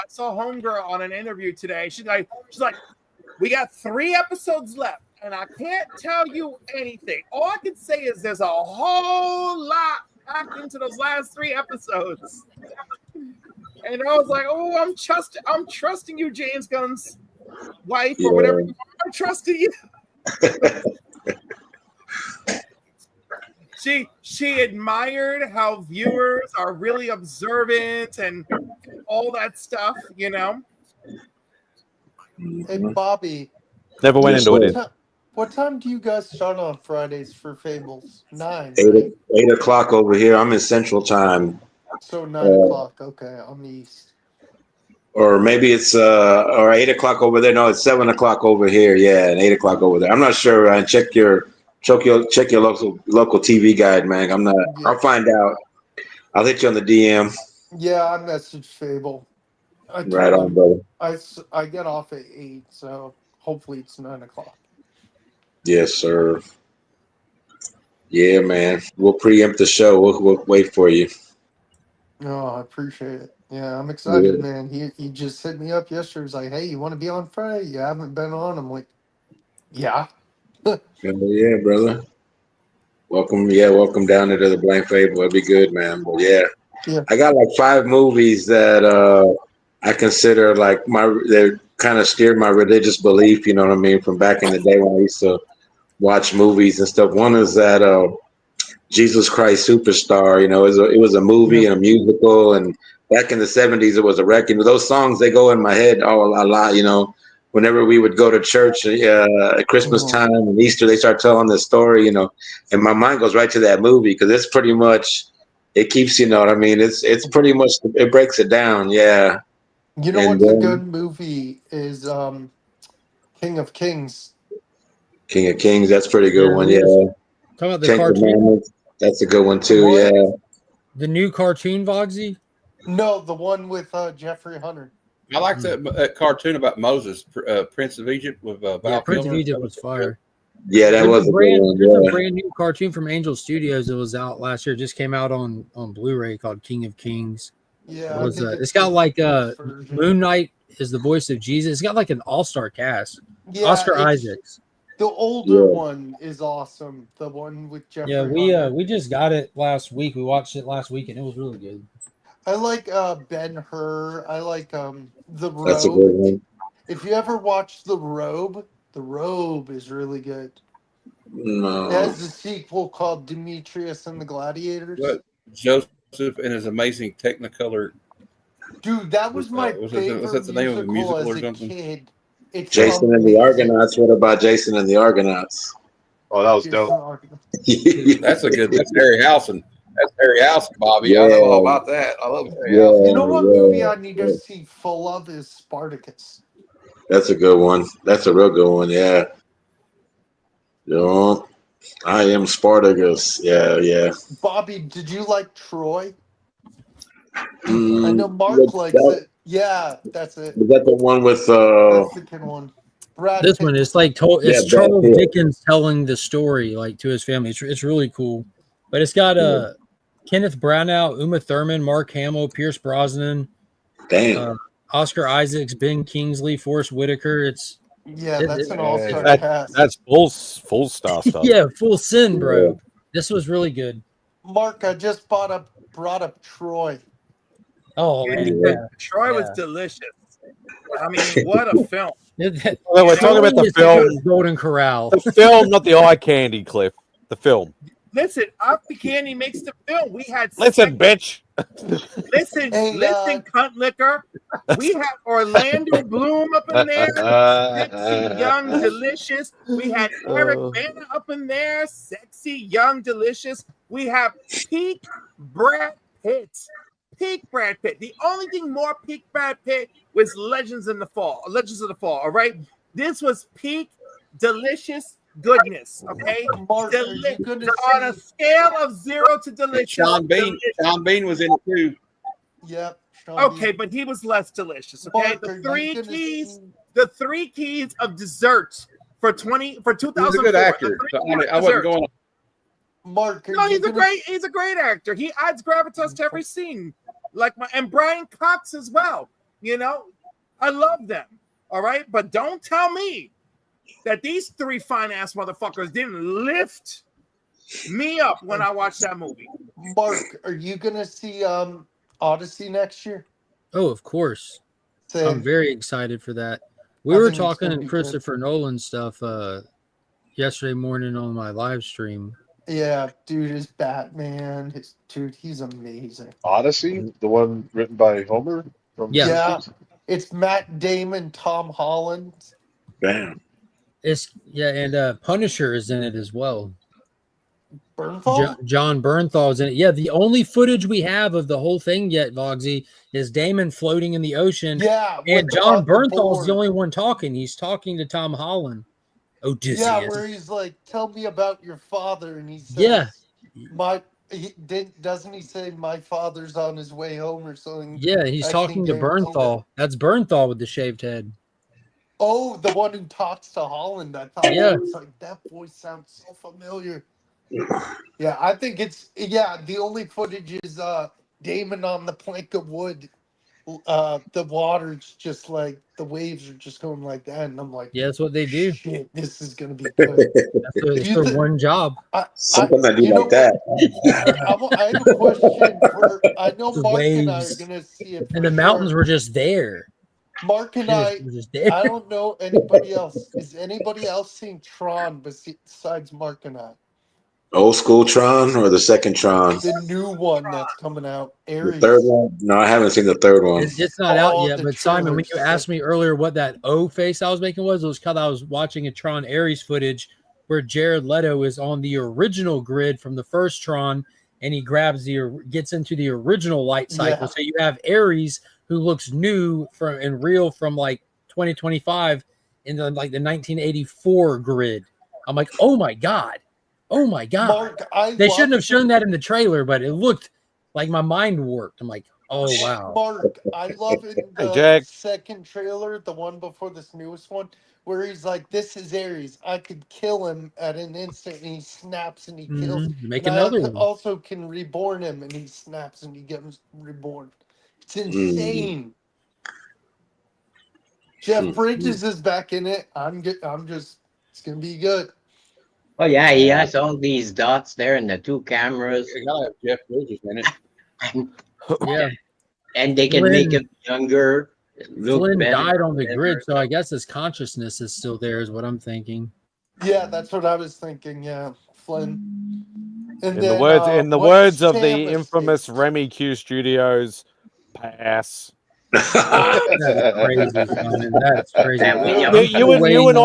saw Homegirl on an interview today. She's like, we got 3 episodes left, and I can't tell you anything. All I can say is there's a whole lot packed into those last 3 episodes. And I was like, oh, I'm trusting you, James Gunn's wife, or whatever. I'm trusting you. She admired how viewers are really observant and all that stuff, Hey, Bobby. Never went into it. What time do you guys start on Fridays for Fables? 9, 8 o'clock over here. I'm in Central Time. So 9 o'clock. Okay, on the East. Or maybe it's or 8 o'clock over there. No, it's 7 o'clock over here. Yeah, and 8 o'clock over there. I'm not sure. Check your local TV guide, man. I'm not. Yeah. I'll find out. I'll hit you on the DM. Yeah, I messaged Fable. Right on, brother. I get off at 8, so hopefully it's 9 o'clock. Yes, sir. Yeah, man. We'll preempt the show. We'll wait for you. No, I appreciate it. Yeah, I'm excited, man. He just hit me up yesterday. He's like, hey, you want to be on Friday? You haven't been on. I'm like, yeah. Yeah, brother. Welcome down into the Blank Fable. It'll be good, man. But yeah. I got like 5 movies that I consider like they kind of steered my religious belief, you know what I mean, from back in the day when I used to watch movies and stuff. One is that Jesus Christ Superstar, it was a movie and a musical, and back in the 70s it was a record. Those songs, they go in my head a lot, whenever we would go to church at Christmas time and Easter, they start telling the story, and my mind goes right to that movie because it's pretty much, it keeps, it's pretty much, it breaks it down. Yeah. You know what's a good movie is King of Kings. King of Kings, that's a pretty good one. Yeah. Talking about the Ten cartoon. Commandments, that's a good one too. What? Yeah. The new cartoon, Vogsy? No, the one with Jeffrey Hunter. I like that cartoon about Moses, Prince of Egypt with Val Prince of Kilmer. Egypt was fire. Yeah, that was a good one. There's a Yeah. brand new cartoon from Angel Studios that was out last year. Just came out on Blu-ray called King of Kings. Yeah, It's got like Moon Knight is the voice of Jesus. It's got like an all-star cast. Yeah, Oscar Isaacs. The older one is awesome. The one with Jeffrey. Yeah, Hunter. we just got it last week. We watched it last week and it was really good. I like Ben-Hur. I like The Robe. That's a good one. If you ever watched The Robe is really good. No. It has a sequel called Demetrius and the Gladiators. But Joseph and his amazing Technicolor. Dude, that was my favorite was that the name of the musical musical or as a something? kid. It's Jason and the Argonauts. What about Jason and the Argonauts? Oh, that was dope. That's a good. That's Harryhausen. That's Harryhausen, Bobby. I know all about that. I love Harryhausen. You know what movie I need to see full of is Spartacus. That's a good one. That's a real good one. Yeah. I am Spartacus. Yeah. Bobby, did you like Troy? I Mm, know Mark likes it. Yeah, that's it. Is that the one with That's the good one. This one is like it's Yeah, Charles Brad Pitt. Dickens telling the story like to his family. It's really cool. But it's got Kenneth Branagh, Uma Thurman, Mark Hamill, Pierce Brosnan, Oscar Isaacs, Ben Kingsley, Forrest Whitaker. That's an all-star cast. That's full star stuff. Yeah, full sin, bro. This was really good. Mark, I just brought up Troy. Oh And man, Troy was delicious. I mean, what a film! Well, we're talking about the film, Golden Corral. the film, not the eye candy, Cliff. The film. Listen, Off the Candy makes the film. We had Listen, bitch. Listen, cunt liquor. We have Orlando Bloom up in there, sexy, young, delicious. We had Eric Bana up in there, sexy, young, delicious. We have peak Brad Pitt. Peak Brad Pitt. The only thing more peak Brad Pitt was Legends of the Fall. All right, this was peak delicious goodness. Okay, Mark, on a scale of 0 to delicious. Sean Bean was in it too. Yep. Okay, but he was less delicious. Okay, Mark, the three keys of dessert for 2004. He's a good actor. So I wasn't going. Mark, no, he's a great actor. He adds gravitas to every scene, and Brian Cox as well. You know, I love them. All right, but don't tell me that these three fine ass motherfuckers didn't lift me up when I watched that movie. Mark, are you gonna see Odyssey next year? Oh, of course. Same. I'm very excited for that. We I were think it's gonna talking be Christopher Nolan stuff yesterday morning on my live stream. Yeah, dude, his Batman, he's amazing. Odyssey, the one written by Homer from Yeah, Simpsons? it's Matt Damon, Tom Holland. Damn. And Punisher is in it as well. Bernthal? John Bernthal is in it. Yeah, the only footage we have of the whole thing yet, Vogsy, is Damon floating in the ocean. Yeah, and with John on the Bernthal's the board. only one talking. He's talking to Tom Holland. Odysseus. Yeah, where he's like, "Tell me about your father," and he says, doesn't he say my father's on his way home or something? Yeah, he's I talking to can guarantee Bernthal. That's Bernthal with the shaved head. Oh, the one who talks to Holland. I thought Yeah. it was like that voice sounds so familiar. Yeah, I think the only footage is Damon on the plank of wood. The water's just like the waves are just going like that, and I'm like, Yeah, that's what they do. shit, this is gonna be good. That's their one job. Something that do like that. I have a question for. I know The Mark and I are waves. gonna see it. And the mountains were just there. Mark and Shit, we're just there. I don't know anybody else. Is anybody else seen Tron besides Mark and I? Old school Tron or the second Tron? The new one that's coming out. The Ares. third one? No, I haven't seen the third one. It's not out yet, the but Simon, when you trailers. asked me earlier what that O face I was making was, it was because I was watching a Tron Ares footage where Jared Leto is on the original grid from the first Tron, and he gets into the original light cycle. Yeah. So you have Ares, who looks new and real from like 2025 in the 1984 grid. I'm like, oh my god. Mark, They shouldn't have shown that in the trailer, but it looked like my mind worked. I'm like, Oh wow. Mark, I love in the Jack. second trailer, the one before this newest one, where he's like, "This is Ares. I could kill him at an instant," and he snaps and he kills. Make and another I one. also can reborn him, and he snaps and he gets reborn. It's Mm. insane. Jeff Bridges is back in it. I'm just. It's gonna be good. Oh yeah, he has all these dots there and the two cameras. You gotta have Jeff Bridges in it. Yeah. And they can Flynn- make him younger. Look Flynn better, died on the whatever. grid, so I guess his consciousness is still there, is what I'm thinking. Yeah, that's what I was thinking. Yeah, Flynn. And In then, the what words is of the Chandler's infamous Remy Q Studios, pass. That's crazy, Simon. That's crazy. You and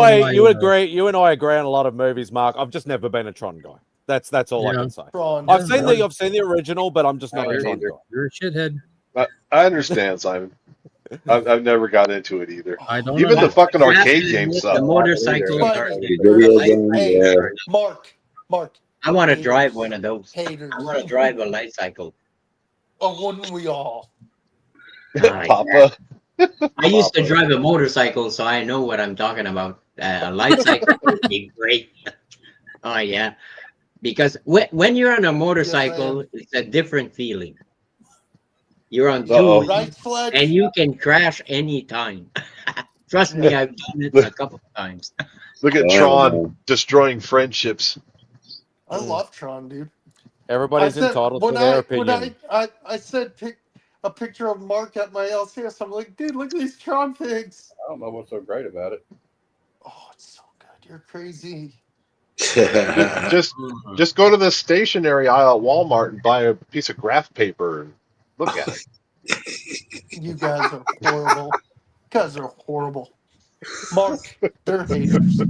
I agree on a lot of movies, Mark. I've just never been a Tron guy. That's all I can say. Tron. I've seen the original, but I'm just not a Tron guy. You're a shithead. I understand, Simon. I've never got into it either. I don't Even know. the fucking You have arcade to games admit suck. the motorcycle are Video game, Hey, yeah. Mark. I want to drive one of those. Haters. I want to drive a light cycle. Oh, wouldn't we all? Papa. I used to drive a motorcycle, so I know what I'm talking about. A light cycle would be great. Oh yeah, because when you're on a motorcycle, it's a different feeling. You're on two, Right, Fletch? and you can crash anytime. Trust me, I've done it a couple of times. Look at Tron destroying friendships. I love Tron, dude. Everybody's entitled to their opinion. I said pick a picture of Mark at my LCS. I'm like, dude, look at these Tron pigs. I don't know what's so great about it. Oh, it's so good. You're crazy. just go to the stationery aisle at Walmart and buy a piece of graph paper and look at it. You guys are horrible. You guys are horrible. Mark, they're haters.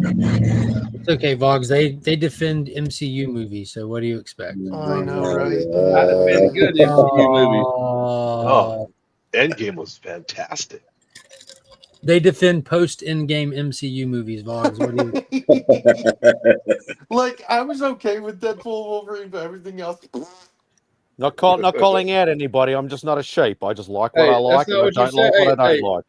It's okay, Vogs. They defend MCU movies, so what do you expect? I know, right? I defend good MCU movies. Oh, Endgame was fantastic. They defend post-Endgame MCU movies, Vogs. What do you? Like, I was okay with Deadpool, Wolverine, but everything else. Not calling out anybody. I'm just not a sheep. I just like what Hey, I like, that's and not I what you don't like said. what I don't Hey, like.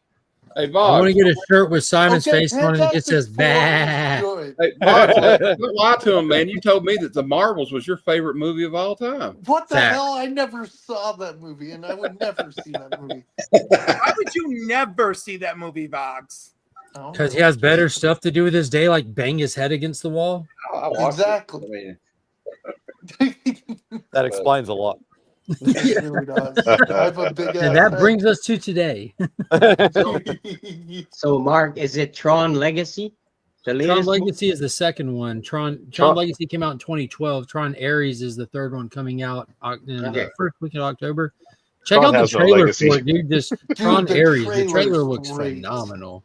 Hey, I Vox. want to get a shirt with Simon's Okay, face on it. It just says Fantastic Four "bah." is good. Hey, Vox, don't lie to him, man. You told me that The Marvels was your favorite movie of all time. What the Fact. hell? I never saw that movie, and I would never see that movie. Why would you never see that movie, Vox? Because he has better stuff to do with his day, like bang his head against the wall. I watched Exactly. it. I mean, That explains a lot. It really does. I have a big And that brings us to today. So, Mark, is it Tron Legacy? The Tron latest Legacy is the second one. Tron Legacy came out in 2012. Tron Ares is the third one coming out in the first week of October. Check Tron out the has no trailer legacy. for it, dude. Just Tron the Ares. The trailer's trailer looks great. phenomenal.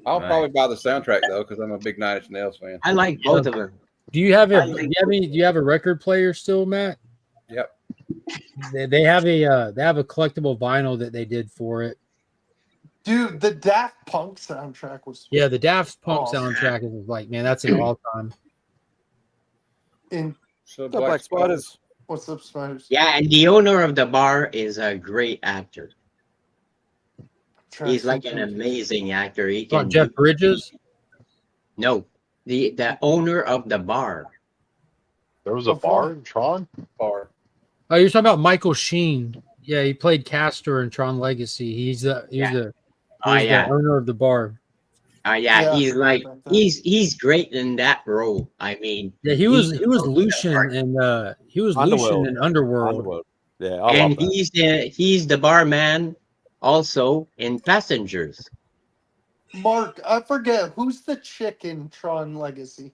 I'll probably buy the soundtrack though, because I'm a big Nine Inch Nails fan. I like both of them. Do you have do you have a record player still, Matt? Yep. They have a collectible vinyl that they did for it. Dude, the Daft Punk soundtrack was Yeah, the Daft Punk awesome. soundtrack is like, man, that's an all time. in So Black Spiders. What's Up, Spiders? Yeah, and the owner of the bar is a great actor. He's like an amazing actor. He can Jeff Bridges? No, the owner of the bar. There was a bar in Tron? Bar. Oh, you're talking about Michael Sheen. Yeah, he played Castor in Tron Legacy. He's the owner of the bar. Yeah, he's like he's great in that role. I mean, Yeah, he was Lucian in Lucian in Underworld. Yeah, I and love that. he's the barman also in Passengers. Mark, I forget who's the chick in Tron Legacy.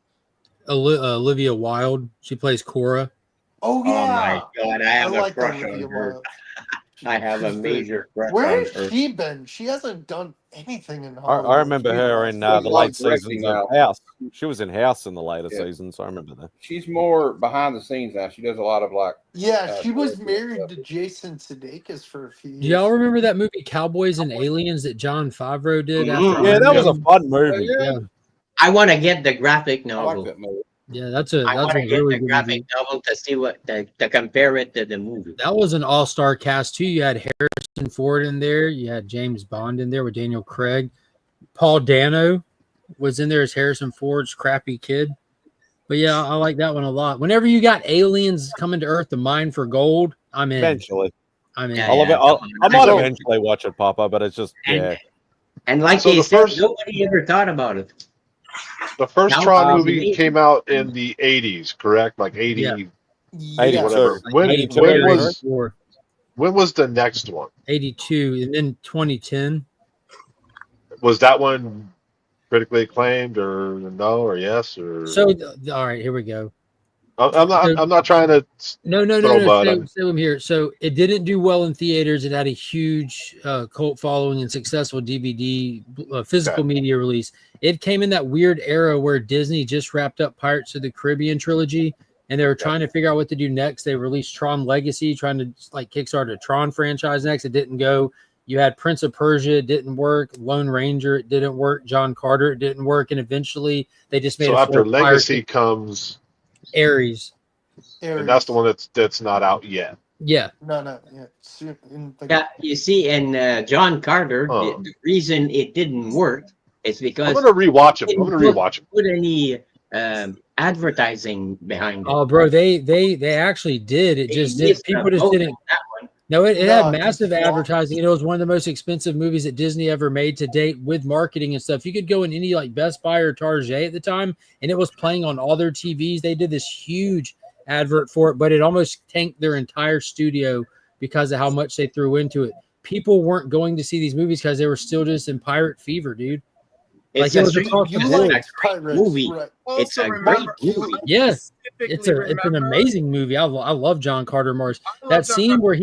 Olivia Wilde. She plays Cora. Oh yeah. Oh my God, I have a like crush Olivia on her. Wilde. I have a major crush Where on has her. she been? She hasn't done anything in I Hollywood. remember her in the late seasons of House. She was in House in the later seasons. I remember that. She's more behind the scenes now. She does a lot of like. Yeah, she was married to Jason Sudeikis for a few years. Do y'all remember that movie Cowboys and Aliens that John Favreau did? Yeah, that was a fun movie. Yeah. I want to get the graphic novel. Yeah, that's I a want to get really the good graphic movie. novel to see what to compare it to the movie. That was an all-star cast too. You had Harrison Ford in there. You had James Bond in there with Daniel Craig. Paul Dano was in there as Harrison Ford's crappy kid. But yeah, I like that one a lot. Whenever you got aliens coming to Earth to mine for gold, I'm in. Eventually. I'm in. Yeah, I'll, yeah, I'll, come I on. might So- eventually watch it, Papa, but it's just, yeah. And like So they the said, first- nobody ever thought about it. The first Now, Tron um, movie came out in the 80s, correct? Like 80, Yeah. whatever. Like When 82, when was 84, when was the next one? 82, and then 2010. Was that one critically acclaimed or no or yes or? So, all right, here we go. I'm not trying to No. throw mud on. Stay with me here. So it didn't do well in theaters. It had a huge cult following and successful DVD physical media release. It came in that weird era where Disney just wrapped up Pirates of the Caribbean trilogy, and they were trying to figure out what to do next. They released Tron Legacy, trying to like kickstart a Tron franchise next. It didn't go. You had Prince of Persia, it didn't work. Lone Ranger, it didn't work. John Carter, it didn't work. And eventually they just made So a after fourth Legacy comes Ares. and that's the one that's not out yet. Yeah. No. Yeah. Yeah, you see, and John Carter, the reason it didn't work is because I'm gonna rewatch him. they I'm gonna didn't rewatch him. put any advertising behind it. Oh, bro, they actually did. It just did. missed People the just boat didn't. on that one. No, it No, had it massive flopped. advertising. You know, it was one of the most expensive movies that Disney ever made to date with marketing and stuff. You could go in any like Best Buy or Target at the time, and it was playing on all their TVs. They did this huge advert for it, but it almost tanked their entire studio because of how much they threw into it. People weren't going to see these movies because they were still just in pirate fever, dude. It's Like, it a was great, across the it's board. a great movie. Right. It's Also a great remember, movie. Yeah, specifically it's an amazing movie. I love John Carter Mars. love That John scene Carter. where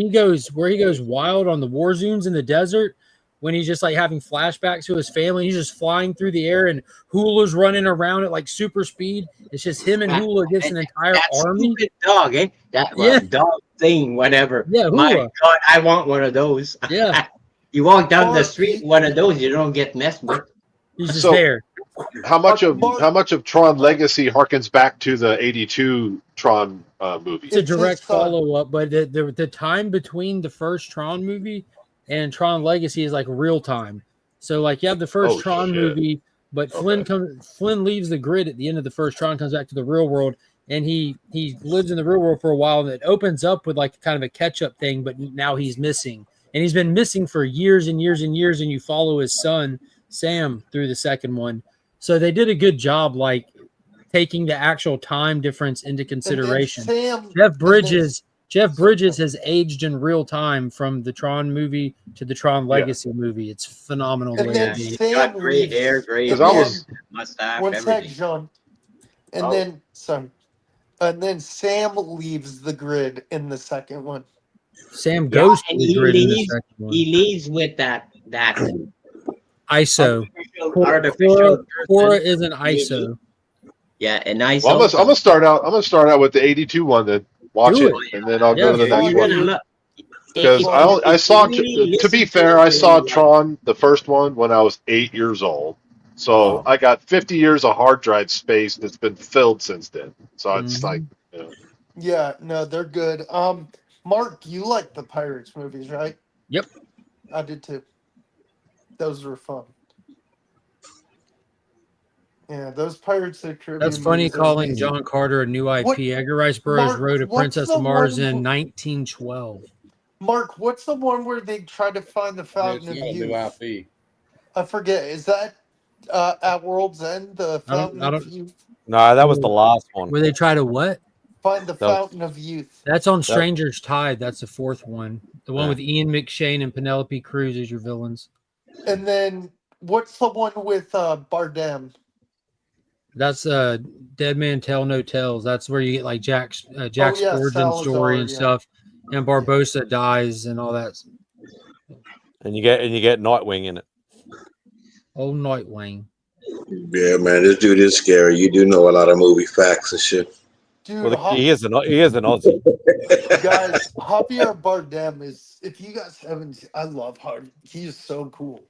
he goes wild on the war zones in the desert when he's just like having flashbacks to his family. He's just flying through the air and Hula's running around at like super speed. It's just him and Hula against an entire That army. stupid dog, eh? That dog thing, whatever. Yeah, My Hula. God, I want one of those. Yeah. You walk down the street, one of those, you don't get messed with. He's just So- there. How much of Tron Legacy harkens back to the '82 Tron movie? It's a direct follow up, but the time between the first Tron movie and Tron Legacy is like real time. So like you have the first Oh, Tron shit. movie, but Flynn leaves the grid at the end of the first Tron, comes back to the real world, and he lives in the real world for a while, and it opens up with like kind of a catch up thing, but now he's missing, and he's been missing for years and years and years, and you follow his son Sam through the second one. So they did a good job, like taking the actual time difference into consideration. Jeff Bridges has aged in real time from the Tron movie to the Tron Legacy movie. It's phenomenal. The And way then they did it. Sam Got gray leaves. hair, gray And hair, then- mustache, One sec, everything. John. And Oh. then sorry. And then Sam leaves the grid in the second one. Sam goes to And the he grid in the leaves, second one. he leaves with that ISO. artificial Cora person. is an ISO. Yeah, and I Well, I'm gonna start out with the '82 one, then watch Do it, it. and then I'll Yeah, go to the you're next gonna one. love- Because I saw, to be fair, I saw Tron, the first one, when I was 8 years old. So I got 50 years of hard drive space that's been filled since then. So it's like, you know. Yeah, no, they're good. Mark, you like the Pirates movies, right? Yep. I did too. Those were fun. Yeah, those Pirates of the Caribbean. That's funny movies are calling amazing. John Carter a new IP. What- Edgar Rice Burroughs Mark, wrote A what's Princess the of Mars one in who- 1912. Mark, what's the one where they try to find the Fountain of It's not a Youth? new IP. I forget. Is that at World's End, the Fountain I of don't- Youth? No, that was the last one. Where they try to what? Find the That was- Fountain of Youth. That's on Stranger's Tide. That's the fourth one. The one Yeah. with Ian McShane and Penelope Cruz as your villains. And then what's the one with Bardem? That's Dead Man Tell No Tells. That's where you get like Jack's yeah, origin Salazar, story and yeah. stuff. And Barbosa dies and all that. And you get Nightwing in it. Old Nightwing. Yeah, man, this dude is scary. You do know a lot of movie facts and shit. Dude, Well, he is an Aussie. guys, Javier Bardem is. If you guys haven't, I love Javier. He is so cool.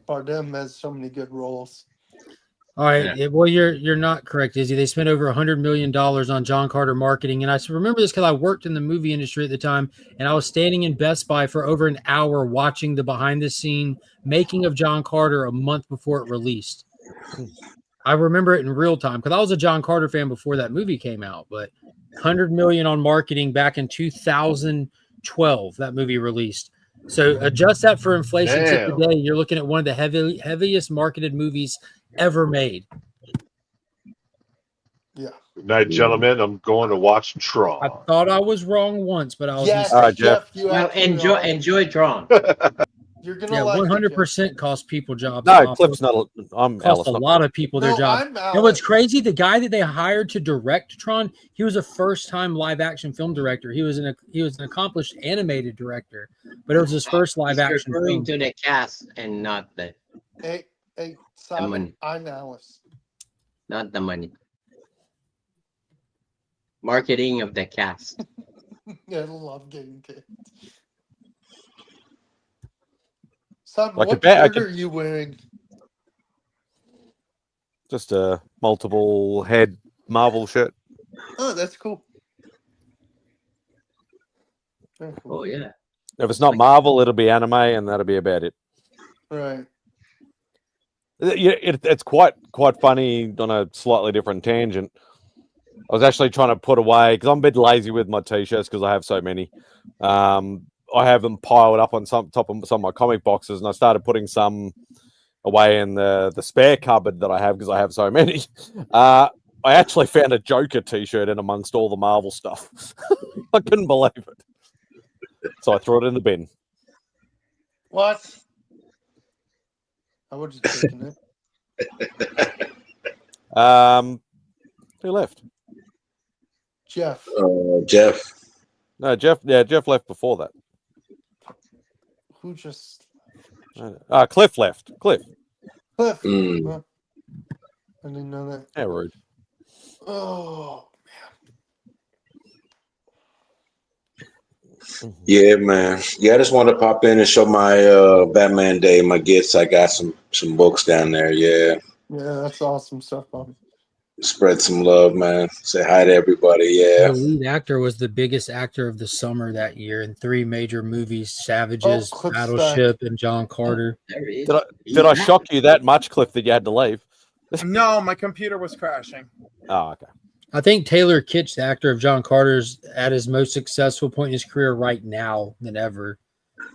Bardem has so many good roles. All right. Well, you're not correct, Izzy. They spent over $100 million on John Carter marketing, and I remember this because I worked in the movie industry at the time, and I was standing in Best Buy for over an hour watching the behind-the-scene making of John Carter a month before it released. I remember it in real time because I was a John Carter fan before that movie came out. But $100 million on marketing back in 2012, that movie released. So adjust that for inflation to Damn. today. You're looking at one of the heaviest marketed movies ever made. Yeah. Good night, gentlemen. I'm going to watch Tron. I thought I was wrong once, but I was Yes, mistaken. Jeff, you Well, actually are. enjoy Tron. You're gonna Yeah, like it, Jeff. 100% cost people jobs. No, Cliff's not. I'm cost Alice. a not lot Cliff. of people their No, jobs. I'm And what's Alice. crazy, the guy that they hired to direct Tron, he was a first-time live-action film director. He was an accomplished animated director, but it was his first He's live-action referring film. to the cast and not the Hey, Simon, money. I'm Alice. not the money. Marketing of the cast. I love getting kicked. Simon, Like a what bat- I shirt are you wearing? Just a multiple head Marvel shirt. Oh, that's cool. Very cool. Oh yeah. If it's not Marvel, it'll be anime, and that'll be about it. Right. It's quite funny on a slightly different tangent. I was actually trying to put away because I'm a bit lazy with my t-shirts because I have so many. I have them piled up on top of some of my comic boxes, and I started putting some away in the spare cupboard that I have because I have so many. I actually found a Joker t-shirt in amongst all the Marvel stuff. I couldn't believe it, so I threw it in the bin. What? I would have taken it. Who left? Jeff. Jeff. No, Jeff. Yeah, Jeff left before that. Who just? Cliff left. Cliff. Cliff. Mm. Huh? I didn't know that. Yeah, rude. Oh Yeah, man. Yeah, I just wanted to pop in and show my Batman Day, my gifts. I got some books down there. Yeah. yeah, that's awesome stuff, Bobby. Spread some love, man. Say hi to everybody. Yeah. The lead actor was the biggest actor of the summer that year in 3 major movies: Savages, Cliff's Battleship, and John Carter. Did I shock you that much, Cliff, that you had to leave? No, my computer was crashing. Oh, okay. I think Taylor Kitsch, the actor of John Carter, is at his most successful point in his career right now than ever.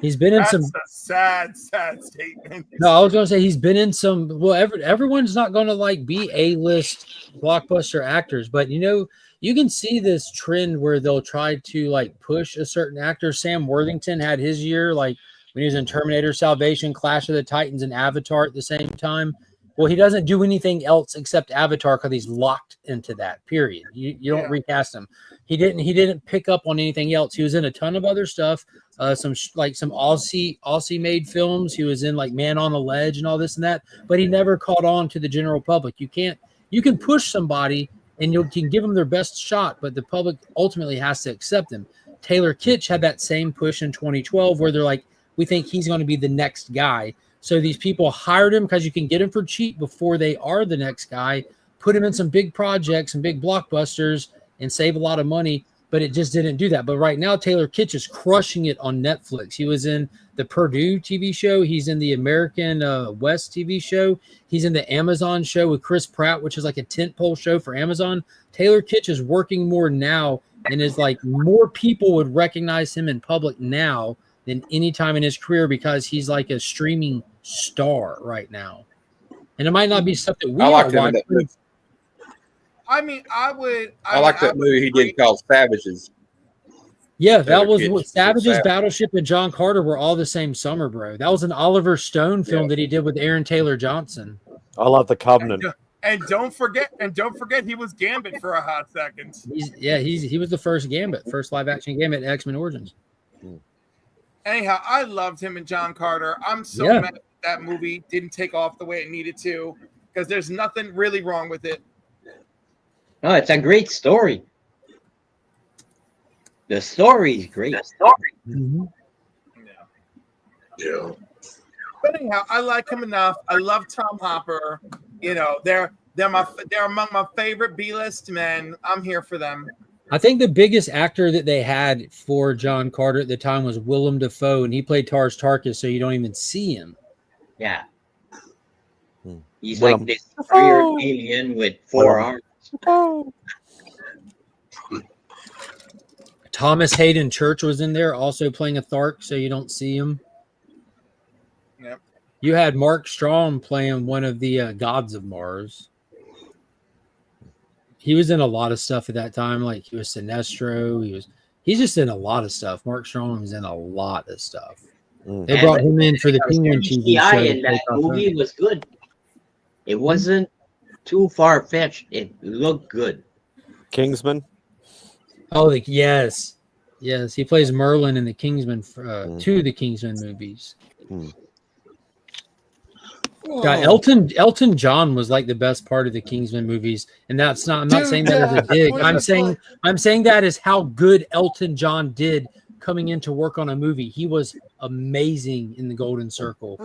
He's been in That's some. a sad statement. No, I was going to say he's been in some. Well, everyone's not going to like be A-list blockbuster actors, but you can see this trend where they'll try to like push a certain actor. Sam Worthington had his year, like when he was in Terminator Salvation, Clash of the Titans, and Avatar at the same time. Well, he doesn't do anything else except Avatar because he's locked into that. Period. You don't recast him. He didn't pick up on anything else. He was in a ton of other stuff. Some Aussie made films. He was in like Man on the Ledge and all this and that. But he never caught on to the general public. You can push somebody and you can give them their best shot, but the public ultimately has to accept them. Taylor Kitsch had that same push in 2012 where they're like, we think he's going to be the next guy. So these people hired him because you can get him for cheap before they are the next guy, put him in some big projects and big blockbusters and save a lot of money, but it just didn't do that. But right now, Taylor Kitsch is crushing it on Netflix. He was in the Purdue TV show. He's in the American West TV show. He's in the Amazon show with Chris Pratt, which is like a tentpole show for Amazon. Taylor Kitsch is working more now and is like more people would recognize him in public now than any time in his career because he's like a streaming star right now. And it might not be stuff that we I are liked him in watching. that movie. I mean, I like that movie he did called Savages. Yeah, that Taylor was Kitsch what did Savages, Savage. Battleship, and John Carter were all the same summer, bro. That was an Oliver Stone film that he did with Aaron Taylor Johnson. I love The Covenant. And don't forget, he was Gambit for a hot second. He was the first Gambit, first live action Gambit in X-Men Origins. Anyhow, I loved him and John Carter. I'm so mad that movie didn't take off the way it needed to because there's nothing really wrong with it. No, it's a great story. The story is great. Yeah. But anyhow, I like him enough. I love Tom Hopper. You know, they're among my favorite B-list men. I'm here for them. I think the biggest actor that they had for John Carter at the time was Willem Dafoe, and he played Tars Tarkas, so you don't even see him. Yeah. He's Willem like this Dafoe. weird alien with 4 arms. Thomas Hayden Church was in there, also playing a Thark, so you don't see him. Yep. You had Mark Strong playing one of the gods of Mars. He was in a lot of stuff at that time. Like he was Sinestro. He's just in a lot of stuff. Mark Strong was in a lot of stuff. They brought him in for the Penguin TV show. CGI in that movie was good. It wasn't too far fetched. It looked good. Kingsman. Oh, yes. He plays Merlin in the Kingsman, two of the Kingsman movies. God, Elton John was like the best part of the Kingsman movies, and that's not. I'm not saying that as a dig. I'm saying that is how good Elton John did coming in to work on a movie. He was amazing in the Golden Circle.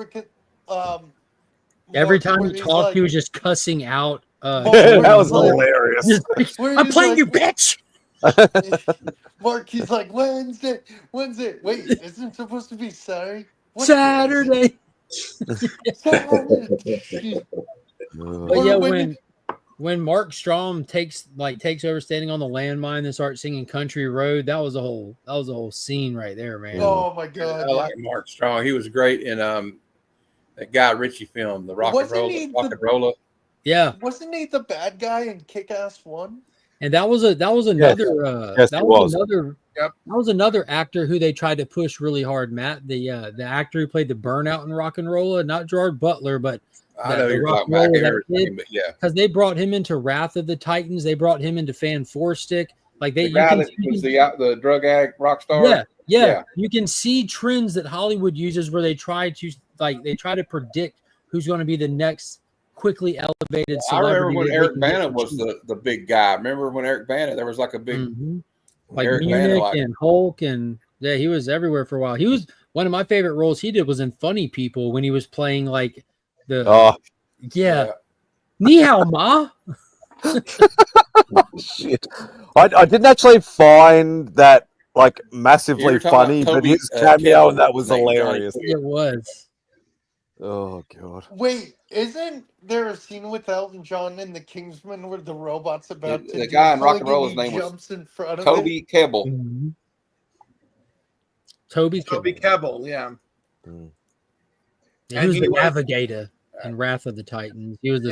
Every time he talked, he was just cussing out. That was hilarious. I'm playing you, bitch. Mark, he's like Wednesday. Wait, isn't it supposed to be Saturday? Saturday. But yeah, when Mark Strong takes over standing on the landmine and starts singing Country Road, that was a whole scene right there, man. Oh my god. I like Mark Strong. He was great in that Guy Ritchie film, the Rock and Roller. Yeah. Wasn't he the bad guy in Kick-Ass 1? And that was another Yes, that was another actor who they tried to push really hard, Matt. The actor who played the Burnout in Rock and Roller, not Gerard Butler, but I know you're talking about everything, but yeah. Because they brought him into Wrath of the Titans, they brought him into Fan Four Stick. Like The guy that was the drug addict rock star. Yeah. You can see trends that Hollywood uses where they try to predict who's going to be the next quickly elevated I celebrity. remember when Eric Bana was the big guy. Remember when Eric Bana, there was like a big like Eric Munich Bana, and Hulk, and yeah, he was everywhere for a while. He was one of my favorite roles he did was in Funny People when he was playing like the Ni hao ma. Shit. I didn't actually find that like massively funny, but his cameo and that was hilarious. It was. Oh god. Wait, isn't there a scene with Elton John in the Kingsman where the robot's about to the guy in Rock and Roll, his and he name was jumps in front of Toby it? Kebbell. Toby Kebbell, yeah. He was the navigator in Wrath of the Titans. He was the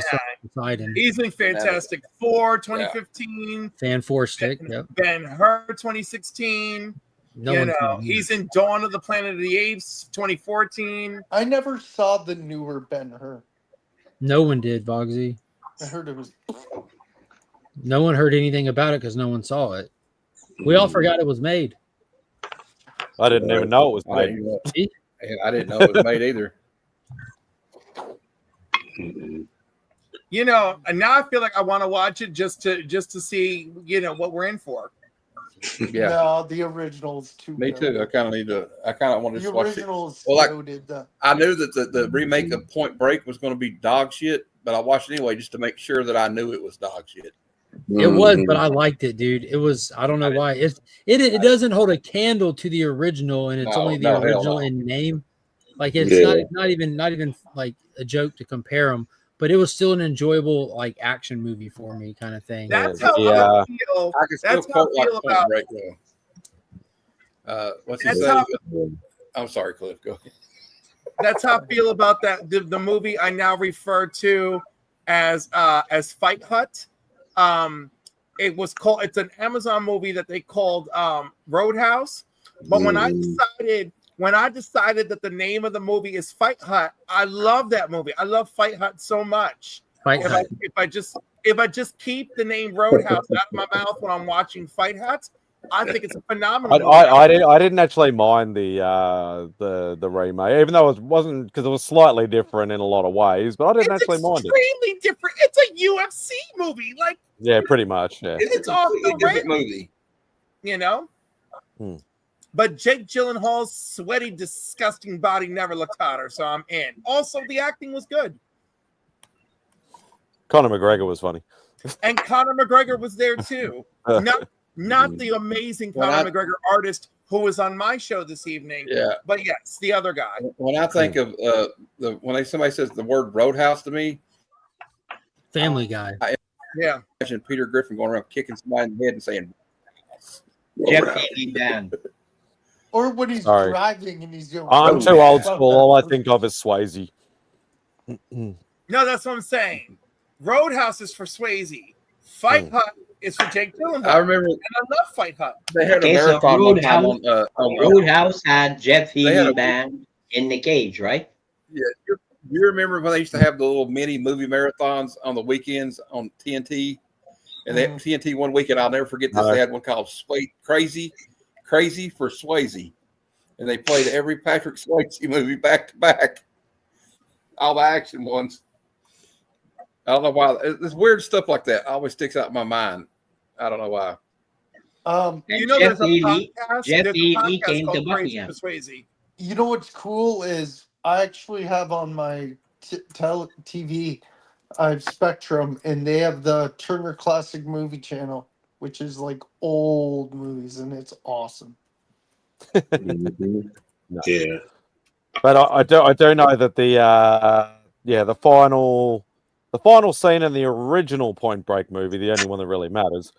Poseidon. He's in Fantastic Four 2015. Fan Four Stick. Yep. Ben-Hur 2016. He's in Dawn of the Planet of the Apes 2014. I never saw the newer Ben-Hur. No one did, Vogsy. I heard it was. No one heard anything about it because no one saw it. We all forgot it was made. I didn't even know it was made. I didn't know it was made either. You know, and now I feel like I want to watch it just to see, what we're in for. Yeah. No, the original's too Me good. too. I kind of want to just watch it. original's Well, like, loaded. I knew that the remake of Point Break was going to be dog shit, but I watched it anyway just to make sure that I knew it was dog shit. It was, but I liked it, dude. It was. I don't know why. It doesn't hold a candle to the original, and it's only the original in name. Like it's not even like a joke to compare them. But it was still an enjoyable like action movie for me, kind of thing. That's how I feel. I can still quote like Point Break though. What's he say? I'm sorry, Cliff. Go ahead. That's how I feel about that. The movie I now refer to as Fight Hut. It was called. It's an Amazon movie that they called Roadhouse. But when I decided that the name of the movie is Fight Hut, I love that movie. I love Fight Hut so much. If I just keep the name Roadhouse out of my mouth when I'm watching Fight Hut, I think it's a phenomenal movie. I didn't actually mind the remake, even though it wasn't, because it was slightly different in a lot of ways. But I didn't actually mind it. Extremely different. It's a UFC movie, like pretty much. Yeah, it's off the different movie. But Jake Gyllenhaal's sweaty, disgusting body never looked hotter, so I'm in. Also, the acting was good. Conor McGregor was funny. And Conor McGregor was there too. Not the amazing Conor McGregor artist who was on my show this evening. Yeah. But yes, the other guy. When I think of when somebody says the word Roadhouse to me, Family Guy. I imagine Peter Griffin going around kicking somebody in the head and saying, Jeff Dan. Or when he's driving and he's going. I'm too old school. All I think of is Swayze. No, that's what I'm saying. Roadhouse is for Swayze. Fight Hut is for Jake Gyllenhaal. I remember, and I love Fight Hut. They had a marathon one time on Roadhouse had Jeff Healey band in the cage, right? Yeah, you remember when they used to have the little mini movie marathons on the weekends on TNT? And they had TNT one weekend, I'll never forget this. They had one called Crazy for Swayze. And they played every Patrick Swayze movie back to back. All the action ones. I don't know why. There's weird stuff like that always sticks out in my mind. I don't know why. You know, there's a podcast. Jeff There's a Healey podcast came to called Crazy Buckingham. for Swayze. You know what's cool is I actually have on my TV, I have Spectrum, and they have the Turner Classic Movie Channel, which is like old movies, and it's awesome. Yeah. But I do know that the final scene in the original Point Break movie, the only one that really matters,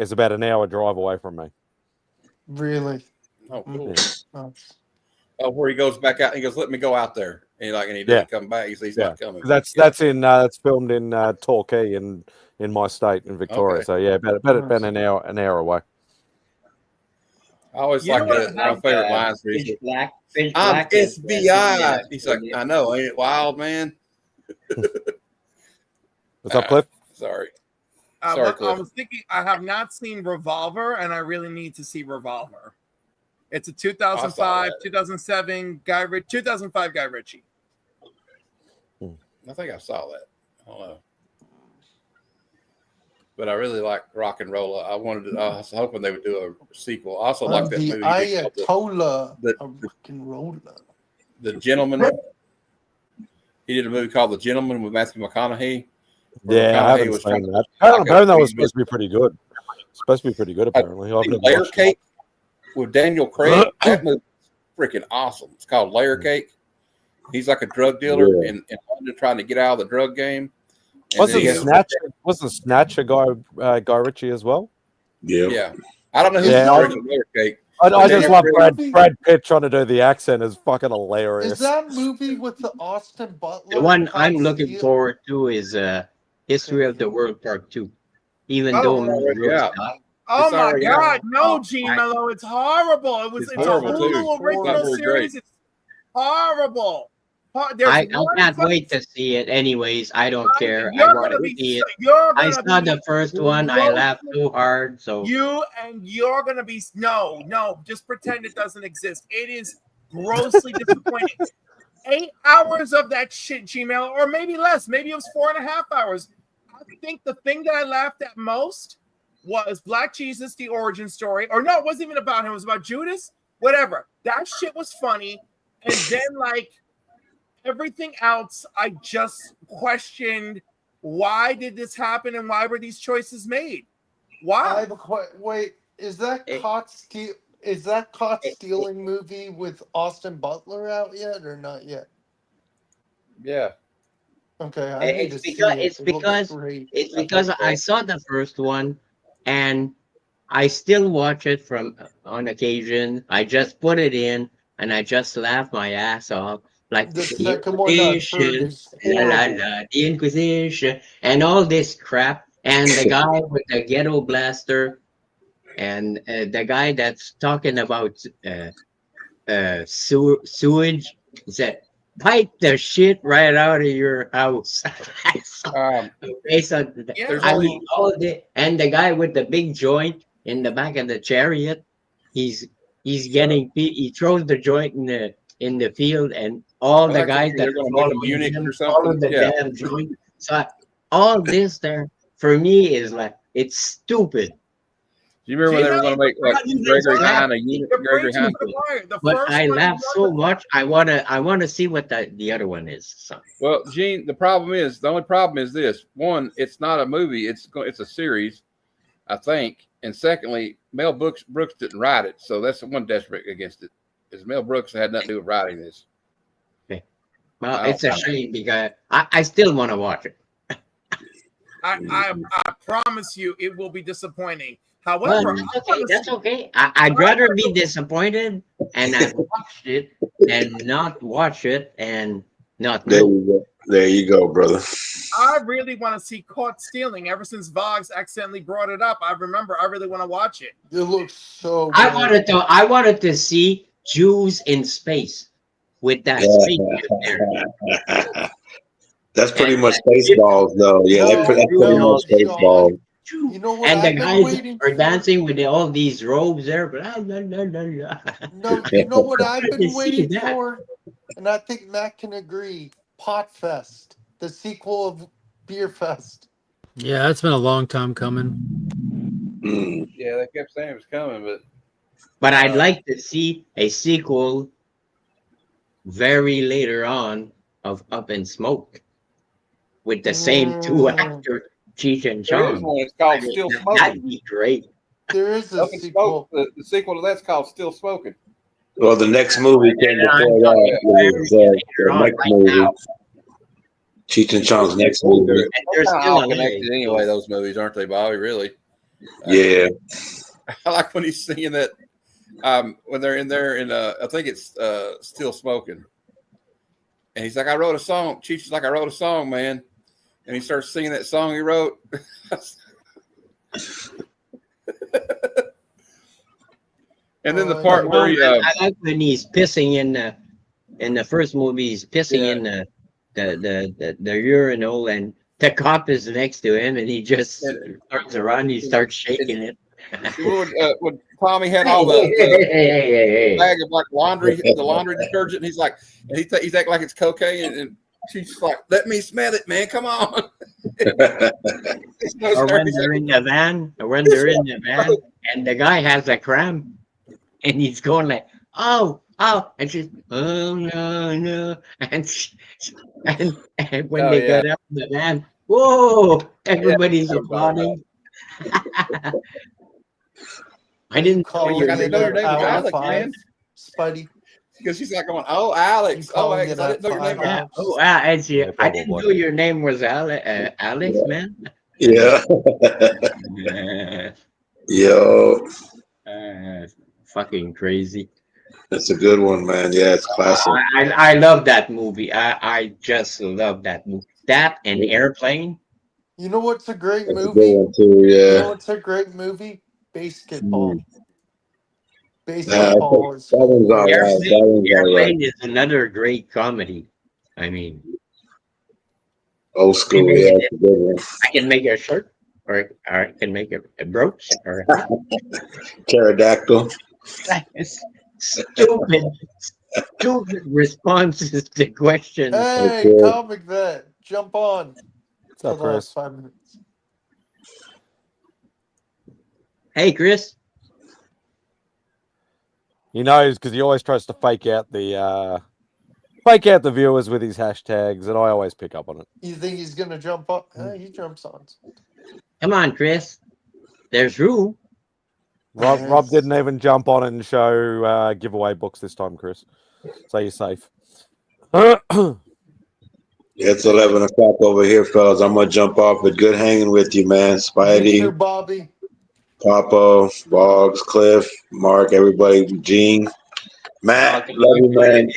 is about an hour drive away from me. Really? Oh, cool. Yeah. Oh, where he goes back out and he goes, "Let me go out there." And he didn't come back. He's not coming. That's filmed in Torquay in my state in Victoria. Okay. So yeah, about an hour away. I always like my favorite lines. Pitch Black. I'm SBI. He's like, I know, ain't it wild, man? What's up, Cliff? Sorry. I Cliff. was thinking, I have not seen Revolver, and I really need to see Revolver. It's a 2005, 2007 2005 Guy Ritchie. I think I saw that. I don't know. But I really like Rock and Roll. I was hoping they would do a sequel. I also like that The movie. Ayatollah of Rock and Roll. The Gentleman. He did a movie called The Gentleman with Matthew McConaughey. Yeah, I haven't seen that. Apparently that was supposed to be pretty good. Supposed to be pretty good, apparently. Layer Cake with Daniel Craig. That movie is freaking awesome. It's called Layer Cake. He's like a drug dealer in London trying to get out of the drug game. Wasn't Snatch a Guy Ritchie as well? Yeah. I don't know who's the original Layer Cake. I just love Brad Pitt trying to do the accent is fucking hilarious. Is that movie with the Austin Butler? The one I'm looking forward to is History of the World Part 2. Even though Oh my God, no, G Mello, it's horrible. It's a Hulu original series. It's horrible. I can't wait to see it. Anyways, I don't care. I want to see it. I saw the first one. I laughed too hard. So you're gonna be no. Just pretend it doesn't exist. It is grossly disappointing. 8 hours of that shit, Gmail, or maybe less. Maybe it was 4.5 hours. I think the thing that I laughed at most was Black Jesus, the origin story. Or no, it wasn't even about him. It was about Judas. Whatever. That shit was funny. And then everything else, I just questioned why did this happen and why were these choices made? Why? Wait, is that Caught Stealing movie with Austin Butler out yet or not yet? Yeah. Okay, it's because I saw the first one and I still watch it on occasion. I just put it in and I just laugh my ass off. Like the Inquisition, the Inquisition, and all this crap, and the guy with the ghetto blaster, and the guy that's talking about sewage, said, "Pipe the shit right out of your house." Based on and the guy with the big joint in the back of the chariot, he throws the joint in the field and. All the guys that follow Munich or follow the damn joint. So all this there for me is it's stupid. Do you remember when they were going to make like Gregory Hine a unit? Gregory Hine. But I laughed so much. I wanna see what the other one is. So. Well, Gene, the only problem is this: one, it's not a movie; it's a series, I think. And secondly, Mel Brooks didn't write it, so that's the one desperate against it. Is Mel Brooks had nothing to do with writing this. Okay. Well, it's a shame because I still want to watch it. I promise you, it will be disappointing. However, that's okay. I'd rather be disappointed and I've watched it than not watch it and not know. There you go, brother. I really want to see Caught Stealing. Ever since Vox accidentally brought it up, I really want to watch it. It looks so I wanted to see Jews in space with that spaceship there. That's pretty much Spaceballs, though. Yeah, that's pretty much Spaceballs. You know what? And the guys are for? dancing with all these robes there. Blah, blah, blah, blah. No, you know what I've been waiting for? And I think Matt can agree. Pot Fest, the sequel of Beer Fest. Yeah, that's been a long time coming. Yeah, they kept saying it was coming, but I'd like to see a sequel very later on of Up in Smoke with the same two actors, Cheech and there is Chong. one. It's called Still Smoking. That'd be great. There is a sequel. The sequel to that's called Still Smoking. Well, the next movie came before that. The next movie. Cheech and Chong's next movie. They're still connected anyway, those movies, aren't they, Bobby? Really? Yeah. I like when he's singing that when they're in there and I think it's Still Smoking. And he's like, I wrote a song. Cheech is like, I wrote a song, man. And he starts singing that song he wrote. And then the part where he I like when he's pissing in the first movie, he's pissing in the urinal and the cop is next to him and he just turns around, he starts shaking it. when Tommy had all the bag of like laundry, the laundry detergent, and he's like, and he's acting like it's cocaine, and she's like, "Let me smell it, man. Come on." Or when they're in the van, and the guy has a cramp, and he's going like, "Oh," and she's, "Oh no," and when they got up in the van, whoa! Everybody's applauding. I didn't call your name. I didn't know your name was Alex, man. Spidey. Because she's like going, "Oh, Alex. Oh, Alex. I didn't know your name was Alex." Oh, I didn't know your name was Alex, man. Yeah. Yo. Fucking crazy. That's a good one, man. Yeah, it's classic. I love that movie. I just love that movie. That and Airplane. You know what's a great movie? A good one too, yeah. You know what's a great movie? Basketball. Basketball is Airplane is another great comedy. I mean, old school, yeah, it's a good one. I can make a shirt, or I can make a brooch, or pterodactyl. Stupid responses to questions. Hey, Comic Vet, jump on. What's up, Chris? 5 minutes. Hey, Chris. He knows because he always tries to fake out the viewers with his hashtags, and I always pick up on it. You think he's gonna jump up? He jumps on. Come on, Chris. There's room. Rob didn't even jump on and show giveaway books this time, Chris. So you're safe. It's 11 o'clock over here, fellas. I'm gonna jump off, but good hanging with you, man. Spidey, Mr. Bobby, Papa, Boggs, Cliff, Mark, everybody, Gene, Matt, love you, man.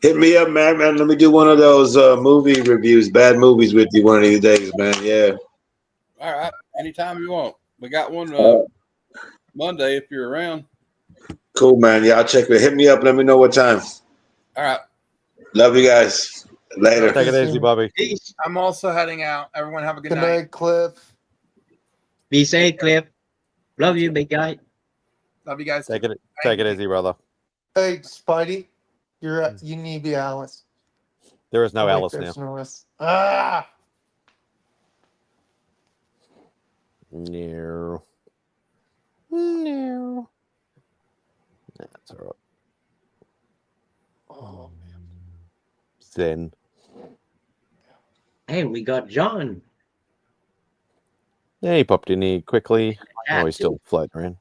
Hit me up, man. Let me do one of those movie reviews, bad movies with you one of these days, man. Yeah. All right. Anytime you want. We got one Monday if you're around. Cool, man. Yeah, I'll check it. Hit me up. Let me know what time. All right. Love you guys. Later. Take it easy, Bobby. Peace. I'm also heading out. Everyone have a good night. Good night, Cliff. Be safe, Cliff. Love you, big guy. Love you guys. Take it easy, brother. Hey, Spidey, you need to be Alice. There is no Alice there's now. No Alice. Ah. No. Zen. Hey, we got John. Yeah, he popped in here quickly. Yeah, Oh, he's still floating around.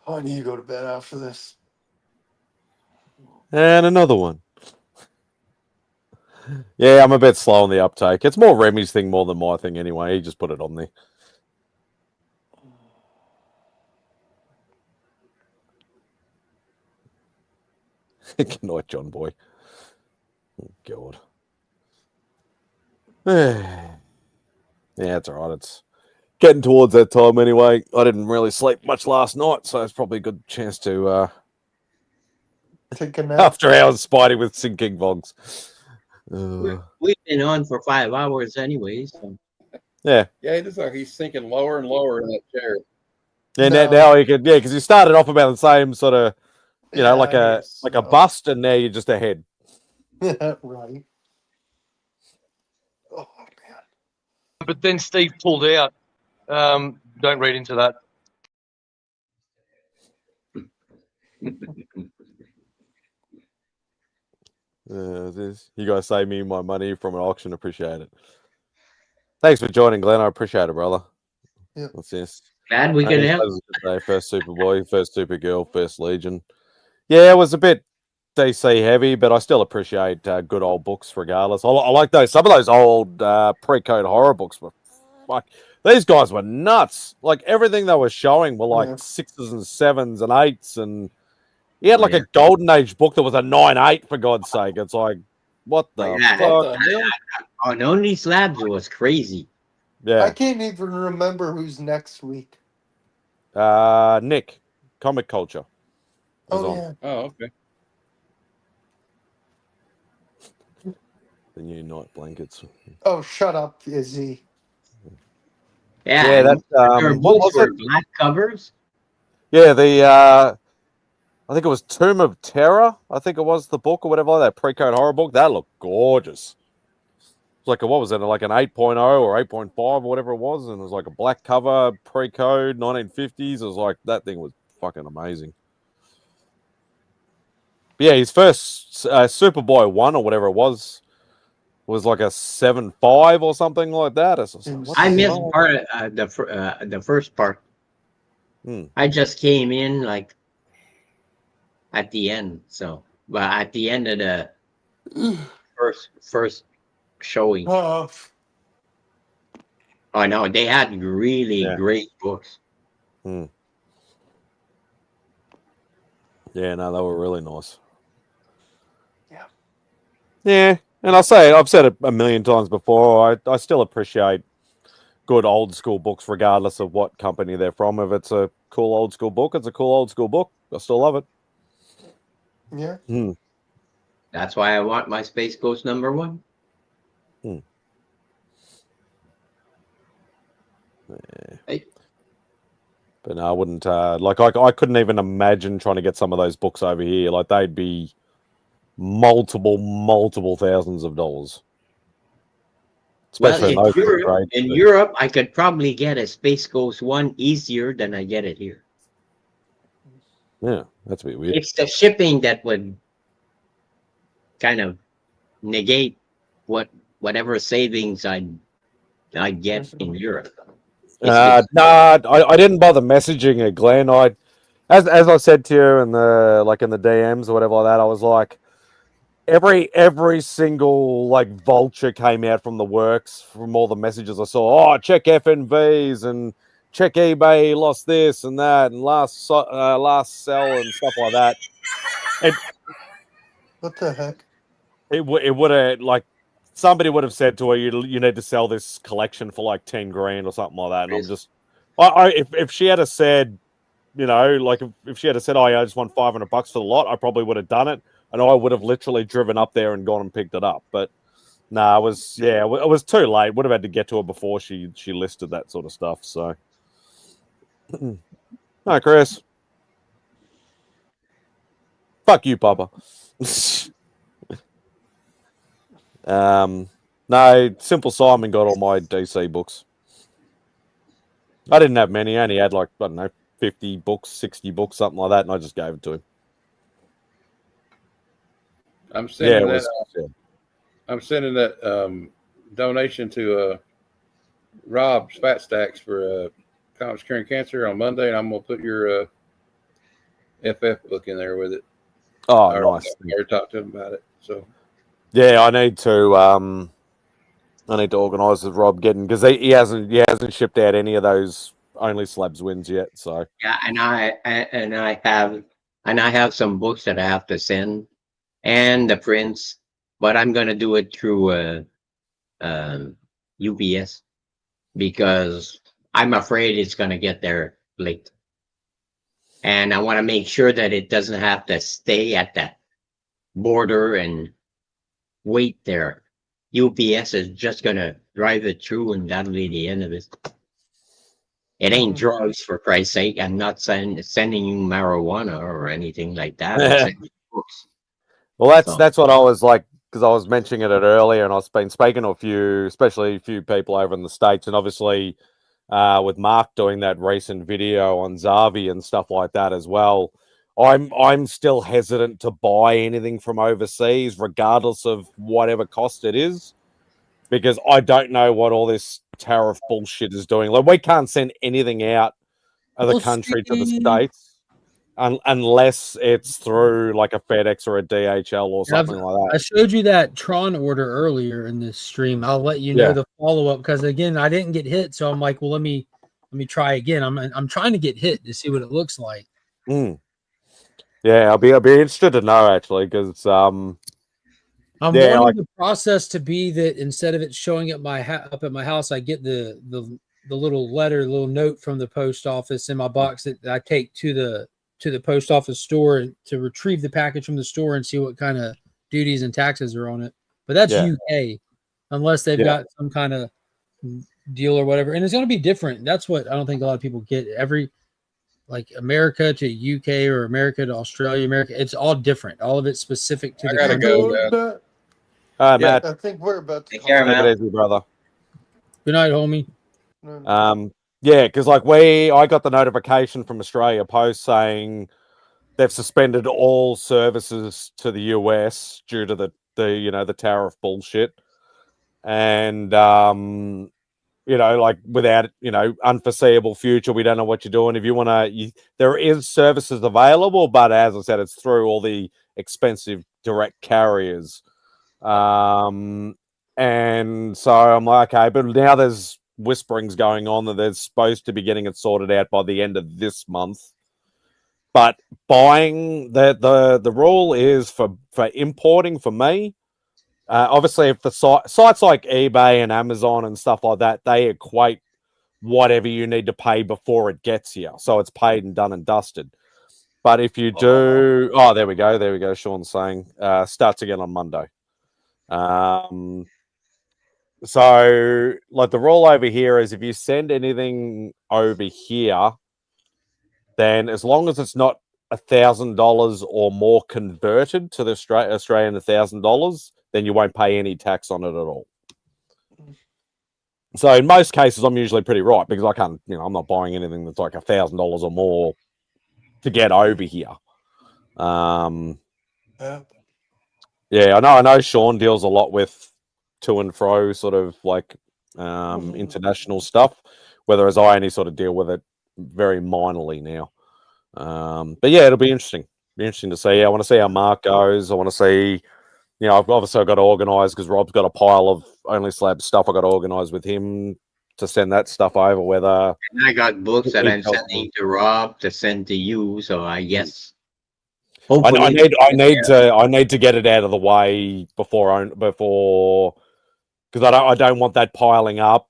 I need to go to bed after this. And another one. Yeah, I'm a bit slow on the uptake. It's more Remy's thing more than my thing anyway. He just put it on there. Good night, John boy. Oh, God. Yeah, it's all right. It's getting towards that time anyway. I didn't really sleep much last night, so it's probably a good chance to take a nap after hours Spidey with sinking bogs. We've been on for 5 hours anyway, so. Yeah. Yeah, it looks like he's sinking lower and lower in that chair. Yeah, now you could, because you started off about the same sort of, like a bust, and now you're just ahead. Right. But then Steve pulled out. Don't read into that. You guys save me my money from an auction. Appreciate it. Thanks for joining, Glenn. I appreciate it, brother. Yeah. What's this? Glad we could help. First Superboy, first Supergirl, first Legion. Yeah, it was a bit DC heavy, but I still appreciate good old books regardless. I like those. Some of those old pre-code horror books were like, these guys were nuts. Like everything they were showing were like 6s and 7s and 8s, and he had like a golden age book that was a 9/8 for God's sake. It's like, what the fuck? On Only Slabs, it was crazy. Yeah. I can't even remember who's next week. Nick, Comic Culture. Oh, yeah. Oh, okay. The new night blankets. Oh, shut up, Izzy. Yeah, that's their what books was were it? black covers. Yeah, I think it was Tomb of Terror. I think it was the book or whatever, like that pre-code horror book. That looked gorgeous. It's like what was it, like an 8.0 or 8.5 or whatever it was, and it was like a black cover, pre-code, 1950s. It was like that thing was fucking amazing. But yeah, his first Superboy 1 or whatever it was like a 7.5 or something like that. I missed part of the first part. I just came in like at the end, but at the end of the first showing. Oh, no, they had really great books. Yeah, no, they were really nice. Yeah, and I've said it a million times before. I still appreciate good old school books, regardless of what company they're from. If it's a cool old school book, it's a cool old school book. I still love it. Yeah. That's why I want my Space Ghost #1. Hey. But no, I wouldn't. I couldn't even imagine trying to get some of those books over here. Like they'd be multiple thousands of dollars. Especially in Europe, I could probably get a Space Ghost 1 easier than I get it here. Yeah, that's a bit weird. It's the shipping that would kind of negate whatever savings I'd get in Europe. I didn't bother messaging it, Glenn. As I said to you in the DMs or whatever like that, I was like, every single vulture came out from the works from all the messages I saw. Oh, check FNVs and check eBay, lost this and that, and last sell and stuff like that. What the heck? It would have somebody would have said to her, you need to sell this collection for like 10 grand or something like that. And I'm just, if she had said, if she had said, oh yeah, I just want $500 for the lot, I probably would have done it. And I would have literally driven up there and gone and picked it up. But no, it was too late. Would have had to get to her before she listed that sort of stuff. So, no, Chris. Fuck you, Papa. No, Simple Simon got all my DC books. I didn't have many. I only had 50 books, 60 books, something like that, and I just gave it to him. I'm sending Yeah, that. I'm sending that donation to Rob's Fat Stacks for Comics Curing Cancer on Monday, and I'm gonna put your FF book in there with it. Oh, I nice. already talked to him about it. So Yeah, I need to organise with Rob getting, because he hasn't shipped out any of those Only Slabs wins yet. So Yeah, and I have some books that I have to send and the prints, but I'm gonna do it through UPS because I'm afraid it's gonna get there late, and I want to make sure that it doesn't have to stay at that border and wait there. UPS is just gonna drive it through, and that'll be the end of it. It ain't drugs, for Christ's sake. I'm not sending you marijuana or anything like that. I'm sending you books. well, that's what I was like, because I was mentioning it earlier, and I've been speaking to especially a few people over in the States, and obviously with Mark doing that recent video on Zavi and stuff like that as well. I'm still hesitant to buy anything from overseas, regardless of whatever cost it is, because I don't know what all this tariff bullshit is doing. Like, we can't send anything out of the country to the States unless it's through like a FedEx or a DHL or something like that. I showed you that Tron order earlier in this stream. I'll let you know the follow up, because again, I didn't get hit, so I'm like, well, let me try again. I'm trying to get hit to see what it looks like. Yeah, I'll be interested to know, actually, because I'm wanting the process to be that instead of it showing up at my house, I get the little little note from the post office in my box that I take to the post office store to retrieve the package from the store and see what kind of duties and taxes are on it. But that's UK, unless they've got some kind of deal or whatever. And it's going to be different. That's what I don't think a lot of people get. Like America to UK or America to Australia, it's all different. All of it's specific to the country. Go, Matt. I think we're about to Take it easy, brother. Good night, homie. Yeah, because like I got the notification from Australia Post saying they've suspended all services to the US due to the tariff bullshit, and like without unforeseeable future, we don't know what you're doing. If you want to, there is services available, but as I said, it's through all the expensive direct carriers. And so I'm like, okay, but now there's whisperings going on that they're supposed to be getting it sorted out by the end of this month. But buying the rule is for importing for me. Obviously, if the sites like eBay and Amazon and stuff like that, they equate whatever you need to pay before it gets here, so it's paid and done and dusted. But if you do, there we go. Sean's saying starts again on Monday. So like the rule over here is if you send anything over here, then as long as it's not $1,000 or more converted to the Australian $1,000, then you won't pay any tax on it at all. So in most cases, I'm usually pretty right, because I can't, I'm not buying anything that's like $1,000 or more to get over here. Yeah, I know Sean deals a lot with to and fro sort of like international stuff, whereas I only sort of deal with it very minorly now. But yeah, it'll be interesting. Be interesting to see. I want to see how Mark goes. I want to see, I've obviously got to organise, because Rob's got a pile of Only Slab stuff. I got to organise with him to send that stuff over. Whether and I got books that I'm sending to Rob to send to you, so I guess. I need to get it out of the way before, because I don't want that piling up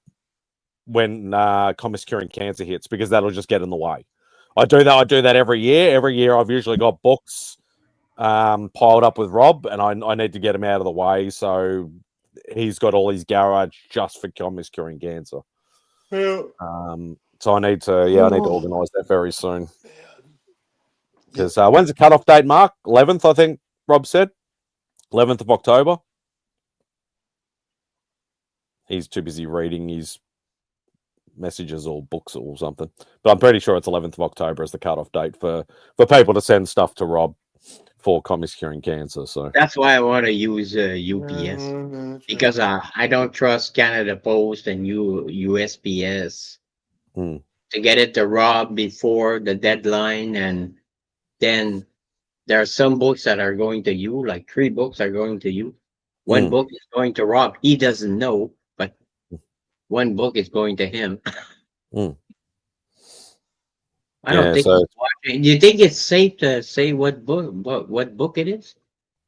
when Comics Curing Cancer hits, because that'll just get in the way. I do that every year. Every year I've usually got books piled up with Rob, and I need to get him out of the way, so he's got all his garage just for Comics Curing Cancer. So I need to organise that very soon. Because when's the cutoff date, Mark? 11th, I think Rob said. 11th of October. He's too busy reading his messages or books or something. But I'm pretty sure it's 11th of October is the cutoff date for people to send stuff to Rob for commies curing cancer. So that's why I want to use UPS because I don't trust Canada Post and USPS to get it to Rob before the deadline, and then there are some books that are going to you, like 3 books are going to you. One book is going to Rob. He doesn't know, but one book is going to him. I don't think he's watching. Do you think it's safe to say what book it is?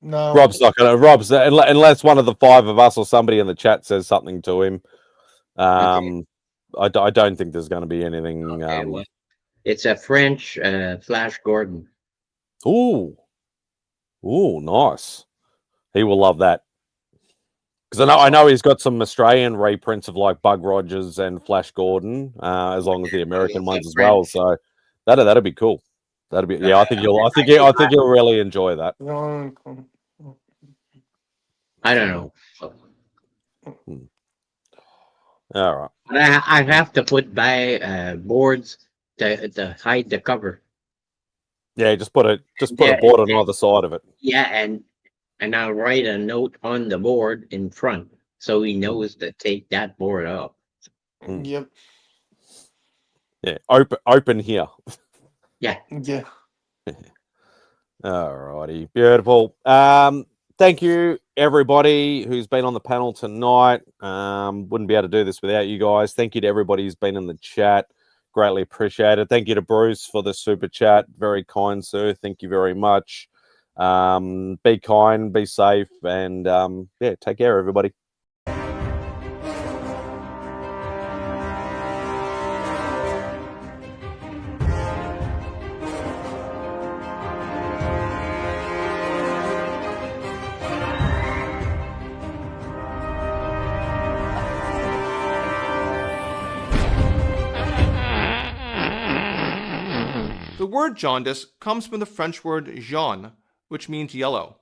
No. Rob's not gonna. Unless one of the 5 of us or somebody in the chat says something to him. I don't think there's going to be anything. Well, it's a French Flash Gordon. Ooh, nice. He will love that. Because I know he's got some Australian reprints of like Bug Rogers and Flash Gordon, as long as the American ones as well. So that'd be cool. That'd be I think you'll really enjoy that. I don't know. All right. But I have to put by boards to hide the cover. Yeah, just put a board on either side of it. Yeah, and I'll write a note on the board in front so he knows to take that board up. Yep. Yeah, open here. Yeah. Yeah. All righty, beautiful. Thank you everybody who's been on the panel tonight. Wouldn't be able to do this without you guys. Thank you to everybody who's been in the chat. Greatly appreciated. Thank you to Bruce for the super chat. Very kind, sir. Thank you very much. Be kind, be safe, and take care, everybody. The word jaundice comes from the French word jaune, which means yellow.